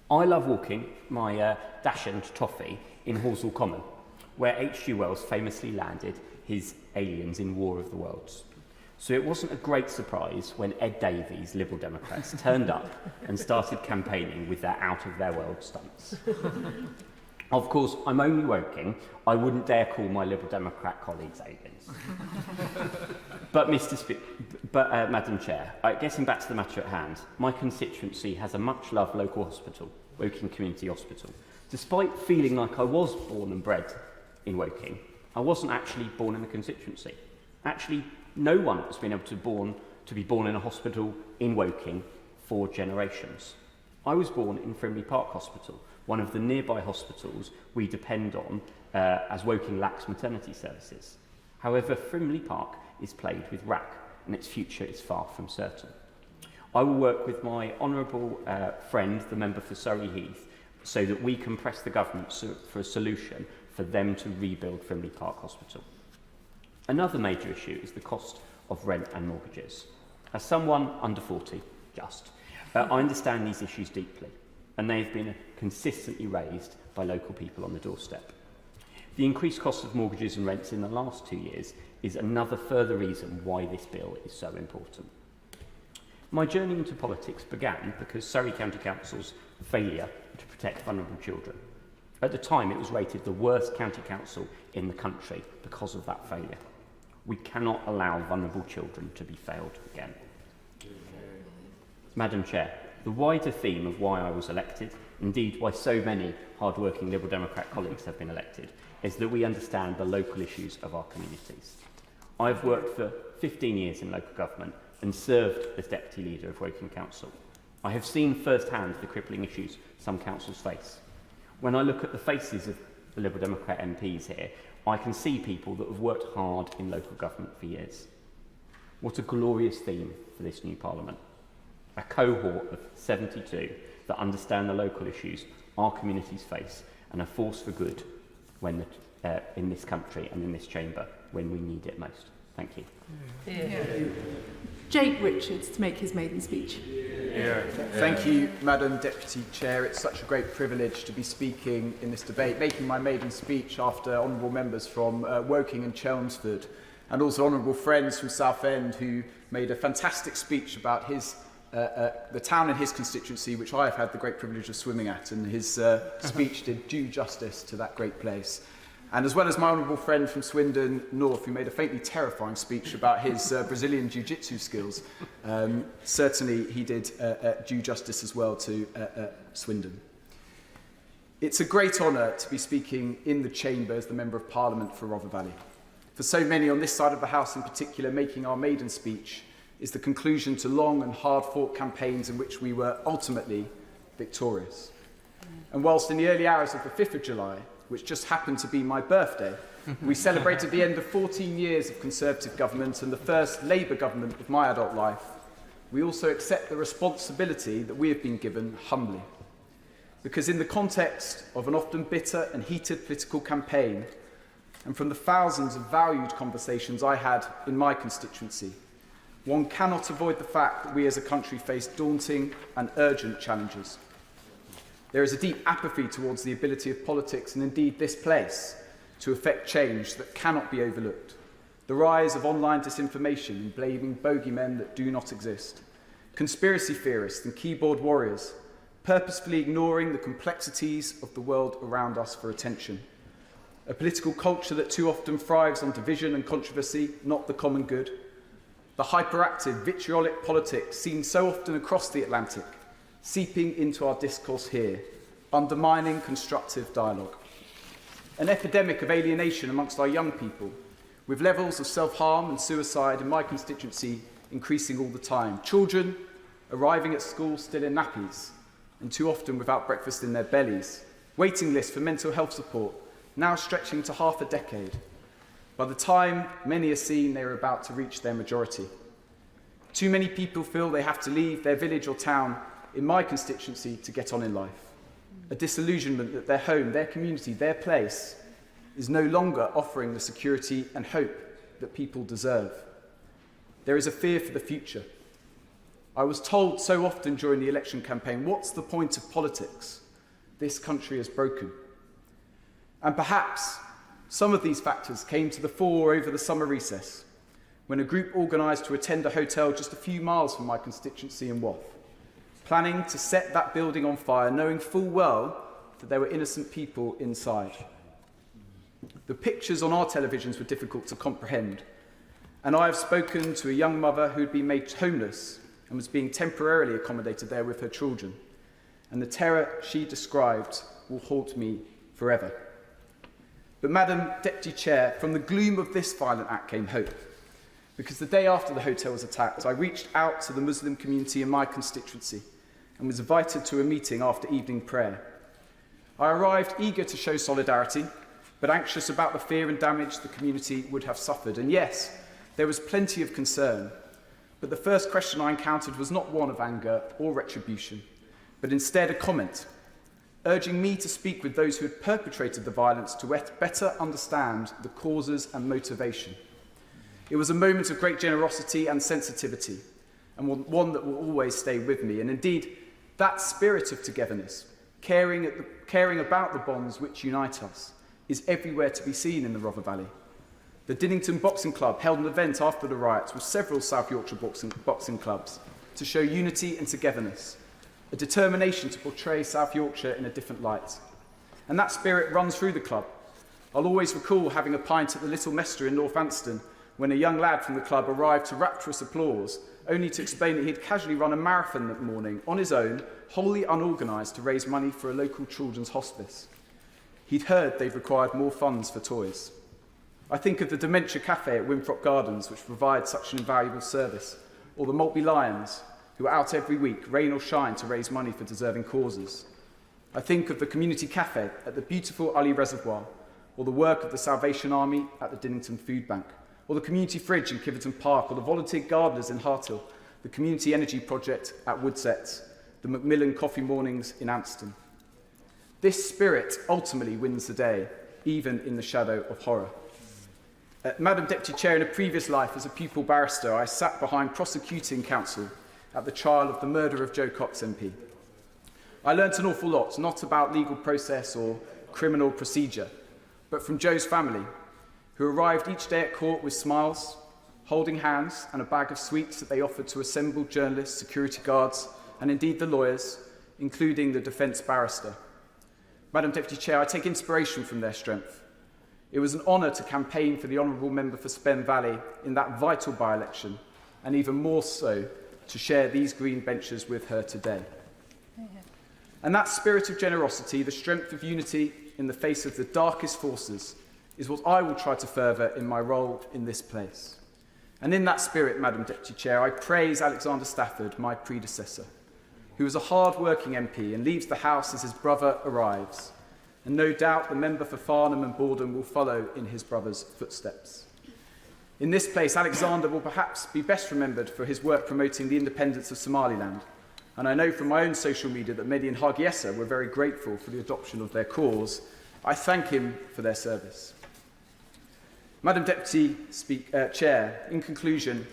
I love walking my dachshund Toffee in Horsell Common, where H.G. Wells famously landed his aliens in War of the Worlds. So it wasn't a great surprise when Ed Davies, Liberal Democrats, turned up and started campaigning with their out-of-their-world stunts. Of course, I'm only Woking. I wouldn't dare call my Liberal Democrat colleagues aliens. But, Madam Chair, getting back to the matter at hand, my constituency has a much-loved local hospital, Woking Community Hospital. Despite feeling like I was born and bred in Woking, I wasn't actually born in the constituency. Actually, no one has been able to be born in a hospital in Woking for generations. I was born in Frimley Park Hospital, one of the nearby hospitals we depend on as Woking lacks maternity services. However, Frimley Park is plagued with RAC, and its future is far from certain. I will work with my honourable friend, the member for Surrey Heath, so that we can press the government for a solution for them to rebuild Frimley Park Hospital. Another major issue is the cost of rent and mortgages. As someone under 40, I understand these issues deeply, and they have been consistently raised by local people on the doorstep. The increased cost of mortgages and rents in the last 2 years is another further reason why this bill is so important. My journey into politics began because Surrey County Council's failure to protect vulnerable children. At the time, it was rated the worst county council in the country because of that failure. We cannot allow vulnerable children to be failed again. Madam Chair, the wider theme of why I was elected, indeed why so many hard-working Liberal Democrat colleagues have been elected, is that we understand the local issues of our communities. I've worked for 15 years in local government and served as Deputy Leader of Woking Council. I have seen firsthand the crippling issues some councils face. When I look at the faces of the Liberal Democrat MPs here, I can see people that have worked hard in local government for years. What a glorious theme for this new Parliament. A cohort of 72 that understand the local issues our communities face and a force for good when in this country and in this chamber when we need it most. Thank you. Jake Richards to make his maiden speech. Thank you, Madam Deputy Chair. It's such a great privilege to be speaking in this debate, making my maiden speech after honourable members from Woking and Chelmsford, and also honourable friends from Southend who made a fantastic speech about the town in his constituency, which I have had the great privilege of swimming at, and his speech did due justice to that great place. And as well as my honourable friend from Swindon North, who made a faintly terrifying speech about his Brazilian jiu-jitsu skills, certainly he did due justice as well to Swindon. It's a great honour to be speaking in the chamber as the Member of Parliament for Rother Valley. For so many on this side of the House in particular, making our maiden speech is the conclusion to long and hard-fought campaigns in which we were ultimately victorious. And whilst in the early hours of the 5th of July, which just happened to be my birthday, we celebrated the end of 14 years of Conservative government and the first Labour government of my adult life, we also accept the responsibility that we have been given humbly. Because in the context of an often bitter and heated political campaign, and from the thousands of valued conversations I had in my constituency, one cannot avoid the fact that we as a country face daunting and urgent challenges. There is a deep apathy towards the ability of politics and indeed this place to effect change that cannot be overlooked. The rise of online disinformation and blaming bogeymen that do not exist. Conspiracy theorists and keyboard warriors purposefully ignoring the complexities of the world around us for attention. A political culture that too often thrives on division and controversy, not the common good. The hyperactive, vitriolic politics seen so often across the Atlantic, seeping into our discourse here, undermining constructive dialogue. An epidemic of alienation amongst our young people, with levels of self-harm and suicide in my constituency increasing all the time. Children arriving at school still in nappies, and too often without breakfast in their bellies. Waiting lists for mental health support, now stretching to half a decade. By the time many are seen, they are about to reach their majority. Too many people feel they have to leave their village or town in my constituency to get on in life. A disillusionment that their home, their community, their place is no longer offering the security and hope that people deserve. There is a fear for the future. I was told so often during the election campaign, what's the point of politics? This country is broken. And perhaps some of these factors came to the fore over the summer recess, when a group organised to attend a hotel just a few miles from my constituency in Wath, planning to set that building on fire, knowing full well that there were innocent people inside. The pictures on our televisions were difficult to comprehend, and I have spoken to a young mother who had been made homeless and was being temporarily accommodated there with her children, and the terror she described will haunt me forever. But Madam Deputy Chair, from the gloom of this violent act came hope, because the day after the hotel was attacked, I reached out to the Muslim community in my constituency and was invited to a meeting after evening prayer. I arrived eager to show solidarity, but anxious about the fear and damage the community would have suffered. And yes, there was plenty of concern, but the first question I encountered was not one of anger or retribution, but instead a comment, urging me to speak with those who had perpetrated the violence to better understand the causes and motivation. It was a moment of great generosity and sensitivity, and one that will always stay with me. And indeed, that spirit of togetherness, caring about the bonds which unite us, is everywhere to be seen in the Rother Valley. The Dinnington Boxing Club held an event after the riots with several South Yorkshire boxing clubs. to show unity and togetherness, a determination to portray South Yorkshire in a different light. And that spirit runs through the club. I'll always recall having a pint at the Little Mester in Northampton when a young lad from the club arrived to rapturous applause, only to explain that he'd casually run a marathon that morning on his own, wholly unorganised, to raise money for a local children's hospice. He'd heard they've required more funds for toys. I think of the Dementia Cafe at Winthrop Gardens, which provides such an invaluable service, or the Maltby Lions, who are out every week, rain or shine, to raise money for deserving causes. I think of the Community Cafe at the beautiful Ully Reservoir, or the work of the Salvation Army at the Dinnington Food Bank, or the Community Fridge in Kiverton Park, or the Volunteer Gardeners in Harthill, the Community Energy Project at Woodsets, the Macmillan Coffee Mornings in Anston. This spirit ultimately wins the day, even in the shadow of horror. Madam Deputy Chair, in a previous life as a pupil barrister, I sat behind prosecuting counsel at the trial of the murder of Joe Cox MP. I learnt an awful lot, not about legal process or criminal procedure, but from Joe's family, who arrived each day at court with smiles, holding hands and a bag of sweets that they offered to assembled journalists, security guards, and indeed the lawyers, including the defence barrister. Madam Deputy Chair, I take inspiration from their strength. It was an honour to campaign for the Honourable Member for Spen Valley in that vital by-election, and even more so to share these green benches with her today. And that spirit of generosity, the strength of unity in the face of the darkest forces, is what I will try to further in my role in this place. And in that spirit, Madam Deputy Chair, I praise Alexander Stafford, my predecessor, who was a hard-working MP and leaves the House as his brother arrives. And no doubt the member for Farnham and Borden will follow in his brother's footsteps. In this place, Alexander will perhaps be best remembered for his work promoting the independence of Somaliland. And I know from my own social media that many in Hargeisa were very grateful for the adoption of their cause. I thank him for their service. Madam Deputy Chair, in conclusion,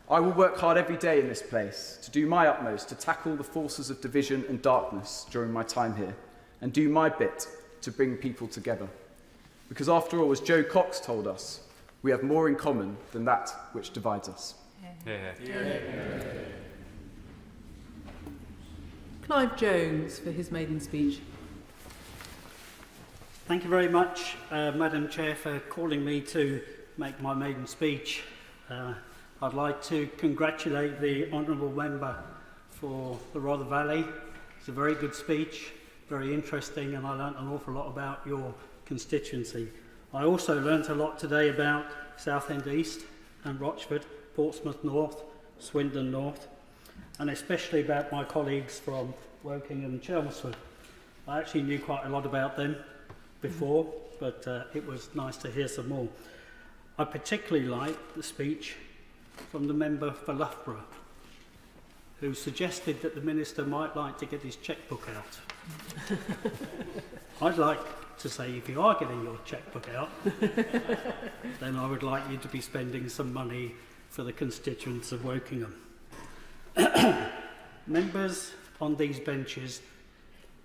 I will work hard every day in this place to do my utmost to tackle the forces of division and darkness during my time here, and do my bit to bring people together. Because after all, as Joe Cox told us, we have more in common than that which divides us. Clive Jones for his maiden speech. Thank you very much, Madam Chair, for calling me to make my maiden speech. I'd like to congratulate the Honourable Member for the Rother Valley. It's a very good speech, very interesting, and I learnt an awful lot about your constituency. I also learnt a lot today about Southend East and Rochford, Portsmouth North, Swindon North, and especially about my colleagues from Woking and Chelmsford. I actually knew quite a lot about them before, but it was nice to hear some more. I particularly liked the speech from the member for Loughborough, who suggested that the Minister might like to get his chequebook out. I'd like to say, if you are getting your chequebook out, then I would like you to be spending some money for the constituents of Wokingham. Members on these benches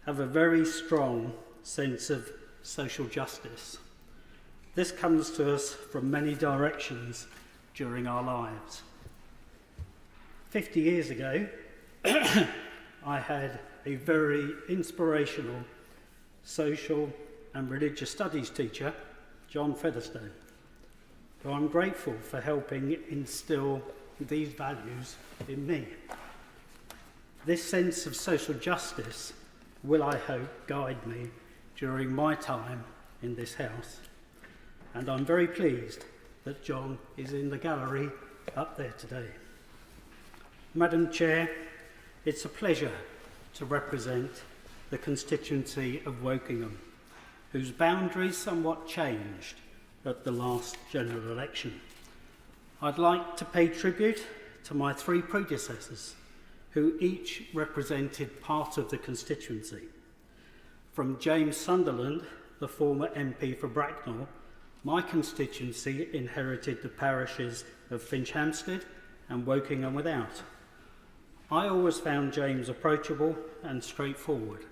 have a very strong sense of social justice. This comes to us from many directions during our lives. 50 years ago, I had a very inspirational social and religious studies teacher, John Featherstone, who I'm grateful for helping instill these values in me. This sense of social justice will, I hope, guide me during my time in this house. And I'm very pleased that John is in the gallery up there today. Madam Chair, it's a pleasure to represent the constituency of Wokingham, whose boundaries somewhat changed at the last general election. I'd like to pay tribute to my three predecessors, who each represented part of the constituency. From James Sunderland, the former MP for Bracknell, my constituency inherited the parishes of Finchampstead and Wokingham Without. I always found James approachable and straightforward,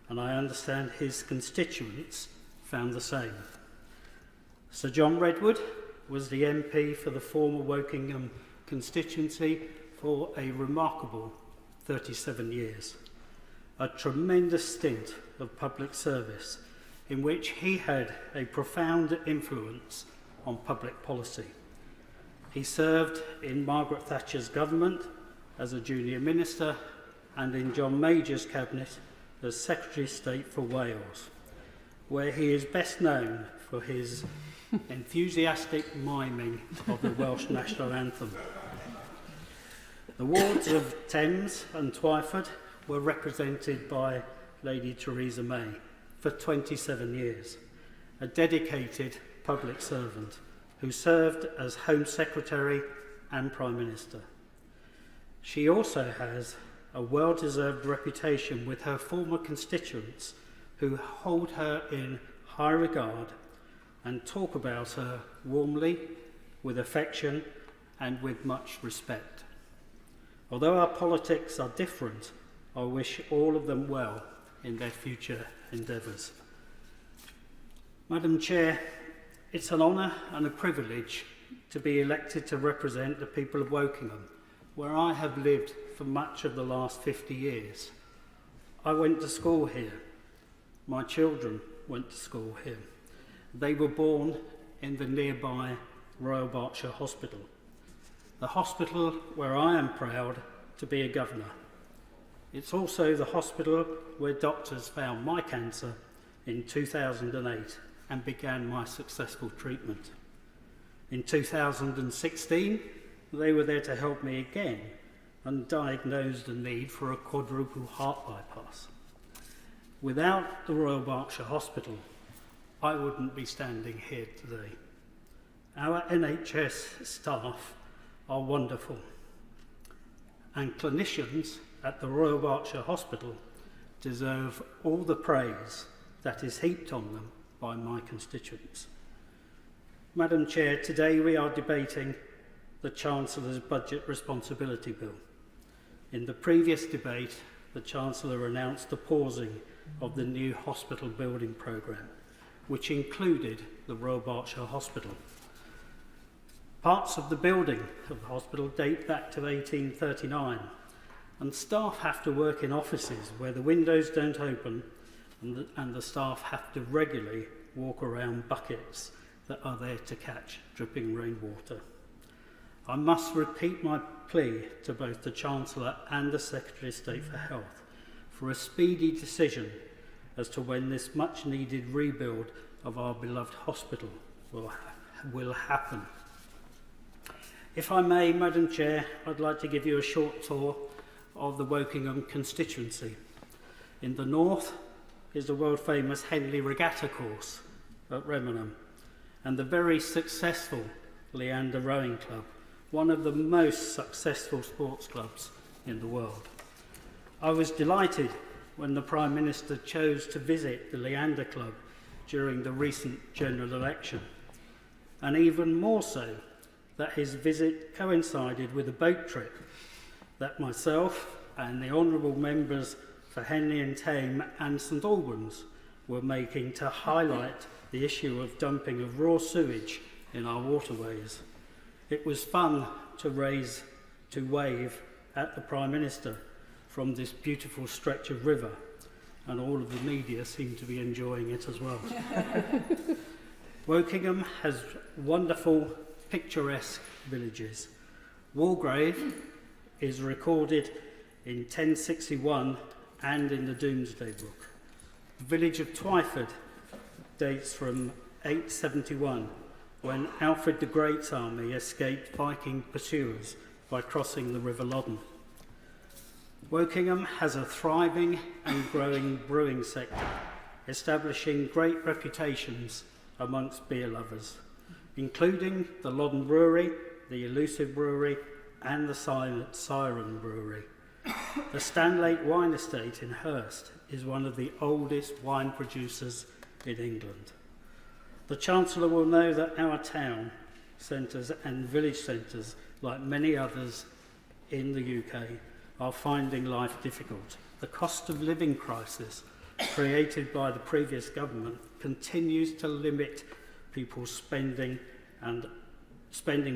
and I understand his constituents found the same. Sir John Redwood was the MP for the former Wokingham constituency for a remarkable 37 years, a tremendous stint of public service in which he had a profound influence on public policy. He served in Margaret Thatcher's government as a junior minister and in John Major's cabinet as Secretary of State for Wales, where he is best known for his enthusiastic miming of the Welsh national anthem. The wards of Thames and Twyford were represented by Lady Theresa May for 27 years, a dedicated public servant who served as Home Secretary and Prime Minister. She also has a well-deserved reputation with her former constituents who hold her in high regard and talk about her warmly, with affection and with much respect. Although our politics are different, I wish all of them well in their future endeavours. Madam Chair, it's an honour and a privilege to be elected to represent the people of Wokingham, where I have lived for much of the last 50 years. I went to school here. My children went to school here. They were born in the nearby Royal Berkshire Hospital, the hospital where I am proud to be a governor. It's also the hospital where doctors found my cancer in 2008 and began my successful treatment. In 2016, they were there to help me again and diagnosed the need for a quadruple heart bypass. Without the Royal Berkshire Hospital, I wouldn't be standing here today. Our NHS staff are wonderful, and clinicians at the Royal Berkshire Hospital deserve all the praise that is heaped on them by my constituents. Madam Chair, today we are debating the Chancellor's Budget Responsibility Bill. In the previous debate, the Chancellor announced the pausing of the new hospital building programme, which included the Royal Berkshire Hospital. Parts of the building of the hospital date back to 1839, and staff have to work in offices where the windows don't open and the staff have to regularly walk around buckets that are there to catch dripping rainwater. I must repeat my plea to both the Chancellor and the Secretary of State for Health for a speedy decision as to when this much-needed rebuild of our beloved hospital will happen. If I may, Madam Chair, I'd like to give you a short tour of the Wokingham constituency. In the north is the world-famous Henley Regatta course at Remenham and the very successful Leander Rowing Club, one of the most successful sports clubs in the world. I was delighted when the Prime Minister chose to visit the Leander Club during the recent general election, and even more so that his visit coincided with a boat trip that myself and the honourable members for Henley and Tame and St Albans were making to highlight the issue of dumping of raw sewage in our waterways. It was fun to wave at the Prime Minister from this beautiful stretch of river, and all of the media seemed to be enjoying it as well. Wokingham has wonderful, picturesque villages. Walgrave is recorded in 1061 and in the Domesday Book. The village of Twyford dates from 871, when Alfred the Great's army escaped Viking pursuers by crossing the River Loddon. Wokingham has a thriving and growing brewing sector, establishing great reputations amongst beer lovers, including the Loddon Brewery, the Elusive Brewery, and the Siren Brewery. The Stanlake Wine Estate in Hurst is one of the oldest wine producers in England. The Chancellor will know that our town centres and village centres, like many others in the UK, are finding life difficult. The cost of living crisis created by the previous government continues to limit people's spending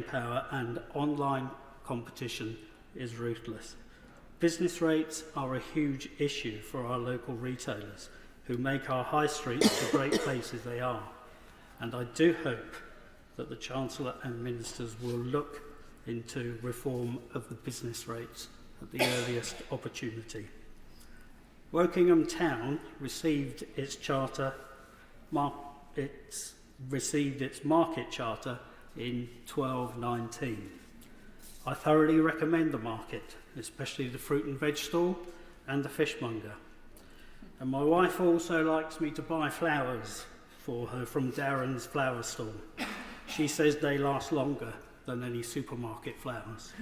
power, and online competition is ruthless. Business rates are a huge issue for our local retailers who make our high streets the great places they are. And I do hope that the Chancellor and Ministers will look into reform of the business rates at the earliest opportunity. Wokingham Town received its market charter in 1219. I thoroughly recommend the market, especially the fruit and veg stall and the fishmonger. And my wife also likes me to buy flowers for her from Darren's flower stall. She says they last longer than any supermarket flowers.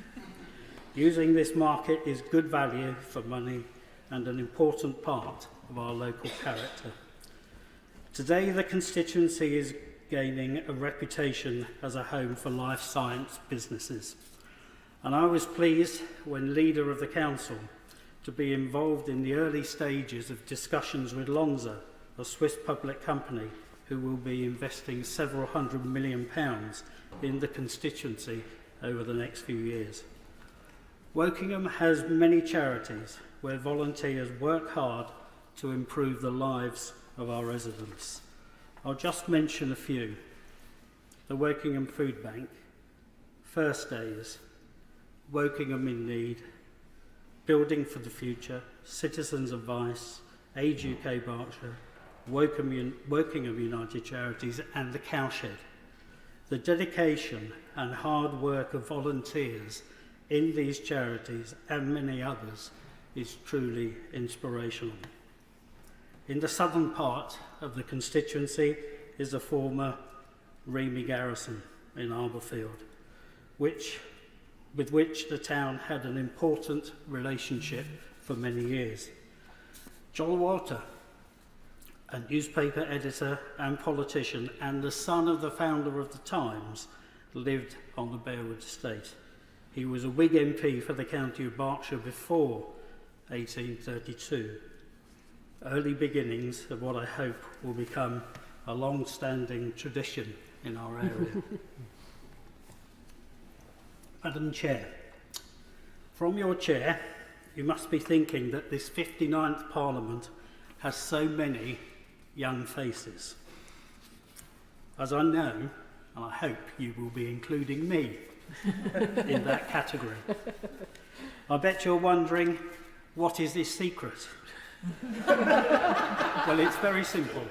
Using this market is good value for money and an important part of our local character. Today, the constituency is gaining a reputation as a home for life science businesses. And I was pleased when leader of the council to be involved in the early stages of discussions with Lonza, a Swiss public company who will be investing several £100 million in the constituency over the next few years. Wokingham has many charities where volunteers work hard to improve the lives of our residents. I'll just mention a few. The Wokingham Food Bank, First Days, Wokingham in Need, Building for the Future, Citizens Advice, Age UK Berkshire, Wokingham United Charities and the Cowshed. The dedication and hard work of volunteers in these charities and many others is truly inspirational. In the southern part of the constituency is the former Remy Garrison in Arborfield, with which the town had an important relationship for many years. John Walter, a newspaper editor and politician and the son of the founder of the Times, lived on the Bearwood estate. He was a Whig MP for the county of Berkshire before 1832. Early beginnings of what I hope will become a long-standing tradition in our area. Madam Chair, from your chair, you must be thinking that this 59th Parliament has so many young faces. As I know, and I hope you will be including me in that category. I bet you're wondering, what is this secret? Well, it's very simple.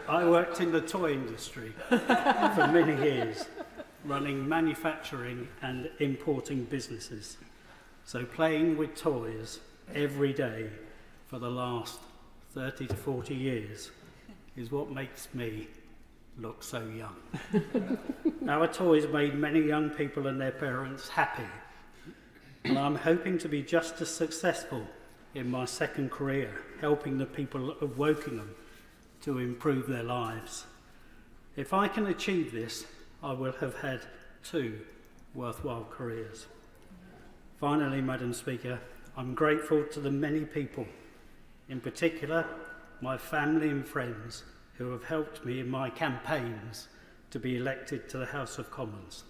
I worked in the toy industry for many years, running manufacturing and importing businesses. So playing with toys every day for the last 30 to 40 years is what makes me look so young. Our toys made many young people and their parents happy, and I'm hoping to be just as successful in my second career, helping the people of Wokingham to improve their lives. If I can achieve this, I will have had 2 worthwhile careers. Finally, Madam Speaker, I'm grateful to the many people, in particular my family and friends, who have helped me in my campaigns to be elected to the House of Commons,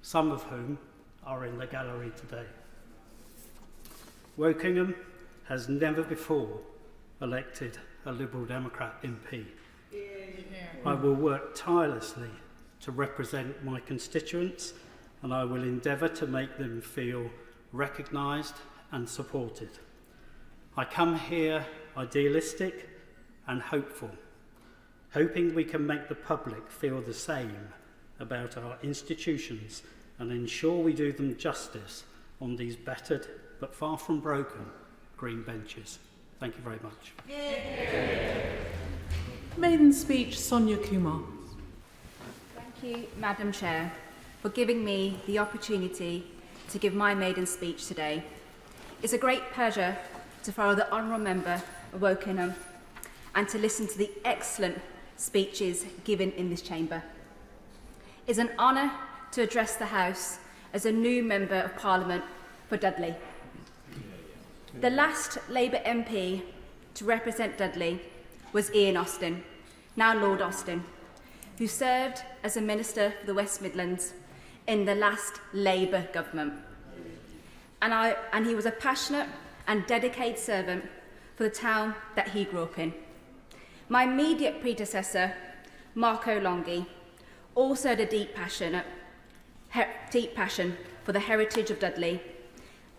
some of whom are in the gallery today. Wokingham has never before elected a Liberal Democrat MP. I will work tirelessly to represent my constituents, and I will endeavour to make them feel recognised and supported. I come here idealistic and hopeful, hoping we can make the public feel the same about our institutions and ensure we do them justice on these battered but far from broken green benches. Thank you very much. Maiden speech, Sonia Kumar. Thank you, Madam Chair, for giving me the opportunity to give my maiden speech today. It's a great pleasure to follow the Honourable Member of Wokingham and to listen to the excellent speeches given in this chamber. It's an honour to address the House as a new Member of Parliament for Dudley. The last Labour MP to represent Dudley was Ian Austin, now Lord Austin, who served as a Minister for the West Midlands in the last Labour government. and he was a passionate and dedicated servant for the town that he grew up in. My immediate predecessor, Marco Longhi, also had a deep passion for the heritage of Dudley,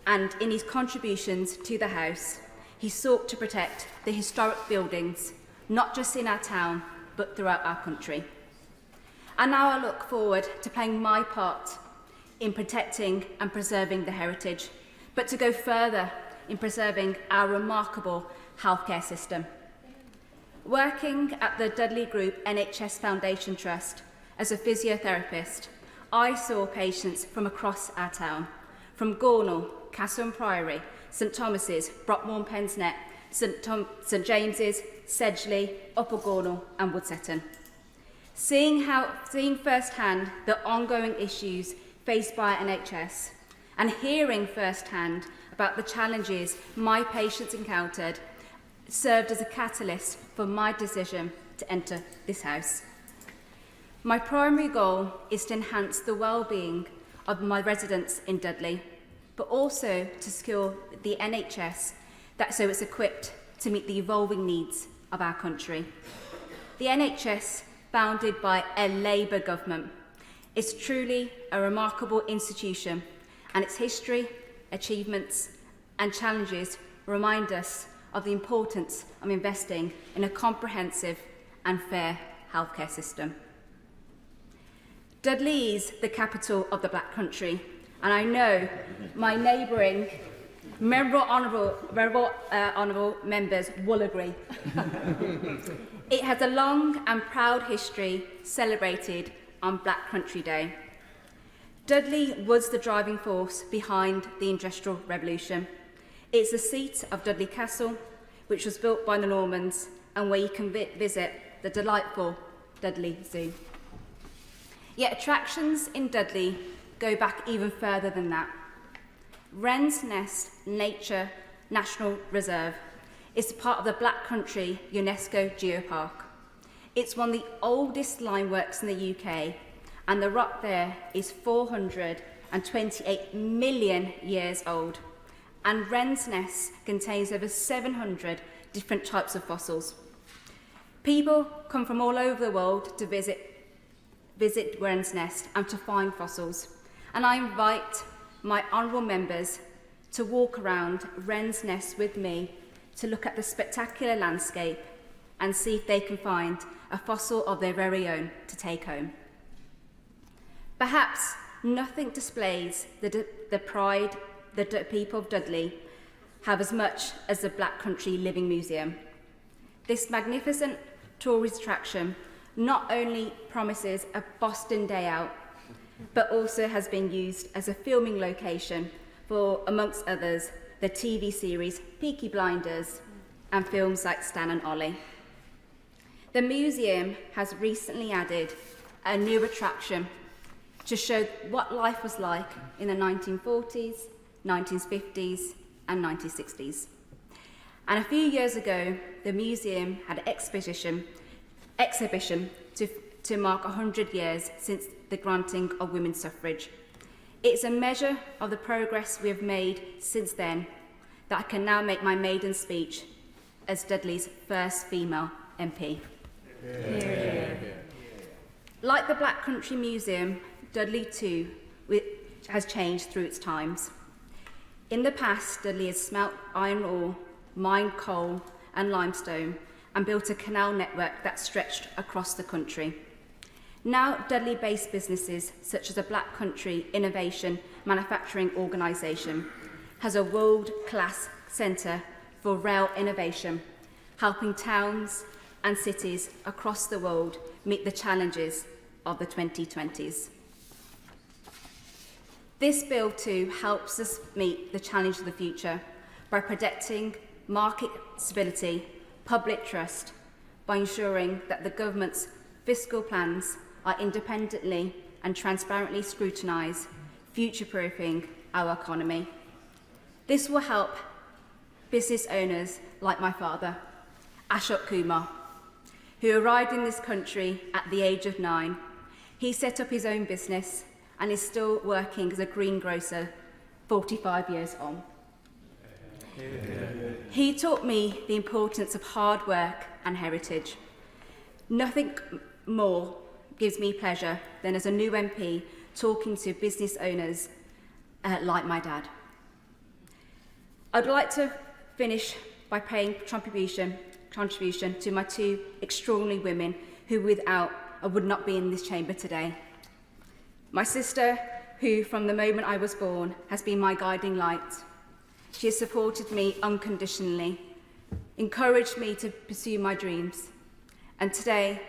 and in his contributions to the House, he sought to protect the historic buildings, not just in our town, but throughout our country. And now I look forward to playing my part in protecting and preserving the heritage, but to go further in preserving our remarkable healthcare system. Working at the Dudley Group NHS Foundation Trust as a physiotherapist, I saw patients from across our town, from Gornal, Castle and Priory, St Thomas's, Brockmore-Pensnet, St James's, Sedgley, Upper Gornal and Woodsetton. Seeing firsthand the ongoing issues faced by NHS and hearing firsthand about the challenges my patients encountered served as a catalyst for my decision to enter this House. My primary goal is to enhance the well-being of my residents in Dudley, but also to secure the NHS so it's equipped to meet the evolving needs of our country. The NHS, founded by a Labour government, is truly a remarkable institution, and its history, achievements and challenges remind us of the importance of investing in a comprehensive and fair healthcare system. Dudley is the capital of the Black Country, and I know my neighbouring honourable members will agree. It has a long and proud history celebrated on Black Country Day. Dudley was the driving force behind the Industrial Revolution. It's the seat of Dudley Castle, which was built by the Normans, and where you can visit the delightful Dudley Zoo. Yet attractions in Dudley go back even further than that. Wren's Nest Nature National Reserve is part of the Black Country UNESCO Geopark. It's one of the oldest limeworks in the UK, and the rock there is 428 million years old. And Wren's Nest contains over 700 different types of fossils. People come from all over the world to visit Wren's Nest and to find fossils. And I invite my honourable members to walk around Wren's Nest with me to look at the spectacular landscape and see if they can find a fossil of their very own to take home. Perhaps nothing displays the pride that the people of Dudley have as much as the Black Country Living Museum. This magnificent tourist attraction not only promises a Boston day out, but also has been used as a filming location for, amongst others, the TV series Peaky Blinders and films like Stan and Ollie. The museum has recently added a new attraction to show what life was like in the 1940s, 1950s and 1960s. And a few years ago, the museum had an exhibition to mark 100 years since the granting of women's suffrage. It's a measure of the progress we have made since then that I can now make my maiden speech as Dudley's first female MP. Yeah. Like the Black Country Museum, Dudley too has changed through its times. In the past, Dudley has smelt iron ore, mined coal and limestone, and built a canal network that stretched across the country. Now, Dudley-based businesses such as the Black Country Innovation Manufacturing Organisation has a world-class centre for rail innovation, helping towns and cities across the world meet the challenges of the 2020s. This bill too helps us meet the challenge of the future by protecting market stability, public trust, by ensuring that the government's fiscal plans are independently and transparently scrutinised, future-proofing our economy. This will help business owners like my father, Ashok Kumar, who arrived in this country at the age of 9. He set up his own business and is still working as a greengrocer 45 years on. He taught me the importance of hard work and heritage. Nothing more gives me pleasure than as a new MP talking to business owners like my dad. I'd like to finish by paying contribution to my two extraordinary women who without I would not be in this chamber today. My sister, who from the moment I was born has been my guiding light. She has supported me unconditionally, encouraged me to pursue my dreams, and today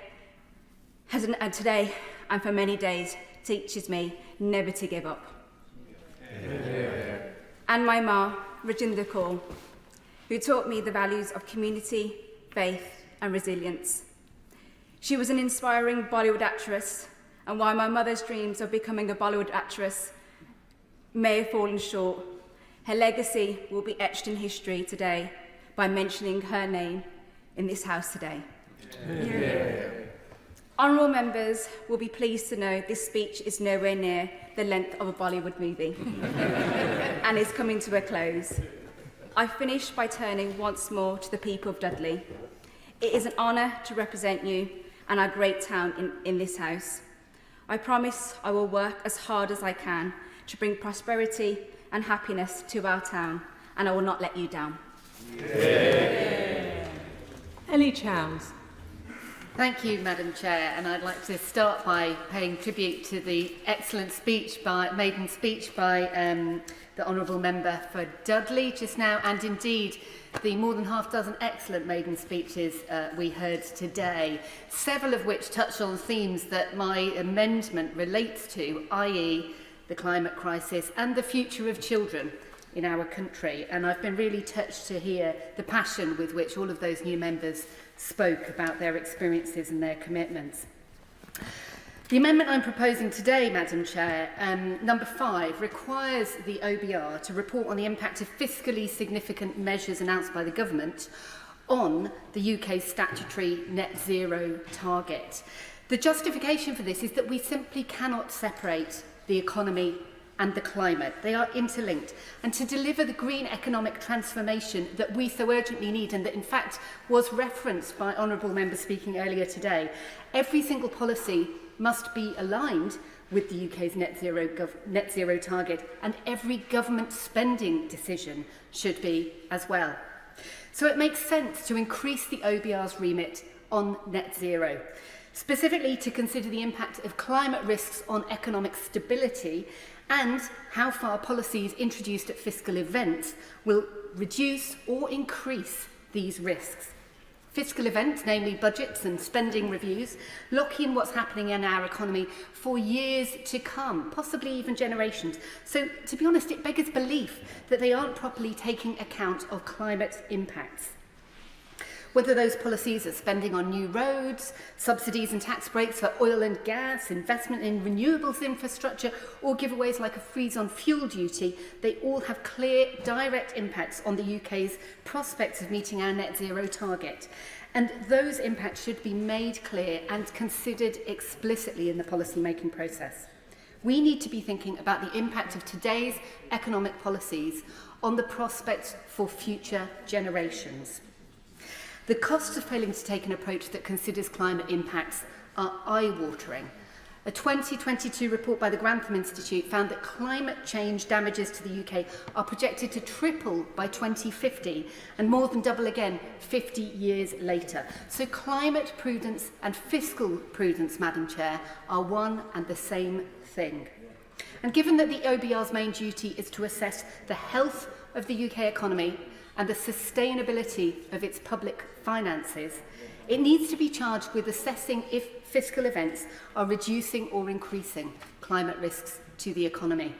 and for many days teaches me never to give up. Yeah. And my ma, Rajinder Kaur, who taught me the values of community, faith and resilience. She was an inspiring Bollywood actress, and while my mother's dreams of becoming a Bollywood actress may have fallen short, her legacy will be etched in history today by mentioning her name in this house today. Yeah. Honourable members will be pleased to know this speech is nowhere near the length of a Bollywood movie and is coming to a close. I finish by turning once more to the people of Dudley. It is an honour to represent you and our great town in this house. I promise I will work as hard as I can to bring prosperity and happiness to our town, and I will not let you down. Yeah. Ellie Chowns. Thank you, Madam Chair, and I'd like to start by paying tribute to the excellent maiden speech by the Honourable Member for Dudley just now, and indeed the more than half dozen excellent maiden speeches we heard today, several of which touch on themes that my amendment relates to, i.e. the climate crisis and the future of children in our country. And I've been really touched to hear the passion with which all of those new members spoke about their experiences and their commitments. The amendment I'm proposing today, Madam Chair, number 5, requires the OBR to report on the impact of fiscally significant measures announced by the government on the UK's statutory net zero target. The justification for this is that we simply cannot separate the economy and the climate. They are interlinked. And to deliver the green economic transformation that we so urgently need, and that in fact was referenced by honourable members speaking earlier today, every single policy must be aligned with the UK's net zero target, and every government spending decision should be as well. So it makes sense to increase the OBR's remit on net zero, specifically to consider the impact of climate risks on economic stability and how far policies introduced at fiscal events will reduce or increase these risks. Fiscal events, namely budgets and spending reviews, lock in what's happening in our economy for years to come, possibly even generations. So, to be honest, it beggars belief that they aren't properly taking account of climate impacts. Whether those policies are spending on new roads, subsidies and tax breaks for oil and gas, investment in renewables infrastructure, or giveaways like a freeze on fuel duty, they all have clear, direct impacts on the UK's prospects of meeting our net zero target. And those impacts should be made clear and considered explicitly in the policy-making process. We need to be thinking about the impact of today's economic policies on the prospects for future generations. The costs of failing to take an approach that considers climate impacts are eye-watering. A 2022 report by the Grenfell Institute found that climate change damages to the UK are projected to triple by 2050 and more than double again 50 years later. So climate prudence and fiscal prudence, Madam Chair, are one and the same thing. And given that the OBR's main duty is to assess the health of the UK economy and the sustainability of its public finances, it needs to be charged with assessing if fiscal events are reducing or increasing climate risks to the economy.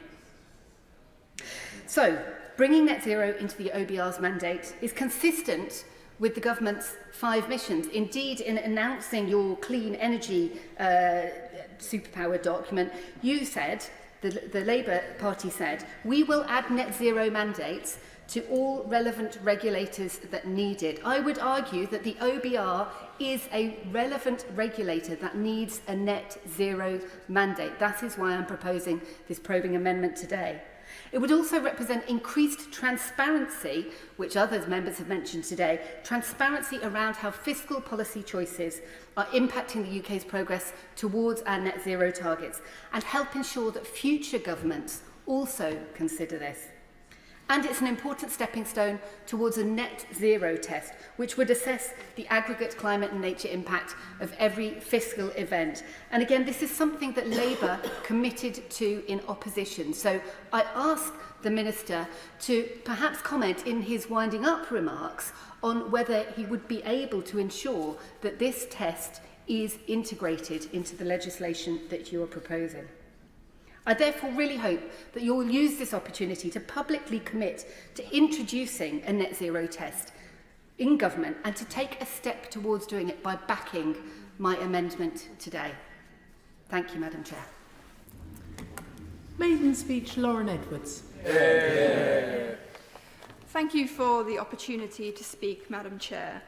So, bringing net zero into the OBR's mandate is consistent with the government's 5 missions. Indeed, in announcing your clean energy superpower document, you said, the Labour Party said, we will add net zero mandates to all relevant regulators that need it. I would argue that the OBR is a relevant regulator that needs a net zero mandate. That is why I'm proposing this probing amendment today. It would also represent increased transparency, which other members have mentioned today, transparency around how fiscal policy choices are impacting the UK's progress towards our net zero targets, and help ensure that future governments also consider this. And it's an important stepping stone towards a net zero test, which would assess the aggregate climate and nature impact of every fiscal event. And again, this is something that Labour committed to in opposition. So I ask the Minister to perhaps comment in his winding up remarks on whether he would be able to ensure that this test is integrated into the legislation that you are proposing. I therefore really hope that you will use this opportunity to publicly commit to introducing a net zero test in government and to take a step towards doing it by backing my amendment today. Thank you, Madam Chair. Maiden speech, Lauren Edwards. Thank you for the opportunity to speak, Madam Chair.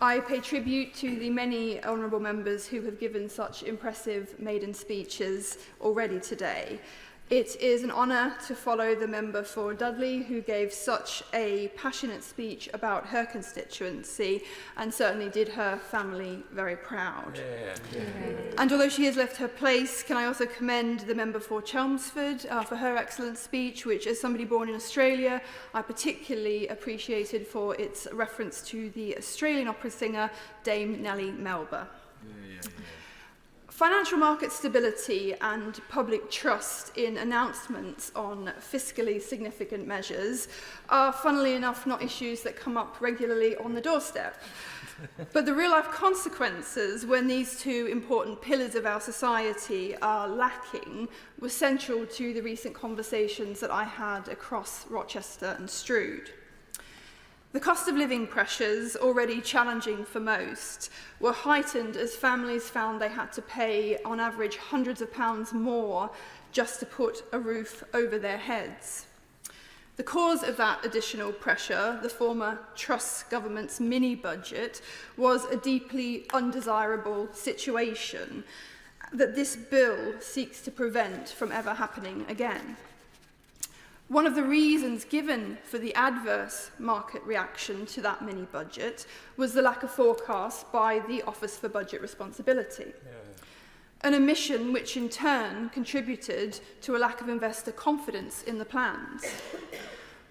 I pay tribute to the many honourable members who have given such impressive maiden speeches already today. It is an honour to follow the member for Dudley, who gave such a passionate speech about her constituency and certainly did her family very proud. And although she has left her place, can I also commend the member for Chelmsford for her excellent speech, which, as somebody born in Australia, I particularly appreciated for its reference to the Australian opera singer Dame Nellie Melba. Financial market stability and public trust in announcements on fiscally significant measures are, funnily enough, not issues that come up regularly on the doorstep. But the real-life consequences when these two important pillars of our society are lacking were central to the recent conversations that I had across Rochester and Strood. The cost of living pressures, already challenging for most, were heightened as families found they had to pay, on average, hundreds of pounds more just to put a roof over their heads. The cause of that additional pressure, the former Truss government's mini-budget, was a deeply undesirable situation that this bill seeks to prevent from ever happening again. One of the reasons given for the adverse market reaction to that mini-budget was the lack of forecast by the Office for Budget Responsibility. An omission which in turn contributed to a lack of investor confidence in the plans.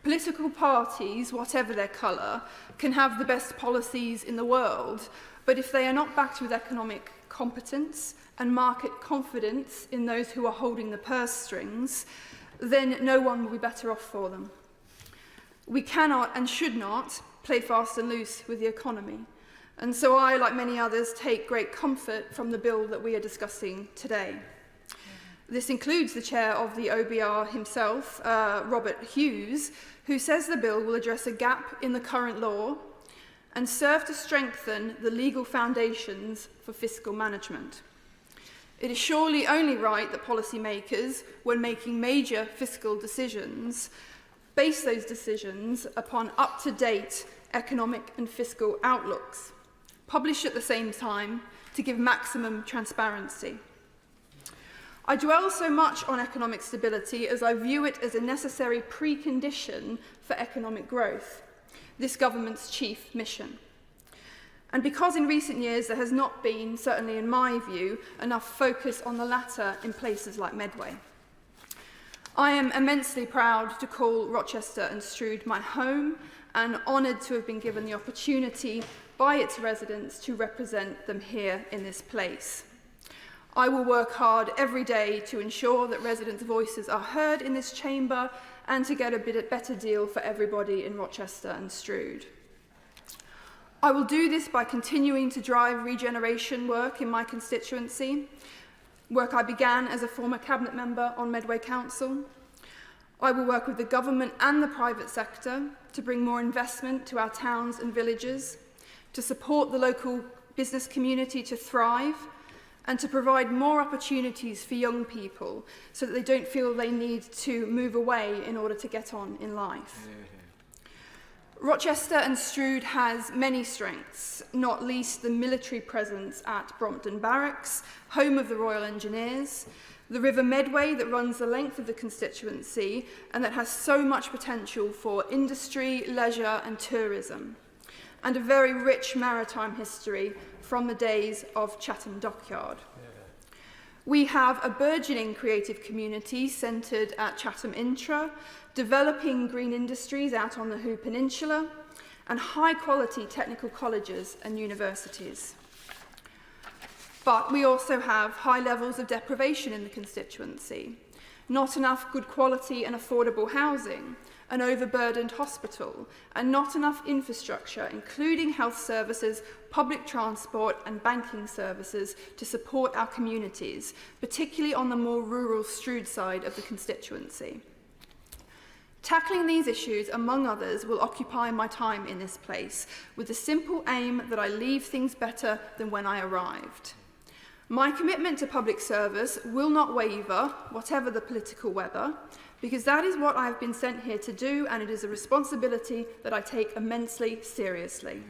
Political parties, whatever their colour, can have the best policies in the world, but if they are not backed with economic competence and market confidence in those who are holding the purse strings, then no one will be better off for them. We cannot and should not play fast and loose with the economy. And so I, like many others, take great comfort from the bill that we are discussing today. This includes the chair of the OBR himself, Robert Hughes, who says the bill will address a gap in the current law and serve to strengthen the legal foundations for fiscal management. It is surely only right that policymakers, when making major fiscal decisions, base those decisions upon up-to-date economic and fiscal outlooks, published at the same time to give maximum transparency. I dwell so much on economic stability as I view it as a necessary precondition for economic growth, this government's chief mission. And because in recent years there has not been, certainly in my view, enough focus on the latter in places like Medway. I am immensely proud to call Rochester and Strood my home and honoured to have been given the opportunity by its residents to represent them here in this place. I will work hard every day to ensure that residents' voices are heard in this chamber and to get a better deal for everybody in Rochester and Strood. I will do this by continuing to drive regeneration work in my constituency, work I began as a former cabinet member on Medway Council. I will work with the government and the private sector to bring more investment to our towns and villages, to support the local business community to thrive, and to provide more opportunities for young people so that they don't feel they need to move away in order to get on in life. Rochester and Strood has many strengths, not least the military presence at Brompton Barracks, home of the Royal Engineers, the River Medway that runs the length of the constituency and that has so much potential for industry, leisure and tourism, and a very rich maritime history from the days of Chatham Dockyard. We have a burgeoning creative community centred at Chatham Intra, developing green industries out on the Hoo Peninsula, and high-quality technical colleges and universities. But we also have high levels of deprivation in the constituency, not enough good quality and affordable housing, an overburdened hospital, and not enough infrastructure, including health services, public transport and banking services to support our communities, particularly on the more rural Strood side of the constituency. Tackling these issues, among others, will occupy my time in this place, with the simple aim that I leave things better than when I arrived. My commitment to public service will not waver, whatever the political weather, because that is what I have been sent here to do, and it is a responsibility that I take immensely seriously.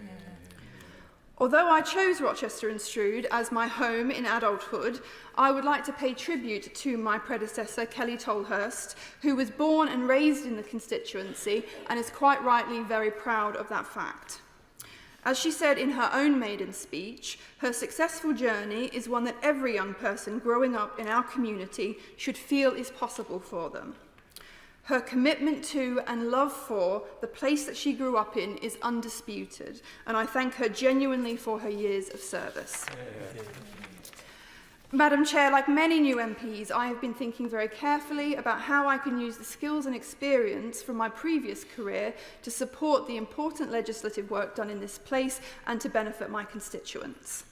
Although I chose Rochester and Strood as my home in adulthood, I would like to pay tribute to my predecessor, Kelly Tolhurst, who was born and raised in the constituency and is quite rightly very proud of that fact. As she said in her own maiden speech, her successful journey is one that every young person growing up in our community should feel is possible for them. Her commitment to and love for the place that she grew up in is undisputed, and I thank her genuinely for her years of service. Madam Chair, like many new MPs, I have been thinking very carefully about how I can use the skills and experience from my previous career to support the important legislative work done in this place and to benefit my constituents.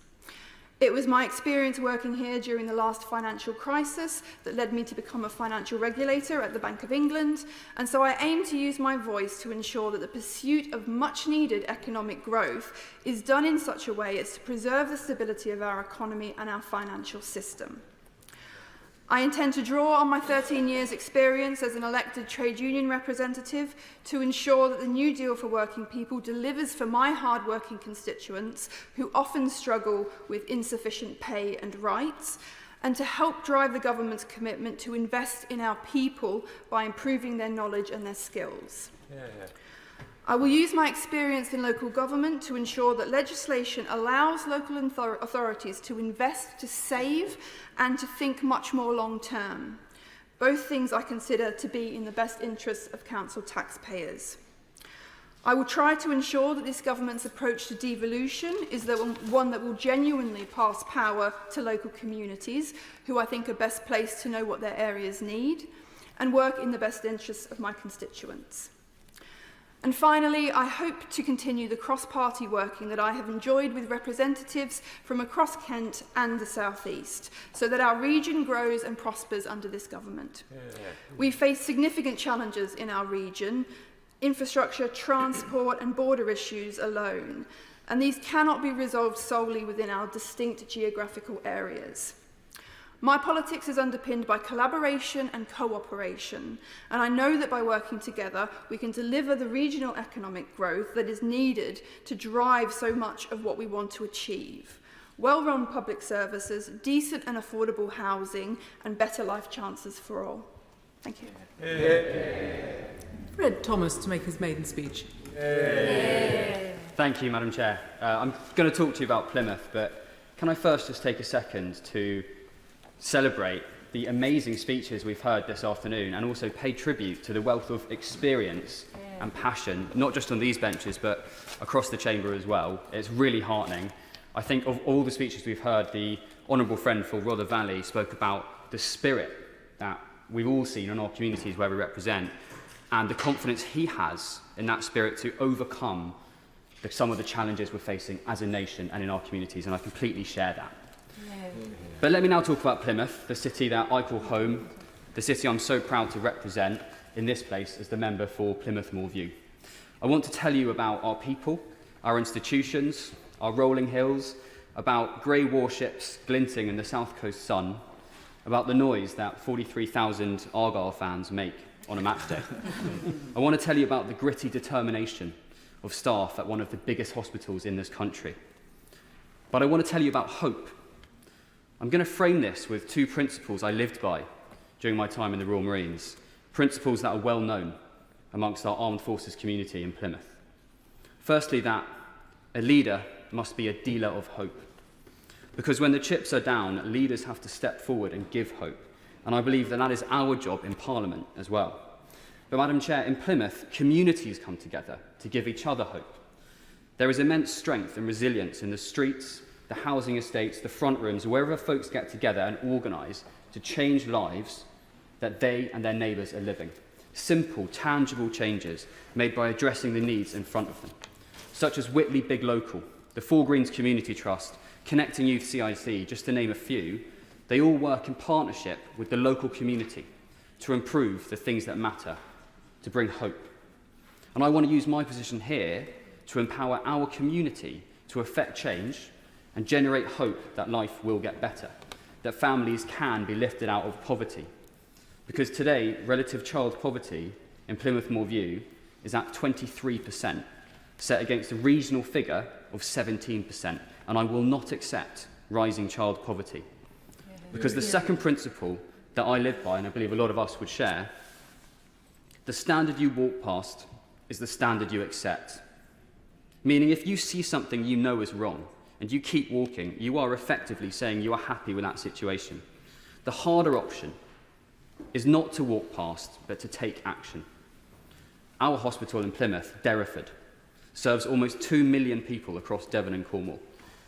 It was my experience working here during the last financial crisis that led me to become a financial regulator at the Bank of England, and so I aim to use my voice to ensure that the pursuit of much-needed economic growth is done in such a way as to preserve the stability of our economy and our financial system. I intend to draw on my 13 years' experience as an elected trade union representative to ensure that the New Deal for Working People delivers for my hard-working constituents who often struggle with insufficient pay and rights, and to help drive the government's commitment to invest in our people by improving their knowledge and their skills. I will use my experience in local government to ensure that legislation allows local authorities to invest, to save, and to think much more long-term, both things I consider to be in the best interests of council taxpayers. I will try to ensure that this government's approach to devolution is the one that will genuinely pass power to local communities, who I think are best placed to know what their areas need, and work in the best interests of my constituents. And finally, I hope to continue the cross-party working that I have enjoyed with representatives from across Kent and the South East, so that our region grows and prospers under this government. We face significant challenges in our region, infrastructure, transport and border issues alone, and these cannot be resolved solely within our distinct geographical areas. My politics is underpinned by collaboration and cooperation, and I know that by working together we can deliver the regional economic growth that is needed to drive so much of what we want to achieve. Well-run public services, decent and affordable housing, and better life chances for all. Thank you. Fred Thomas to make his maiden speech. Thank you, Madam Chair. I'm going to talk to you about Plymouth, but can I first just take a second to celebrate the amazing speeches we've heard this afternoon and also pay tribute to the wealth of experience and passion, not just on these benches, but across the chamber as well. It's really heartening. I think of all the speeches we've heard, the Honourable Friend for Rother Valley spoke about the spirit that we've all seen in our communities where we represent, and the confidence he has in that spirit to overcome some of the challenges we're facing as a nation and in our communities, and I completely share that. But let me now talk about Plymouth, the city that I call home, the city I'm so proud to represent in this place as the member for Plymouth Moorview. I want to tell you about our people, our institutions, our rolling hills, about grey warships glinting in the south coast sun, about the noise that 43,000 Argyle fans make on a match day. I want to tell you about the gritty determination of staff at one of the biggest hospitals in this country. But I want to tell you about hope. I'm going to frame this with two principles I lived by during my time in the Royal Marines, principles that are well known amongst our armed forces community in Plymouth. Firstly, that a leader must be a dealer of hope. Because when the chips are down, leaders have to step forward and give hope. And I believe that is our job in Parliament as well. But Madam Chair, in Plymouth, communities come together to give each other hope. There is immense strength and resilience in the streets, the housing estates, the front rooms, wherever folks get together and organise to change lives that they and their neighbours are living. Simple, tangible changes made by addressing the needs in front of them, such as Whitley Big Local, the Four Greens Community Trust, Connecting Youth CIC, just to name a few. They all work in partnership with the local community to improve the things that matter, to bring hope. And I want to use my position here to empower our community to effect change and generate hope that life will get better, that families can be lifted out of poverty. Because today, relative child poverty in Plymouth Moor View is at 23%, set against a regional figure of 17%, and I will not accept rising child poverty. Because the second principle that I live by, and I believe a lot of us would share, the standard you walk past is the standard you accept. Meaning if you see something you know is wrong and you keep walking, you are effectively saying you are happy with that situation. The harder option is not to walk past, but to take action. Our hospital in Plymouth, Derriford, serves almost 2 million people across Devon and Cornwall.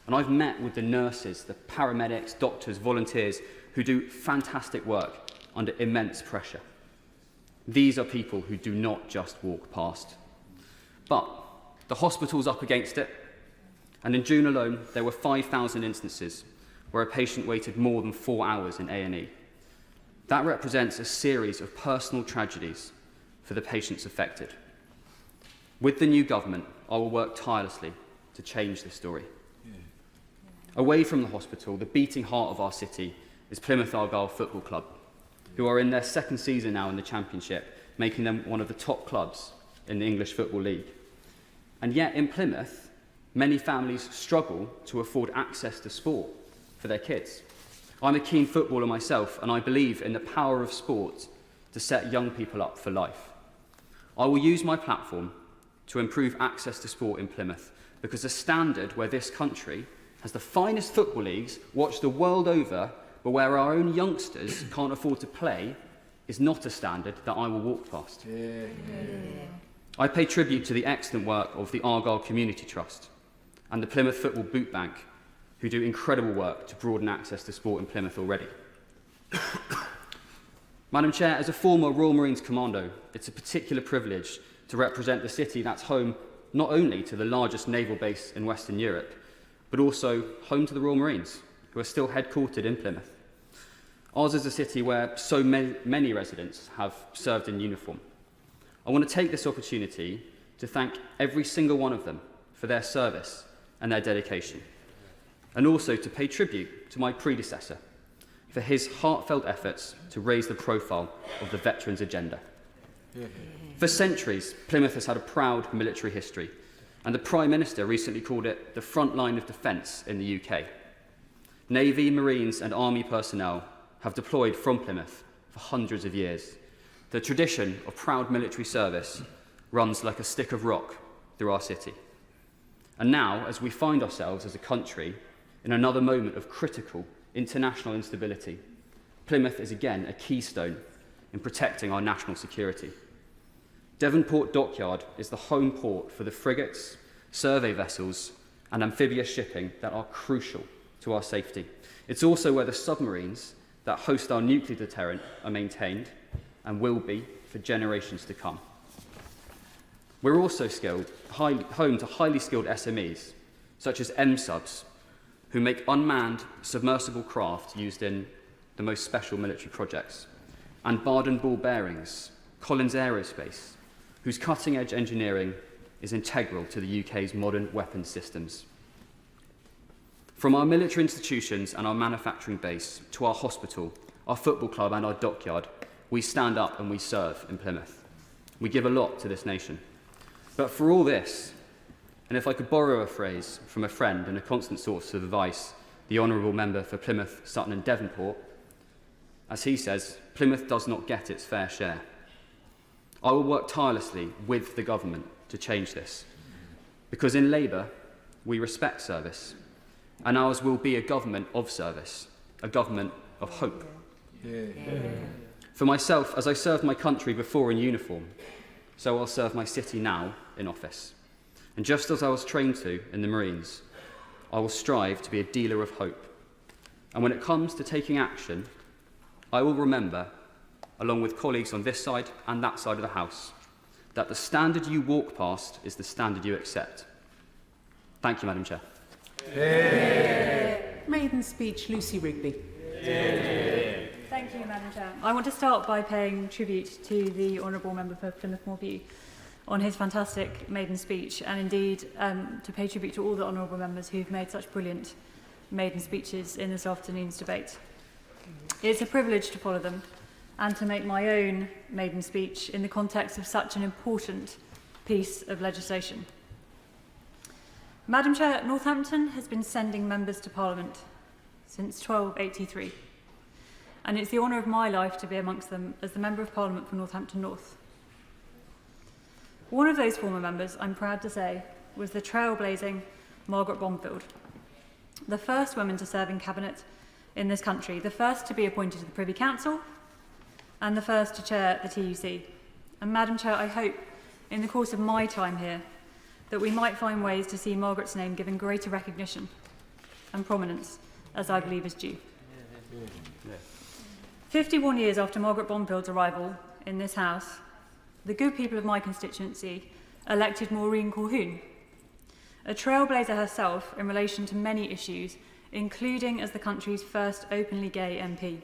And I've met with the nurses, the paramedics, doctors, volunteers who do fantastic work under immense pressure. These are people who do not just walk past. But the hospital's up against it, and in June alone, there were 5,000 instances where a patient waited more than 4 hours in A&E. That represents a series of personal tragedies for the patients affected. With the new government, I will work tirelessly to change this story. Away from the hospital, the beating heart of our city is Plymouth Argyle Football Club, who are in their second season now in the Championship, making them one of the top clubs in the English Football League. And yet in Plymouth, many families struggle to afford access to sport for their kids. I'm a keen footballer myself, and I believe in the power of sport to set young people up for life. I will use my platform to improve access to sport in Plymouth, because a standard where this country has the finest football leagues watched the world over, but where our own youngsters can't afford to play, is not a standard that I will walk past. I pay tribute to the excellent work of the Argyle Community Trust and the Plymouth Football Boot Bank, who do incredible work to broaden access to sport in Plymouth already. Madam Chair, as a former Royal Marines Commando, it's a particular privilege to represent the city that's home not only to the largest naval base in Western Europe, but also home to the Royal Marines, who are still headquartered in Plymouth. Ours is a city where so many residents have served in uniform. I want to take this opportunity to thank every single one of them for their service and their dedication, and also to pay tribute to my predecessor for his heartfelt efforts to raise the profile of the veterans' agenda. For centuries, Plymouth has had a proud military history, and the Prime Minister recently called it the front line of defence in the UK. Navy, Marines and Army personnel have deployed from Plymouth for hundreds of years. The tradition of proud military service runs like a stick of rock through our city. And now, as we find ourselves as a country in another moment of critical international instability, Plymouth is again a keystone in protecting our national security. Devonport Dockyard is the home port for the frigates, survey vessels and amphibious shipping that are crucial to our safety. It's also where the submarines that host our nuclear deterrent are maintained and will be for generations to come. We're also home to highly skilled SMEs, such as M-Subs, who make unmanned submersible craft used in the most special military projects, and Barden Ball Bearings, Collins Aerospace, whose cutting-edge engineering is integral to the UK's modern weapons systems. From our military institutions and our manufacturing base to our hospital, our football club and our dockyard, we stand up and we serve in Plymouth. We give a lot to this nation. But for all this, And if I could borrow a phrase from a friend and a constant source of advice, the Honourable Member for Plymouth, Sutton and Devonport, as he says, Plymouth does not get its fair share. I will work tirelessly with the government to change this, because in Labour, we respect service, and ours will be a government of service, a government of hope. For myself, as I served my country before in uniform, so I'll serve my city now in office. And just as I was trained to in the Marines, I will strive to be a dealer of hope. And when it comes to taking action, I will remember, along with colleagues on this side and that side of the House, that the standard you walk past is the standard you accept. Thank you, Madam Chair. Maiden speech, Lucy Rigby. Thank you, Madam Chair. I want to start by paying tribute to the Honourable Member for Plymouth Moorview on his fantastic maiden speech, and indeed to pay tribute to all the Honourable Members who've made such brilliant maiden speeches in this afternoon's debate. It's a privilege to follow them and to make my own maiden speech in the context of such an important piece of legislation. Madam Chair, Northampton has been sending members to Parliament since 1283, and it's the honour of my life to be amongst them as the Member of Parliament for Northampton North. One of those former members, I'm proud to say, was the trailblazing Margaret Bromfield, the first woman to serve in Cabinet in this country, the first to be appointed to the Privy Council, and the first to chair the TUC. And Madam Chair, I hope in the course of my time here that we might find ways to see Margaret's name given greater recognition and prominence, as I believe is due. 51 years after Margaret Bromfield's arrival in this House, the good people of my constituency elected Maureen Colquhoun, a trailblazer herself in relation to many issues, including as the country's first openly gay MP.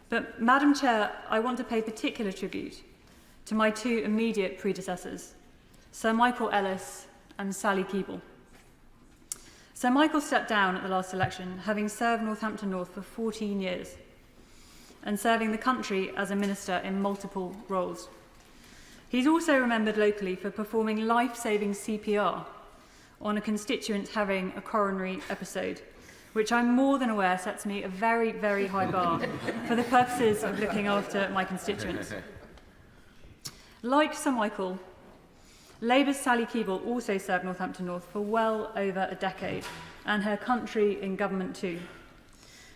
But, Madam Chair, I want to pay particular tribute to my two immediate predecessors, Sir Michael Ellis and Sally Keeble. Sir Michael stepped down at the last election, having served Northampton North for 14 years and serving the country as a minister in multiple roles. He's also remembered locally for performing life-saving CPR on a constituent having a coronary episode, which I'm more than aware sets me a very, very high bar for the purposes of looking after my constituents. Like Sir Michael, Labour's Sally Keeble also served Northampton North for well over a decade, and her country in government too.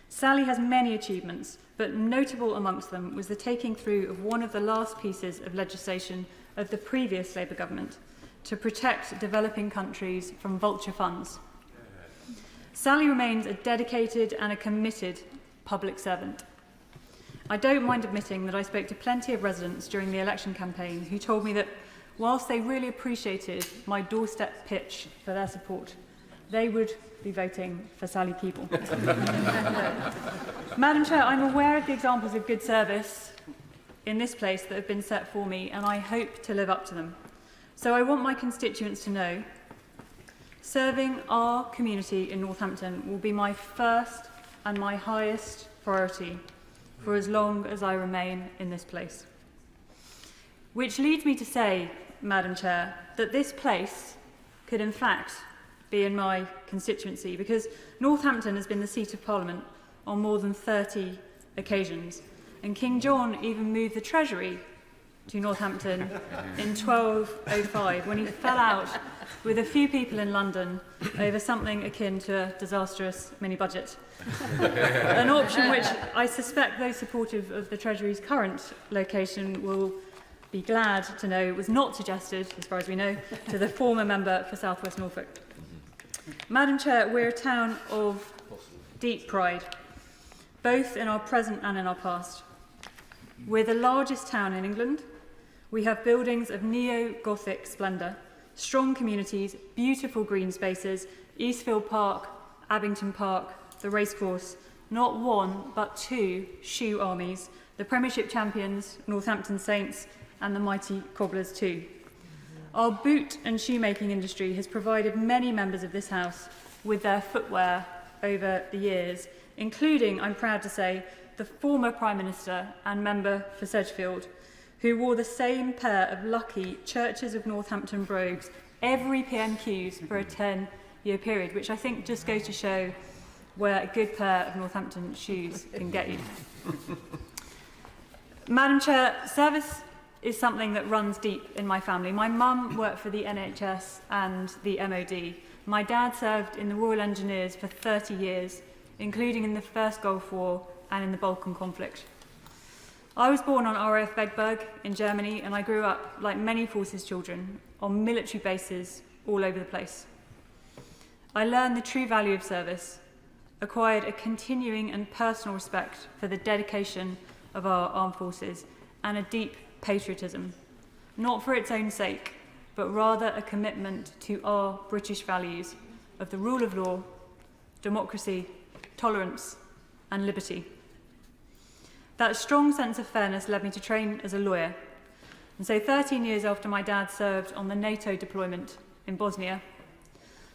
Sally has many achievements, but notable amongst them was the taking through of one of the last pieces of legislation of the previous Labour government to protect developing countries from vulture funds. Sally remains a dedicated and a committed public servant. I don't mind admitting that I spoke to plenty of residents during the election campaign who told me that whilst they really appreciated my doorstep pitch for their support, they would be voting for Sally Keeble. Madam Chair, I'm aware of the examples of good service in this place that have been set for me, and I hope to live up to them. So I want my constituents to know serving our community in Northampton will be my first and my highest priority for as long as I remain in this place. Which leads me to say, Madam Chair, that this place could in fact be in my constituency, because Northampton has been the seat of Parliament on more than 30 occasions, and King John even moved the Treasury to Northampton in 1205 when he fell out with a few people in London over something akin to a disastrous mini-budget. An option which I suspect those supportive of the Treasury's current location will be glad to know was not suggested, as far as we know, to the former member for South West Norfolk. Madam Chair, we're a town of deep pride, both in our present and in our past. We're the largest town in England. We have buildings of neo-Gothic splendour, strong communities, beautiful green spaces, Eastfield Park, Abington Park, the racecourse, not one but two shoe armies, the Premiership champions, Northampton Saints, and the mighty Cobblers too. Our boot and shoemaking industry has provided many members of this House with their footwear over the years, including, I'm proud to say, the former Prime Minister and member for Sedgefield, who wore the same pair of lucky Churches of Northampton brogues every PMQs for a 10-year period, which I think just goes to show where a good pair of Northampton shoes can get you. Madam Chair, service is something that runs deep in my family. My mum worked for the NHS and the MOD. My dad served in the Royal Engineers for 30 years, including in the First Gulf War and in the Balkan conflict. I was born on RAF Begburg in Germany, and I grew up, like many forces children, on military bases all over the place. I learned the true value of service, acquired a continuing and personal respect for the dedication of our armed forces, and a deep patriotism, not for its own sake, but rather a commitment to our British values of the rule of law, democracy, tolerance, and liberty. That strong sense of fairness led me to train as a lawyer. And so 13 years after my dad served on the NATO deployment in Bosnia,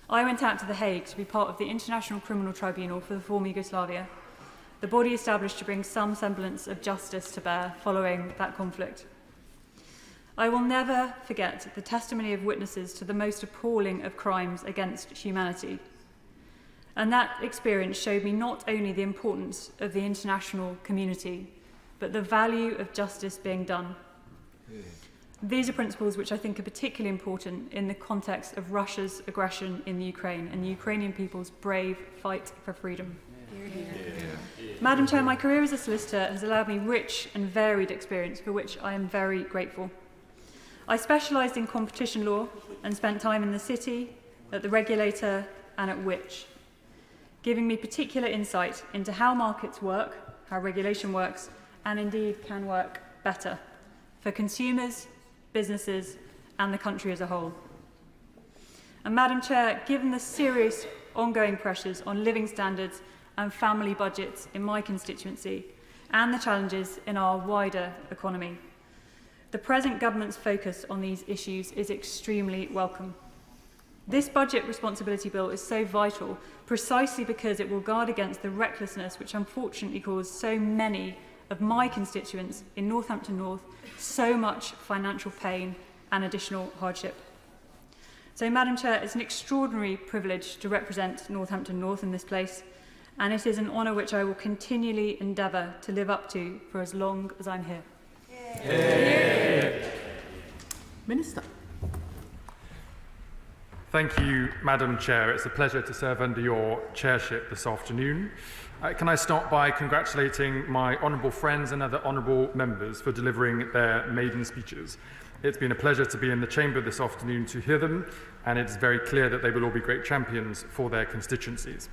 I went out to The Hague to be part of the International Criminal Tribunal for the former Yugoslavia, the body established to bring some semblance of justice to bear following that conflict. I will never forget the testimony of witnesses to the most appalling of crimes against humanity. And that experience showed me not only the importance of the international community, but the value of justice being done. These are principles which I think are particularly important in the context of Russia's aggression in the Ukraine and the Ukrainian people's brave fight for freedom. Madam Chair, my career as a solicitor has allowed me rich and varied experience, for which I am very grateful. I specialised in competition law and spent time in the City, at the regulator and at Which, giving me particular insight into how markets work, how regulation works, and indeed can work better for consumers, businesses, and the country as a whole. And Madam Chair, given the serious ongoing pressures on living standards and family budgets in my constituency, and the challenges in our wider economy, the present government's focus on these issues is extremely welcome. This budget responsibility bill is so vital precisely because it will guard against the recklessness which unfortunately caused so many of my constituents in Northampton North so much financial pain and additional hardship. So, Madam Chair, it's an extraordinary privilege to represent Northampton North in this place, and it is an honour which I will continually endeavour to live up to for as long as I'm here. Minister. Thank you, Madam Chair. It's a pleasure to serve under your chairship this afternoon. Can I start by congratulating my honourable friends and other honourable members for delivering their maiden speeches. It's been a pleasure to be in the chamber this afternoon to hear them, and it's very clear that they will all be great champions for their constituencies.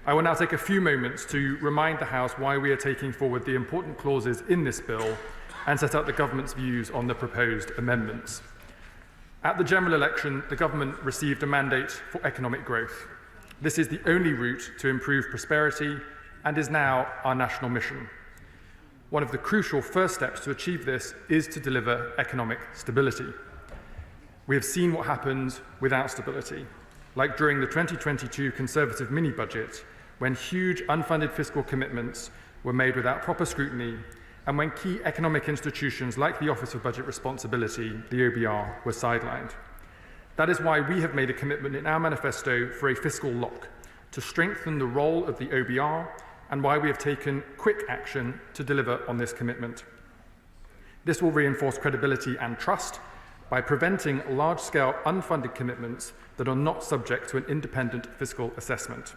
I will now take a few moments to remind the House why we are taking forward the important clauses in this bill and set out the government's views on the proposed amendments. At the general election, the government received a mandate for economic growth. This is the only route to improve prosperity and is now our national mission. One of the crucial first steps to achieve this is to deliver economic stability. We have seen what happens without stability, like during the 2022 Conservative mini-budget, when huge unfunded fiscal commitments were made without proper scrutiny, and when key economic institutions like the Office of Budget Responsibility, the OBR, were sidelined. That is why we have made a commitment in our manifesto for a fiscal lock to strengthen the role of the OBR, and why we have taken quick action to deliver on this commitment. This will reinforce credibility and trust by preventing large-scale unfunded commitments that are not subject to an independent fiscal assessment.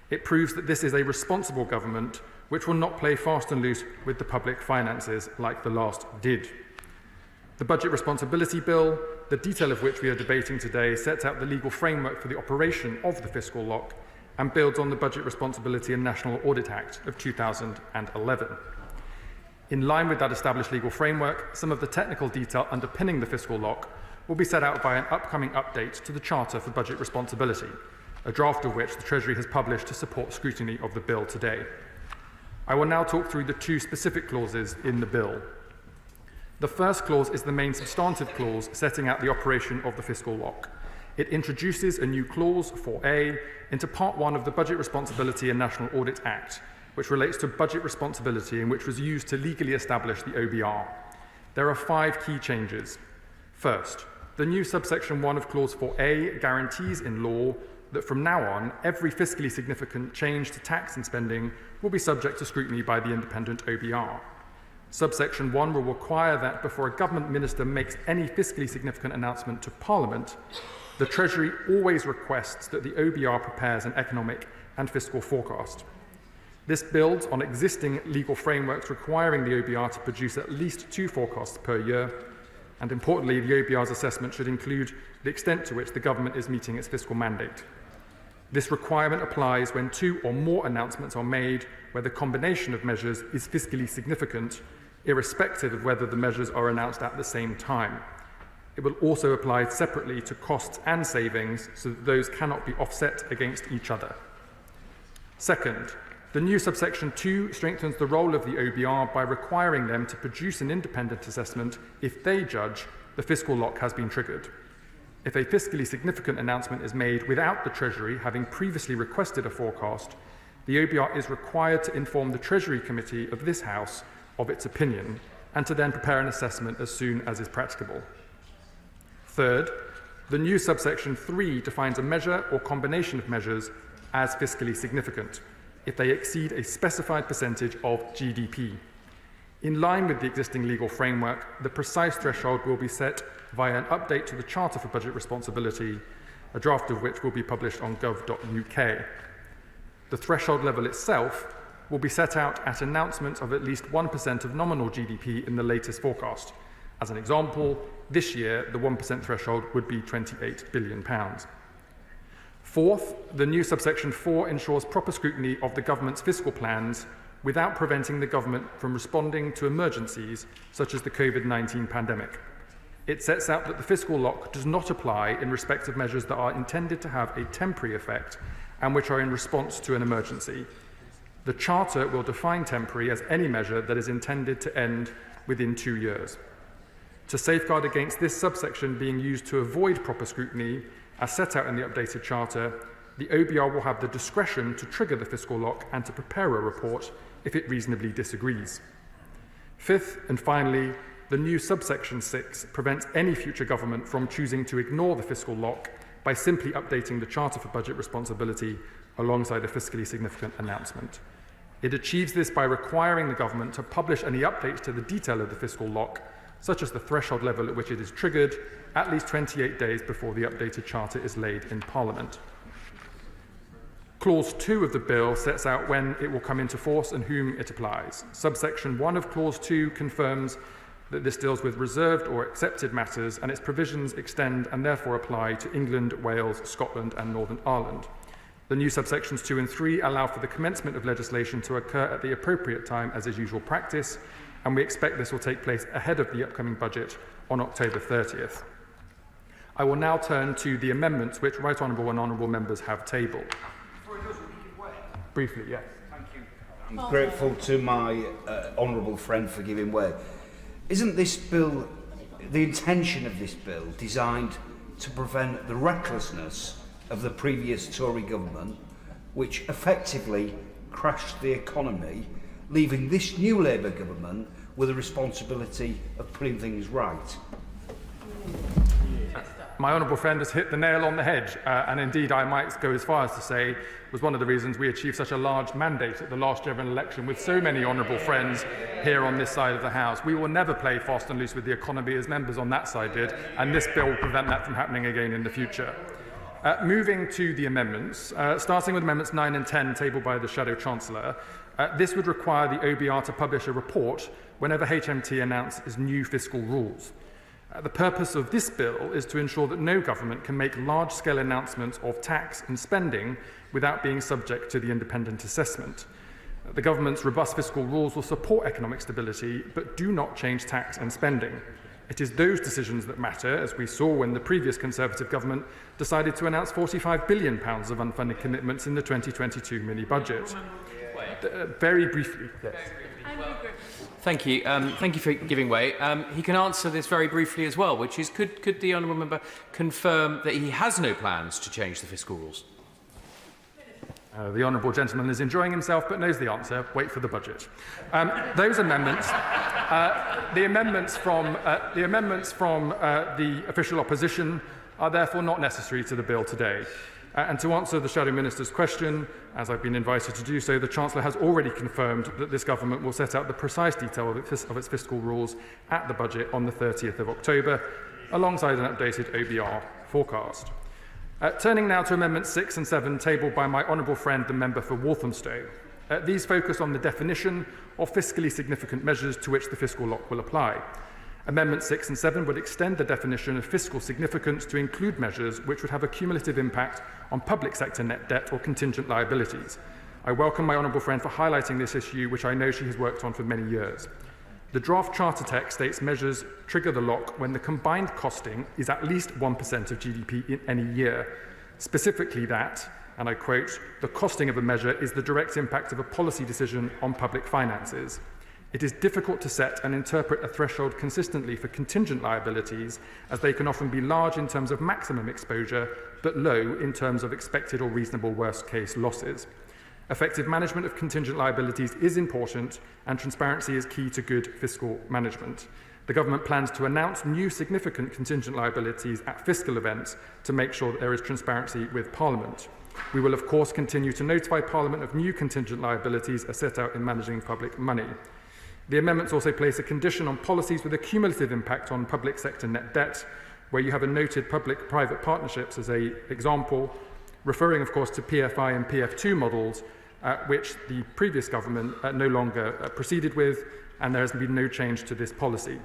It proves that this is a responsible government which will not play fast and loose with the public finances like the last did. The Budget Responsibility Bill, the detail of which we are debating today, sets out the legal framework for the operation of the fiscal lock and builds on the Budget Responsibility and National Audit Act of 2011. In line with that established legal framework, some of the technical detail underpinning the fiscal lock will be set out by an upcoming update to the Charter for Budget Responsibility, a draft of which the Treasury has published to support scrutiny of the bill today. I will now talk through the two specific clauses in the bill. The first clause is the main substantive clause setting out the operation of the fiscal lock. It introduces a new clause, 4A, into Part 1 of the Budget Responsibility and National Audit Act, which relates to budget responsibility and which was used to legally establish the OBR. There are 5 key changes. First, the new subsection 1 of clause 4A guarantees in law that from now on, every fiscally significant change to tax and spending will be subject to scrutiny by the independent OBR. Subsection 1 will require that before a government minister makes any fiscally significant announcement to Parliament, the Treasury always requests that the OBR prepares an economic and fiscal forecast. This builds on existing legal frameworks requiring the OBR to produce at least 2 forecasts per year, and importantly, the OBR's assessment should include the extent to which the government is meeting its fiscal mandate. This requirement applies when 2 or more announcements are made where the combination of measures is fiscally significant, irrespective of whether the measures are announced at the same time. It will also apply separately to costs and savings so that those cannot be offset against each other. Second, the new subsection 2 strengthens the role of the OBR by requiring them to produce an independent assessment if they judge the fiscal lock has been triggered. If a fiscally significant announcement is made without the Treasury having previously requested a forecast, the OBR is required to inform the Treasury Committee of this House of its opinion and to then prepare an assessment as soon as is practicable. Third, the new subsection 3 defines a measure or combination of measures as fiscally significant if they exceed a specified percentage of GDP. In line with the existing legal framework, the precise threshold will be set via an update to the Charter for Budget Responsibility, a draft of which will be published on gov.uk. The threshold level itself will be set out at announcement of at least 1% of nominal GDP in the latest forecast. As an example, this year, the 1% threshold would be £28 billion. Fourth, the new subsection 4 ensures proper scrutiny of the government's fiscal plans without preventing the government from responding to emergencies such as the COVID-19 pandemic. It sets out that the fiscal lock does not apply in respect of measures that are intended to have a temporary effect and which are in response to an emergency. The Charter will define temporary as any measure that is intended to end within 2 years. To safeguard against this subsection being used to avoid proper scrutiny, as set out in the updated Charter, the OBR will have the discretion to trigger the fiscal lock and to prepare a report if it reasonably disagrees. Fifth, and finally, the new subsection 6 prevents any future government from choosing to ignore the fiscal lock by simply updating the Charter for Budget Responsibility alongside a fiscally significant announcement. It achieves this by requiring the government to publish any updates to the detail of the fiscal lock, such as the threshold level at which it is triggered, at least 28 days before the updated Charter is laid in Parliament. Clause 2 of the bill sets out when it will come into force and whom it applies. Subsection 1 of Clause 2 confirms that this deals with reserved or accepted matters, and its provisions extend and therefore apply to England, Wales, Scotland and Northern Ireland. The new subsections 2 and 3 allow for the commencement of legislation to occur at the appropriate time as is usual practice, and we expect this will take place ahead of the upcoming budget on October 30th. I will now turn to the amendments which Right Honourable and Honourable Members have tabled. Briefly, yes. Thank you. I'm grateful to my honourable friend for giving way. Isn't this bill, the intention of this bill, designed to prevent the recklessness of the previous Tory government, which effectively crashed the economy, leaving this new Labour government with the responsibility of putting things right? My honourable friend has hit the nail on the head, and indeed I might go as far as to say was one of the reasons we achieved such a large mandate at the last general election with so many honourable friends here on this side of the House. We will never play fast and loose with the economy as members on that side did, and this bill will prevent that from happening again in the future. Moving to the amendments, starting with amendments 9 and 10 tabled by the Shadow Chancellor, this would require the OBR to publish a report whenever HMT announces new fiscal rules. The purpose of this bill is to ensure that no government can make large-scale announcements of tax and spending without being subject to the independent assessment. The government's robust fiscal rules will support economic stability, but do not change tax and spending. It is those decisions that matter, as we saw when the previous Conservative government decided to announce £45 billion of unfunded commitments in the 2022 mini-budget. Very briefly, yes. Thank you. Thank you for giving way. He can answer this very briefly as well, which is, could the honourable member confirm that he has no plans to change the fiscal rules? The honourable gentleman is enjoying himself but knows the answer. Wait for the budget. Those amendments, the amendments from the official opposition are therefore not necessary to the bill today. And to answer the Shadow Minister's question, as I've been invited to do so, the Chancellor has already confirmed that this government will set out the precise detail of its fiscal rules at the budget on the 30th of October, alongside an updated OBR forecast. Turning now to Amendments 6 and 7 tabled by my honourable friend, the member for Walthamstow. These focus on the definition of fiscally significant measures to which the fiscal lock will apply. Amendments 6 and 7 would extend the definition of fiscal significance to include measures which would have a cumulative impact on public sector net debt or contingent liabilities. I welcome my honourable friend for highlighting this issue, which I know she has worked on for many years. The draft charter text states measures trigger the lock when the combined costing is at least 1% of GDP in any year. Specifically that, and I quote, the costing of a measure is the direct impact of a policy decision on public finances. It is difficult to set and interpret a threshold consistently for contingent liabilities, as they can often be large in terms of maximum exposure, but low in terms of expected or reasonable worst-case losses. Effective management of contingent liabilities is important, and transparency is key to good fiscal management. The government plans to announce new significant contingent liabilities at fiscal events to make sure that there is transparency with Parliament. We will, of course, continue to notify Parliament of new contingent liabilities as set out in managing public money. The amendments also place a condition on policies with a cumulative impact on public sector net debt, where you have a noted public-private partnerships as an example, referring, of course, to PFI and PF2 models, which the previous government no longer proceeded with, and there has been no change to this policy.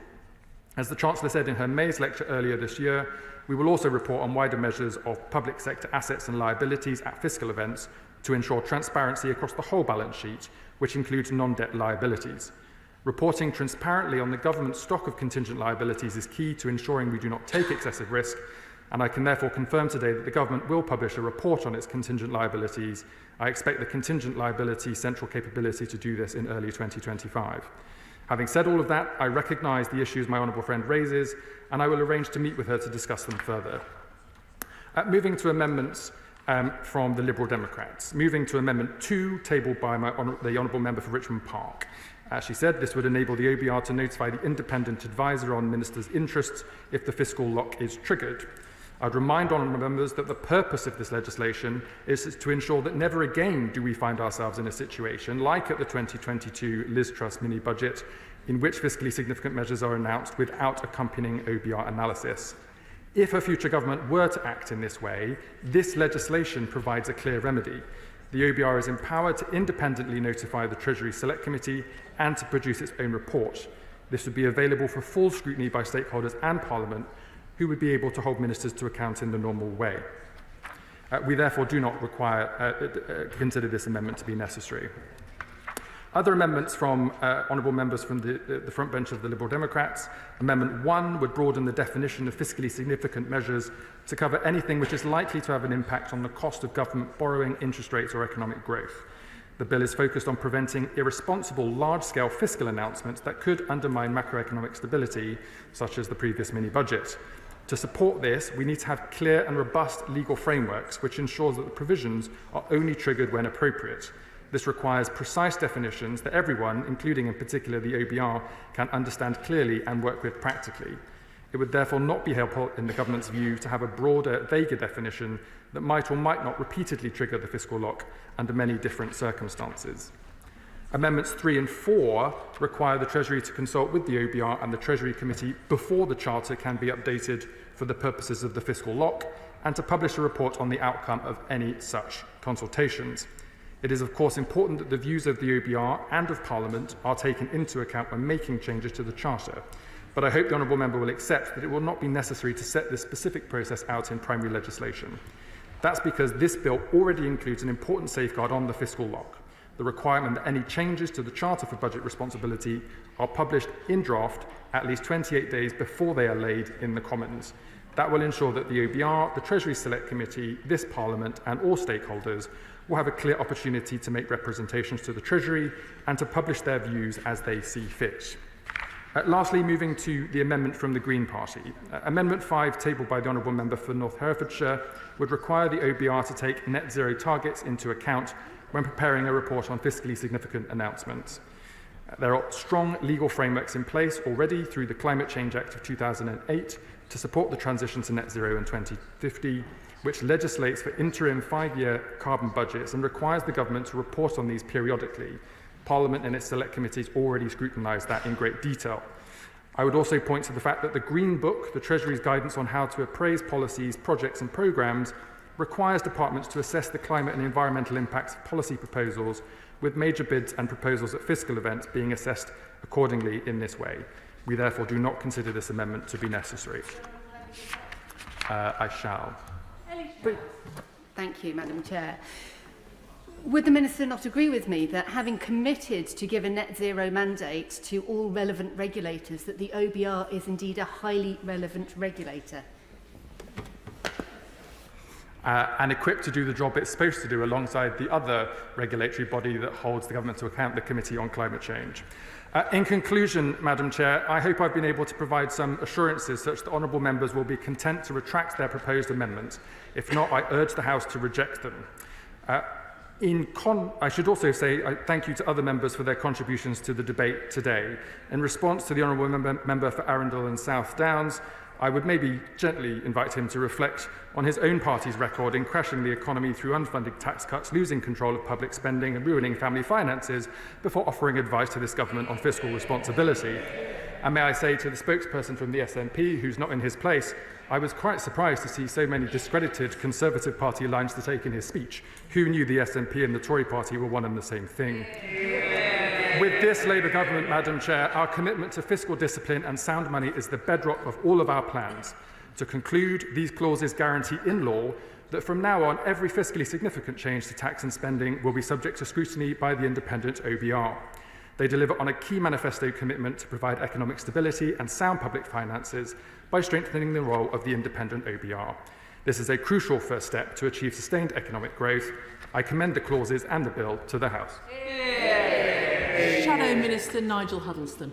As the Chancellor said in her May's lecture earlier this year, we will also report on wider measures of public sector assets and liabilities at fiscal events to ensure transparency across the whole balance sheet, which includes non-debt liabilities. Reporting transparently on the government's stock of contingent liabilities is key to ensuring we do not take excessive risk, and I can therefore confirm today that the government will publish a report on its contingent liabilities. I expect the contingent liability central capability to do this in early 2025. Having said all of that, I recognise the issues my honourable friend raises, and I will arrange to meet with her to discuss them further. Moving to amendments from the Liberal Democrats. Moving to Amendment 2, tabled by the honourable member for Richmond Park. As she said, this would enable the OBR to notify the independent advisor on ministers' interests if the fiscal lock is triggered. I'd remind honourable members that the purpose of this legislation is to ensure that never again do we find ourselves in a situation like at the 2022 Liz Truss mini-budget, in which fiscally significant measures are announced without accompanying OBR analysis. If a future government were to act in this way, this legislation provides a clear remedy. The OBR is empowered to independently notify the Treasury Select Committee and to produce its own report. This would be available for full scrutiny by stakeholders and Parliament, who would be able to hold ministers to account in the normal way. We therefore do not consider this amendment to be necessary. Other amendments from honourable members from the front bench of the Liberal Democrats. Amendment 1 would broaden the definition of fiscally significant measures to cover anything which is likely to have an impact on the cost of government borrowing, interest rates or economic growth. The bill is focused on preventing irresponsible large-scale fiscal announcements that could undermine macroeconomic stability, such as the previous mini-budget. To support this, we need to have clear and robust legal frameworks which ensures that the provisions are only triggered when appropriate. This requires precise definitions that everyone, including in particular the OBR, can understand clearly and work with practically. It would therefore not be helpful in the government's view to have a broader, vaguer definition that might or might not repeatedly trigger the fiscal lock under many different circumstances. Amendments 3 and 4 require the Treasury to consult with the OBR and the Treasury Committee before the Charter can be updated for the purposes of the fiscal lock, and to publish a report on the outcome of any such consultations. It is of course important that the views of the OBR and of Parliament are taken into account when making changes to the Charter, but I hope the honourable member will accept that it will not be necessary to set this specific process out in primary legislation. That's because this bill already includes an important safeguard on the fiscal lock, the requirement that any changes to the Charter for Budget Responsibility are published in draft at least 28 days before they are laid in the Commons. That will ensure that the OBR, the Treasury Select Committee, this Parliament and all stakeholders will have a clear opportunity to make representations to the Treasury and to publish their views as they see fit. Lastly, moving to the amendment from the Green Party. Amendment 5, tabled by the Honourable Member for North Herefordshire, would require the OBR to take net zero targets into account when preparing a report on fiscally significant announcements. There are strong legal frameworks in place already through the Climate Change Act of 2008 to support the transition to net zero in 2050, which legislates for interim 5-year carbon budgets and requires the government to report on these periodically. Parliament and its select committees already scrutinised that in great detail. I would also point to the fact that the Green Book, the Treasury's guidance on how to appraise policies, projects and programmes, requires departments to assess the climate and environmental impacts of policy proposals, with major bids and proposals at fiscal events being assessed accordingly in this way. We therefore do not consider this amendment to be necessary. I shall. Thank you, Madam Chair. Would the Minister not agree with me that having committed to give a net zero mandate to all relevant regulators, that the OBR is indeed a highly relevant regulator? And equipped to do the job it's supposed to do alongside the other regulatory body that holds the government to account, the Committee on Climate Change. In conclusion, Madam Chair, I hope I've been able to provide some assurances such that honourable members will be content to retract their proposed amendments. If not, I urge the House to reject them. I should also say thank you to other members for their contributions to the debate today. In response to the honourable member for Arundel and South Downs, I would maybe gently invite him to reflect on his own party's record in crashing the economy through unfunded tax cuts, losing control of public spending and ruining family finances before offering advice to this government on fiscal responsibility. And may I say to the spokesperson from the SNP, who's not in his place, I was quite surprised to see so many discredited Conservative Party lines to take in his speech. Who knew the SNP and the Tory party were one and the same thing? With this Labour government, Madam Chair, our commitment to fiscal discipline and sound money is the bedrock of all of our plans. To conclude, these clauses guarantee in law that from now on, every fiscally significant change to tax and spending will be subject to scrutiny by the independent OBR. They deliver on a key manifesto commitment to provide economic stability and sound public finances by strengthening the role of the independent OBR. This is a crucial first step to achieve sustained economic growth. I commend the clauses and the bill to the House. Shadow Minister Nigel Huddleston.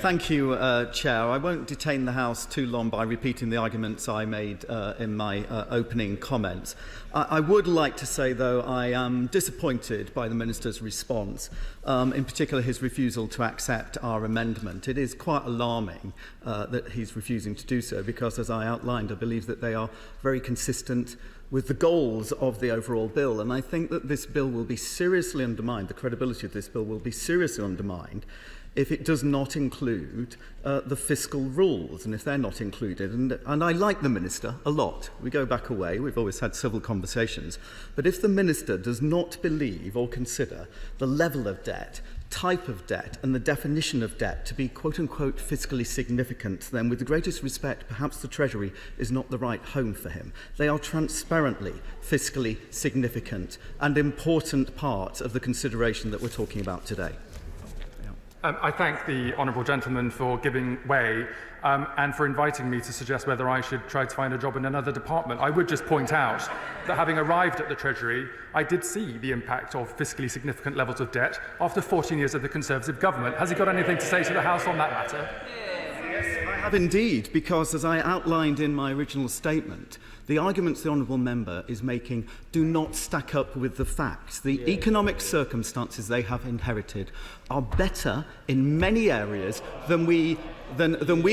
Thank you, Chair. I won't detain the House too long by repeating the arguments I made in my opening comments. I would like to say, though, I am disappointed by the Minister's response, in particular his refusal to accept our amendment. It is quite alarming that he's refusing to do so because, as I outlined, I believe that they are very consistent with the goals of the overall bill. And I think that this bill will be seriously undermined, the credibility of this bill will be seriously undermined if it does not include the fiscal rules, and if they're not included. And I like the Minister a lot. We go back a way, we've always had civil conversations. But if the Minister does not believe or consider the level of debt, type of debt and the definition of debt to be quote-unquote fiscally significant, then with the greatest respect, perhaps the Treasury is not the right home for him. They are transparently fiscally significant and important part of the consideration that we're talking about today. I thank the honourable gentleman for giving way and for inviting me to suggest whether I should try to find a job in another department. I would just point out that having arrived at the Treasury, I did see the impact of fiscally significant levels of debt after 14 years of the Conservative government. Has he got anything to say to the House on that matter? Yes, I have indeed, because as I outlined in my original statement, the arguments the honourable member is making do not stack up with the facts. The economic circumstances they have inherited are better in many areas than we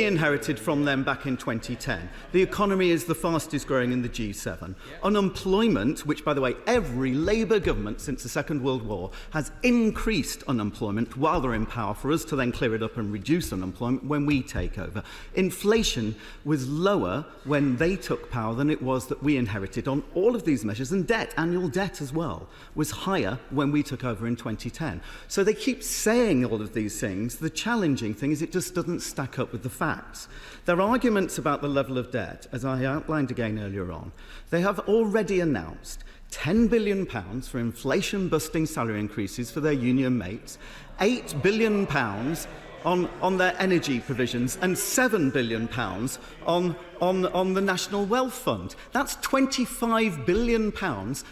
inherited from them back in 2010. The economy is the fastest growing in the G7. Unemployment, which, by the way, every Labour government since the Second World War has increased unemployment while they're in power, for us to then clear it up and reduce unemployment when we take over. Inflation was lower when they took power than it was that we inherited on all of these measures, and debt, annual debt as well, was higher when we took over in 2010. So they keep saying all of these things. The challenging thing is it just doesn't stack up with the facts. Their arguments about the level of debt, as I outlined again earlier on, they have already announced £10 billion for inflation-busting salary increases for their union mates, £8 billion on their energy provisions, and £7 billion on on the National Wealth Fund. That's £25 billion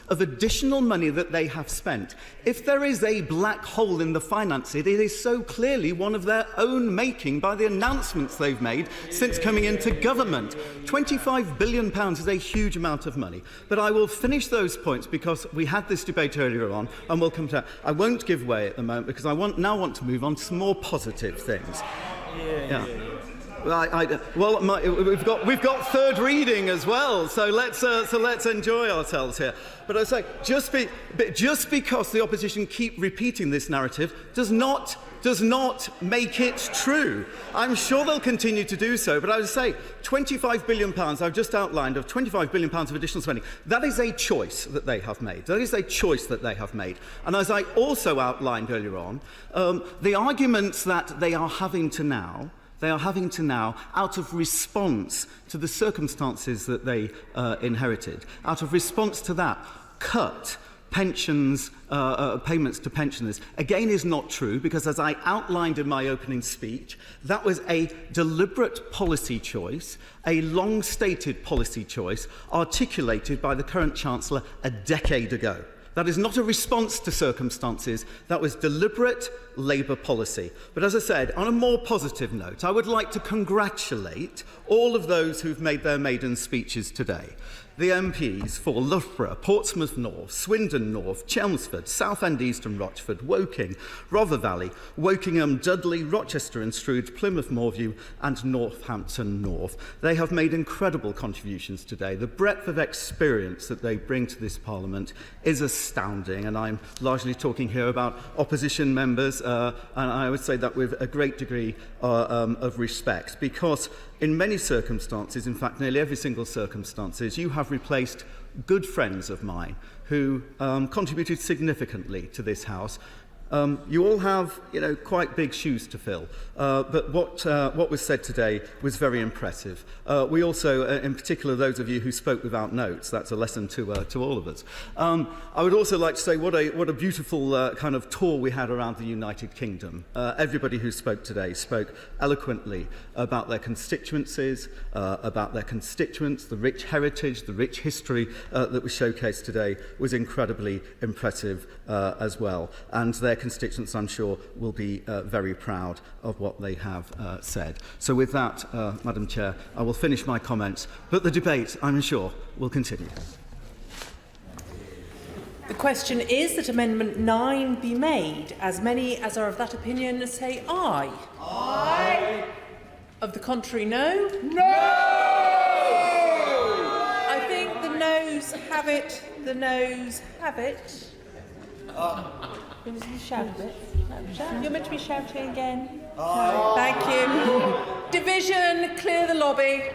of additional money that they have spent. If there is a black hole in the finances, it is so clearly one of their own making by the announcements they've made since coming into government. £25 billion is a huge amount of money. But I will finish those points because we had this debate earlier on, and we'll come to that. I won't give way at the moment because I now want to move on to some more positive things. Yeah. We've got third reading as well, so let's enjoy ourselves here. But I say, just because the opposition keep repeating this narrative does not make it true. I'm sure they'll continue to do so, but I would say £25 billion I've just outlined of £25 billion of additional spending. That is a choice that they have made. That is a choice that they have made. And as I also outlined earlier on, the arguments that they are having to now, out of response to the circumstances that they inherited, out of response to that, cut pensions, payments to pensioners, again is not true, because as I outlined in my opening speech, that was a deliberate policy choice, a long-stated policy choice, articulated by the current Chancellor a decade ago. That is not a response to circumstances. That was deliberate Labour policy. But as I said, on a more positive note, I would like to congratulate all of those who've made their maiden speeches today. The MPs for Loughborough, Portsmouth North, Swindon North, Chelmsford, Southend East and Rochford, Woking, Rother Valley, Wokingham, Dudley, Rochester and Stroud, Plymouth Moorview and Northampton North. They have made incredible contributions today. The breadth of experience that they bring to this Parliament is astounding, and I'm largely talking here about opposition members, and I would say that with a great degree of respect, because in many circumstances, in fact nearly every single circumstances, you have replaced good friends of mine who contributed significantly to this House. You all have, quite big shoes to fill, but what was said today was very impressive. We also, in particular, those of you who spoke without notes, that's a lesson to all of us. I would also like to say what a beautiful kind of tour we had around the United Kingdom. Everybody who spoke today spoke eloquently about their constituencies, about their constituents, the rich heritage, the rich history that was showcased today was incredibly impressive as well. And their constituents, I'm sure, will be very proud of what they have said. So with that, Madam Chair, I will finish my comments, but the debate, I'm sure, will continue. The question is that Amendment 9 be made. As many as are of that opinion say aye. Aye. Of the contrary, no? No! I think the noes have it. The noes have it. You want to shout a bit? You're meant to be shouting again. No. Thank you. Division, clear the lobby.